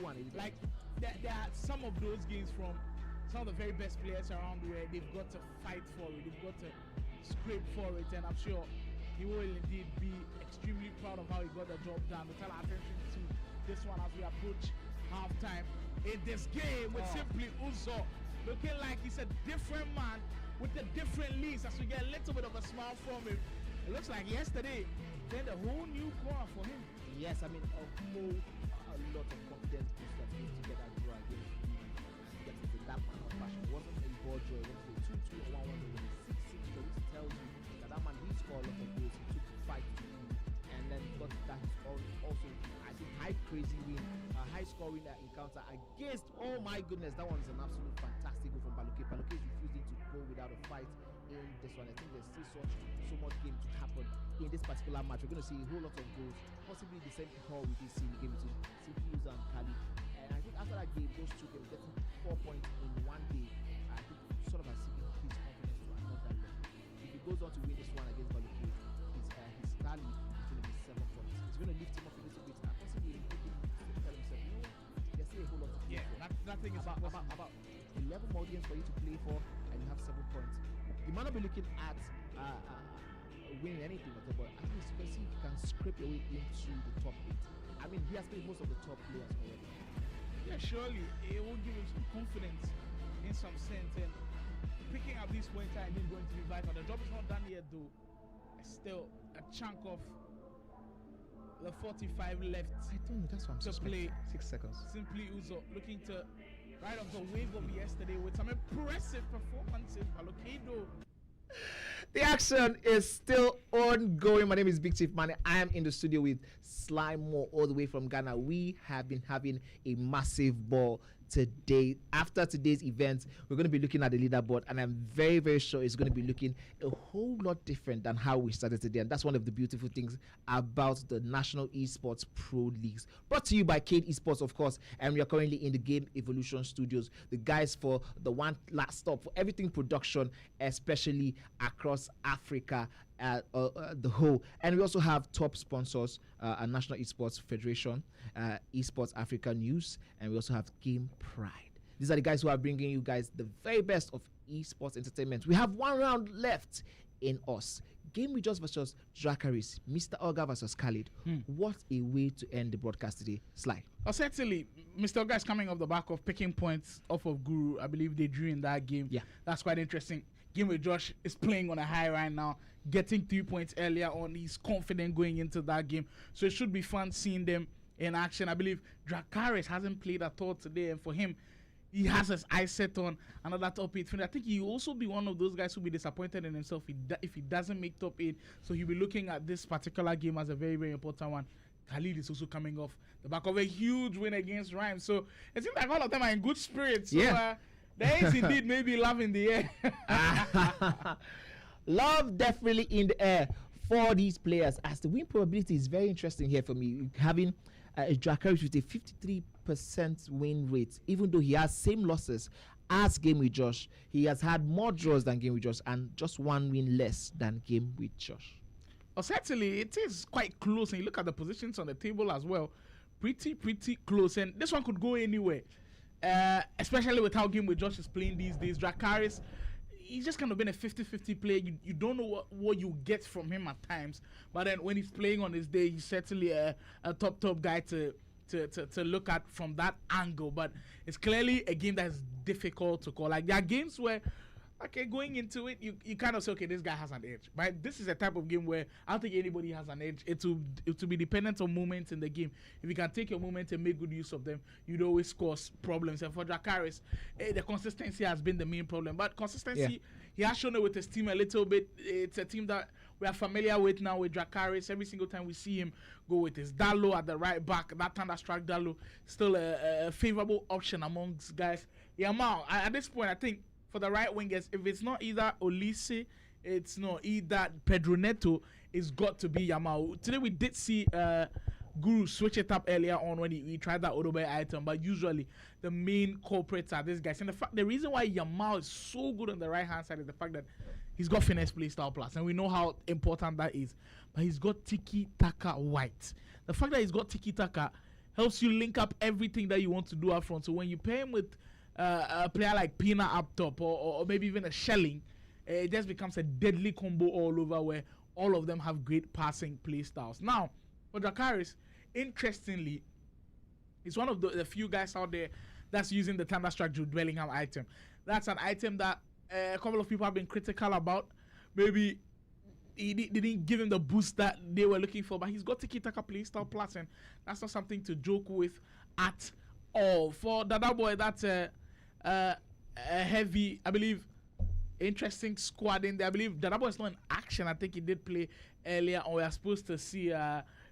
2-1. Like there are some of those games from some of the very best players around where they've got to fight for it, they've got to scrape for it, and I'm sure he will indeed be extremely proud of how he got the job done. We'll tell our attention to this one as we approach halftime in this game with Simply Uzo looking like he's a different man with a different lease as we get a little bit of a smile from him. It looks like yesterday then a whole new corner for him. Yes, I mean a lot of confidence that he to get that draw against the gets into that kind of fashion. It wasn't a ball draw, it was a 2-2 or 1-1, it was a 6-6 draw, which tells you that man did score a lot of goals. He took 5 to 2 and then got that also I think high crazy win, high scoring encounter against, oh my goodness, that one's an absolute fantastic goal from Baloke. Baloke is refusing to go without a fight in this one. I think there's still so much game to happen in this particular match. We're going to see a whole lot of goals, possibly the same call we did see in the game between CPUs and Khaled. And I think after that game, those two games getting 4 points in one day, I think sort of has given his confidence to another level. If he goes on to win this one against Baloke, his tally is going to be 7 points. It's going to lift him up a little bit and possibly tell himself, you know what, there's still a whole lot to play for. That thing is about 11 more games for you to play for, and you have 7 points. You might not be looking at winning anything at all, but at least you can see if you can scrape your way into the top 8. I mean, he has played most of the top players already. Yeah, surely it will give him some confidence in some sense, and picking up these points I think going to be vital. The job is not done yet though. Still a chunk of the 45 left. I don't know, that's what I'm to play. 6 seconds. Simply Uzo looking to ride off the wave of yesterday with some impressive performances. Balokedo. The action is still ongoing. My name is Big Chief Mane. I am in the studio with Sly Moore all the way from Ghana. We have been having a massive ball today. After today's event, we're going to be looking at the leaderboard, and I'm very, very sure it's going to be looking a whole lot different than how we started today. And that's one of the beautiful things about the National Esports Pro Leagues. Brought to you by Kade Esports, of course, and we are currently in the Game Evolution Studios. The guys for the one last stop for everything production, especially across Africa the whole. And we also have top sponsors, National Esports Federation, Esports Africa News, and we also have Game Pride. These are the guys who are bringing you guys the very best of esports entertainment. We have one round left in us. Game with Just versus Dracaris, Mr. Olga versus Khaled. What a way to end the broadcast today. Sly. Certainly, Mr. Olga is coming off the back of picking points off of Guru. I believe they drew in that game. Yeah. That's quite interesting. Game with Josh is playing on a high right now, getting 3 points earlier on. He's confident going into that game. So it should be fun seeing them in action. I believe Dracaris hasn't played at all today, and for him, he has his eyes set on another top 8 finish. I think he'll also be one of those guys who'll be disappointed in himself if he doesn't make top 8. So he'll be looking at this particular game as a very, very important one. Khaled is also coming off the back of a huge win against Rhymes. So it seems like all of them are in good spirits. So, yeah. There is indeed maybe love in the air. Love definitely in the air for these players, as the win probability is very interesting here for me. Having Dracarys with a 53% win rate, even though he has same losses as Game with Josh, he has had more draws than Game with Josh and just one win less than Game with Josh. Well, certainly it is quite close, and you look at the positions on the table as well, pretty close, and this one could go anywhere, especially with how Game with Josh is playing these days. Dracarys, he's just kind of been a 50-50 player. You don't know what you get from him at times, but then when he's playing on his day, he's certainly a top guy to look at from that angle. But it's clearly a game that is difficult to call. Like, there are games where, okay, going into it, you kind of say, okay, this guy has an edge. But this is a type of game where I don't think anybody has an edge. It will be dependent on moments in the game. If you can take your moments and make good use of them, you'd always cause problems. And for Dracarys, the consistency has been the main problem. But consistency, he has shown it with his team a little bit. It's a team that we are familiar with now with Dracarys. Every single time we see him go with his Dalo at the right back, that Thunderstruck Dalo, still a favorable option amongst guys. Yamal, at this point, I think, for the right wingers, if it's not either Olise, it's not either Pedro Neto, it's got to be Yamal. Today we did see Guru switch it up earlier on when he tried that Odobe item, but usually the main culprits are these guys. And the reason why Yamal is so good on the right hand side is the fact that he's got finesse play style plus, and we know how important that is. But he's got tiki taka white. The fact that he's got tiki taka helps you link up everything that you want to do up front. So when you pair him with a player like Pina up top, or maybe even a Shelling, it just becomes a deadly combo all over, where all of them have great passing play styles. Now, for Dracarys, interestingly, he's one of the few guys out there that's using the Thunderstruck Jude Bellingham item. That's an item that a couple of people have been critical about. Maybe he didn't give him the boost that they were looking for, but he's got tiki-taka play style plus, and that's not something to joke with at all. For Dada Boy, that's a heavy, I believe, interesting squad in there. I believe Dada Boy is not in action. I think he did play earlier on. We are supposed to see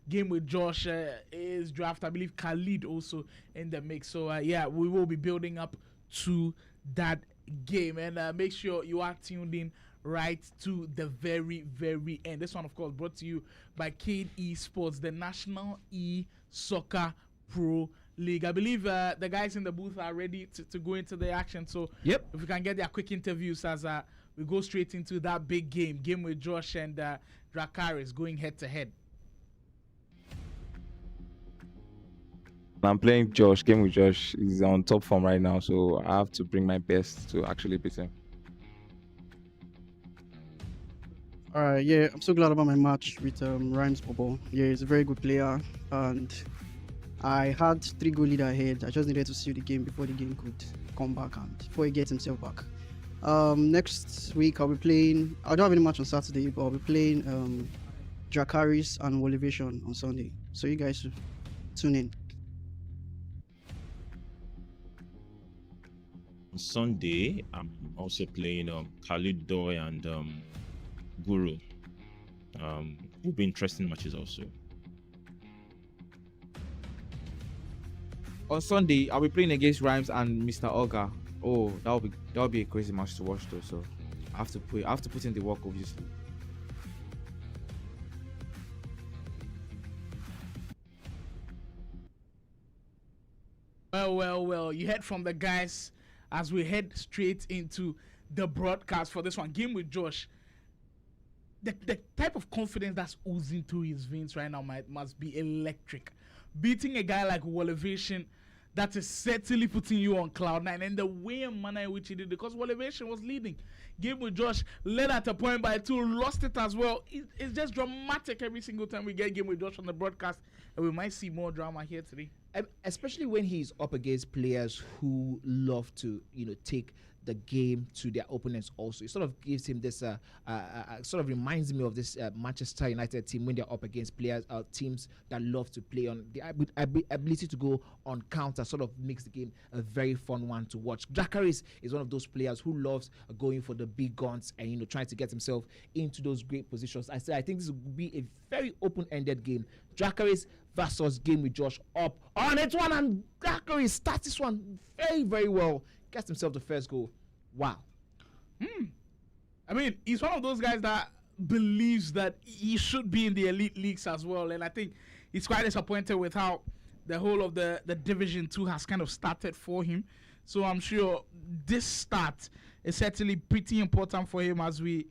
Game with Josh is draft. I believe Khaled also in the mix. So yeah, we will be building up to that game, and make sure you are tuned in right to the very end. This one, of course, brought to you by Kade Esports, the National Esoccer Pro League. I believe the guys in the booth are ready to go into the action. So if we can get their quick interviews as we go straight into that big game with Josh and Dracarys going head to head. I'm playing Josh. Game with Josh is on top form right now, so I have to bring my best to actually beat him. Alright, yeah, I'm so glad about my match with Rhymes Bobo. Yeah, he's a very good player, and I had 3 goal lead ahead. I just needed to see the game before the game could come back and before he gets himself back. Next week I'll be playing. I don't have any match on Saturday, but I'll be playing Dracarys and Wolivation on Sunday. So you guys should tune in. On Sunday, I'm also playing Khaled Doy and Guru. Will be interesting matches also. On Sunday, I'll be playing against Rhymes and Mr. Oga. Oh, that'll be a crazy match to watch though. So I have to put in the work, obviously. Well, you heard from the guys as we head straight into the broadcast for this one. Game with Josh. The type of confidence that's oozing through his veins right now must be electric. Beating a guy like Wolivation, that is certainly putting you on cloud 9, and the way and manner in which he did it, because Wolivation was leading. Game with Josh led at a point by 2, lost it as well. It's just dramatic every single time we get Game with Josh on the broadcast, and we might see more drama here today. Especially when he's up against players who love to, take the game to their opponents also. It sort of gives him this, sort of reminds me of this Manchester United team when they're up against players, teams that love to play on the ability to go on counter, sort of makes the game a very fun one to watch. Dracarys is one of those players who loves going for the big guns and, trying to get himself into those great positions. I think this will be a very open-ended game. Dracarys versus Game with Josh up on it one, and Dracarys starts this one very, very well. gets himself the first goal. Wow. I mean, he's one of those guys that believes that he should be in the elite leagues as well, and I think he's quite disappointed with how the whole of the Division 2 has kind of started for him. So I'm sure this start is certainly pretty important for him as we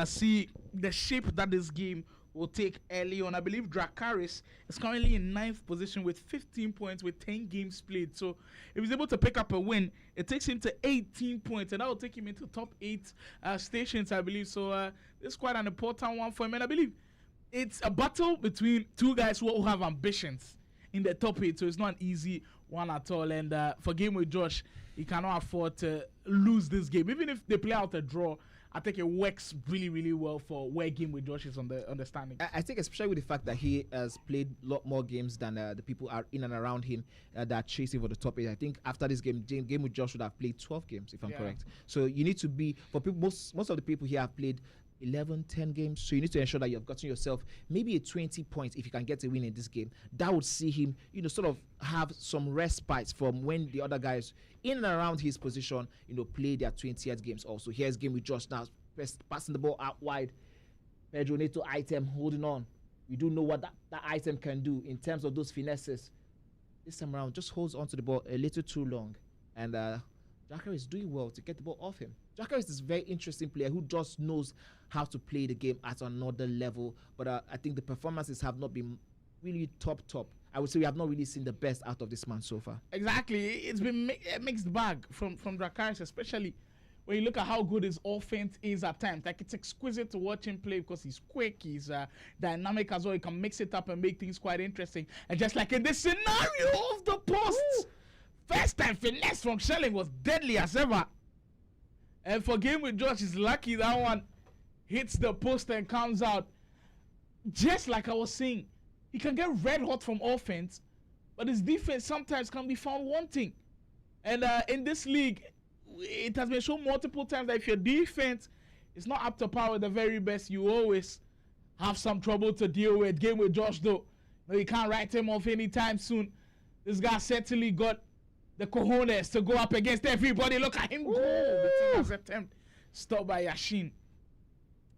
see the shape that this game will take early on. I believe Dracarys is currently in 9th position with 15 points with 10 games played. So if he's able to pick up a win, it takes him to 18 points, and that will take him into top 8 stations, I believe. So it's quite an important one for him, and I believe it's a battle between two guys who have ambitions in the top 8, so it's not an easy one at all. And for Game with Josh, he cannot afford to lose this game. Even if they play out a draw, I think it works really, really well for where Game with Josh is on the understanding. I think especially with the fact that he has played a lot more games than the people are in and around him that are chasing for the top 8. I think after this game, Game with Josh should have played 12 games, if I'm correct. So you need to be, for people, most of the people here have played 11, 10 games. So you need to ensure that you've gotten yourself maybe a 20 points if you can get a win in this game. That would see him, sort of have some respite from when the other guys in and around his position, play their 20th games also. Here's Game with Josh now, passing the ball out wide. Pedro Neto item holding on. We do know what that item can do in terms of those finesses. This time around, just holds onto the ball a little too long. And Jacker is doing well to get the ball off him. Jacker is this very interesting player who just knows how to play the game at another level. But I think the performances have not been really top. I would say we have not really seen the best out of this man so far. Exactly. It's been a mixed bag from Dracarys, especially when you look at how good his offense is at times. Like, it's exquisite to watch him play because he's quick, he's dynamic as well. He can mix it up and make things quite interesting. And just like in this scenario of the posts, first time finesse from Shelling was deadly as ever. And for Game with Josh, he's lucky that one hits the post and comes out. Just like I was saying, he can get red hot from offense, but his defense sometimes can be found wanting. And in this league, it has been shown multiple times that if your defense is not up to par with the very best, you always have some trouble to deal with. Game with Josh, though, you can't write him off anytime soon. This guy certainly got the cojones to go up against everybody. Look at him go. The team has attempt stopped by Yashin.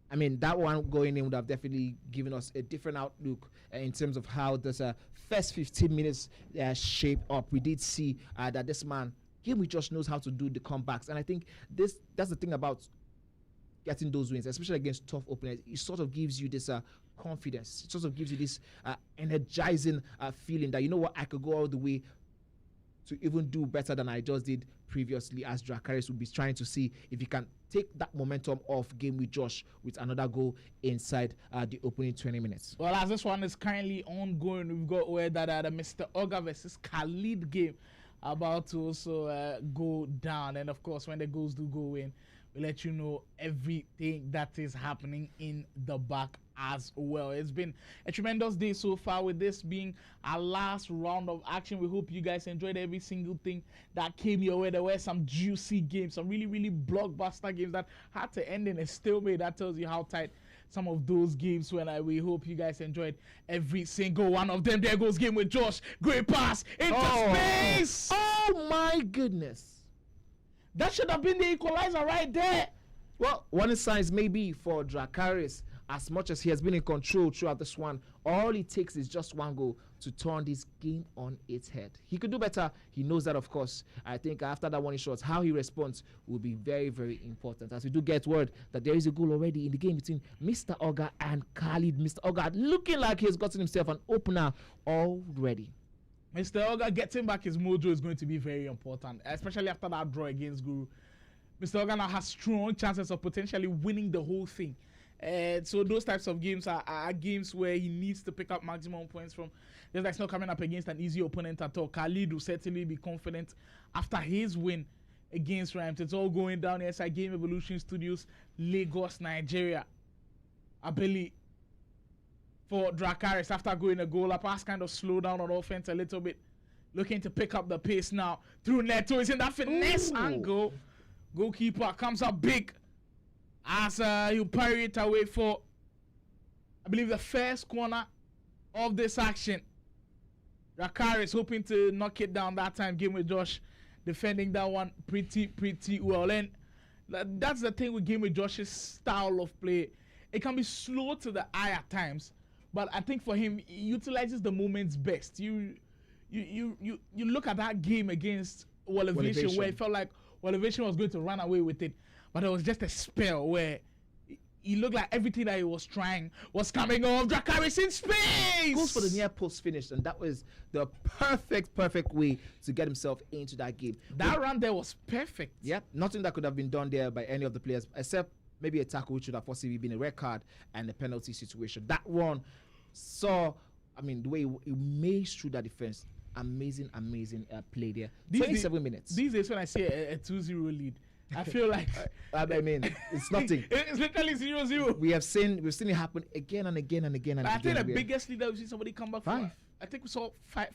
I mean, that one going in would have definitely given us a different outlook in terms of how this first 15 minutes shaped up. We did see that this man, Game with Josh, knows how to do the comebacks. And I think that's the thing about getting those wins, especially against tough opponents. It sort of gives you this confidence. It sort of gives you this energizing feeling that, you know what, I could go all the way to even do better than I just did previously, as Dracarys will be trying to see if he can take that momentum off Game with Josh with another goal inside the opening 20 minutes. Well, as this one is currently ongoing, we've got where that the Mr. Oga versus Khaled game about to also go down. And of course, when the goals do go in, we'll let you know everything that is happening in the back as well. It's been a tremendous day so far, with this being our last round of action. We hope you guys enjoyed every single thing that came your way. There were some juicy games, some really, really blockbuster games that had to end in a stalemate. That tells you how tight some of those games were. We hope you guys enjoyed every single one of them. There goes Game with Josh. Great pass into space. Oh my goodness. That should have been the equalizer right there. Well, warning signs maybe for Dracarys. As much as he has been in control throughout this one, all it takes is just one goal to turn this game on its head. He could do better. He knows that, of course. I think after that warning shot, how he responds will be very, very important. As we do get word that there is a goal already in the game between Mr. Oga and Khaled. Mr. Oga looking like he's gotten himself an opener already. Mr. Oga getting back his mojo is going to be very important, especially after that draw against Guru. Mr. Oga now has strong chances of potentially winning the whole thing. So those types of games are games where he needs to pick up maximum points from. Just like it's not coming up against an easy opponent at all. Khaled will certainly be confident after his win against Rhymes. It's all going down here inside Game Evolution Studios, Lagos, Nigeria. Abeli for Dracarys after going a goal up. Has kind of slowed down on offense a little bit. Looking to pick up the pace now through Neto. Is in that finesse angle. Goalkeeper comes up big as you parry it away for, I believe, the first corner of this action. Dracarys hoping to knock it down that time. Game with Josh defending that one pretty well. And that's the thing with Game with Josh's style of play. It can be slow to the eye at times, but I think for him, he utilizes the moments best. You look at that game against Elevation where it felt like Elevation was going to run away with it, but there was just a spell where he looked like everything that he was trying was coming off. Dracarys in space! Goes for the near post finish, and that was the perfect way to get himself into that game. That run there was perfect. Yep, nothing that could have been done there by any of the players, except maybe a tackle which should have possibly been a red card and a penalty situation. That one saw, I mean, the way he mazed through that defense. Amazing play there. 27 minutes. These days when I see a 2-0 lead, I feel like I mean, it's nothing. It's literally 0-0. We've seen it happen again and again and again and I again. think the biggest lead that we've seen somebody come back from. I think we saw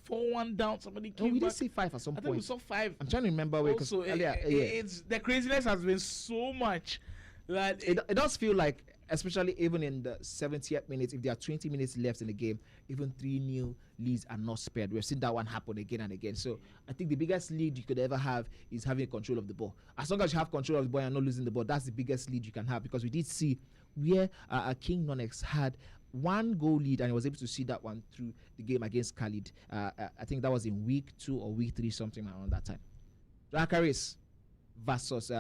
4-1 down. Somebody came we back. did see 5 at some point. I think we saw 5. I'm trying to remember where. Also, it's the craziness has been so much that it does feel like, especially even in the 70th minute, if there are 20 minutes left in the game, even 3-0 leads are not spared. We've seen that one happen again and again. So I think the biggest lead you could ever have is having control of the ball. As long as you have control of the ball and not losing the ball, that's the biggest lead you can have, because we did see where King Konx had 1 goal lead and he was able to see that one through the game against Khaled. I think that was in week 2 or week 3, something around that time. Dracarys versus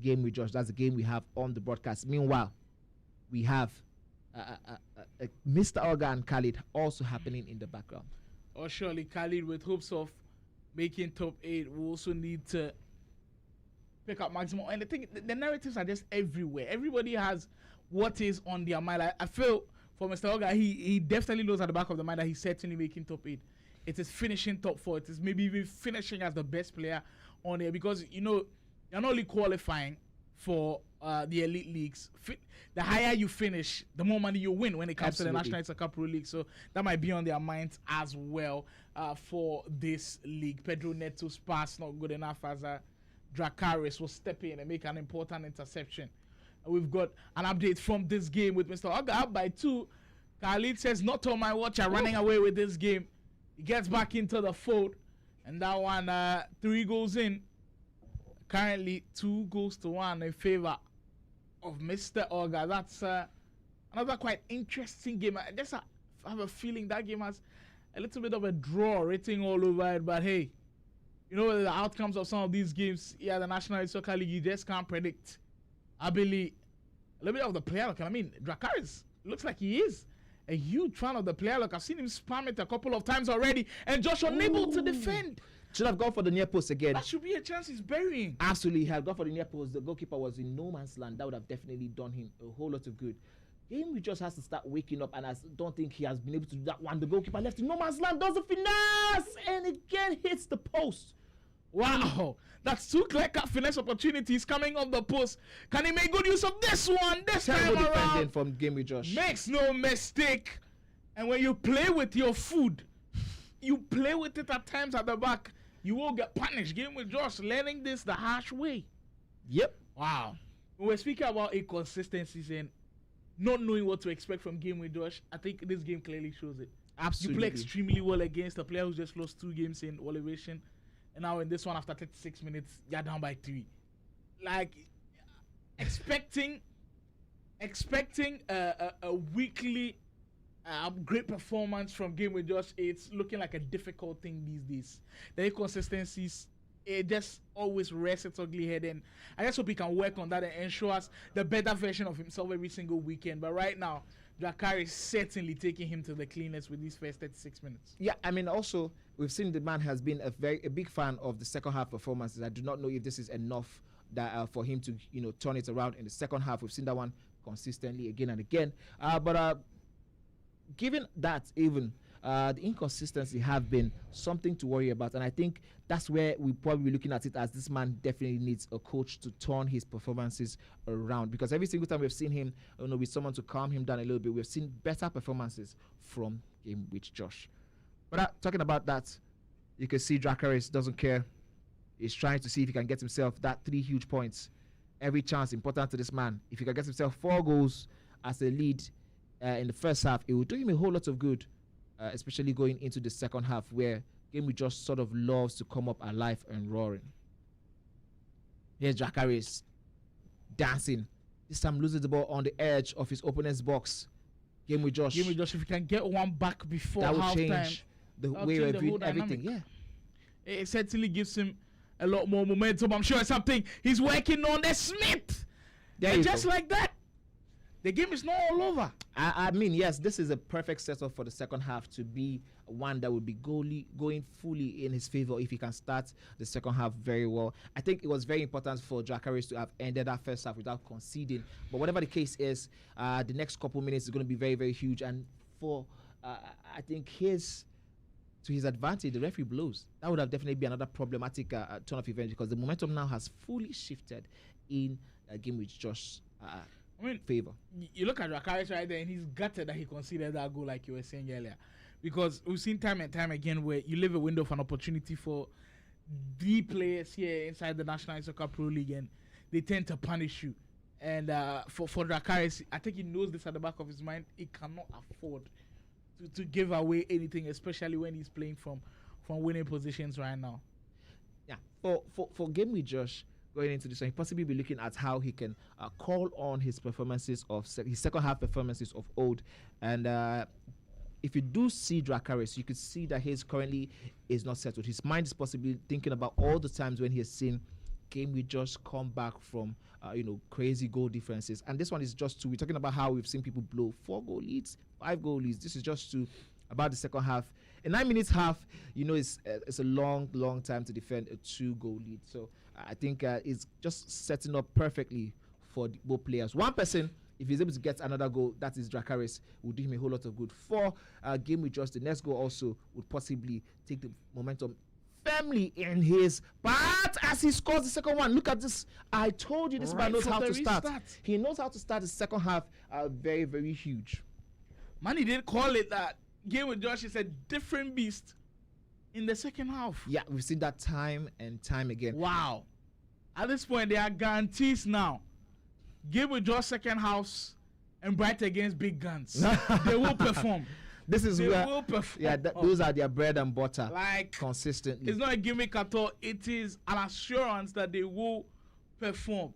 Game with Josh. That's the game we have on the broadcast. Meanwhile, we have Mr. Olga and Khaled also happening in the background. Oh, surely Khaled, with hopes of making top 8, will also need to pick up maximum. And the thing, the narratives are just everywhere. Everybody has what is on their mind. I feel for Mr. Olga, he definitely knows at the back of the mind that he's certainly making top 8. It is finishing top 4. It is maybe even finishing as the best player on there, because you're not only qualifying for the elite leagues. The higher you finish, the more money you win when it comes to the National Esoccer Pro League. So that might be on their minds as well for this league. Pedro Neto's pass not good enough as Dracarys will step in and make an important interception. We've got an update from this game with Mr. Olga up by 2. Khaled says, not on my watch, I'm running away with this game. He gets back into the fold, and that one 3 goes in. Currently 2-1 in favor of Mr. Olga. That's another quite interesting game. I just have a feeling that game has a little bit of a draw written all over it. But hey, the outcomes of some of these games, the National Soccer League, you just can't predict. I believe a little bit of the player look. I mean, Dracarys looks like he is a huge fan of the player look. I've seen him spam it a couple of times already, and Josh unable to defend. Should have gone for the near post again. That should be a chance he's burying. Absolutely, he had gone for the near post. The goalkeeper was in no man's land. That would have definitely done him a whole lot of good. Game just has to start waking up, and I don't think he has been able to do that one. The goalkeeper left in no man's land, does the finesse, and again hits the post. Wow, that's 2 clear-cut finesse opportunities coming off the post. Can he make good use of this one? This time around, from Game with Josh. Makes no mistake. And when you play with your food, you play with it at times at the back, you will get punished. Game with Josh learning this the harsh way. Yep. Wow. When we're speaking about inconsistencies and not knowing what to expect from Game with Josh, I think this game clearly shows it. Absolutely. You play extremely well against a player who just lost 2 games in Elevation, and now in this one, after 36 minutes, you're down by 3. Like, expecting a weekly great performance from Game with Josh, it's looking like a difficult thing these days. The inconsistencies, it just always rears its ugly head, and I just hope he can work on that and ensure us the better version of himself every single weekend. But right now, Dracarys is certainly taking him to the cleanest with these first 36 minutes. Yeah, I mean, also, we've seen the man has been a big fan of the second half performances. I do not know if this is enough that for him to, turn it around in the second half. We've seen that one consistently again and again. But given that, even the inconsistency have been something to worry about, and I think that's where we probably be looking at it as this man definitely needs a coach to turn his performances around, because every single time we've seen him, with someone to calm him down a little bit, we've seen better performances from Game with Josh. But talking about that, you can see Dracarys doesn't care. He's trying to see if he can get himself that 3 huge points. Every chance important to this man. If he can get himself 4 goals as a lead in the first half, it will do him a whole lot of good, especially going into the second half, where Game with Josh sort of loves to come up alive and roaring. Here's Dracarys dancing. This time loses the ball on the edge of his opponent's box. Game with Josh. Game with Josh. If you can get one back before that will halftime, change the way we're doing everything. Yeah. It certainly gives him a lot more momentum. I'm sure it's something he's working on. The Smith. And just like that, the game is not all over. I mean, yes, this is a perfect setup for the second half to be one that would be going fully in his favor if he can start the second half very well. I think it was very important for Dracarys to have ended that first half without conceding. But whatever the case is, the next couple minutes is going to be very, very huge. And for, I think, to his advantage, the referee blows. That would have definitely been another problematic turn of events because the momentum now has fully shifted in a game with Josh. Favor. You look at Dracarys right there, and he's gutted that he conceded that goal, like you were saying earlier, because we've seen time and time again where you leave a window of an opportunity for the players here inside the National Esoccer Pro League, and they tend to punish you. And for Dracarys, I think he knows this at the back of his mind. He cannot afford to give away anything, especially when he's playing from winning positions right now. Yeah, for game with Josh. Going into this one, he possibly be looking at how he can call on his performances of his second half performances of old, and if you do see Dracarys, you could see that his currently is not settled. His mind is possibly thinking about all the times when he has seen game with just come back from crazy goal differences, and this one is just we're talking about how we've seen people blow 4 goal leads, 5 goal leads. This is just about the second half. A 9 minutes half, it's a long time to defend a 2-goal lead. So I think it's just setting up perfectly for both players. One person, if he's able to get another goal, that is Dracarys, will do him a whole lot of good. For game with Josh, the next goal also would possibly take the momentum firmly in his. But as he scores the second one, look at this. I told you this man knows how to start. He knows how to start the second half. Very, very huge. Man, he didn't call it that. Game with Josh is a different beast in the second half. Yeah, we've seen that time and time again. Wow. At this point, there are guarantees now. Game with Josh second half and Bright against big guns. They will perform. This is they where will perform. Yeah, those are their bread and butter. Like consistently. It's not a gimmick at all. It is an assurance that they will perform.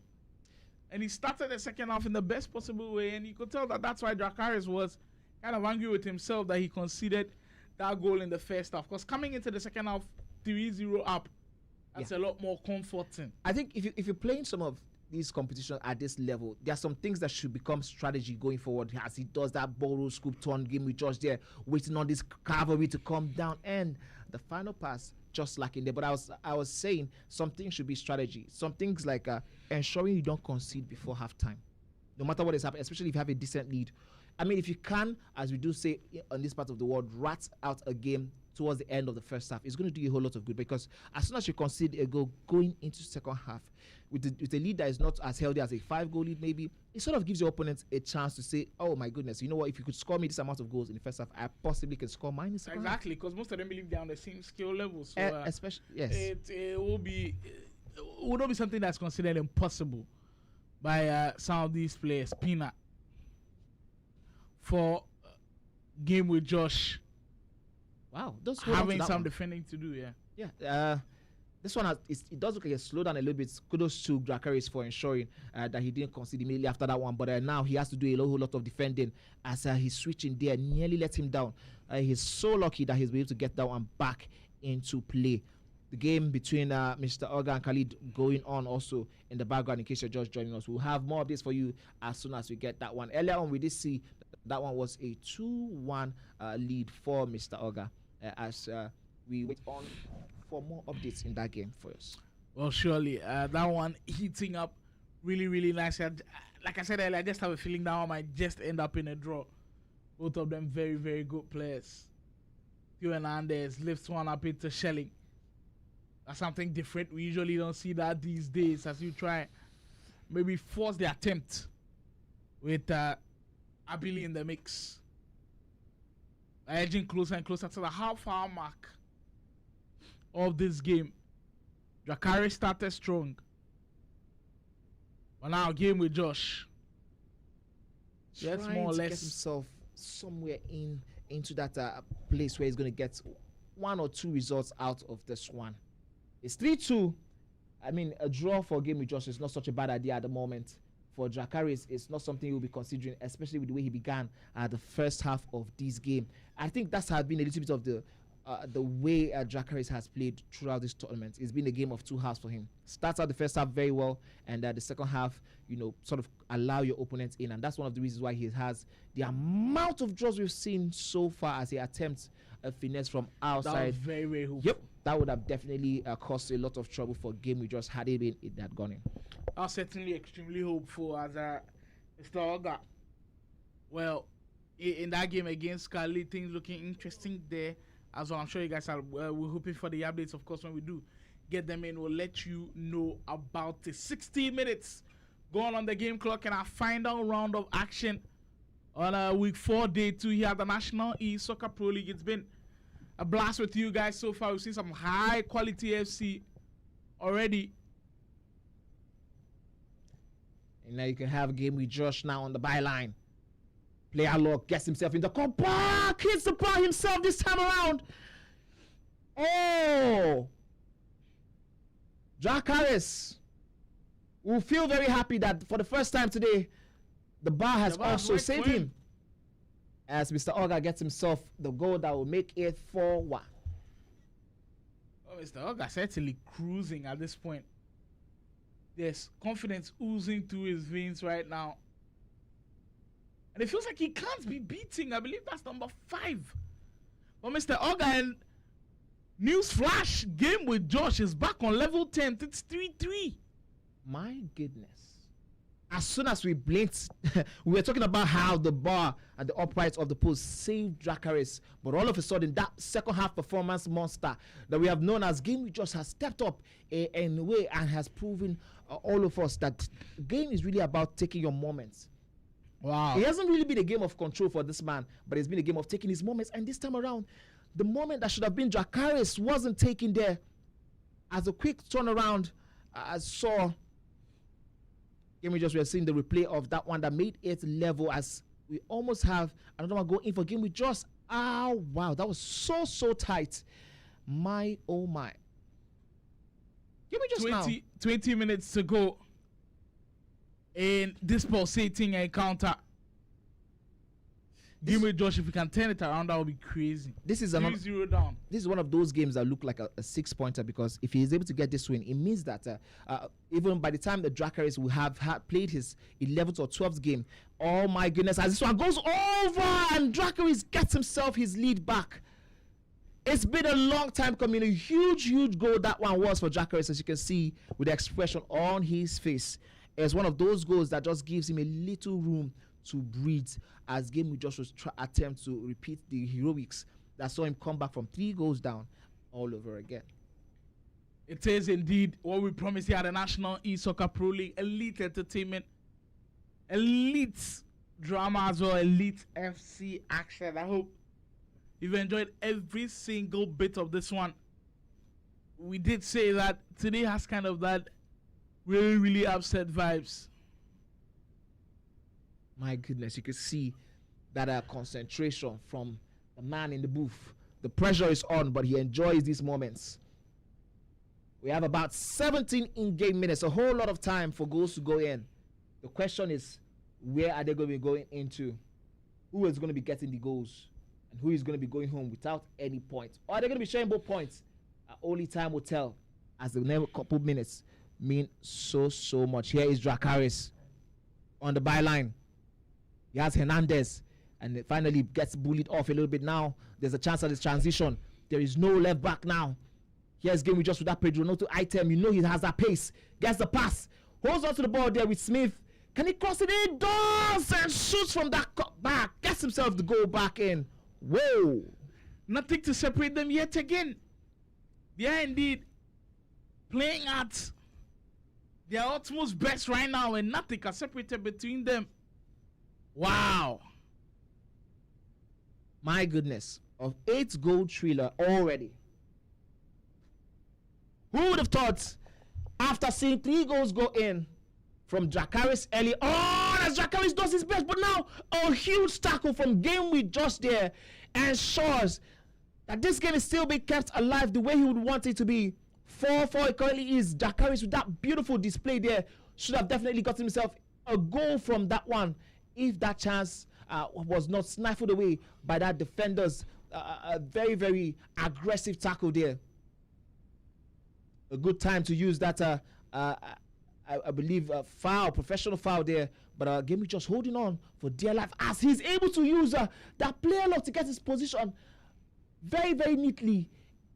And he started the second half in the best possible way, and you could tell that that's why Dracarys was kind of angry with himself that he conceded that goal in the first half. Because coming into the second half, 3-0 up, that's a lot more comforting. I think if you're playing some of these competitions at this level, there are some things that should become strategy going forward as he does that borrow scoop turn game with Josh there, waiting on this cavalry to come down, and the final pass just lacking there. But I was saying some things should be strategy. Some things like ensuring you don't concede before halftime, no matter what is happening, especially if you have a decent lead. I mean, if you can, as we do say on this part of the world, rat out a game towards the end of the first half, it's going to do you a whole lot of good, because as soon as you concede a goal going into second half with a lead that is not as healthy as a 5-goal lead, maybe it sort of gives your opponent a chance to say, oh my goodness, you know what, if you could score me this amount of goals in the first half, I possibly can score mine in the second half. Exactly, because most of them believe they're on the same skill level. So especially, yes, it will not be something that's considered impossible by some of these players. Peanut for game with Josh. Wow, those having some defending to do. Yeah. This one it does look like a slowdown a little bit. Kudos to Dracarys for ensuring that he didn't concede immediately after that one. But now he has to do a whole lot of defending as he's switching there, nearly let him down. He's so lucky that he's been able to get that one back into play. The game between Mr. Oga and Khaled going on also in the background, in case you're just joining us. We'll have more of this for you as soon as we get that one. Earlier on, we did see that one was a 2-1 lead for Mr. Oga as we wait on for more updates in that game for us. Well, surely that one heating up really, really nice. Like I said earlier, I just have a feeling that one might just end up in a draw. Both of them very, very good players. Theo Hernandez lifts one up into Shelling. That's something different. We usually don't see that these days, as you try maybe force the attempt with Abili in the mix. Edging closer and closer to the half-hour mark of this game. Dracarys started strong. But now game with Josh. That's more or less get himself somewhere into that place where he's going to get 1 or 2 results out of this one. It's 3-2 I mean, a draw for a game with Josh is not such a bad idea at the moment. For Dracarys, it's not something he will be considering, especially with the way he began the first half of this game. I think that's has been a little bit of the way Dracarys has played throughout this tournament. It's been a game of two halves for him. Starts out the first half very well, and the second half, sort of allow your opponents in, and that's one of the reasons why he has the amount of draws we've seen so far as he attempts a finesse from outside. That was very, very hopeful. Yep, that would have definitely caused a lot of trouble for game we just had it had gone in. I was certainly extremely hopeful as Mr. Oga. Well, in that game against Khaled, things looking interesting there as well. I'm sure you guys are we're hoping for the updates. Of course, when we do get them in, we'll let you know about the 60 minutes going on the game clock and our final round of action on week 4, day 2 here at the National Esoccer Pro League. It's been a blast with you guys so far. We've seen some high quality FC already. And now you can have a game with Josh now on the byline. Player lock gets himself in the combat, hits the bar himself this time around. Oh, Dracarys will feel very happy that for the first time today, the bar has also saved him. As Mr. Oga gets himself the goal that will make it 4-1. Oh, Mr. Oga certainly cruising at this point. There's confidence oozing through his veins right now. And it feels like he can't be beating. I believe that's number 5. But Mr. Oga, and news flash, game with Josh is back on level 10. It's 3-3. My goodness. As soon as we blinked, we were talking about how the bar and the uprights of the post saved Dracarys. But all of a sudden, that second half performance monster that we have known as Game with Josh has stepped up in a way and has proven all of us that game is really about taking your moments. Wow. It hasn't really been a game of control for this man, but it's been a game of taking his moments. And this time around, the moment that should have been Dracarys wasn't taken there. As a quick turnaround, I saw Game with Josh, we are seeing the replay of that one that made it level as we almost have another one going in for Game with Josh. Oh, wow. That was so tight. My, oh, my. Game with Josh 20 minutes to go in this pulsating encounter. Game with Josh, if we can turn it around, that would be crazy. This is 3-0 down. This is one of those games that look like a 6-pointer, because if he is able to get this win, it means that even by the time the Dracarys will have played his 11th or 12th game, oh my goodness, as this one goes over and Dracarys gets himself his lead back. It's been a long time coming. A huge goal that one was for Dracarys, as you can see with the expression on his face. It's one of those goals that just gives him a little room to breathe as Game with Josh was attempt to repeat the heroics that saw him come back from 3 goals down all over again. It is indeed what we promised here at the National Esoccer Pro League. Elite entertainment, elite drama as well, elite FC action. I hope you've enjoyed every single bit of this one. We did say that today has kind of that really upset vibes. My goodness, you can see that concentration from the man in the booth. The pressure is on, but he enjoys these moments. We have about 17 in-game minutes, a whole lot of time for goals to go in. The question is, where are they going to be going into? Who is going to be getting the goals? And who is going to be going home without any points? Or are they going to be sharing both points? Only time will tell, as the next couple minutes mean so much. Here is Dracarys on the byline. He has Hernandez, and it finally gets bullied off a little bit now. There's a chance at this transition. There is no left back now. Here's Game with Josh with that Pedro Noto item. You know he has that pace. Gets the pass. Holds on to the ball there with Smith. Can he cross it in? Does! And shoots from that cut back. Gets himself the goal back in. Whoa. Nothing to separate them yet again. They are indeed playing at their utmost best right now, and nothing can separate between them. Wow. My goodness. Of 8 goal thriller already. Who would have thought, after seeing 3 goals go in from Dracarys early on, as Dracarys does his best, but now a huge tackle from Game with Josh there ensures that this game is still being kept alive the way he would want it to be. 4-4 it currently is. Jakaris with that beautiful display there should have definitely gotten himself a goal from that one if that chance was not snaffled away by that defender's a very, very aggressive tackle there. A good time to use that, I believe, professional foul there. But Gamey just holding on for dear life as he's able to use that player lock to get his position very, very neatly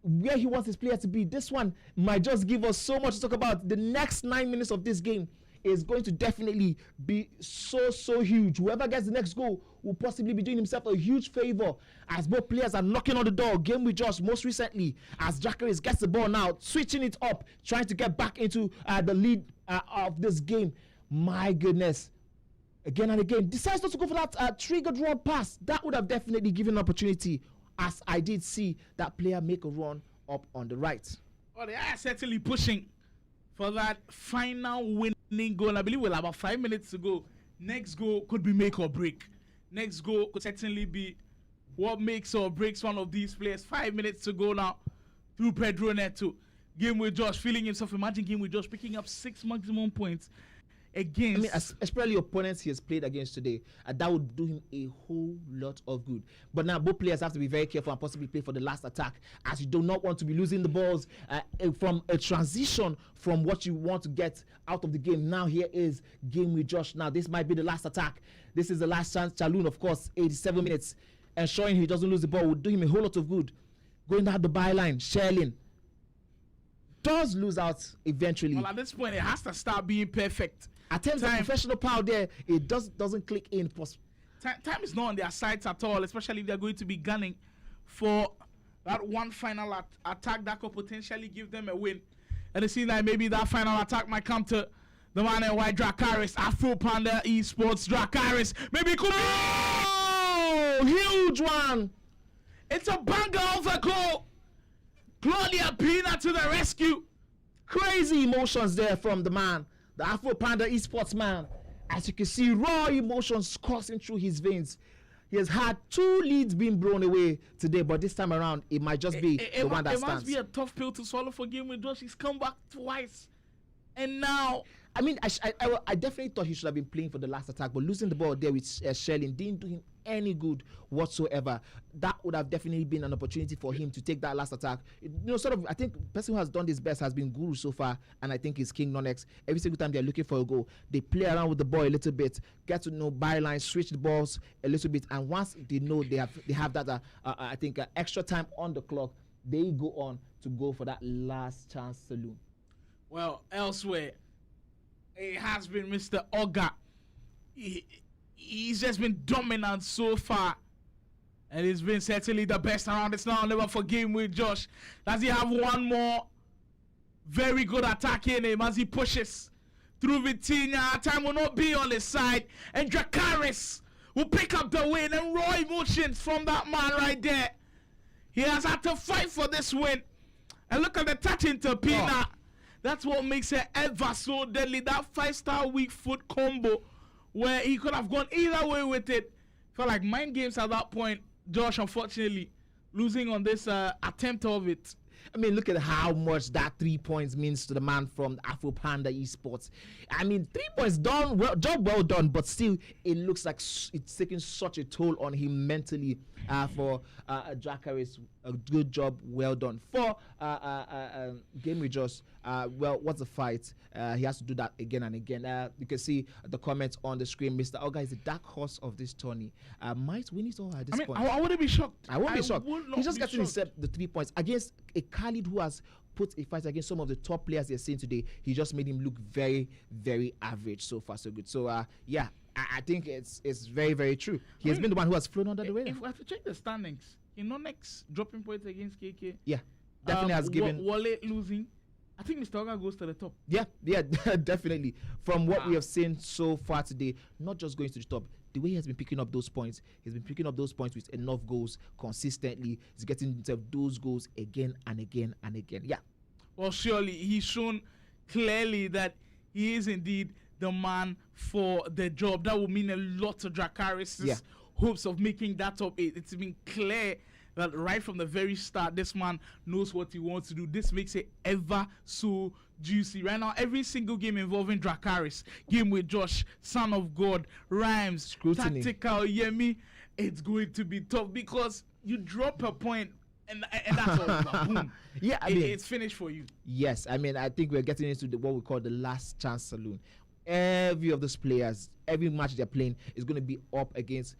where he wants his player to be. This one might just give us so much to talk about. The next 9 minutes of this game is going to definitely be so huge. Whoever gets the next goal will possibly be doing himself a huge favor as both players are knocking on the door. Game with Josh most recently as Jakaris gets the ball now, switching it up, trying to get back into the lead of this game. My goodness. Again and again, decides not to go for that triggered run pass. That would have definitely given an opportunity, as I did see that player make a run up on the right. Oh, they are certainly pushing for that final winning goal. I believe we'll have about 5 minutes to go. Next goal could be make or break. Next goal could certainly be what makes or breaks one of these players. 5 minutes to go now through Pedro Neto. Game with Josh feeling himself. Imagine game with Josh picking up 6 maximum points against. I mean, especially opponents he has played against today, that would do him a whole lot of good. But now both players have to be very careful and possibly play for the last attack, as you do not want to be losing the balls from a transition from what you want to get out of the game. Now here is game with Josh. Now this might be the last attack. This is the last chance. Chaloun, of course, 87 minutes. Ensuring he doesn't lose the ball would do him a whole lot of good. Going down the byline, Sherlin does lose out eventually. Well, at this point, it has to start being perfect. Attempts a professional power there, it doesn't click in. Time is not on their sides at all, especially if they're going to be gunning for that one final attack that could potentially give them a win. And it seems like maybe that final attack might come to the man in white, Dracarys, Afro Panda Esports, Dracarys. Maybe it could be. Oh, huge one! It's a banger of a goal. Claudia Pina to the rescue. Crazy emotions there from the man, the Afro Panda Esports man. As you can see, raw emotions coursing through his veins. He has had 2 leads being blown away today, but this time around, it might just be the one that stands. It must be a tough pill to swallow for game with Josh. He's come back twice. And now... I mean, I definitely thought he should have been playing for the last attack, but losing the ball there with Sherlin didn't do him any good whatsoever. That would have definitely been an opportunity for him to take that last attack. You know, sort of, I think the person who has done this best has been Guru so far, and I think it's King Konx. Every single time they're looking for a goal, they play around with the ball a little bit, get to know byline, switch the balls a little bit, and once they know they have that, I think, extra time on the clock, they go on to go for that last chance saloon. Well, elsewhere, it has been Mr. Oga. He's just been dominant so far. And he's been certainly the best around. It's now never for game with Josh. Does he have one more very good attack in him as he pushes through Vitinha? Time will not be on his side. And Dracarys will pick up the win. And raw emotions from that man right there. He has had to fight for this win. And look at the touch into Pina. Oh. That's what makes it ever so deadly. That 5-star weak foot combo where he could have gone either way with it. Felt like mind games at that point. Josh, unfortunately, losing on this attempt of it. I mean, look at how much that 3 points means to the man from Afro Panda Esports. I mean, 3 points done, job well done, but still, it looks like it's taking such a toll on him mentally. For Dracarys, a good job, well done. For Game with Josh, well, what's the fight? He has to do that again and again. You can see the comments on the screen. Mr. Oga is the dark horse of this tourney. Might win it all at this point. I wouldn't be shocked. I won't be shocked. He's just getting the 3 points against a Khaled who has put a fight against some of the top players they're seeing today. He just made him look very, very average. So far, so good. So, yeah. I think it's very, very true. He has been the one who has flown under the radar. If we have to check the standings, Konx dropping points against KK. Yeah, definitely has given. Wale losing. I think Mr. Oga goes to the top. Yeah, definitely. From what we have seen so far today, not just going to the top, the way he has been picking up those points, he's been picking up those points with enough goals consistently. He's getting himself those goals again and again and again. Yeah. Well, surely he's shown clearly that he is indeed the man for the job. That will mean a lot to Dracarys' hopes of making that top 8. It's been clear that right from the very start, this man knows what he wants to do. This makes it ever so juicy. Right now, every single game involving Dracarys, game with Josh, Son of God, Rhymes, Scrutiny. Tactical, Yemi, it's going to be tough because you drop a point and that's all over. Boom. Yeah, I mean, it's finished for you. Yes, I mean, I think we're getting into what we call the last chance saloon. Every of those players, every match they're playing is going to be up against.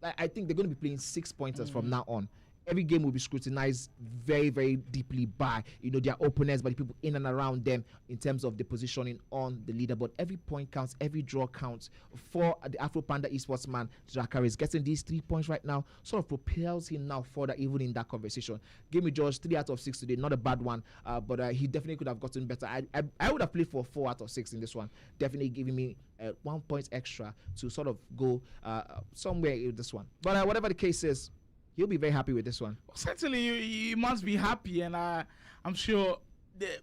I think they're going to be playing 6-pointers from now on. Every game will be scrutinized very, very deeply by their opponents, by the people in and around them in terms of the positioning on the leaderboard. Every point counts, every draw counts. For the Afro Panda esports man, Dracarys getting these 3 points right now sort of propels him now further even in that conversation. Give me George 3 out of 6 today, not a bad one, but he definitely could have gotten better. I would have played for 4 out of 6 in this one, definitely giving me 1 point extra to sort of go somewhere in this one. But whatever the case is, he'll be very happy with this one. Certainly, you must be happy, and I'm sure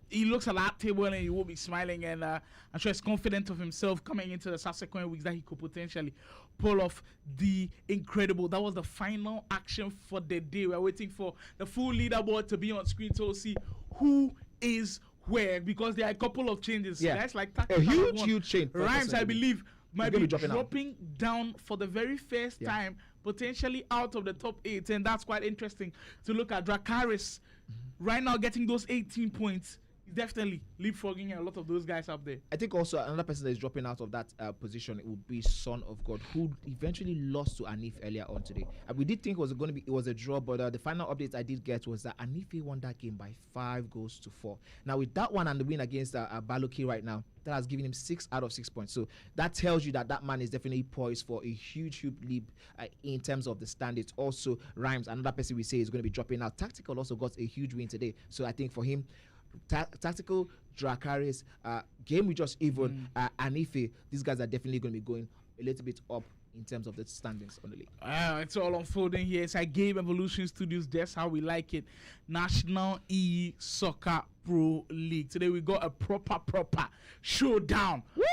he looks at that table and he will be smiling, and I'm sure he's confident of himself coming into the subsequent weeks that he could potentially pull off the incredible. That was the final action for the day. We're waiting for the full leaderboard to be on screen to see who is where, because there are a couple of changes. Yeah. Guys like a huge change. Rhymes, I believe, might be dropping dropping down for the very first time, potentially out of the top 8, and that's quite interesting to look at. Dracarys right now getting those 18 points. He's definitely leapfrogging a lot of those guys up there. I think also another person that is dropping out of that position would be Son of God, who eventually lost to Anif earlier on today. We did think it was a draw, but the final update I did get was that Anif won that game by 5-4. Now with that one and the win against Baloki right now, that has given him 6 out of 6 points. So that tells you that man is definitely poised for a huge leap in terms of the standings. Also, Rhymes, another person we say is going to be dropping out. Tactical also got a huge win today. So I think for him, Tactical, Dracarys, Game with Just Even, Anife, these guys are definitely going to be going a little bit up in terms of the standings on the league. It's all unfolding here. It's like Game Evolution Studios. That's how we like it. National Soccer Pro League. Today we got a proper showdown. Woo!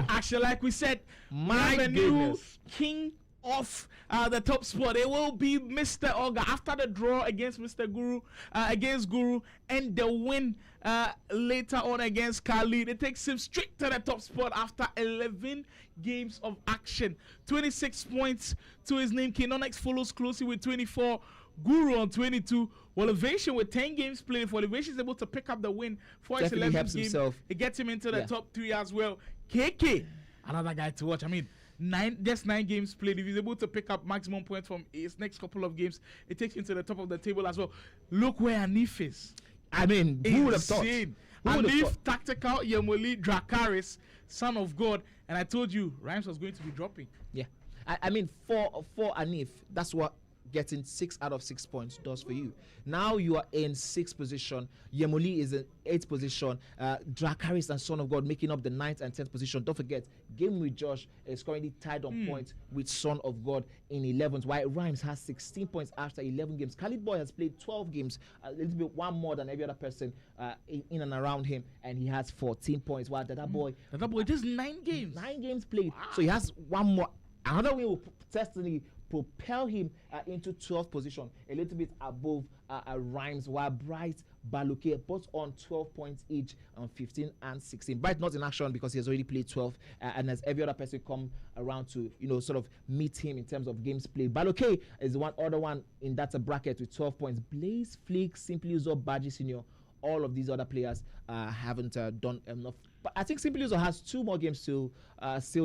Actually, like we said, my new king of the top spot. It will be Mr. Oga after the draw against Mr. Guru, against Guru, and the win later on against Khaled. It takes him straight to the top spot after 11 games of action. 26 points to his name. Konx follows closely with 24. Guru on 22. Well, Ovation with 10 games played. For Ovation is able to pick up the win for his 11th game. Himself. It gets him into the top 3 as well. KK, another guy to watch. I mean, 9 games played. If he's able to pick up maximum points from his next couple of games, it takes him to the top of the table as well. Look where Anif is. I mean, who would have thought? Anif, Tactical, Yemoli, Dracarys, Son of God, and I told you Rhymes was going to be dropping. Yeah, I mean, for Anif, that's what getting 6 out of 6 points does for you. Now you are in 6th position. Yemoli is in 8th position. Dracarys and Son of God making up the 9th and 10th position. Don't forget, Game with Josh is currently tied on points with Son of God in 11th, while Rhymes has 16 points after 11 games. Khaled Boy has played 12 games, a little bit one more than every other person in and around him, and he has 14 points, while Dada Boy just 9 games. 9 games played. Wow. So he has one more. Another win will certainly propel him into 12th position, a little bit above Rhymes, while Bright, Baluke both on 12 points each on 15 and 16. Bright not in action because he has already played 12, and as every other person come around to sort of meet him in terms of games played. Baluke is the other one in that bracket with 12 points. Blaze, Flick, Simply Uzo, Baji Senior, all of these other players haven't done enough. But I think Simply Uzo has 2 more games still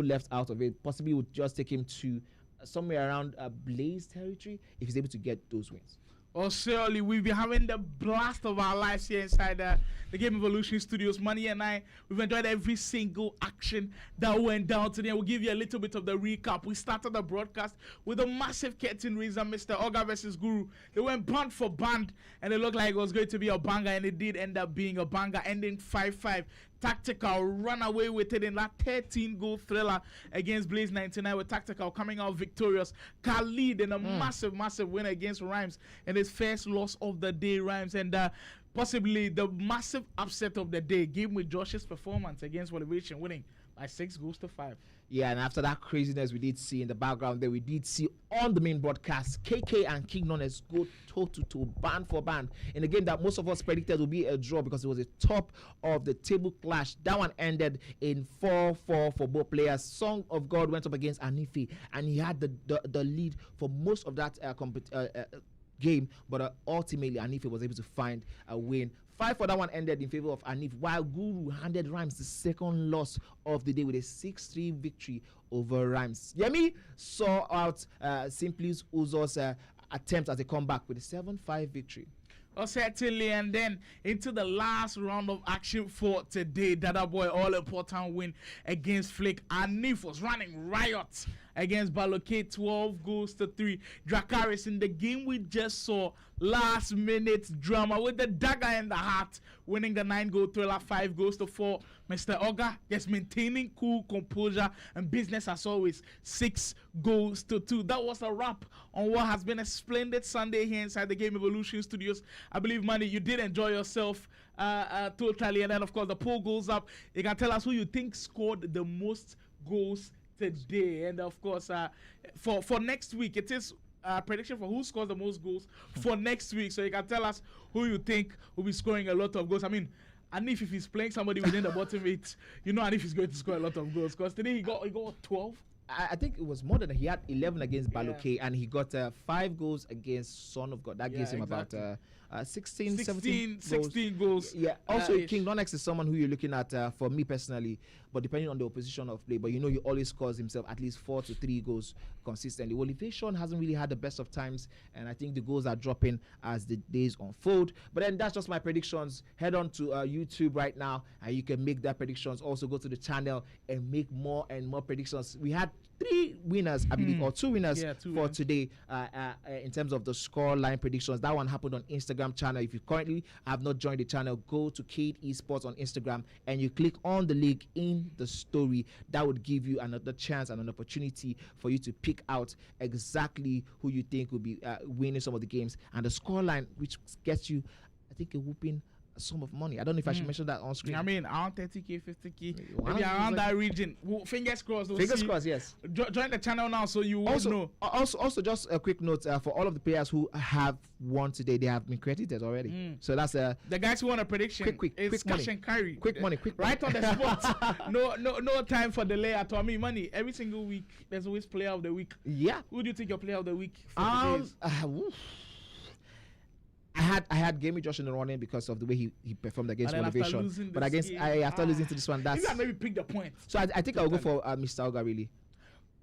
left out of it. Possibly would just take him to somewhere around Blaze territory if he's able to get those wins. Well, surely we'll be having the blast of our lives here inside the Game Evolution Studios. Money and I, we've enjoyed every single action that went down today. We'll give you a little bit of the recap. We started the broadcast with a massive curtain raiser, Mr. Oga versus Guru. They went band for band, and it looked like it was going to be a banger, and it did end up being a banger, ending 5-5. Tactical run away with it in that 13-goal thriller against Blaze 99, with Tactical coming out victorious. Khaled in a massive win against Rhymes and his first loss of the day, Rhymes, and possibly the massive upset of the day. Game with Josh's performance against Elevation, winning by 6-5. Yeah, and after that craziness we did see in the background there, we did see on the main broadcast KK and King Nones go toe-to-toe, band for band, in a game that most of us predicted would be a draw because it was a top of the table clash. That one ended in 4-4 for both players. Song of God went up against Anife, and he had the lead for most of that game, but ultimately Anife was able to find a win. 5 for that one ended in favor of Anif, while Guru handed Rhymes the second loss of the day with a 6-3 victory over Rhymes. Yemi saw out Simply's Uzo's attempt at a comeback with a 7-5 victory. Well, certainly, and then into the last round of action for today. Dada Boy, all important win against Flick. Anif was running riot against Baloke, 12-3. Dracarys in the game we just saw, last minute drama with the dagger in the heart, winning the 9-goal thriller, 5-4. Mr. Oga just maintaining cool composure and business as always, 6-2. That was a wrap on what has been a splendid Sunday here inside the Game Evolution Studios. I believe, Manny, you did enjoy yourself totally. And then, of course, the poll goes up. You can tell us who you think scored the most goals today. And, of course, for next week, it is prediction for who scores the most goals for next week. So you can tell us who you think will be scoring a lot of goals. I mean, Anif, if he's playing somebody within the bottom 8, you know Anif is going to score a lot of goals. Because today he got 12. I think it was more than he had 11 against Baloke, and he got 5 goals against Son of God. That gives him exactly. about 16 goals. Yeah. Also, King Nonex is someone who you're looking at for me personally, but depending on the opposition of play. But you know, he always scores himself at least 4 to 3 goals consistently. Well, Evasion hasn't really had the best of times, and I think the goals are dropping as the days unfold. But then that's just my predictions. Head on to YouTube right now, and you can make that predictions. Also, go to the channel and make more and more predictions. We had 3 winners, I believe, or 2 winners for today in terms of the score line predictions. That one happened on Instagram channel. If you currently have not joined the channel, go to Kate Esports on Instagram and you click on the link in the story. That would give you another chance and an opportunity for you to pick out exactly who you think will be winning some of the games and the score line, which gets you, I think, a whooping sum of money. I don't know if I should mention that on screen. I mean, around 30k, 50k, maybe around that region. Well, fingers crossed. Fingers crossed, yes. Join the channel now so you will know. Also, just a quick note for all of the players who have won today, they have been credited already. So that's the guys who want a prediction. Quick cash money. And carry. Quick money. Right on the spot. No time for delay at all. I mean, money. Every single week, there's always player of the week. Yeah. Who do you think your player of the week for today? I had Gamey Josh in the running because of the way he performed against Motivation. But after losing to this one, that's maybe pick the point. So I think I'll go for Mr. Oga really.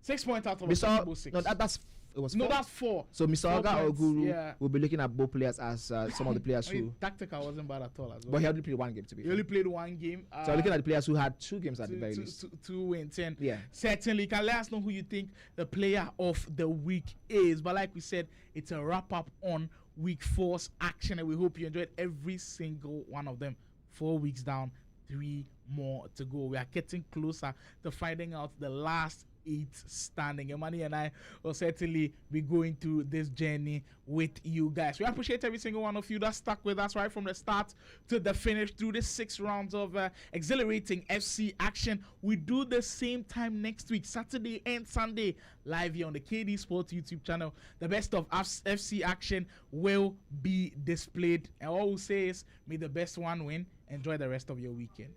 6 points out of Mr. 6. No, that's it was 4. No, that's 4. So Mr. Oga or Guru will be looking at both players as some of the players who tactical wasn't bad at all as well. But he only played 1 game to be. He only played 1 game. So I'm looking at the players who had 2 games at the very least. 2 wins. And yeah. Certainly, you can let us know who you think the player of the week is. But like we said, it's a wrap up on week 4's action, and we hope you enjoyed every single one of them. 4 weeks down, 3 more to go. We are getting closer to finding out the last 8 standing. Emani and I will certainly be going through this journey with you guys. We appreciate every single one of you that stuck with us right from the start to the finish through the 6 rounds of exhilarating FC action. We do the same time next week, Saturday and Sunday, live here on the KD Sports YouTube channel. The best of FC action will be displayed, and all we'll say is may the best one win. Enjoy the rest of your weekend.